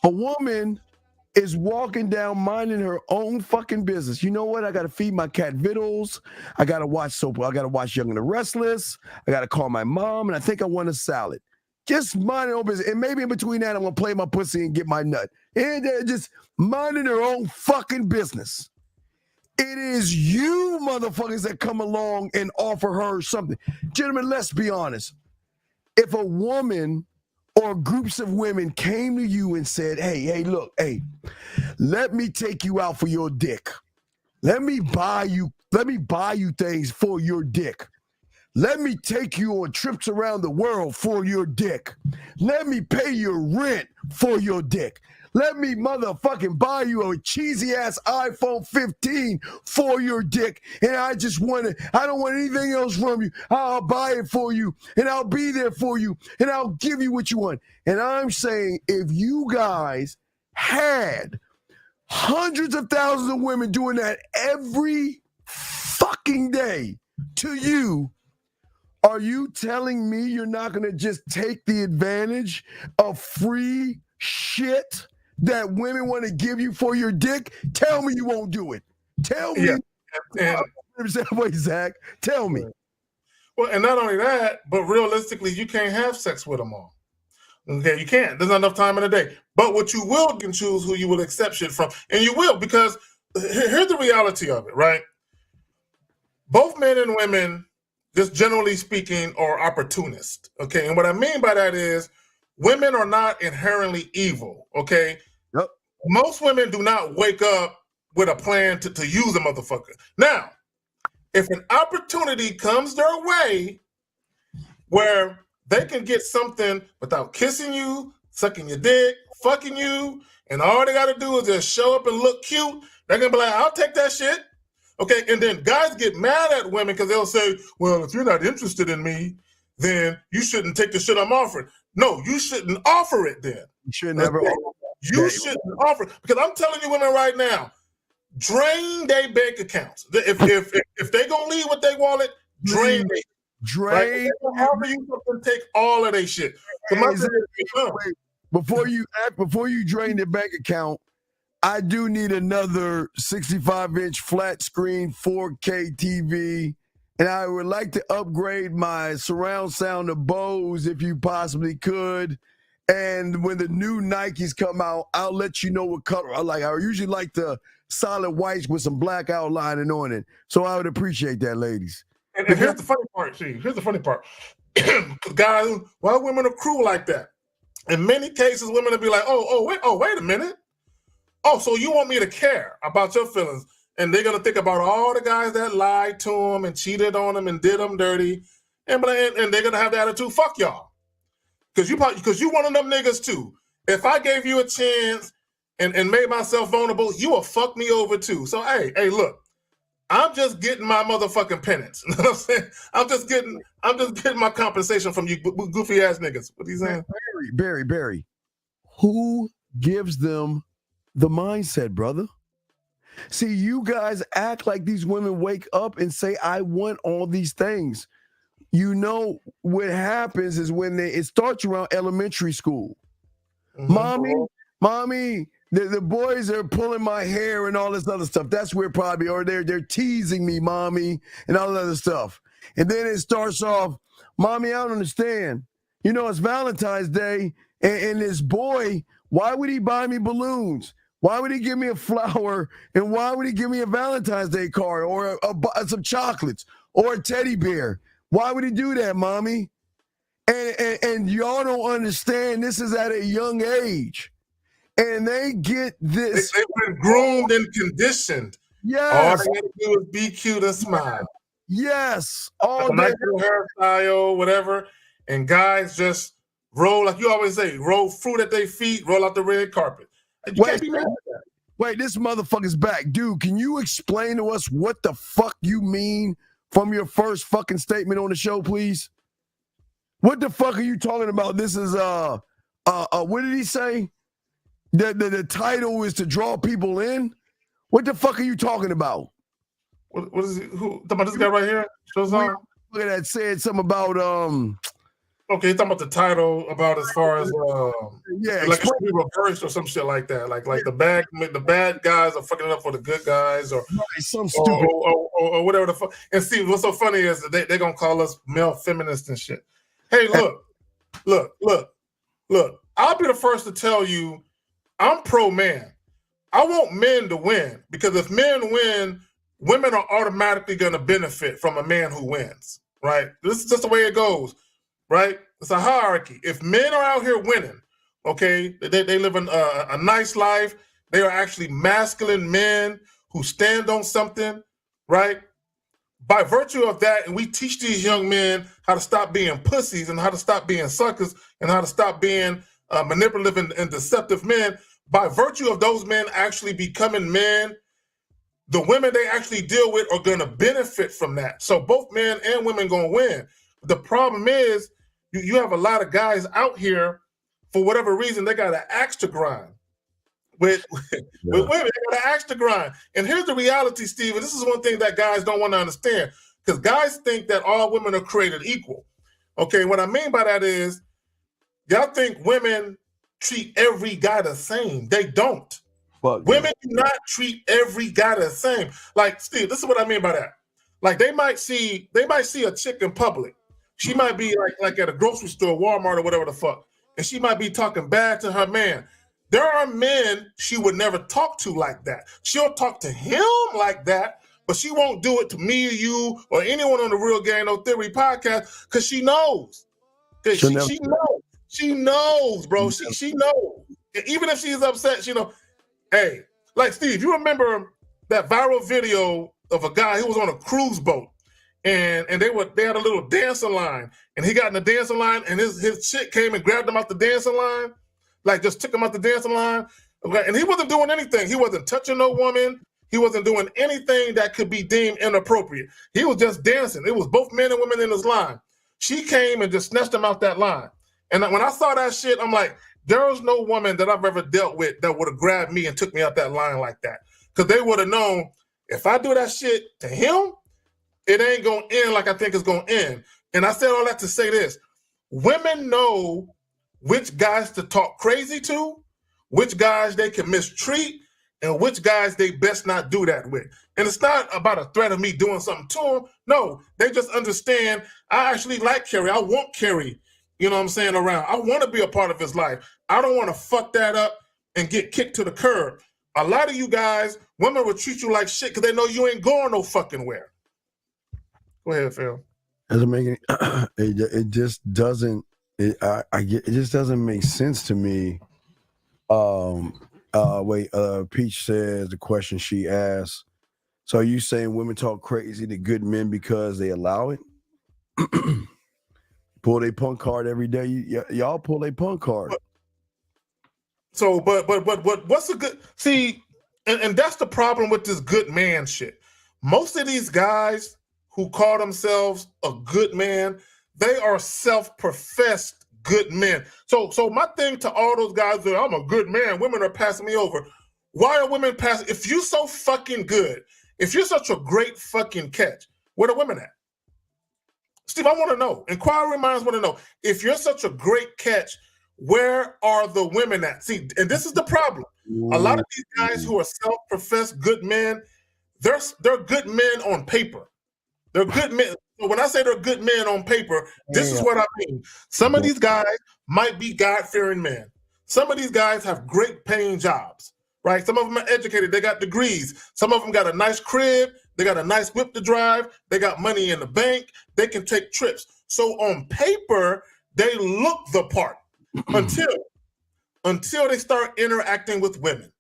A woman is walking down minding her own fucking business. You know what? I got to feed my cat Vittles. I got to watch soap. I got to watch Young and the Restless. I got to call my mom, and I think I want a salad. Just minding her own business. And maybe in between that, I'm going to play my pussy and get my nut. And they're just minding their own fucking business. It is you motherfuckers that come along and offer her something. Gentlemen, let's be honest. If a woman or groups of women came to you and said, hey, look, let me take you out for your dick. Let me buy you things for your dick. Let me take you on trips around the world for your dick. Let me pay your rent for your dick. Let me motherfucking buy you a cheesy ass iPhone 15 for your dick. And I don't want anything else from you. I'll buy it for you and I'll be there for you and I'll give you what you want. And I'm saying, if you guys had hundreds of thousands of women doing that every fucking day to you, are you telling me you're not going to just take the advantage of free shit that women want to give you for your dick? Tell me you won't do it. Tell me. Yeah. Wait, Zach, tell me. Well, and not only that, but realistically, you can't have sex with them all. Okay, you can't. There's not enough time in the day. But what you will can choose who you will accept shit from. And you will, because here's the reality of it, right? Both men and women, just generally speaking, are opportunists. Okay, and what I mean by that is women are not inherently evil. Okay, yep. Most women do not wake up with a plan to use a motherfucker. Now, if an opportunity comes their way where they can get something without kissing you, sucking your dick, fucking you, and all they got to do is just show up and look cute, they're going to be like, I'll take that shit. Okay, and then guys get mad at women because they'll say, well, if you're not interested in me, then you shouldn't take the shit I'm offering. No, you shouldn't offer it then. You should never offer. You shouldn't offer it. Because I'm telling you women right now, drain their bank accounts. If they gonna leave what they wanted, drain it. Drain. Right? If they gonna offer you something, take all of their shit. Before you drain the bank account, I do need another 65-inch flat screen 4K TV, and I would like to upgrade my surround sound to Bose if you possibly could. And when the new Nikes come out, I'll let you know what color I like. I usually like the solid whites with some black outlining on it. So I would appreciate that, ladies. And here's the funny part, here's the funny part. Guys, why women are cruel like that? In many cases, women will be like, wait a minute. Oh, so you want me to care about your feelings? And they're gonna think about all the guys that lied to them and cheated on them and did them dirty, and they're gonna have the attitude, fuck y'all, because you one of them niggas too. If I gave you a chance and made myself vulnerable, you will fuck me over too. So hey, look, I'm just getting my motherfucking penance. You know what I'm saying? I'm just getting my compensation from you goofy ass niggas. What are you saying? Barry, who gives them the mindset, brother? See, you guys act like these women wake up and say, I want all these things. You know what happens is when it starts around elementary school. Mm-hmm. Mommy, the boys are pulling my hair and all this other stuff. That's where probably, or they're teasing me, mommy, and all that other stuff. And then it starts off, mommy, I don't understand. You know, it's Valentine's Day, and this boy, why would he buy me balloons? Why would he give me a flower? And why would he give me a Valentine's Day card or some chocolates or a teddy bear? Why would he do that, mommy? And y'all don't understand. This is at a young age. and they get this. They've been groomed and conditioned. Yes. All they gotta do is be cute and smile. Yes. All nice day. little hairstyle, whatever. And guys just roll, like you always say, roll fruit at their feet, roll out the red carpet. You can't be mad at that. Wait, this motherfucker's back. Dude, can you explain to us what the fuck you mean from your first fucking statement on the show, please? What the fuck are you talking about? This is what did he say? The title is to draw people in? What the fuck are you talking about? What is it? Who talking about this guy right here? Shows on. Look at that, said something about okay, talking about the title about as far as like it should be reversed or some shit like that. Like the bad guys are fucking it up for the good guys or some stupid or whatever the fuck. And see what's so funny is that they're gonna call us male feminists and shit. Hey, look. I'll be the first to tell you I'm pro man. I want men to win because if men win, women are automatically gonna benefit from a man who wins, right? This is just the way it goes. Right? It's a hierarchy. If men are out here winning, okay, they live a nice life. They are actually masculine men who stand on something, right? By virtue of that, and we teach these young men how to stop being pussies and how to stop being suckers and how to stop being manipulative and deceptive men. By virtue of those men actually becoming men, the women they actually deal with are going to benefit from that. So both men and women going to win. The problem is, you have a lot of guys out here, for whatever reason, they got an axe to grind. With women, they got an axe to grind. And here's the reality, Steve, and this is one thing that guys don't want to understand, because guys think that all women are created equal. Okay, what I mean by that is, y'all think women treat every guy the same. They don't. Women do not treat every guy the same. Like, Steve, this is what I mean by that. Like, they might see a chick in public. She might be like at a grocery store, Walmart or whatever the fuck, and she might be talking bad to her man. There are men she would never talk to like that. She'll talk to him like that, but she won't do it to me or you or anyone on the Real Game No Theory podcast because she knows. She knows. She knows, bro. She knows. Even if she's upset, she knows. Hey, like Steve, you remember that viral video of a guy who was on a cruise boat? And they had a little dancing line, and he got in the dancing line, and his chick came and grabbed him out the dancing line, like just took him out the dancing line. Okay, and he wasn't doing anything. He wasn't touching no woman. He wasn't doing anything that could be deemed inappropriate. He was just dancing. It was both men and women in his line. She came and just snatched him out that line. And when I saw that shit, I'm like, there was no woman that I've ever dealt with that would have grabbed me and took me out that line like that, because they would have known if I do that shit to him, it ain't going to end like I think it's going to end. And I said all that to say this. Women know which guys to talk crazy to, which guys they can mistreat, and which guys they best not do that with. And it's not about a threat of me doing something to them. No, they just understand I actually like Kerry. I want Kerry, you know what I'm saying, around. I want to be a part of his life. I don't want to fuck that up and get kicked to the curb. A lot of you guys, women will treat you like shit because they know you ain't going no fucking where. Go ahead, Phil. Doesn't make it just doesn't. It just doesn't make sense to me. Peach says the question she asked. So are you saying women talk crazy to good men because they allow it? Pull their punk card every day. Y'all pull their punk card. So, but what's a good see? And that's the problem with this good man shit. Most of these guys who call themselves a good man, they are self-professed good men. So my thing to all those guys that I'm a good man, women are passing me over. Why are women passing? If you're so fucking good, if you're such a great fucking catch, where the women at? Steve, I want to know. Inquiry minds want to know. If you're such a great catch, where are the women at? See, and this is the problem. A lot of these guys who are self-professed good men, they're good men on paper. They're good men. So when I say they're good men on paper, this is what I mean. Some of these guys might be God-fearing men. Some of these guys have great paying jobs, right? Some of them are educated. They got degrees. Some of them got a nice crib. They got a nice whip to drive. They got money in the bank. They can take trips. So on paper, they look the part until until they start interacting with women.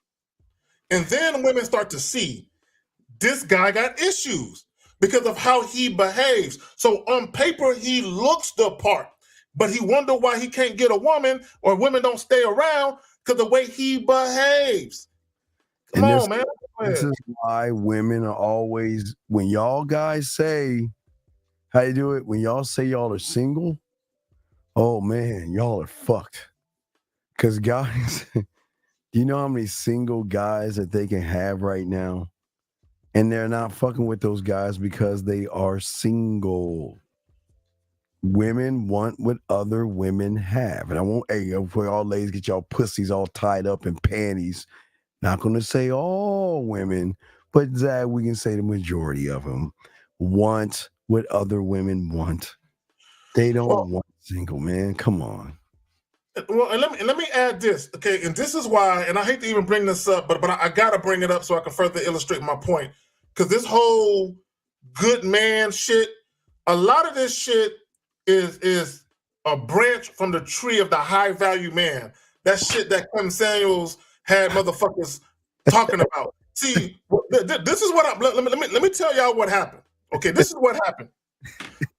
And then women start to see this guy got issues because of how he behaves. So on paper, he looks the part, but he wonder why he can't get a woman or women don't stay around because the way he behaves. Come on, man. This is why women are always, when y'all guys say, how you do it? When y'all say y'all are single, oh man, y'all are fucked. Because guys, do you know how many single guys that they can have right now? And they're not fucking with those guys because they are single. Women want what other women have. And I won't, hey, for all ladies, get y'all pussies all tied up in panties. Not going to say all women, but Zach, we can say the majority of them want what other women want. They don't want single, man. Come on. Well, and let me add this, okay? And this is why, and I hate to even bring this up, but I got to bring it up so I can further illustrate my point. Because this whole good man shit, a lot of this shit is a branch from the tree of the high value man. That shit that Clem Samuels had motherfuckers talking about. See, this is what let me tell y'all what happened. Okay, this is what happened.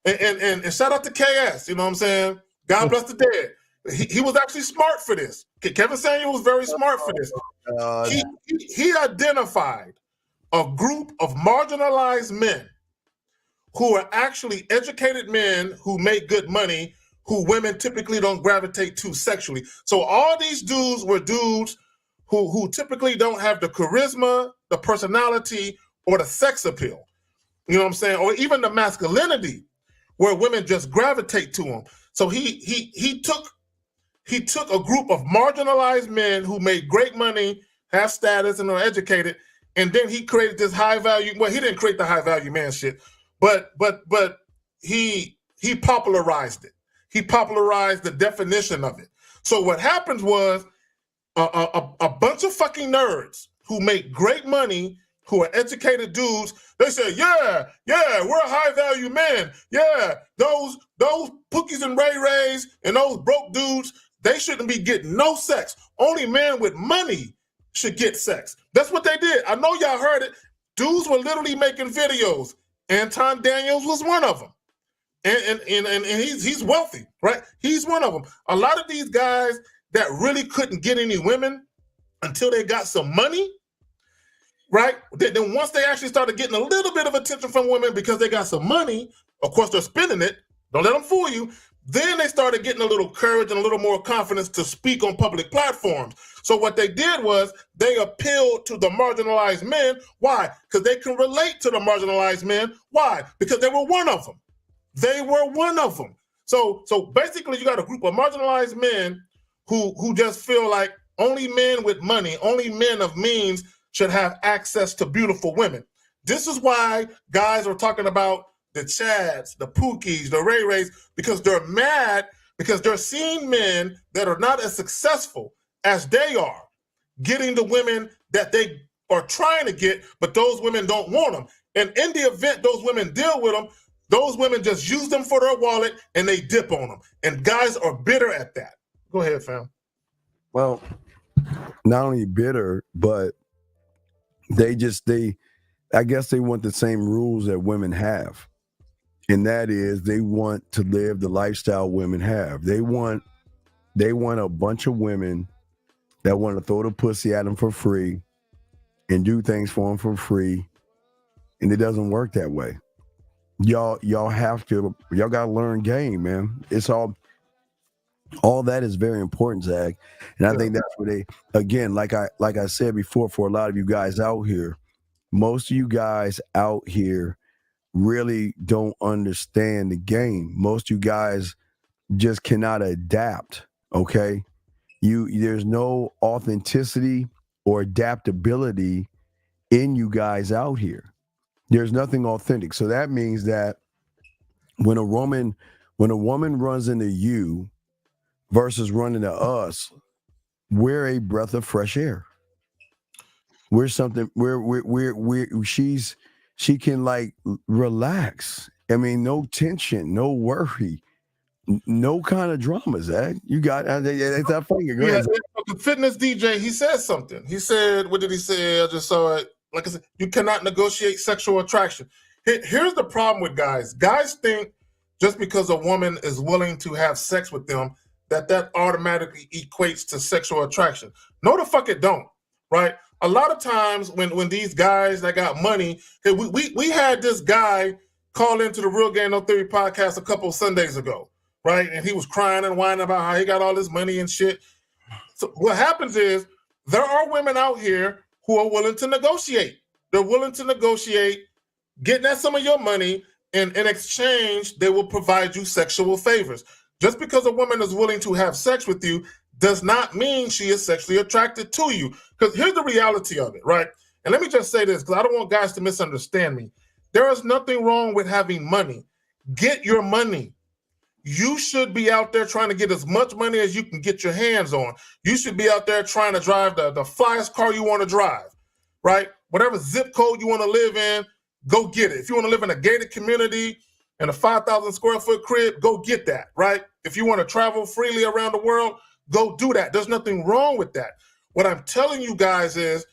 And shout out to KS, you know what I'm saying? God bless the dead. He was actually smart for this. Kevin Samuel was very smart for this. He identified a group of marginalized men who are actually educated men who make good money, who women typically don't gravitate to sexually. So all these dudes were dudes who typically don't have the charisma, the personality, or the sex appeal. You know what I'm saying? Or even the masculinity where women just gravitate to them. So he took a group of marginalized men who made great money, have status, and are educated, and then he created this high value. Well, he didn't create the high value man shit, but he popularized it. He popularized the definition of it. So what happens was a bunch of fucking nerds who make great money, who are educated dudes, they say, yeah, we're high value men. Yeah, those Pookies and Ray Rays and those broke dudes, they shouldn't be getting no sex. Only men with money should get sex. That's what they did. I know y'all heard it. Dudes were literally making videos. Anton Daniels was one of them. And he's wealthy, right? He's one of them. A lot of these guys that really couldn't get any women until they got some money, right? Then once they actually started getting a little bit of attention from women because they got some money, of course they're spending it, don't let them fool you, then they started getting a little courage and a little more confidence to speak on public platforms. So what they did was they appealed to the marginalized men. Why? Because they can relate to the marginalized men. Why? Because they were one of them. They were one of them. So basically you got a group of marginalized men who just feel like only men with money, only men of means should have access to beautiful women. This is why guys are talking about the Chads, the Pookies, the Ray Rays, because they're mad because they're seeing men that are not as successful as they are getting the women that they are trying to get, but those women don't want them. And in the event those women deal with them, those women just use them for their wallet and they dip on them. And guys are bitter at that. Go ahead, fam. Well, not only bitter, but I guess they want the same rules that women have. And that is they want to live the lifestyle women have. They want a bunch of women that want to throw the pussy at them for free and do things for them for free. And it doesn't work that way. Y'all gotta learn game, man. It's all that is very important, Zach. And I think that's where they, again, like I said before, for a lot of you guys out here, most of you guys out here really don't understand the game. Most of you guys just cannot adapt. Okay. There's no authenticity or adaptability in you guys out here. There's nothing authentic. So that means that when a woman runs into you versus running to us, we're a breath of fresh air. We're something she can like relax. I mean, no tension, no worry. No kind of drama, Zach. You got it's that finger. Go ahead. The fitness DJ, he said something. He said, what did he say? I just saw it. Like I said, you cannot negotiate sexual attraction. Here's the problem with guys. Guys think just because a woman is willing to have sex with them, that automatically equates to sexual attraction. No, the fuck it don't, right? A lot of times when these guys that got money, we had this guy call into the Real Game No Theory podcast a couple of Sundays ago, right? And he was crying and whining about how he got all this money and shit. So what happens is there are women out here who are willing to negotiate. They're willing to negotiate, getting at some of your money, and in exchange, they will provide you sexual favors. Just because a woman is willing to have sex with you does not mean she is sexually attracted to you. Because here's the reality of it, right? And let me just say this, because I don't want guys to misunderstand me. There is nothing wrong with having money. Get your money. You should be out there trying to get as much money as you can get your hands on. You should be out there trying to drive the flyest car you want to drive, right? Whatever zip code you want to live in, go get it. If you want to live in a gated community in a 5,000 square foot crib, go get that, right? If you want to travel freely around the world, go do that. There's nothing wrong with that. What I'm telling you guys is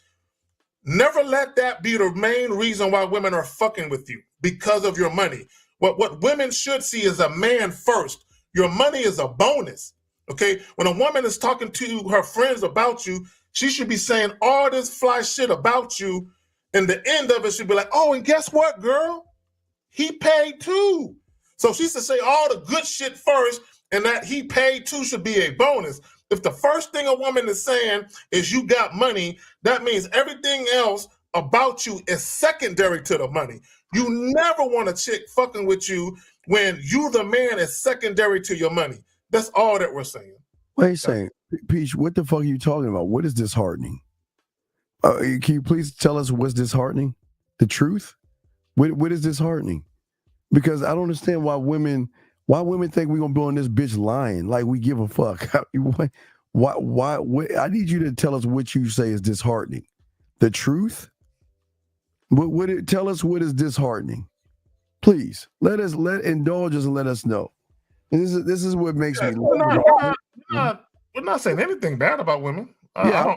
never let that be the main reason why women are fucking with you, because of your money. What women should see is a man first. Your money is a bonus, okay? When a woman is talking to her friends about you, she should be saying all this fly shit about you, and the end of it should be like, oh, and guess what, girl? He paid too. So she should say all the good shit first, and that he paid too should be a bonus. If the first thing a woman is saying is you got money, that means everything else about you is secondary to the money. You never want a chick fucking with you when you, the man, is secondary to your money. That's all that we're saying. What are you saying? Peach, what the fuck are you talking about? What is disheartening? Can you please tell us what's disheartening? The truth? What is disheartening? Because I don't understand why women think we're gonna be on this bitch lying like we give a fuck. Why? I need you to tell us what you say is disheartening. The truth? Tell us what is disheartening. Please indulge us and let us know. And this is what makes me. We're not saying anything bad about women. I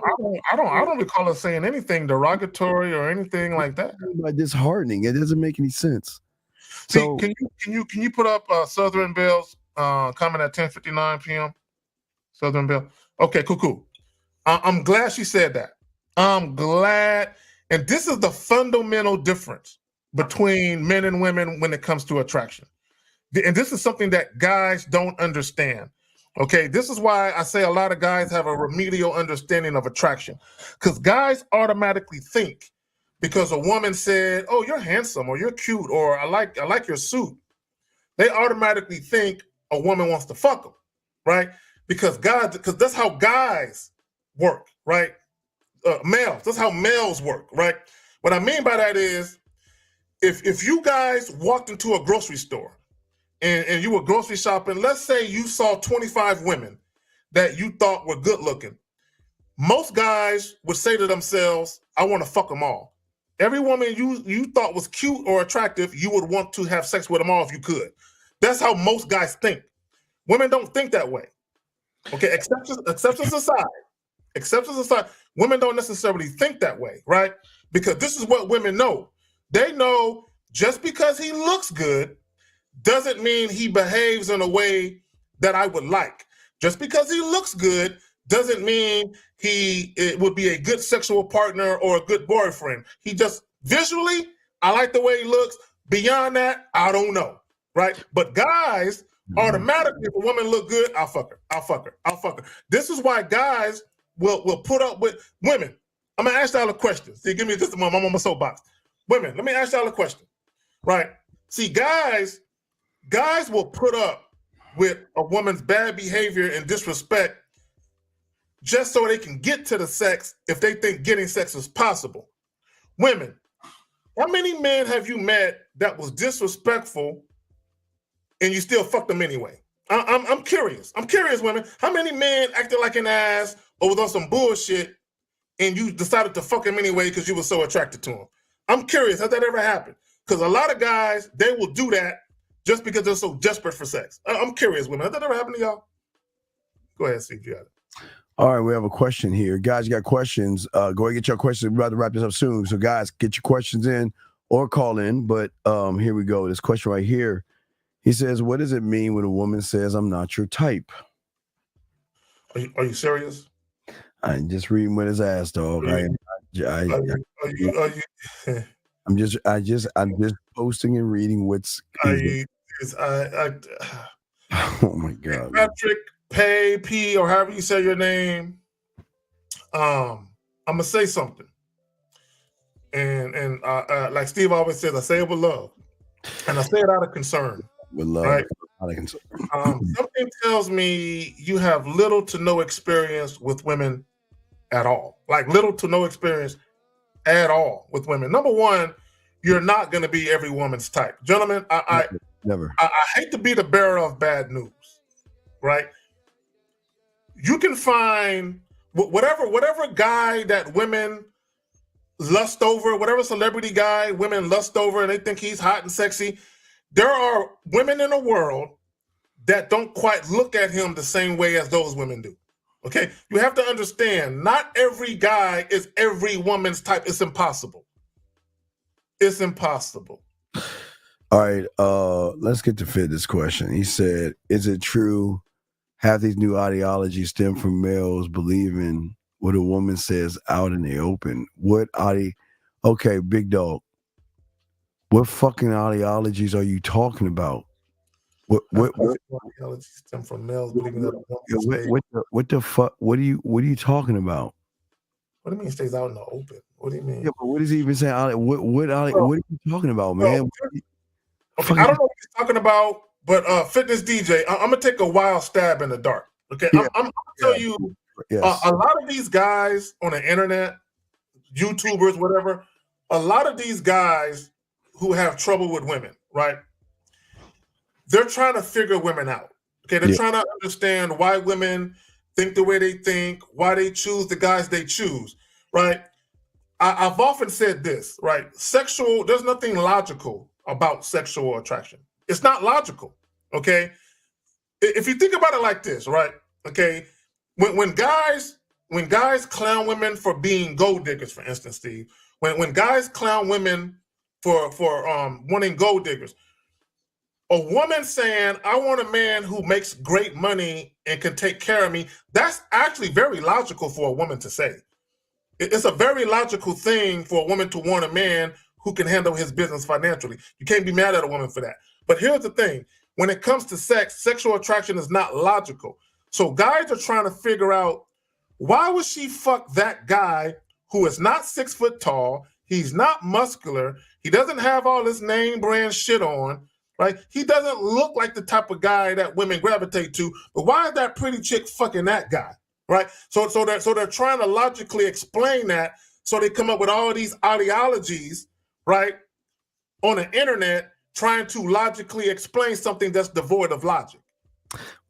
don't recall us saying anything derogatory or anything like that. By disheartening, it doesn't make any sense. See, can you put up Southern Bell's comment at 10:59 p.m. Southern Bell. Okay, cool. I'm glad she said that. I'm glad. And this is the fundamental difference between men and women when it comes to attraction. And this is something that guys don't understand. Okay, this is why I say a lot of guys have a remedial understanding of attraction. Because guys automatically think because a woman said, oh, you're handsome, or you're cute, or I like your suit. They automatically think a woman wants to fuck them, right? Because that's how guys work, right? Males, that's how males work, right? What I mean by that is, if you guys walked into a grocery store and you were grocery shopping, let's say you saw 25 women that you thought were good looking. Most guys would say to themselves, I want to fuck them all. Every woman you thought was cute or attractive, you would want to have sex with them all if you could. That's how most guys think. Women don't think that way. Okay, exceptions aside, women don't necessarily think that way, right? Because this is what women know. They know just because he looks good doesn't mean he behaves in a way that I would like. Just because he looks good doesn't mean it would be a good sexual partner or a good boyfriend. He just visually, I like the way he looks. Beyond that, I don't know, right? But guys, automatically, if a woman look good, I'll fuck her. This is why guys will put up with women. I'm gonna ask y'all a question. See, give me this moment. I'm on my soapbox. Women, let me ask y'all a question, right? See, guys will put up with a woman's bad behavior and disrespect just so they can get to the sex if they think getting sex is possible. Women, how many men have you met that was disrespectful and you still fucked them anyway? I'm curious. I'm curious, women. How many men acted like an ass or was on some bullshit and you decided to fuck him anyway because you were so attracted to him? I'm curious. Has that ever happened? Because a lot of guys, they will do that just because they're so desperate for sex. I'm curious, women. Has that ever happened to y'all? Go ahead, Steve. You got it. All right, we have a question here. Guys, you got questions. Go ahead and get your questions. We're about to wrap this up soon. So, guys, get your questions in or call in. But here we go. This question right here. He says, what does it mean when a woman says, I'm not your type? Are you serious? I'm just reading what his ass, dog. I'm just posting and reading what's. Oh my God. Patrick Pay P, or however you say your name. I'm gonna say something, and like Steve always says, I say it with love, and I say it out of concern. With love, right? Out of concern. Something tells me you have little to no experience with women at all. Like little to no experience at all with women. Number one, you're not going to be every woman's type, gentlemen. Never. I hate to be the bearer of bad news, right? You can find whatever guy that women lust over, whatever celebrity guy women lust over, and they think he's hot and sexy. There are women in the world that don't quite look at him the same way as those women do. Okay, you have to understand, not every guy is every woman's type. It's impossible. It's impossible. All right, let's get to fit this question. He said, is it true half these new ideologies stem from males believing what a woman says out in the open? Okay, big dog. What fucking ideologies are you talking about? What ideologies stem from males believing that a woman what the fuck? What are you talking about? What do you mean stays out in the open? What do you mean? Yeah, but what does he even say? What are you talking about, man? Okay, I don't know what he's talking about, but Fitness DJ, I'm gonna take a wild stab in the dark. Okay, I'm gonna tell you, a lot of these guys on the internet, YouTubers, whatever, a lot of these guys who have trouble with women, right? They're trying to figure women out. Okay, they're trying to understand why women think the way they think, why they choose the guys they choose, right? I've often said this, right? There's nothing logical about sexual attraction. It's not logical, okay? If you think about it like this, right? Okay, when guys clown women for being gold diggers, for instance, Steve, when guys clown women for wanting gold diggers, a woman saying, I want a man who makes great money and can take care of me, that's actually very logical for a woman to say. It's a very logical thing for a woman to want a man who can handle his business financially. You can't be mad at a woman for that. But here's the thing. When it comes to sex, sexual attraction is not logical. So guys are trying to figure out, why would she fuck that guy who is not 6 foot tall? He's not muscular. He doesn't have all this name brand shit on, right? He doesn't look like the type of guy that women gravitate to. But why is that pretty chick fucking that guy, right? So they're trying to logically explain that. So they come up with all these ideologies, right, on the internet, trying to logically explain something that's devoid of logic.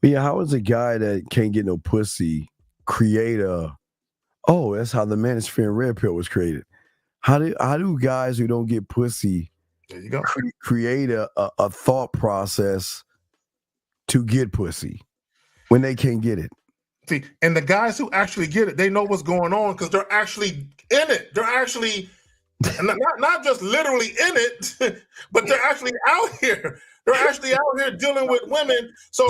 Yeah, how is a guy that can't get no pussy create that's how the Manosphere and Red Pill was created? How do guys who don't get pussy there you go. Create a thought process to get pussy when they can't get it? See, and the guys who actually get it, they know what's going on because they're actually in it. They're actually not just literally in it, but they're actually out here. They're actually out here dealing with women. So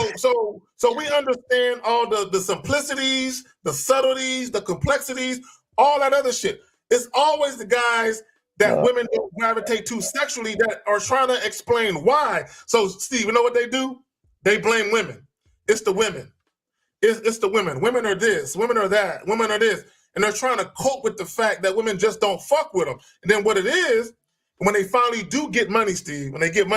we understand all the simplicities, the subtleties, the complexities, all that other shit. It's always the guys that women don't gravitate to sexually that are trying to explain why. So, Steve, you know what they do? They blame women. It's the women. It's the women. Women are this. Women are that. Women are this. And they're trying to cope with the fact that women just don't fuck with them. And then what it is, when they finally do get money, Steve, when they get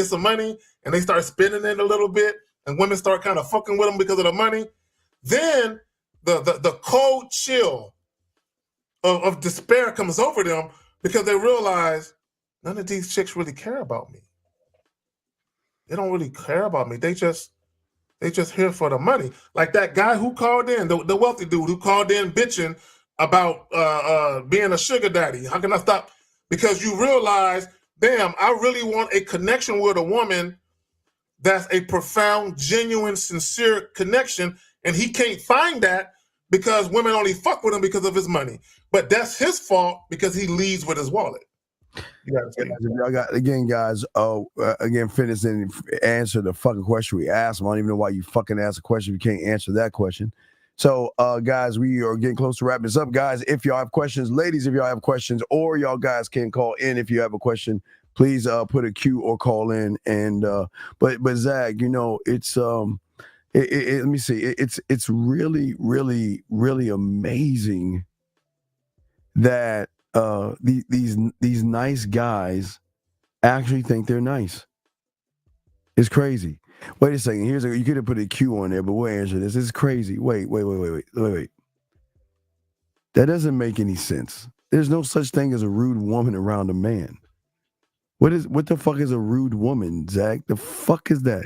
some money and they start spending it a little bit and women start kind of fucking with them because of the money, then the cold chill of despair comes over them because they realize none of these chicks really care about me. They don't really care about me. They just here for the money. Like that guy who called in, the wealthy dude who called in bitching about being a sugar daddy. How can I stop? Because you realize, damn, I really want a connection with a woman that's a profound, genuine, sincere connection, and he can't find that because women only fuck with him because of his money. But that's his fault because he leads with his wallet. Y'all got again, guys. Again, finish and answer the fucking question we asked. I don't even know why you fucking asked a question if you can't answer that question. So, guys, we are getting close to wrapping this up. Guys, if y'all have questions, ladies, if y'all have questions, or y'all guys can call in if you have a question, please put a Q or call in. And but Zag, you know, it's let me see, it's really, really, really amazing that these nice guys actually think they're nice. It's crazy. Wait a second. You could have put a Q on there, but we'll answer this. It's crazy. Wait. That doesn't make any sense. There's no such thing as a rude woman around a man. What the fuck is a rude woman, Zach? The fuck is that?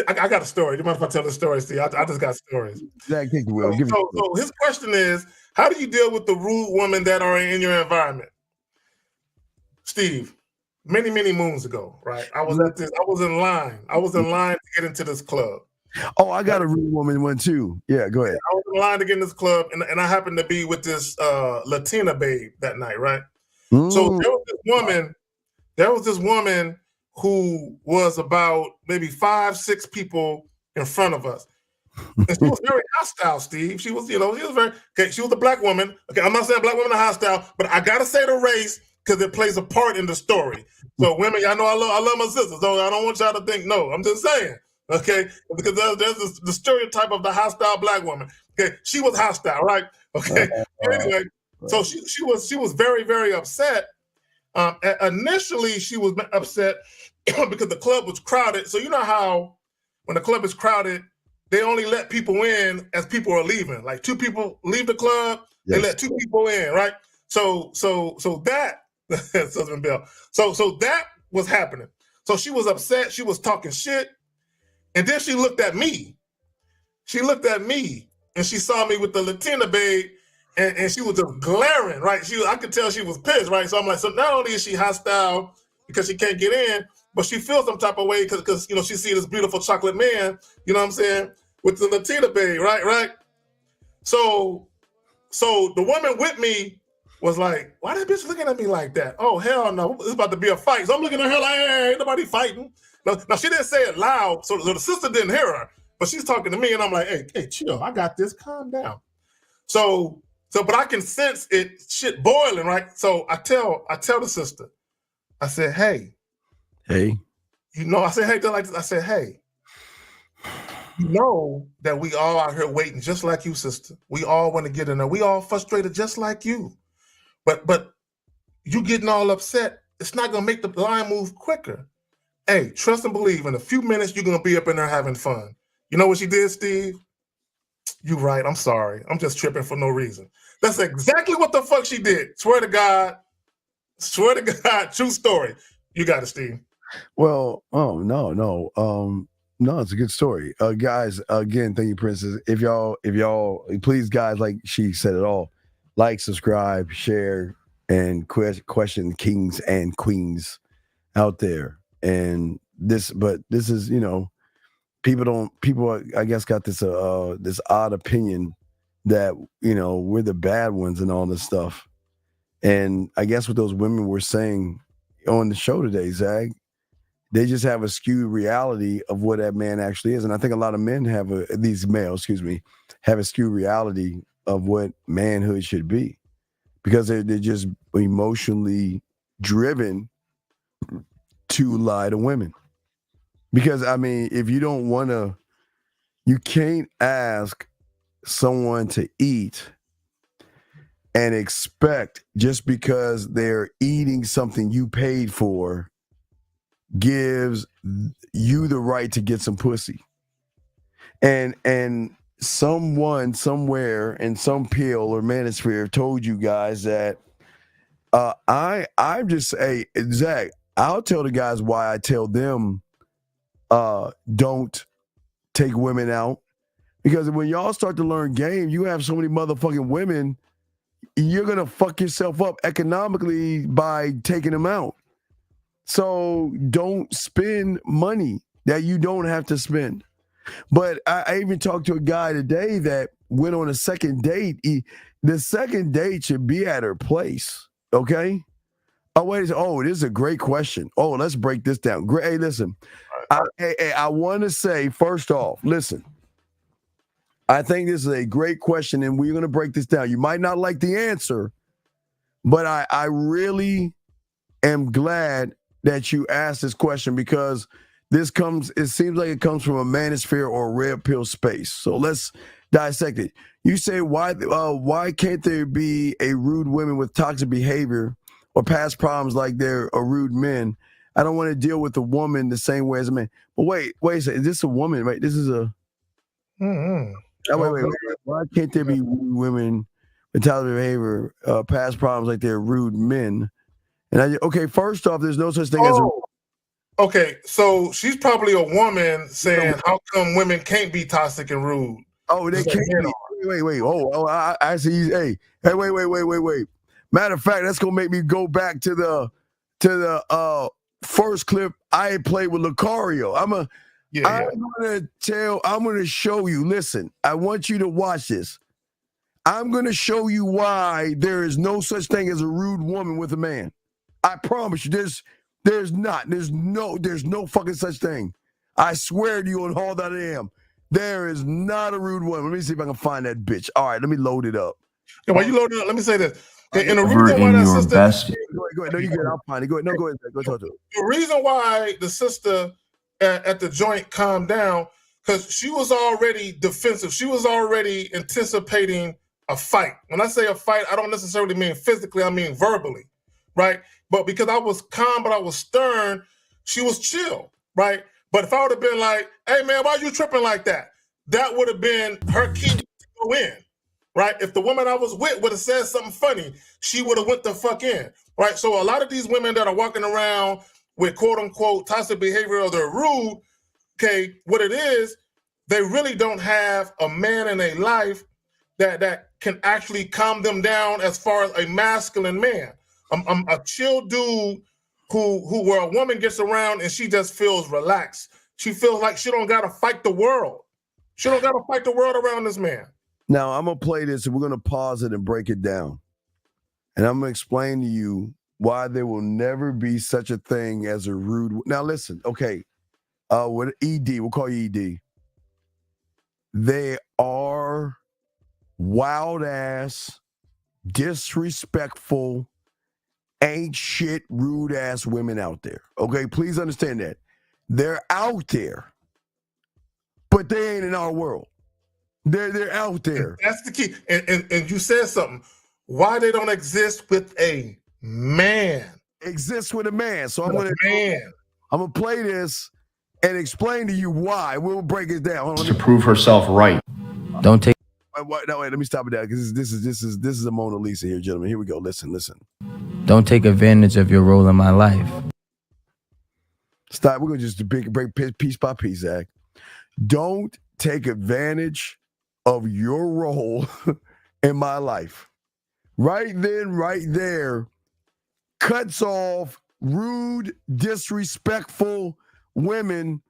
I got a story. Do you mind if I tell the story, Steve? I just got stories. Zach, take the wheel. So his question is, how do you deal with the rude women that are in your environment? Steve, many moons ago, right? I was in line. I was in line to get into this club. Oh, I got a rude woman one too. Yeah, go ahead. I was in line to get in this club, and I happened to be with this Latina babe that night, right? So there was this woman who was about maybe 5-6 people in front of us. And she was very hostile, Steve. She was, she was very, okay, she was a black woman. Okay, I'm not saying black women are hostile, but I gotta say the race because it plays a part in the story. So women, y'all know I love my sisters, so I don't want y'all to think, no, I'm just saying, okay? Because there's the stereotype of the hostile black woman. Okay, she was hostile, right? Okay. Anyway, so she was very, very upset. Initially, she was upset because the club was crowded. So you know how when the club is crowded, they only let people in as people are leaving. Like 2 people leave the club, They let 2 people in, right? So that Southern Bell. So that was happening. So she was upset. She was talking shit, and then she looked at me. And she saw me with the Latina babe. And she was just glaring, right? I could tell she was pissed, right? So I'm like, so not only is she hostile because she can't get in, but she feels some type of way because she see this beautiful chocolate man, you know what I'm saying, with the Latina babe, right? So the woman with me was like, why that bitch looking at me like that? Oh, hell no, it's about to be a fight. So I'm looking at her like, hey, ain't nobody fighting. Now she didn't say it loud, so the sister didn't hear her, but she's talking to me, and I'm like, hey, chill, I got this, calm down. But I can sense shit boiling, right? So I tell the sister, I said, hey. I said, hey, like this. I said, hey, you know that we all out here waiting just like you, sister. We all want to get in there. We all frustrated just like you. But you getting all upset, it's not gonna make the line move quicker. Hey, trust and believe, in a few minutes, you're gonna be up in there having fun. You know what she did, Steve? You right, I'm sorry. I'm just tripping for no reason. That's exactly what the fuck she did. Swear to God, true story. You got it, Steve. Well, no, it's a good story. Guys, again, thank you, Princess. If y'all, please, guys, like she said it all, like, subscribe, share, and question kings and queens out there. And this is, people I guess got this odd opinion that we're the bad ones and all this stuff. And I guess what those women were saying on the show today, Zag, they just have a skewed reality of what that man actually is. And I think a lot of men have these males have a skewed reality of what manhood should be, because they're just emotionally driven to lie to women. Because I mean, if you don't want to, you can't ask someone to eat and expect, just because they're eating something you paid for, gives you the right to get some pussy. And someone somewhere in some pill or manosphere told you guys that I'm just, hey, Zach, I'll tell the guys why I tell them don't take women out. Because when y'all start to learn game, you have so many motherfucking women, you're going to fuck yourself up economically by taking them out. So don't spend money. that you don't have to spend. But I even talked to a guy today that went on a second date. The second date should be at her place, okay? Oh, wait. Oh, this is a great question. Oh, let's break this down. Great. Hey, listen. I want to say, first off, listen. I think this is a great question, and we're going to break this down. You might not like the answer, but I really am glad that you asked this question because it seems like it comes from a manosphere or a red pill space. So let's dissect it. You say, why can't there be a rude women with toxic behavior or past problems like they're a rude men? I don't want to deal with a woman the same way as a man. But wait a second. Is this a woman, right? This is a... Mm-hmm. Wait. Why can't there be rude women with toxic behavior, past problems like they're rude men? And first off, there's no such thing as a... Okay, so she's probably a woman saying, how come women can't be toxic and rude? Oh, they can't be. Wait. I see. Hey, wait. Matter of fact, that's gonna make me go back to the first clip I played with Lucario. I'm gonna show you. Listen, I want you to watch this. I'm gonna show you why there is no such thing as a rude woman with a man. I promise you, there's no fucking such thing. I swear to you on all that I am. There is not a rude woman. Let me see if I can find that bitch. All right, let me load it up. Yeah, while you load it up, let me say this. And the reason why that sister... Go ahead. No, you good. I'll find it. Go ahead. No, go ahead. Go talk to her. The reason why the sister at the joint calmed down, because she was already defensive. She was already anticipating a fight. When I say a fight, I don't necessarily mean physically. I mean verbally, right? But because I was calm, but I was stern, she was chill, right? But if I would have been like, hey, man, why you tripping like that? That would have been her key to go in, right? If the woman I was with would have said something funny, she would have went the fuck in, right? So a lot of these women that are walking around with quote-unquote toxic behavior or they're rude, okay, what it is, they really don't have a man in their life that can actually calm them down as far as a masculine man. A chill dude where a woman gets around and she just feels relaxed. She feels like she don't gotta fight the world. She don't gotta fight the world around this man. Now I'm gonna play this and we're gonna pause it and break it down. And I'm gonna explain to you why there will never be such a thing as a rude. Now listen, okay. With ED, we'll call you ED. They are wild ass, disrespectful, ain't shit, rude ass women out there. Okay, please understand that. They're out there, but they ain't in our world. They're out there. That's the key. And you said something. Why they don't exist with a man? Exist with a man. So I'm gonna play this and explain to you why. We'll break it down. To prove herself right. Don't take. Wait, let me stop it there because this is a Mona Lisa here, gentlemen. Here we go. Listen. Don't take advantage of your role in my life. Stop. We're gonna just break piece by piece, Zach. Don't take advantage of your role in my life. Right then, right there, cuts off rude, disrespectful women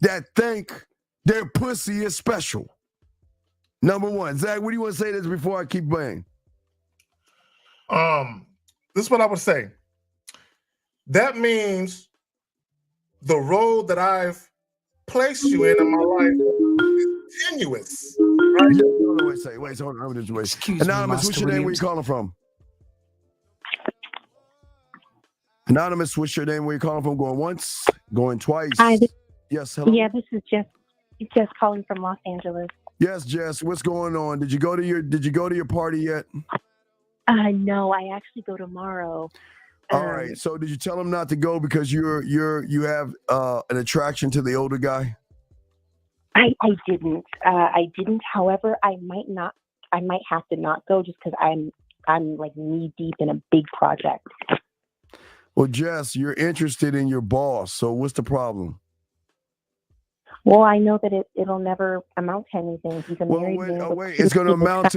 that think their pussy is special. Number one. Zach, what do you want to say this before I keep playing? This is what I would say. That means the role that I've placed you in my life is tenuous. Right? Wait, hold on. Anonymous, what's your name? Where you calling from? Anonymous, what's your name? Where you calling from? Going once? Going twice? Hi. Yes, hello? Yeah, this is Jess calling from Los Angeles. Yes, Jess, what's going on? Did you go to your party yet? No, I actually go tomorrow. All right. So did you tell him not to go because you have an attraction to the older guy? I didn't. I didn't. However, I might have to not go just because I'm like knee deep in a big project. Well, Jess, you're interested in your boss. So what's the problem? Well, I know that it'll never amount to anything. He's a married man. It's going to amount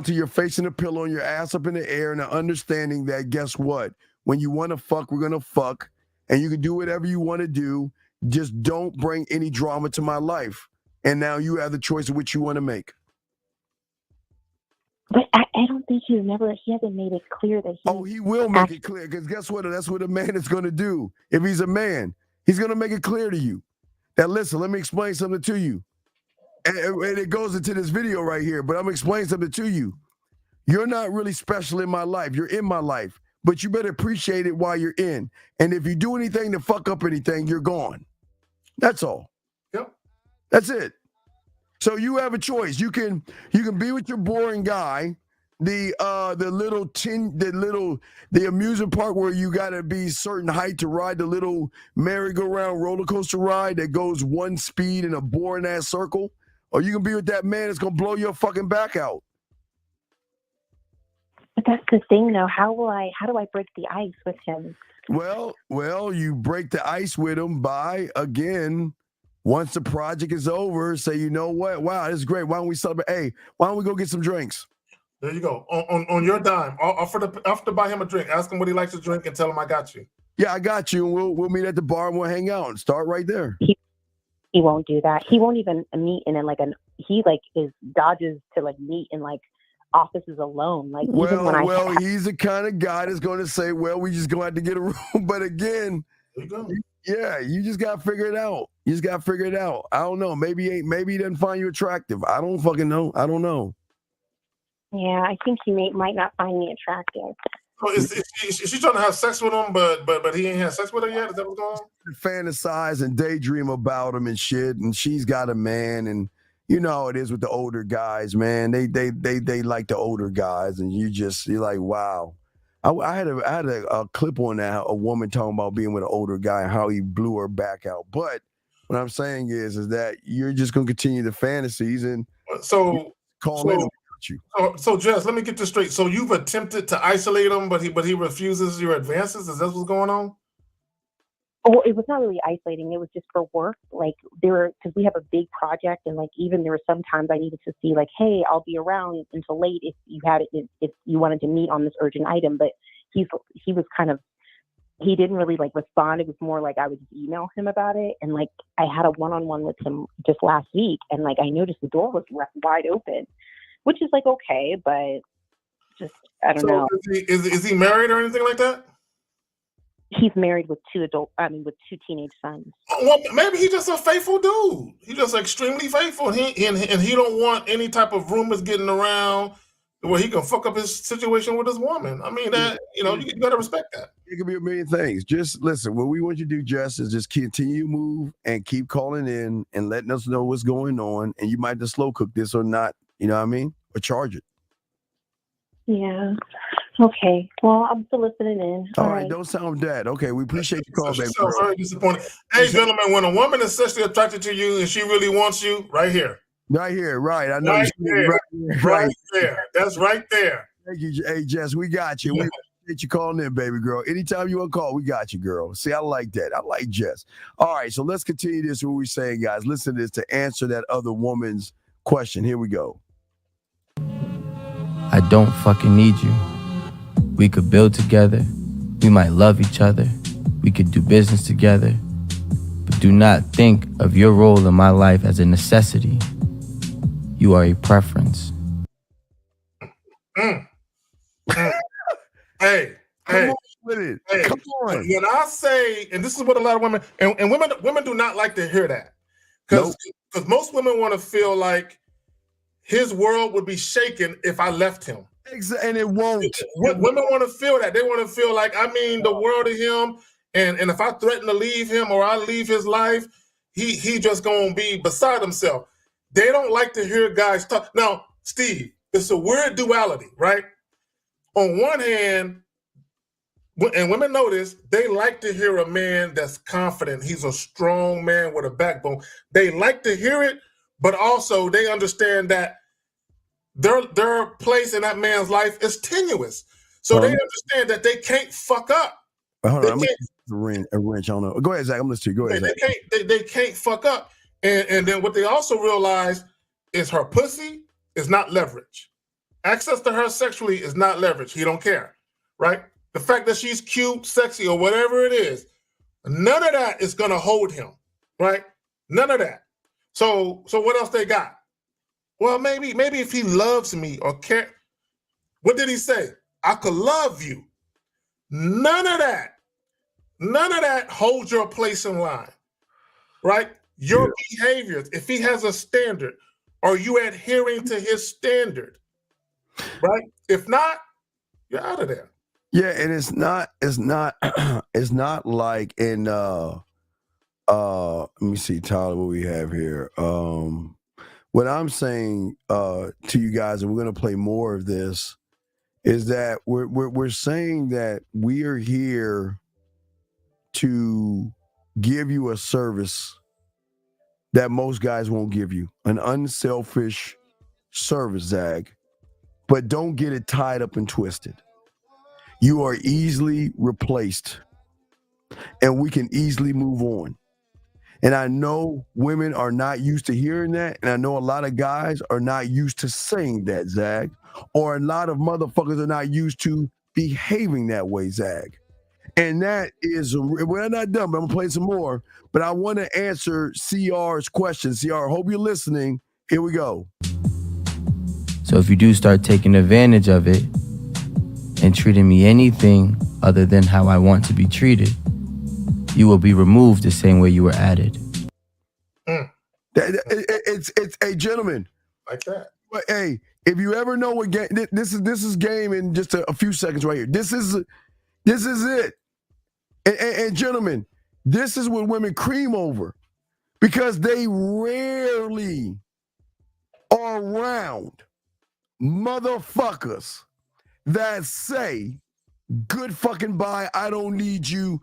to you're facing a pillow and your ass up in the air and an understanding that guess what? When you want to fuck, we're going to fuck, and you can do whatever you want to do. Just don't bring any drama to my life. And now you have the choice of which you want to make. But I don't think he hasn't made it clear that he will make it clear, because guess what? That's what a man is going to do. If he's a man, he's going to make it clear to you that, listen, let me explain something to you. And it goes into this video right here, but I'm explaining something to you. You're not really special in my life. You're in my life, but you better appreciate it while you're in. And if you do anything to fuck up anything, you're gone. That's all. Yep. That's it. So you have a choice. You can be with your boring guy, the amusement park where you gotta be certain height to ride the little merry-go-round roller coaster ride that goes one speed in a boring ass circle, or you can be with that man that's gonna blow your fucking back out. But that's the thing, though. How do I break the ice with him? Well, you break the ice with him by, again, once the project is over, say, you know what? Wow, this is great. Why don't we celebrate? Hey, why don't we go get some drinks? There you go. On your dime. Offer to buy him a drink. Ask him what he likes to drink and tell him I got you. Yeah, I got you. We'll meet at the bar and we'll hang out and start right there. He won't do that. He won't even meet in dodges to meet in offices alone. He's the kind of guy that's going to say, well, we just going to have to get a room. But again, there you go. Yeah, you just got to figure it out. I don't know. Maybe he doesn't find you attractive. I don't fucking know. I don't know. Yeah, I think he might not find me attractive. So is she trying to have sex with him, but he ain't had sex with her yet? Is that what's going on? Fantasize and daydream about him and shit, and she's got a man, and you know how it is with the older guys, man. They like the older guys, and you're like, wow. I had a clip on that, a woman talking about being with an older guy and how he blew her back out. But what I'm saying is that you're just gonna continue the fantasies and call in. So Jess, let me get this straight. So you've attempted to isolate him, but he refuses your advances. Is that what's going on? Oh, it was not really isolating. It was just for work. Because we have a big project, and even there were some times I needed to see hey, I'll be around until late if you wanted to meet on this urgent item. But he didn't really respond. It was more I would email him about it, and I had a one-on-one with him just last week, and I noticed the door was left wide open. Which is okay, but just I don't know. Is he married or anything like that? He's married with two teenage sons. Well, maybe he's just a faithful dude. He's just extremely faithful. He don't want any type of rumors getting around where he can fuck up his situation with his woman. I mean, that you gotta respect that. It could be a million things. Just listen. What we want you to do, Jess, is just continue to move and keep calling in and letting us know what's going on. And you might just slow cook this or not. You know what I mean? Or charge it. Yeah. Okay. Well, I'm still listening in. All right. Don't sound dead. Okay. We appreciate the call, baby. So very disappointed. Hey, gentlemen, when a woman is sexually attracted to you and she really wants you, right here. Right here. Right. I know. Right there. That's right there. Thank you. Hey, Jess, we got you. We appreciate you calling in, baby girl. Anytime you want to call, we got you, girl. See, I like that. I like Jess. All right. So let's continue this. What we're saying, guys. Listen to this to answer that other woman's question. Here we go. I don't fucking need you. We could build together. We might love each other. We could do business together. But do not think of your role in my life as a necessity. You are a preference. Hey. Come on with it. Hey, come on. When I say, and this is what a lot of women, and women do not like to hear that. Because most women want to feel like his world would be shaken if I left him. And it won't. Women want to feel that. They want to feel like, I mean the world to him, and if I threaten to leave him or I leave his life, he just gonna be beside himself. They don't like to hear guys talk. Now, Steve, it's a weird duality, right? On one hand, and women know this, they like to hear a man that's confident. He's a strong man with a backbone. They like to hear it, but also they understand that their place in that man's life is tenuous. So they understand that they can't fuck up. Hold on, I'm gonna a wrench. I don't know. Go ahead, Zach. I'm listening to you. Go ahead, Zach. They can't fuck up. And then what they also realize is her pussy is not leverage. Access to her sexually is not leverage. He don't care, right? The fact that she's cute, sexy, or whatever it is, none of that is gonna hold him. right? None of that. So what else they got? Well, maybe if he loves me or care. What did he say? I could love you. None of that. None of that holds your place in line, right? Your behaviors, if he has a standard, are you adhering to his standard, right? If not, you're out of there. Yeah, and it's not like in let me see, Tyler, what we have here. What I'm saying to you guys, and we're gonna play more of this, is that we're saying that we are here to give you a service that most guys won't give you, an unselfish service, Zag, but don't get it tied up and twisted. You are easily replaced, and we can easily move on. And I know women are not used to hearing that, and I know a lot of guys are not used to saying that, Zag, or a lot of motherfuckers are not used to behaving that way, Zag. And that is, we're not done, but I'm gonna play some more. But I want to answer CR's question. CR, hope you're listening. Here we go. So if you do start taking advantage of it and treating me anything other than how I want to be treated, you will be removed the same way you were added. It's a gentleman. Like that. But hey, if you ever know what game, this is game in just a few seconds right here. This is it. And gentlemen, this is what women cream over, because they rarely are around motherfuckers that say, good fucking bye, I don't need you,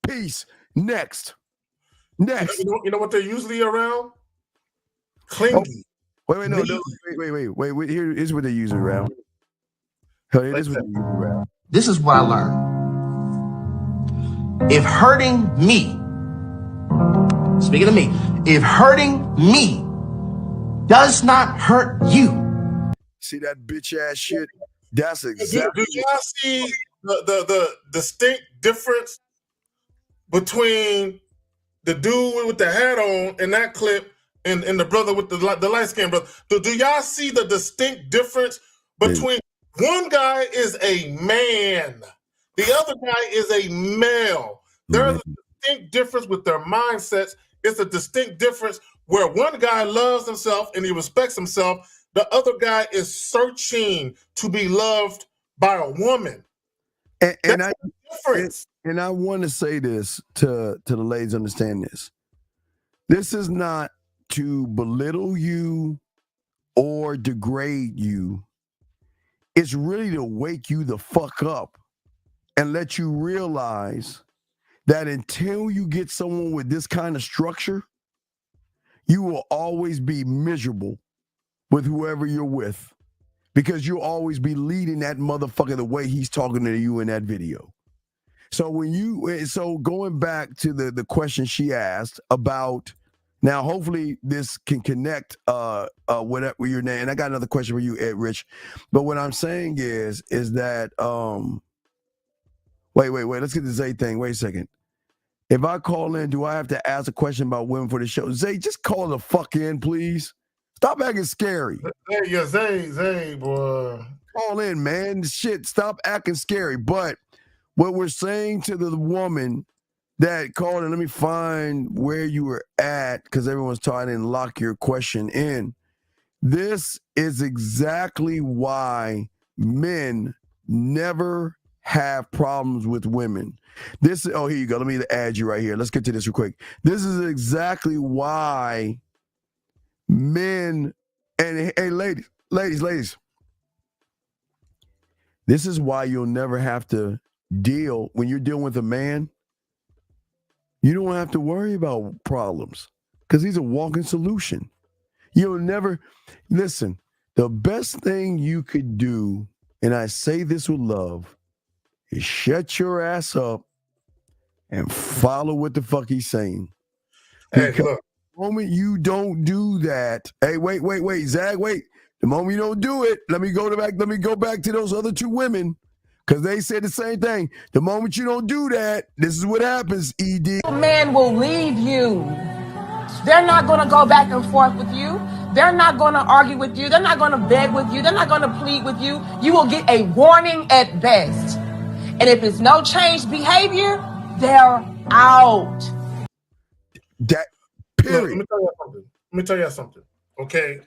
peace, next. You know what they're usually around? Clingy. Wait, wait. Here's what they're usually around. This is what I learned. If hurting me, speaking to me, if hurting me does not hurt you. See that bitch ass shit? That's exactly. Do y'all see the distinct difference between the dude with the hat on in that clip and the brother with the light skinned brother? Do y'all see the distinct difference between one guy is a man, the other guy is a male? There's a distinct difference with their mindsets. It's a distinct difference where one guy loves himself and he respects himself. The other guy is searching to be loved by a woman. And I want to say this to the ladies, understand this. This is not to belittle you or degrade you. It's really to wake you the fuck up and let you realize that until you get someone with this kind of structure, you will always be miserable with whoever you're with, because you'll always be leading that motherfucker the way he's talking to you in that video. So going back to the question she asked about, now hopefully this can connect whatever your name, and I got another question for you, Ed Rich. But what I'm saying is that wait, let's get the Zay thing. Wait a second. If I call in, do I have to ask a question about women for the show? Zay, just call the fuck in, please. Stop acting scary. Zay, boy. Call in, man. Shit, stop acting scary. But what we're saying to the woman that called in, let me find where you were at, because everyone's trying to lock your question in. This is exactly why men never have problems with women. Here you go. Let me add you right here. Let's get to this real quick. This is exactly why men, and hey, ladies, this is why you'll never have to deal, when you're dealing with a man, you don't have to worry about problems, because he's a walking solution. You'll never, listen, the best thing you could do, and I say this with love, is shut your ass up and follow what the fuck he's saying. Because the moment you don't do that, hey, wait, Zag, wait. The moment you don't do it, let me go back to those other two women, because they said the same thing. The moment you don't do that, this is what happens, ED. A man will leave you They're not going to go back and forth with you. They're not going to argue with you. They're not going to beg with you. They're not going to plead with you. You will get a warning at best. And if it's no changed behavior, they're out. That period. Look, let me tell you something. Okay.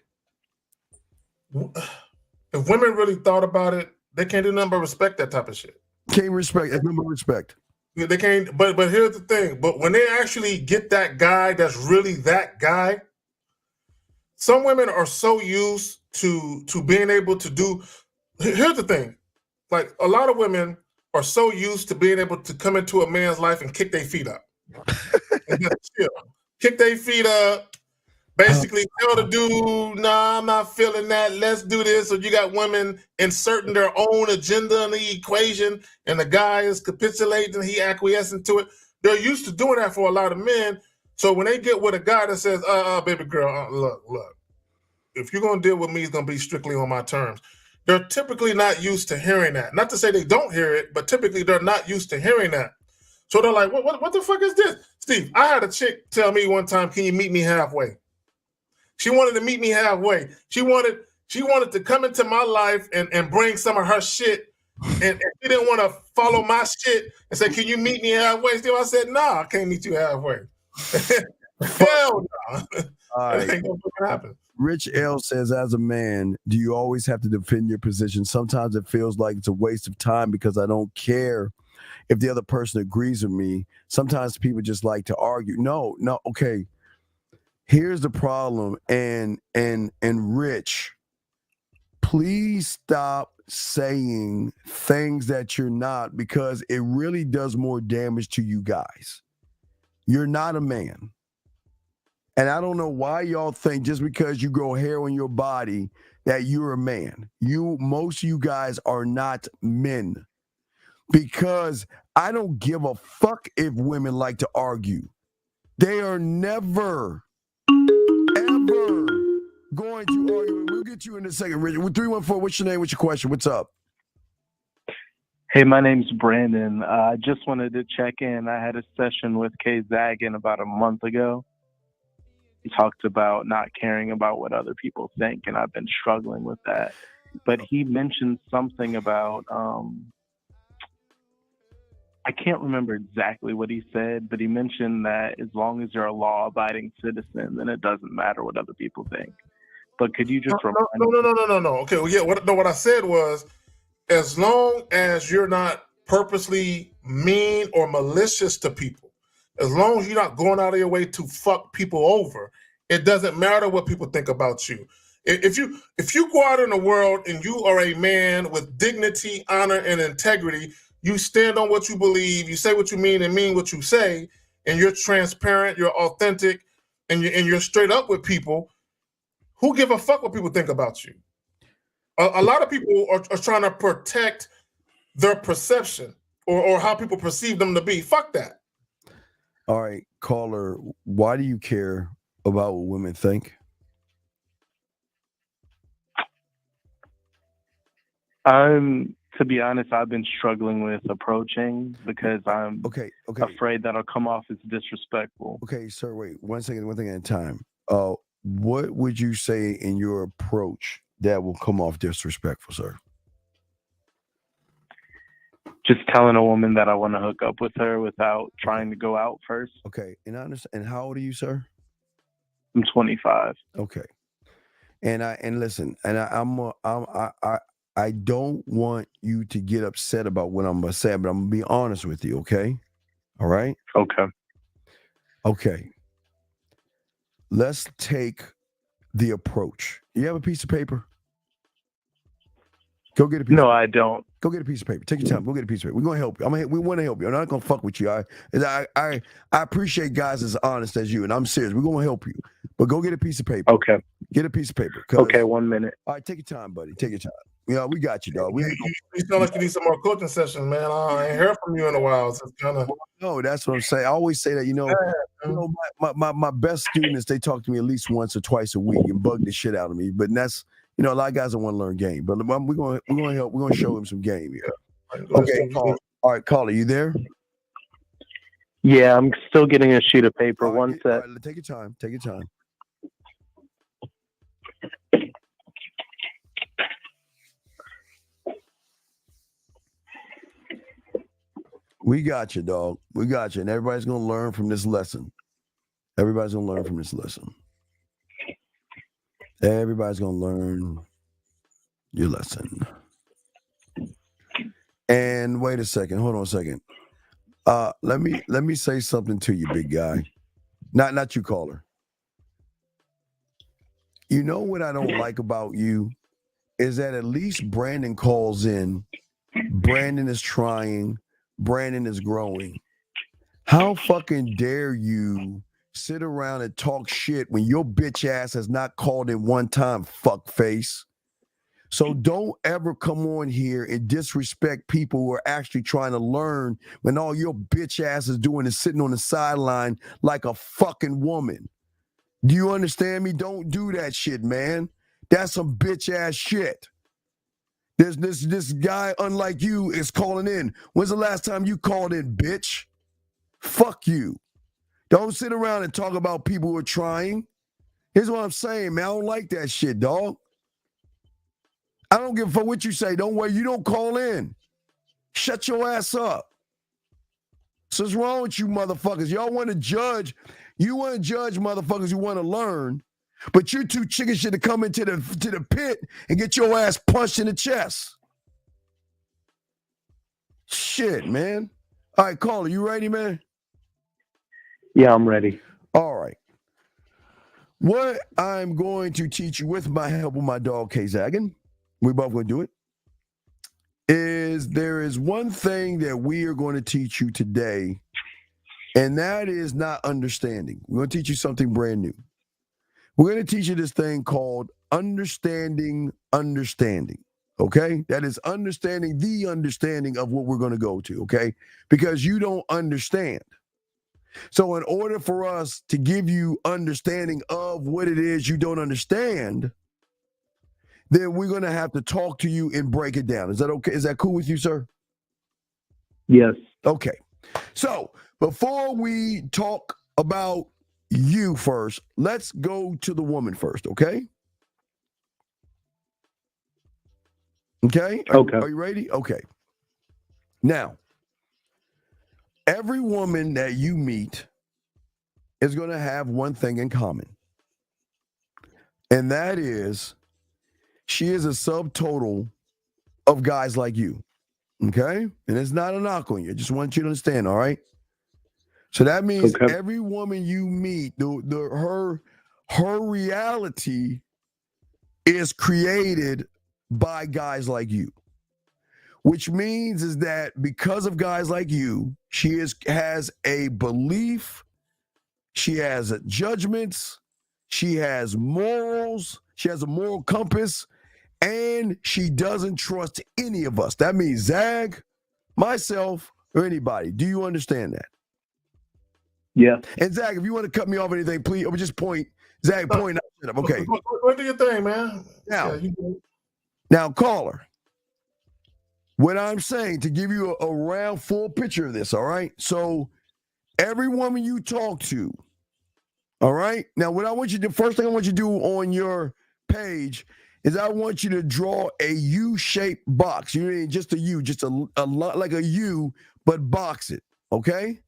If women really thought about it, they can't do nothing but respect that type of shit. Can't respect. That's number respect. They can't. But here's the thing. But when they actually get that guy that's really that guy, some women are so used to being able to do. Here's the thing. Like a lot of women are so used to being able to come into a man's life and kick their feet up. And just chill. Kick their feet up. Basically tell the dude, nah, I'm not feeling that. Let's do this. So you got women inserting their own agenda in the equation, and the guy is capitulating, he acquiescing to it. They're used to doing that for a lot of men. So when they get with a guy that says, baby girl, look, if you're going to deal with me, it's going to be strictly on my terms. They're typically not used to hearing that. Not to say they don't hear it, but typically they're not used to hearing that. So they're like, what the fuck is this? Steve, I had a chick tell me one time, can you meet me halfway? She wanted to meet me halfway. She wanted to come into my life and bring some of her shit. And she didn't want to follow my shit and say, can you meet me halfway? Still, I said, nah, I can't meet you halfway. Hell no. All right. That ain't gonna happen. Rich L says, as a man, do you always have to defend your position? Sometimes it feels like it's a waste of time because I don't care if the other person agrees with me. Sometimes people just like to argue. No, okay. Here's the problem, and Rich, please stop saying things that you're not, because it really does more damage to you guys. You're not a man. And I don't know why y'all think just because you grow hair on your body that you're a man. Most of you guys are not men, because I don't give a fuck if women like to argue. They are never ever going to argue. We'll get you in a second, Richard. 314, what's your name? What's your question? What's up? Hey, my name's Brandon. I just wanted to check in. I had a session with Kay Zagan about a month ago. He talked about not caring about what other people think, and I've been struggling with that. But he mentioned something about, I can't remember exactly what he said, but he mentioned that as long as you're a law-abiding citizen, then it doesn't matter what other people think. But could you just remind me? No. Okay, well, yeah, what I said was, as long as you're not purposely mean or malicious to people, as long as you're not going out of your way to fuck people over, it doesn't matter what people think about you. If you go out in the world and you are a man with dignity, honor, and integrity, you stand on what you believe, you say what you mean and mean what you say, and you're transparent, you're authentic, and you're straight up with people, who give a fuck what people think about you? A lot of people are trying to protect their perception or how people perceive them to be. Fuck that. All right, caller, why do you care about what women think? To be honest, I've been struggling with approaching because I'm afraid that I'll come off as disrespectful. Okay, sir, wait, one thing at a time. What would you say in your approach that will come off disrespectful, sir? Just telling a woman that I want to hook up with her without trying to go out first. Okay, and I understand. And how old are you, sir? I'm 25. Okay, and listen, and I don't want you to get upset about what I'm gonna say, but I'm gonna be honest with you, okay? All right? Okay. Let's take the approach. You have a piece of paper? Go get a piece. No, I don't. Go get a piece of paper. Take your time. Go get a piece of paper. We're gonna help you. We want to help you. I'm not gonna fuck with you. I appreciate guys as honest as you, and I'm serious. We're gonna help you. But go get a piece of paper. Okay. Get a piece of paper. Okay, 1 minute. All right, take your time, buddy. Take your time. Yeah, we got you, dog. You sound like you need some more coaching sessions, man. I ain't heard from you in a while. So it's kind of. No, that's what I'm saying. I always say that. My best students, they talk to me at least once or twice a week and bug the shit out of me. But that's, a lot of guys don't want to learn game. But we're gonna help. We're gonna show him some game here. Okay, all right, caller, you there? Yeah, I'm still getting a sheet of paper. One sec. All right, take your time. Take your time. We got you, dog. We got you. And everybody's going to learn from this lesson. Everybody's going to learn from this lesson. Everybody's going to learn your lesson. And wait a second. Hold on a second. Let me say something to you, big guy. Not you, caller. You know what I don't like about you is that at least Brandon calls in. Brandon is trying. Brandon is growing. How fucking dare you sit around and talk shit when your bitch ass has not called in one time, fuck face? So don't ever come on here and disrespect people who are actually trying to learn when all your bitch ass is doing is sitting on the sideline like a fucking woman. Do you understand me? Don't do that shit, man. That's some bitch ass shit. There's this guy, unlike you, is calling in. When's the last time you called in, bitch? Fuck you. Don't sit around and talk about people who are trying. Here's what I'm saying, man. I don't like that shit, dog. I don't give a fuck what you say. Don't worry. You don't call in. Shut your ass up. So what's wrong with you motherfuckers? Y'all want to judge. You want to judge motherfuckers who want to learn, but you're too chicken shit to come into the pit and get your ass punched in the chest. Shit, man. All right, caller, you ready, man? Yeah, I'm ready. All right. What I'm going to teach you with my help with my dog, K Zaggin, we both going to do it, is there is one thing that we are going to teach you today, and that is not understanding. We're going to teach you something brand new. We're going to teach you this thing called understanding. Okay? That is understanding the understanding of what we're going to go to, okay? Because you don't understand. So in order for us to give you understanding of what it is you don't understand, then we're going to have to talk to you and break it down. Is that okay? Is that cool with you, sir? Yes. Okay. So before we talk about you first, let's go to the woman first, okay? Okay? Are you ready? Okay. Now, every woman that you meet is going to have one thing in common. And that is she is a subtotal of guys like you. Okay? And it's not a knock on you. I just want you to understand, all right? So that means every woman you meet, her reality is created by guys like you. Which means is that because of guys like you, she has a belief, she has judgments, she has morals, she has a moral compass, and she doesn't trust any of us. That means Zag, myself, or anybody. Do you understand that? Yeah. And Zag, if you want to cut me off anything, please, or just point. Zag, point. Okay. Go do your thing, man. Now, caller. What I'm saying, to give you a round, full picture of this, all right? So, every woman you talk to, all right? Now, what I want you to do, first thing I want you to do on your page is I want you to draw a U-shaped box. You know, just a U, just a lot like a U, but box it, okay?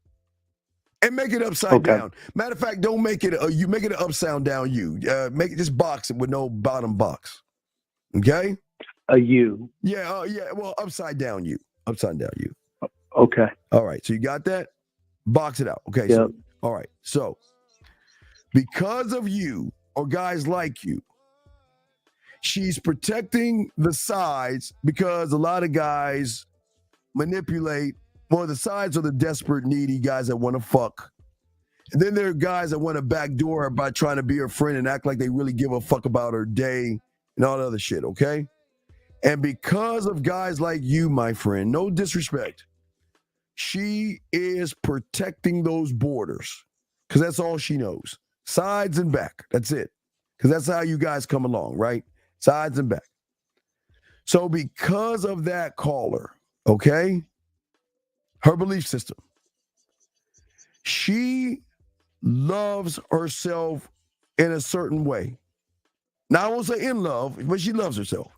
And make it upside down. Matter of fact, don't make it a U, make it an upside down U. Make it just box it with no bottom box, okay? A U. Yeah, well, upside down U. Upside down U. Okay. All right, so you got that? Box it out. Okay, so, all right. So, because of you, or guys like you, she's protecting the sides because a lot of guys manipulate, well, the sides are the desperate, needy guys that want to fuck. And then there are guys that want to backdoor her by trying to be her friend and act like they really give a fuck about her day and all that other shit, okay? And because of guys like you, my friend, no disrespect, she is protecting those borders because that's all she knows. Sides and back. That's it. Because that's how you guys come along, right? Sides and back. So because of that, caller, okay, her belief system, she loves herself in a certain way. Now, I won't say in love, but she loves herself.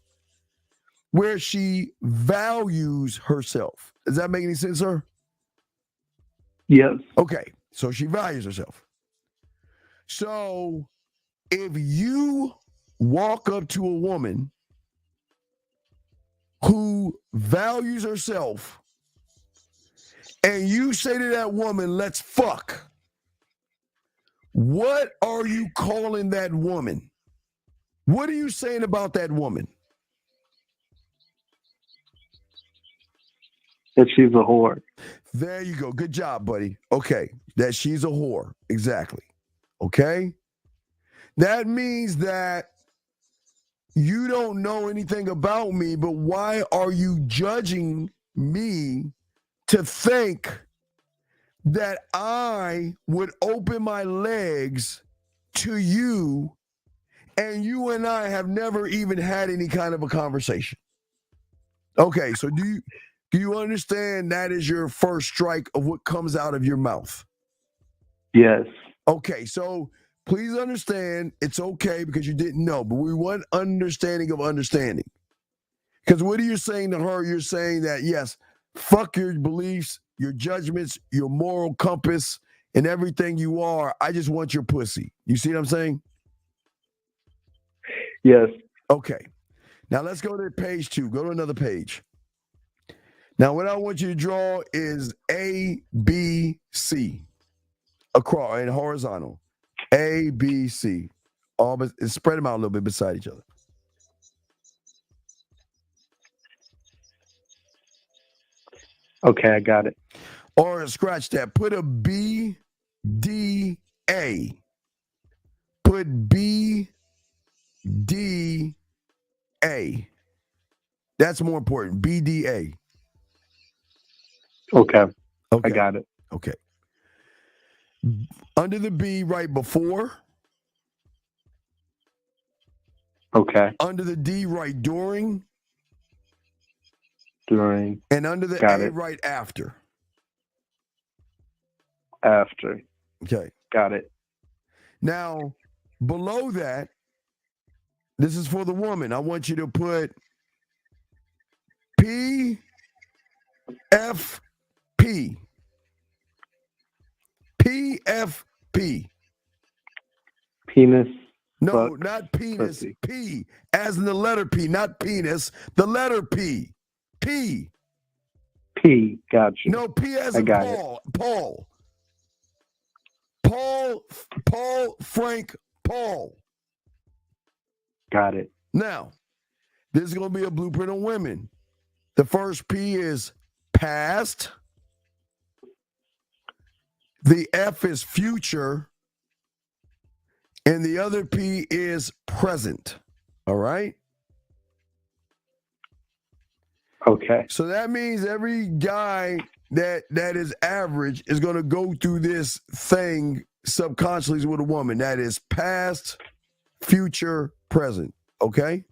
Where she values herself. Does that make any sense, sir? Yes. Okay, so she values herself. So if you walk up to a woman who values herself and you say to that woman, let's fuck, what are you calling that woman? What are you saying about that woman? That she's a whore. There you go. Good job, buddy. Okay, that she's a whore. Exactly. Okay? That means that you don't know anything about me, but why are you judging me to think that I would open my legs to you and you and I have never even had any kind of a conversation? Okay, so do you understand that is your first strike of what comes out of your mouth? Yes. Okay, so please understand it's okay because you didn't know, but we want understanding of understanding. Because what are you saying to her? You're saying that, yes, fuck your beliefs, your judgments, your moral compass, and everything you are. I just want your pussy. You see what I'm saying? Yes. Okay. Now let's go to page 2. Go to another page. Now, what I want you to draw is A, B, C across and horizontal. A, B, C. All but spread them out a little bit beside each other. Okay, I got it. Or scratch that. Put a B, D, A. Put B, D, A. That's more important. B, D, A. Okay. I got it. Okay. Under the B right before. Okay. Under the D right during. During. And under the Got A it. right after. After. Okay. Got it. Now, below that, this is for the woman. I want you to put P, F, P. P, F, P. Penis. No, fuck, not penis. pussy. P, as in the letter P, not penis. The letter P. P. P. Got you. No, P as I in got Paul. Paul. Paul, Frank, Paul. Got it. Now, this is going to be a blueprint on women. The first P is past. The F is future. And the other P is present. All right? Okay. So that means every guy that is average is going to go through this thing subconsciously with a woman. That is past, future, present. Okay?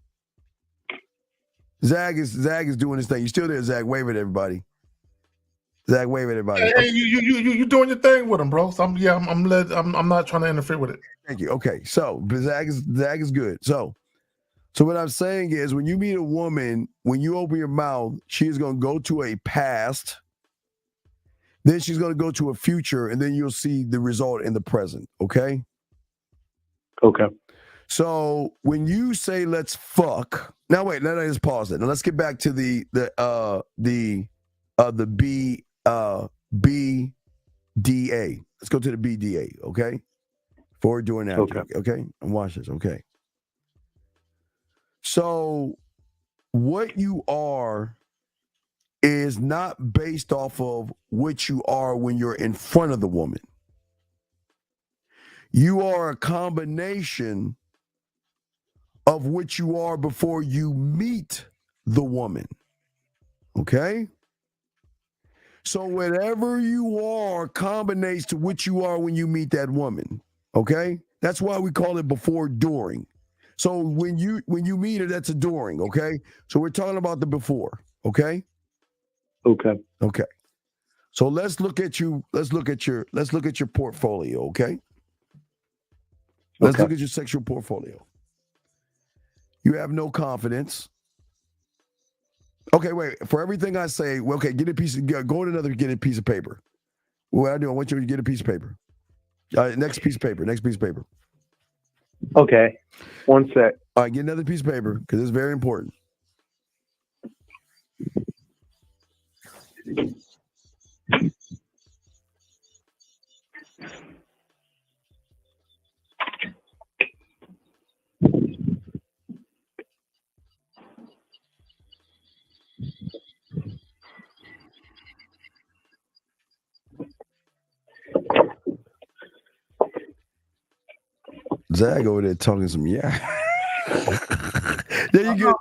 Zag is doing his thing. You still there, Zag? Wave at everybody. Zag, wave at everybody. Hey, you doing your thing with him, bro. So I'm not trying to interfere with it. Thank you. Okay, so but Zag is good. So what I'm saying is, when you meet a woman, when you open your mouth, she is going to go to a past, then she's going to go to a future, and then you'll see the result in the present. Okay. Okay. So when you say let's fuck, now wait, let us pause it. Now let's get back to the BDA. Let's go to the BDA, okay? Forward, doing that. Okay. And watch this, okay? So what you are is not based off of what you are when you're in front of the woman. You are a combination of what you are before you meet the woman. Okay? So whatever you are combines to what you are when you meet that woman. Okay? That's why we call it before, during. So when you meet her, that's a during, okay? So we're talking about the before, okay? Okay. Okay. So let's look at you. Let's look at your portfolio, okay? Let's look at your sexual portfolio. You have no confidence. Okay, wait. For everything I say, well, okay, get a piece. Go to another. Get a piece of paper. What I do? I want you to get a piece of paper. Next piece of paper. Next piece of paper. Okay. One sec. All right, get another piece of paper because it's very important. Zag over there talking some There you go.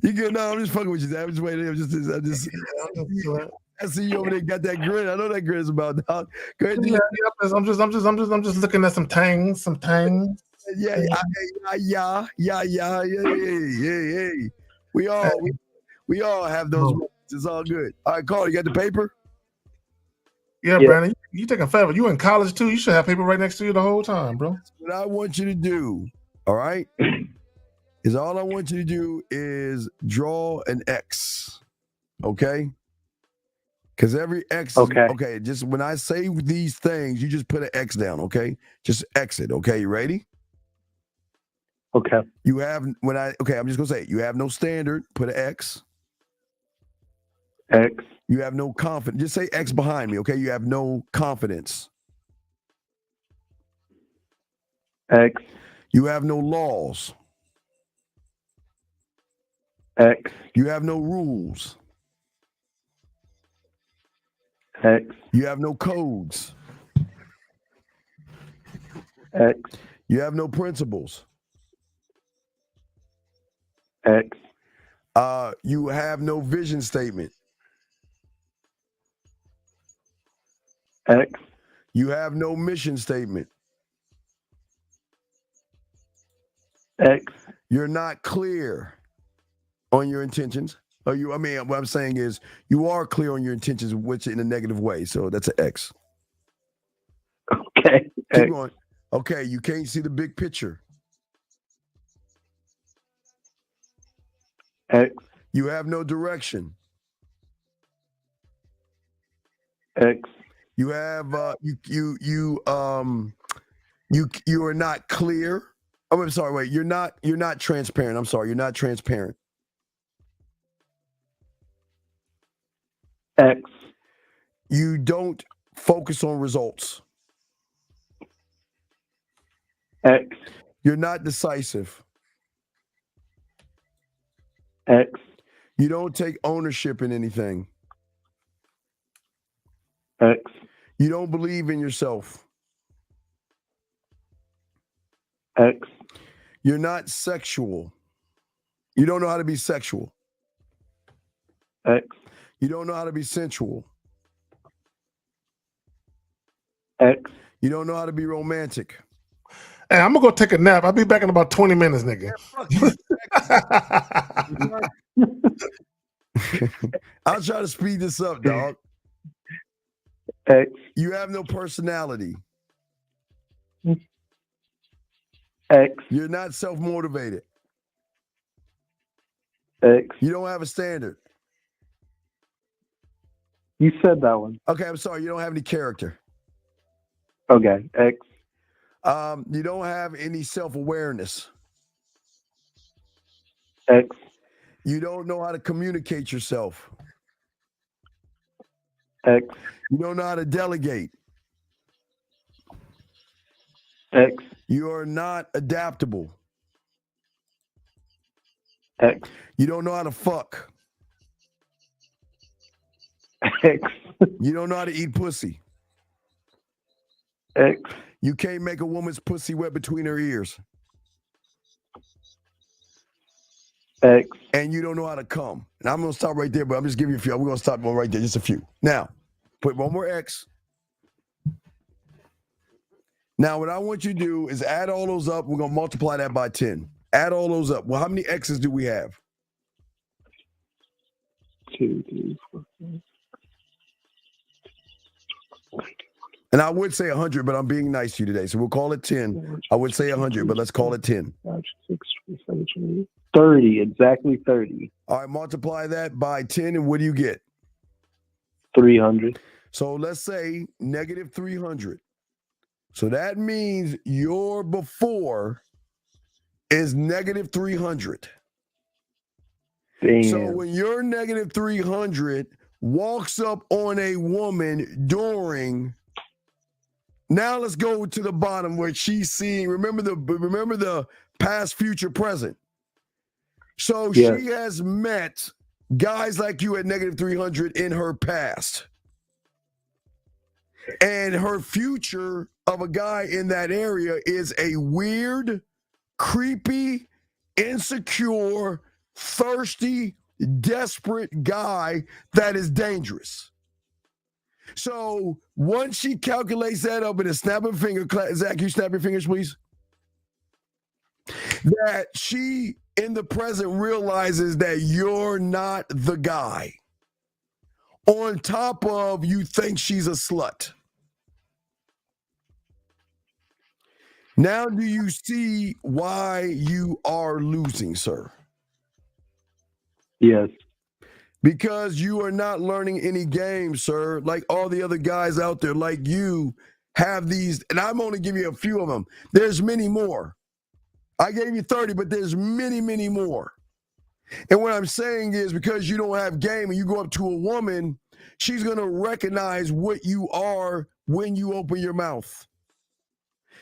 You good? No, I'm just fucking with you, Zag. I'm just waiting. I see you over there got that grin. I know that grin is about dog. Go ahead. I'm just looking at some tangs. Yeah. We all have those moments. It's all good. All right, Carl, you got the paper? Yeah, Brandon, you taking forever. You in college too. You should have paper right next to you the whole time, bro. What I want you to do, all right, is all I want you to do is draw an X, okay? Because every X is, okay, just when I say these things, you just put an X down, okay? Just exit, okay? You ready? Okay. You have, I'm just going to say it. You have no standard, put an X. X. You have no confidence. Just say X behind me, okay? You have no confidence. X. You have no laws. X. You have no rules. X. You have no codes. X. You have no principles. X. You have no vision statement. X. You have no mission statement. X. You're not clear on your intentions. What I'm saying is you are clear on your intentions, which in a negative way. So that's an X. Okay. Keep going. Okay, you can't see the big picture. X. You have no direction. X. You have you are not clear. Oh, I'm sorry. Wait, you're not transparent. I'm sorry. You're not transparent. X. You don't focus on results. X. You're not decisive. X. You don't take ownership in anything. X. You don't believe in yourself. X. You're not sexual. You don't know how to be sexual. X. You don't know how to be sensual. X. You don't know how to be romantic. Hey, I'm gonna go take a nap. I'll be back in about 20 minutes, nigga. I'll try to speed this up, dog. X. You have no personality. X. You're not self-motivated. X. You don't have a standard. You said that one. Okay, I'm sorry. You don't have any character. Okay. X. You don't have any self-awareness. X. You don't know how to communicate yourself. X. You don't know how to delegate. X. You are not adaptable. X. You don't know how to fuck. X. You don't know how to eat pussy. X. You can't make a woman's pussy wet between her ears. X. And you don't know how to come. And I'm going to stop right there, but I'm just giving you a few. We're going to stop right there, just a few. Now, put one more X. Now, what I want you to do is add all those up. We're going to multiply that by 10. Add all those up. Well, how many X's do we have? 2, 3, 4, 5. And I would say 100, but I'm being nice to you today. So we'll call it 10. I would say 100, but let's call it 10. 30, exactly 30. All right, multiply that by 10, and what do you get? 300. So let's say negative 300. So that means your before is negative 300. Damn. So when your negative 300 walks up on a woman during, now let's go to the bottom where she's seeing, remember the past, future, present. So Yes. she has met guys like you at negative 300 in her past. And her future of a guy in that area is a weird, creepy, insecure, thirsty, desperate guy that is dangerous. So once she calculates that up in a snap of a finger, Zach, you snap your fingers, please. That she in the present realizes that you're not the guy. On top of you think she's a slut. Now do you see why you are losing, sir? Yes. Because you are not learning any games, sir. Like all the other guys out there, like you, have these, and I'm only giving you a few of them. There's many more. I gave you 30, but there's many, many more. And what I'm saying is because you don't have game and you go up to a woman, she's going to recognize what you are when you open your mouth.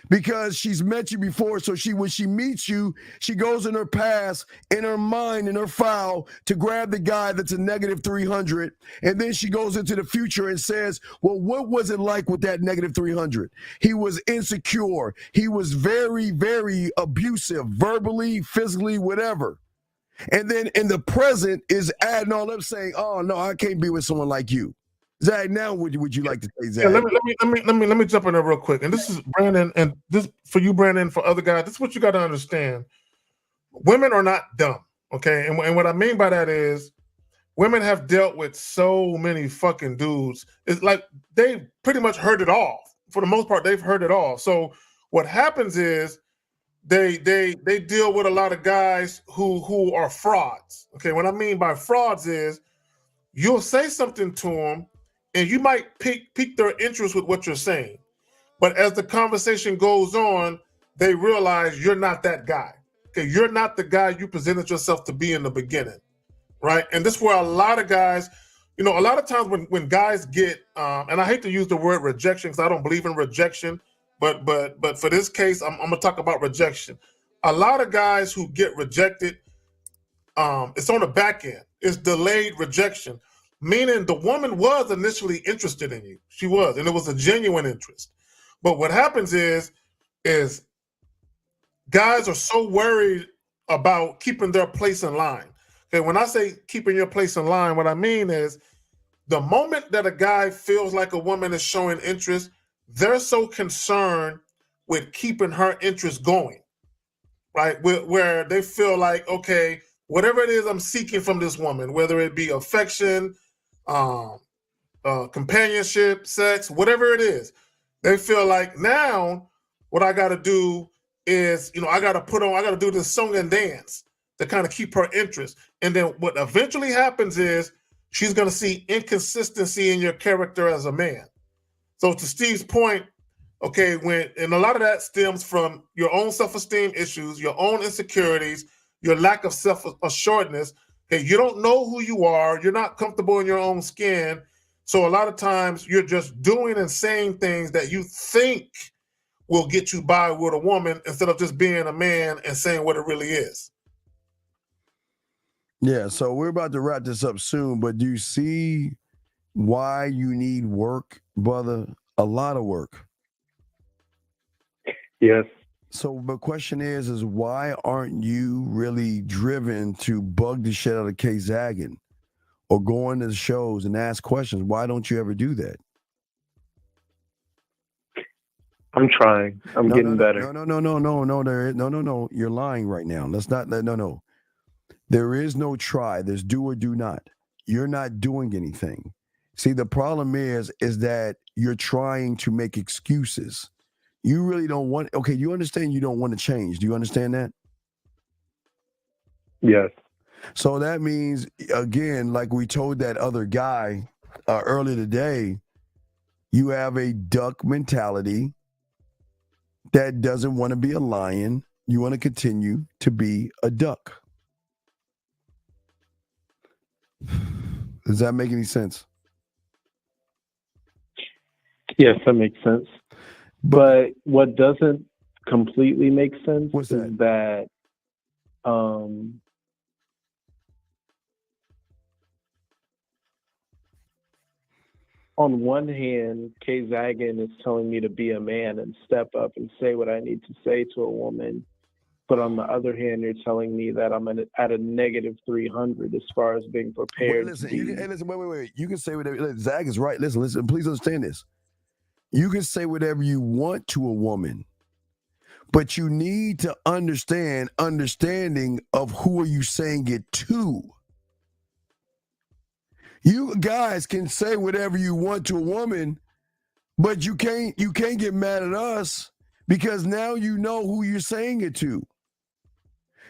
Because she's met you before, so when she meets you, she goes in her past, in her mind, in her file to grab the guy that's a negative 300, and then she goes into the future and says, well, what was it like with that negative 300? He was insecure. He was very, very abusive, verbally, physically, whatever. And then in the present is adding all up saying, oh, no, I can't be with someone like you. Zach, now would you like to say, Zach? Yeah, let me jump in there real quick. And this is Brandon, and this for you, Brandon, for other guys. This is what you got to understand. Women are not dumb, okay? And what I mean by that is, women have dealt with so many fucking dudes. It's like they pretty much heard it all. For the most part, they've heard it all. So what happens is they deal with a lot of guys who are frauds. Okay, what I mean by frauds is you'll say something to them, and you might pique their interest with what you're saying. But as the conversation goes on, they realize you're not that guy. Okay, you're not the guy you presented yourself to be in the beginning, right? And this is where a lot of guys, a lot of times when guys get, and I hate to use the word rejection because I don't believe in rejection, but for this case, I'm gonna talk about rejection. A lot of guys who get rejected, it's on the back end. It's delayed rejection. Meaning the woman was initially interested in you. She was, and it was a genuine interest. But what happens is guys are so worried about keeping their place in line. Okay, when I say keeping your place in line, what I mean is the moment that a guy feels like a woman is showing interest, they're so concerned with keeping her interest going, right? Where they feel like, okay, whatever it is I'm seeking from this woman, whether it be affection, companionship, sex, whatever it is, they feel like now what I got to do is, I got to do this song and dance to kind of keep her interest. And then what eventually happens is she's going to see inconsistency in your character as a man. So to Steve's point, okay, and a lot of that stems from your own self-esteem issues, your own insecurities, your lack of self-assuredness. Okay, you don't know who you are. You're not comfortable in your own skin. So a lot of times you're just doing and saying things that you think will get you by with a woman instead of just being a man and saying what it really is. Yeah, so we're about to wrap this up soon, but do you see why you need work, brother? A lot of work. Yes. So the question is why aren't you really driven to bug the shit out of K Zaggin or go into the shows and ask questions? Why don't you ever do that? I'm trying. I'm getting better. No. You're lying right now. Let's not. No. There is no try. There's do or do not. You're not doing anything. See, the problem is that you're trying to make excuses. You really don't want, okay, you understand you don't want to change. Do you understand that? Yes. So that means, again, like we told that other guy earlier today, you have a duck mentality that doesn't want to be a lion. You want to continue to be a duck. Does that make any sense? Yes, that makes sense. But what doesn't completely make sense is that on one hand, Kay Zagan is telling me to be a man and step up and say what I need to say to a woman. But on the other hand, you're telling me that I'm at a negative 300 as far as being prepared. Listen, wait. You can say whatever. Zag is right. Listen. Please understand this. You can say whatever you want to a woman, but you need to understanding of who are you saying it to. You guys can say whatever you want to a woman, but you can't get mad at us because now you know who you're saying it to.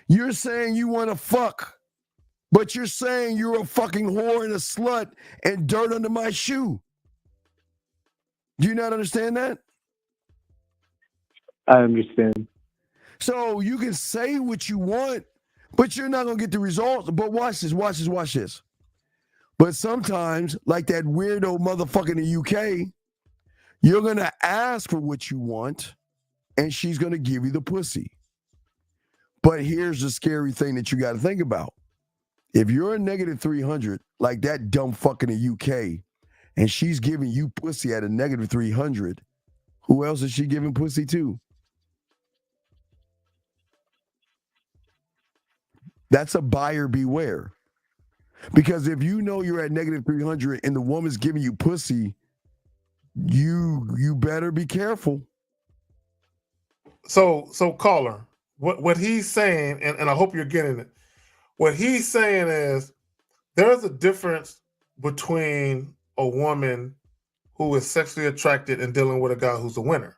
You're saying you want to fuck, but you're saying you're a fucking whore and a slut and dirt under my shoe. Do you not understand that? I understand. So you can say what you want, but you're not going to get the results. But watch this. But sometimes, like that weirdo motherfucker in the UK, you're going to ask for what you want, and she's going to give you the pussy. But here's the scary thing that you got to think about. If you're a negative 300, like that dumb fuck in the UK, and she's giving you pussy at a negative 300, who else is she giving pussy to? That's a buyer beware. Because if you know you're at negative 300 and the woman's giving you pussy, you better be careful. So caller, what he's saying, and I hope you're getting it. What he's saying is there's a difference between a woman who is sexually attracted and dealing with a guy who's a winner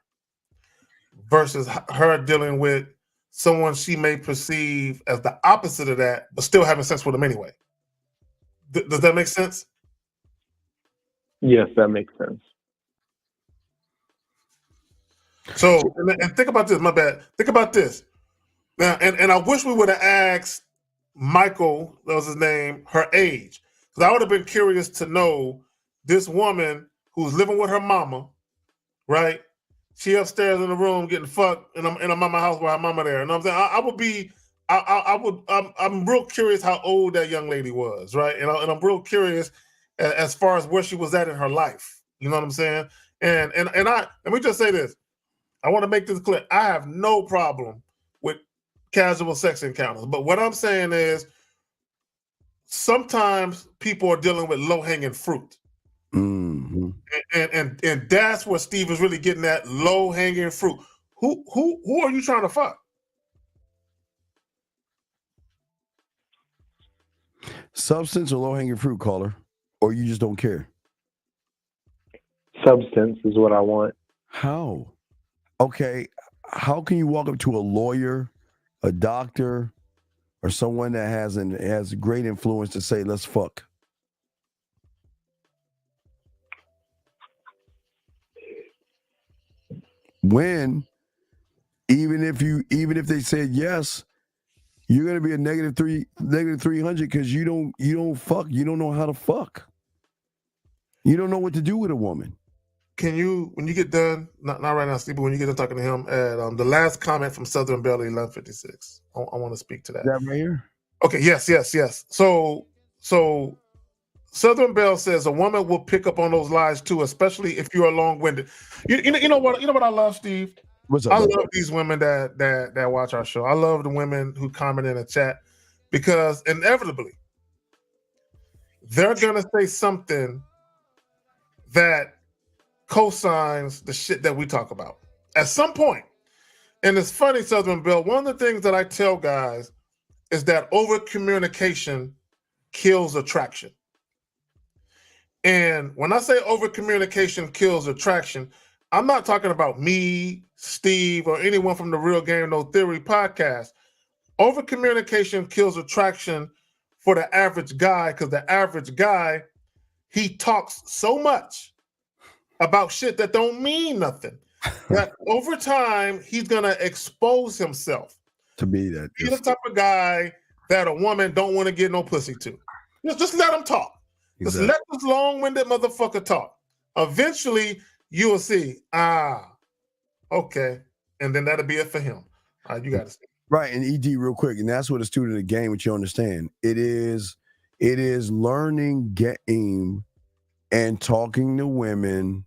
versus her dealing with someone she may perceive as the opposite of that, but still having sex with him anyway. Does that make sense? Yes, that makes sense. So, and think about this, my bad. Think about this. Now, and I wish we would have asked Michael, that was his name, her age. Because I would have been curious to know this woman who's living with her mama, right? She upstairs in the room getting fucked in a mama house with her mama there. And I'm saying I'm real curious how old that young lady was, right? And I'm real curious as far as where she was at in her life. You know what I'm saying? And let me just say this. I want to make this clear. I have no problem with casual sex encounters. But what I'm saying is sometimes people are dealing with low-hanging fruit. Mm-hmm. And that's what Steve is really getting at, low-hanging fruit. Who are you trying to fuck? Substance or low-hanging fruit, caller? Or you just don't care? Substance is what I want. How? Okay, how can you walk up to a lawyer, a doctor, or someone that has great influence to say, let's fuck? When, even if they said yes, you're gonna be a negative 300 because you don't fuck. You don't know how to fuck. You don't know what to do with a woman. Can you, when you get done, not right now, Steve, but when you get done talking to him, at the last comment from Southern Belle 1156, I want to speak to that. That right here? Okay, yes. So Southern Belle says a woman will pick up on those lies too, especially if you are long-winded. You know what I love, Steve? What's up, I brother? love these women that watch our show. I love the women who comment in the chat because inevitably they're gonna say something that cosigns the shit that we talk about at some point. And it's funny, Southern Belle, one of the things that I tell guys is that over communication kills attraction. And when I say over communication kills attraction, I'm not talking about me, Steve, or anyone from the Real Game No Theory podcast. Over communication kills attraction for the average guy, because the average guy, he talks so much about shit that don't mean nothing that over time he's gonna expose himself to be that. He's the type of guy that a woman don't want to get no pussy to. Just let him talk. Just let this long-winded motherfucker talk. Eventually, you will see, okay. And then that'll be it for him. You got to see. Right. And ED, real quick, and that's what a student of the game, which you understand. It is learning game and talking to women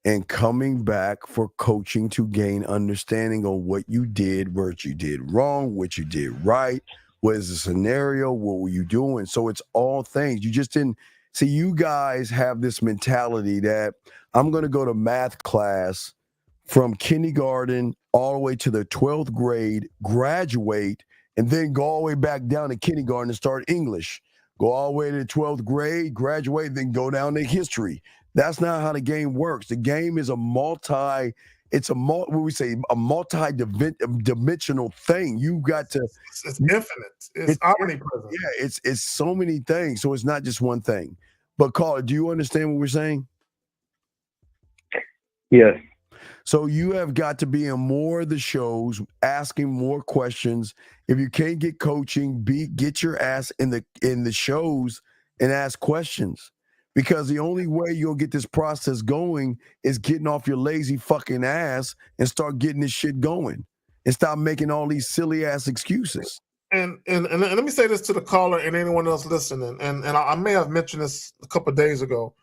and coming back for coaching to gain understanding on what you did, what you did wrong, what you did right, what is the scenario, what were you doing? So it's all things. You just didn't see, you guys have this mentality that I'm going to go to math class from kindergarten all the way to the 12th grade, graduate, and then go all the way back down to kindergarten and start English. Go all the way to the 12th grade, graduate, then go down to history. That's not how the game works. The game is a multi-dimensional thing. You got to. It's infinite. It's omnipresent. Yeah, it's so many things. So it's not just one thing. But Carl, do you understand what we're saying? Yes. So you have got to be in more of the shows, asking more questions. If you can't get coaching, get your ass in the shows and ask questions. Because the only way you'll get this process going is getting off your lazy fucking ass and start getting this shit going and stop making all these silly ass excuses. And let me say this to the caller and anyone else listening. And I may have mentioned this a couple of days ago.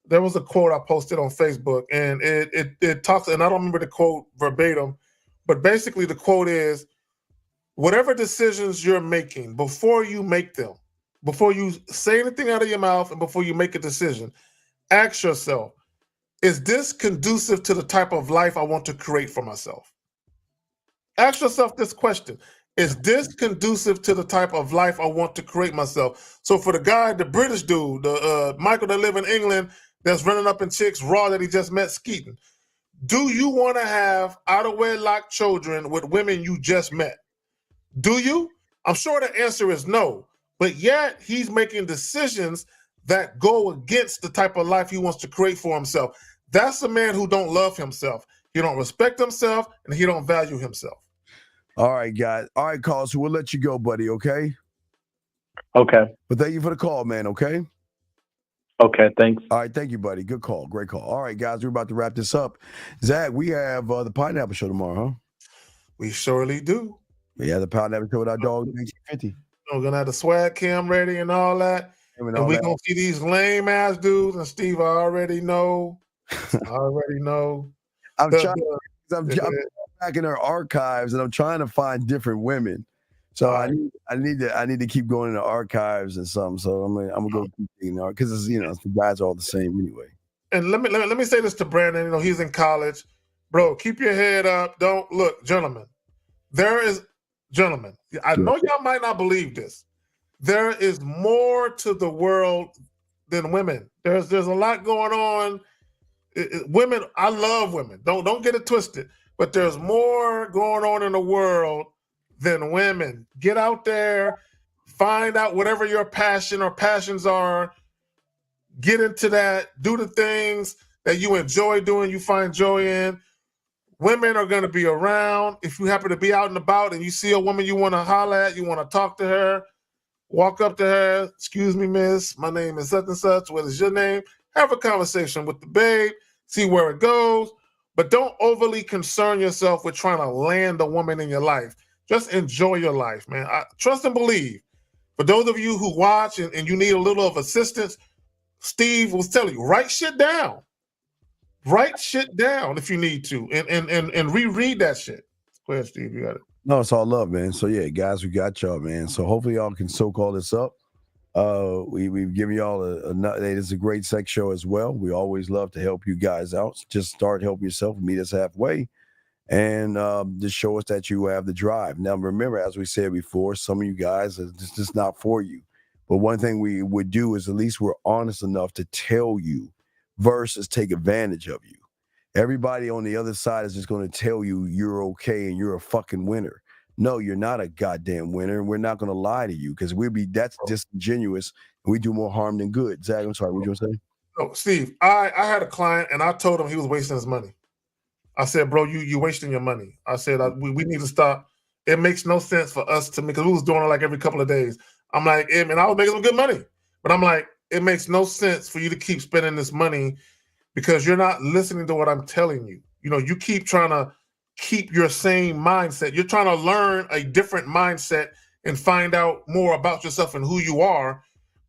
There was a quote I posted on Facebook, and it talks, and I don't remember the quote verbatim, but basically the quote is, whatever decisions you're making, before you make them, before you say anything out of your mouth and before you make a decision, ask yourself, is this conducive to the type of life I want to create for myself? Ask yourself this question. Is this conducive to the type of life I want to create myself? So for the guy, the British dude, the Michael that live in England, that's running up in chicks raw that he just met skeeting, do you want to have out-of-wedlock children with women you just met? Do you? I'm sure the answer is no. But yet he's making decisions that go against the type of life he wants to create for himself. That's a man who don't love himself. He don't respect himself, and he don't value himself. All right, guys. All right, Carl. So we'll let you go, buddy, okay? Okay. But thank you for the call, man, okay? Okay, thanks. All right, thank you, buddy. Good call. Great call. All right, guys, we're about to wrap this up. Zach, we have the Pineapple Show tomorrow, huh? We surely do. Yeah, the Pineapple Show with our dog, 1950. We're going to have the swag cam ready and all that. And we're going to see these lame-ass dudes. And Steve, I already know. I'm back in our archives, and I'm trying to find different women. So I need to keep going in the archives and something. So I'm gonna go keep because the guys are all the same anyway. And let me say this to Brandon. He's in college, bro. Keep your head up. Don't look, gentlemen. I know y'all might not believe this. There is more to the world than women. There's a lot going on. Women, I love women. Don't get it twisted. But there's more going on in the world than women. Get out there, find out whatever your passion or passions are. Get into that. Do the things that you enjoy doing, you find joy in. Women are going to be around. If you happen to be out and about and you see a woman you want to holler at, you want to talk to her, walk up to her. Excuse me, miss. My name is such and such. What is your name? Have a conversation with the babe. See where it goes. But don't overly concern yourself with trying to land a woman in your life. Just enjoy your life, man. Trust and believe. For those of you who watch and you need a little of assistance, Steve was telling you, write shit down. Write shit down if you need to and reread that shit. Go ahead, Steve. You got it. No, it's all love, man. So yeah, guys, we got y'all, man. So hopefully y'all can soak all this up. We've given y'all it's a great sex show as well. We always love to help you guys out. Just start helping yourself, meet us halfway, and just show us that you have the drive. Now, remember, as we said before, some of you guys, it's just not for you. But one thing we would do is at least we're honest enough to tell you versus take advantage of you. Everybody on the other side is just going to tell you you're okay and you're a fucking winner. No, you're not a goddamn winner, and we're not going to lie to you because that's disingenuous, and we do more harm than good. Zach, I'm sorry, what you want to say? No, Steve, I had a client, and I told him he was wasting his money. I said, bro, you're wasting your money. I said, we need to stop. It makes no sense for us to, because we was doing it like every couple of days. I'm like, hey, man, I was making some good money. But I'm like, it makes no sense for you to keep spending this money because you're not listening to what I'm telling you. You know, you keep trying to keep your same mindset. You're trying to learn a different mindset and find out more about yourself and who you are,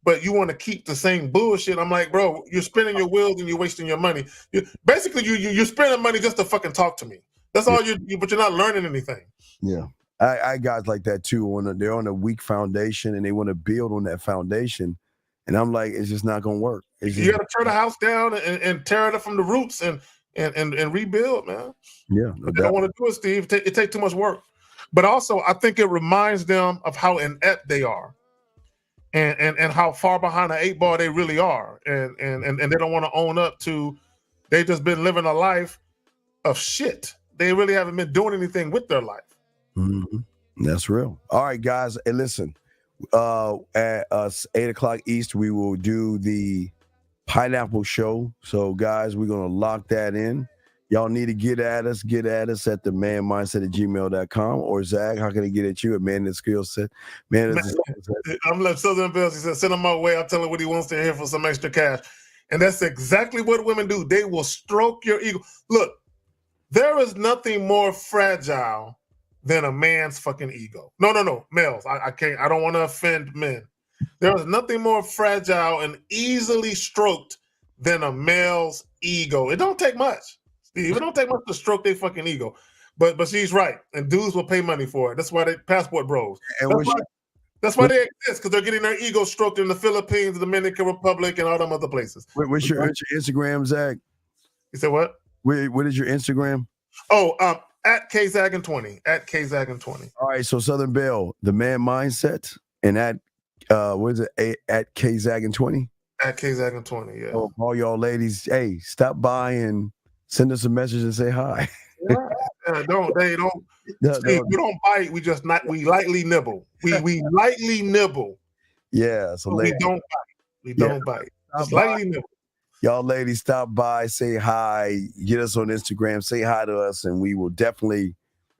but you want to keep the same bullshit. I'm like, bro, you're spinning your wheels and you're wasting your money. Basically, you're spending money just to fucking talk to me. That's all but you're not learning anything. Yeah. I guys like that too. They're on a weak foundation and they want to build on that foundation. And I'm like, it's just not going to work. You got to tear the house down and tear it up from the roots and rebuild, man. Yeah, they don't want to do it, Steve. It takes too much work. But also, I think it reminds them of how inept they are, and how far behind the 8 ball they really are, and they don't want to own up to. They just been living a life of shit. They really haven't been doing anything with their life. Mm-hmm. That's real. All right, guys. Hey, listen. At 8 o'clock East, we will do the Pineapple Show. So, guys, we're gonna lock that in. Y'all need to get at us at the manmindset@gmail.com, or Zach, how can they get at you at Man the Skill Set? I'm like Southern Bells. He said, send him my way. I'll tell him what he wants to hear for some extra cash. And that's exactly what women do. They will stroke your ego. Look, there is nothing more fragile than a man's fucking ego. No, males. I can't. I don't want to offend men. There is nothing more fragile and easily stroked than a male's ego. It don't take much. Steve, it don't take much to stroke their fucking ego. But she's right. And dudes will pay money for it. That's why they passport bros. That's why they exist, because they're getting their ego stroked in the Philippines, the Dominican Republic, and all them other places. What's your Instagram, Zach? You said what? What is your Instagram? Oh, at KZaggin20. At KZaggin20. All right, so Southern Belle, the Man Mindset, and at what is it? At KZaggin20? At KZaggin20, yeah. So all y'all ladies, hey, stop by and send us a message and say hi. Don't. Steve, we don't bite. We lightly nibble. We lightly nibble. Yeah. So we don't bite. We don't bite. Just lightly nibble. Y'all ladies, stop by, say hi, get us on Instagram, say hi to us, and we will definitely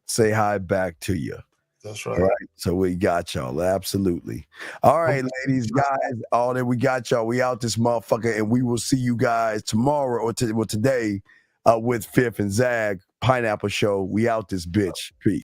say hi back to you. That's right. All right. So we got y'all. Absolutely. All right, ladies, guys, all that we got y'all. We out this motherfucker, and we will see you guys tomorrow or today with Fifth and Zag Pineapple Show. We out this bitch. Peace.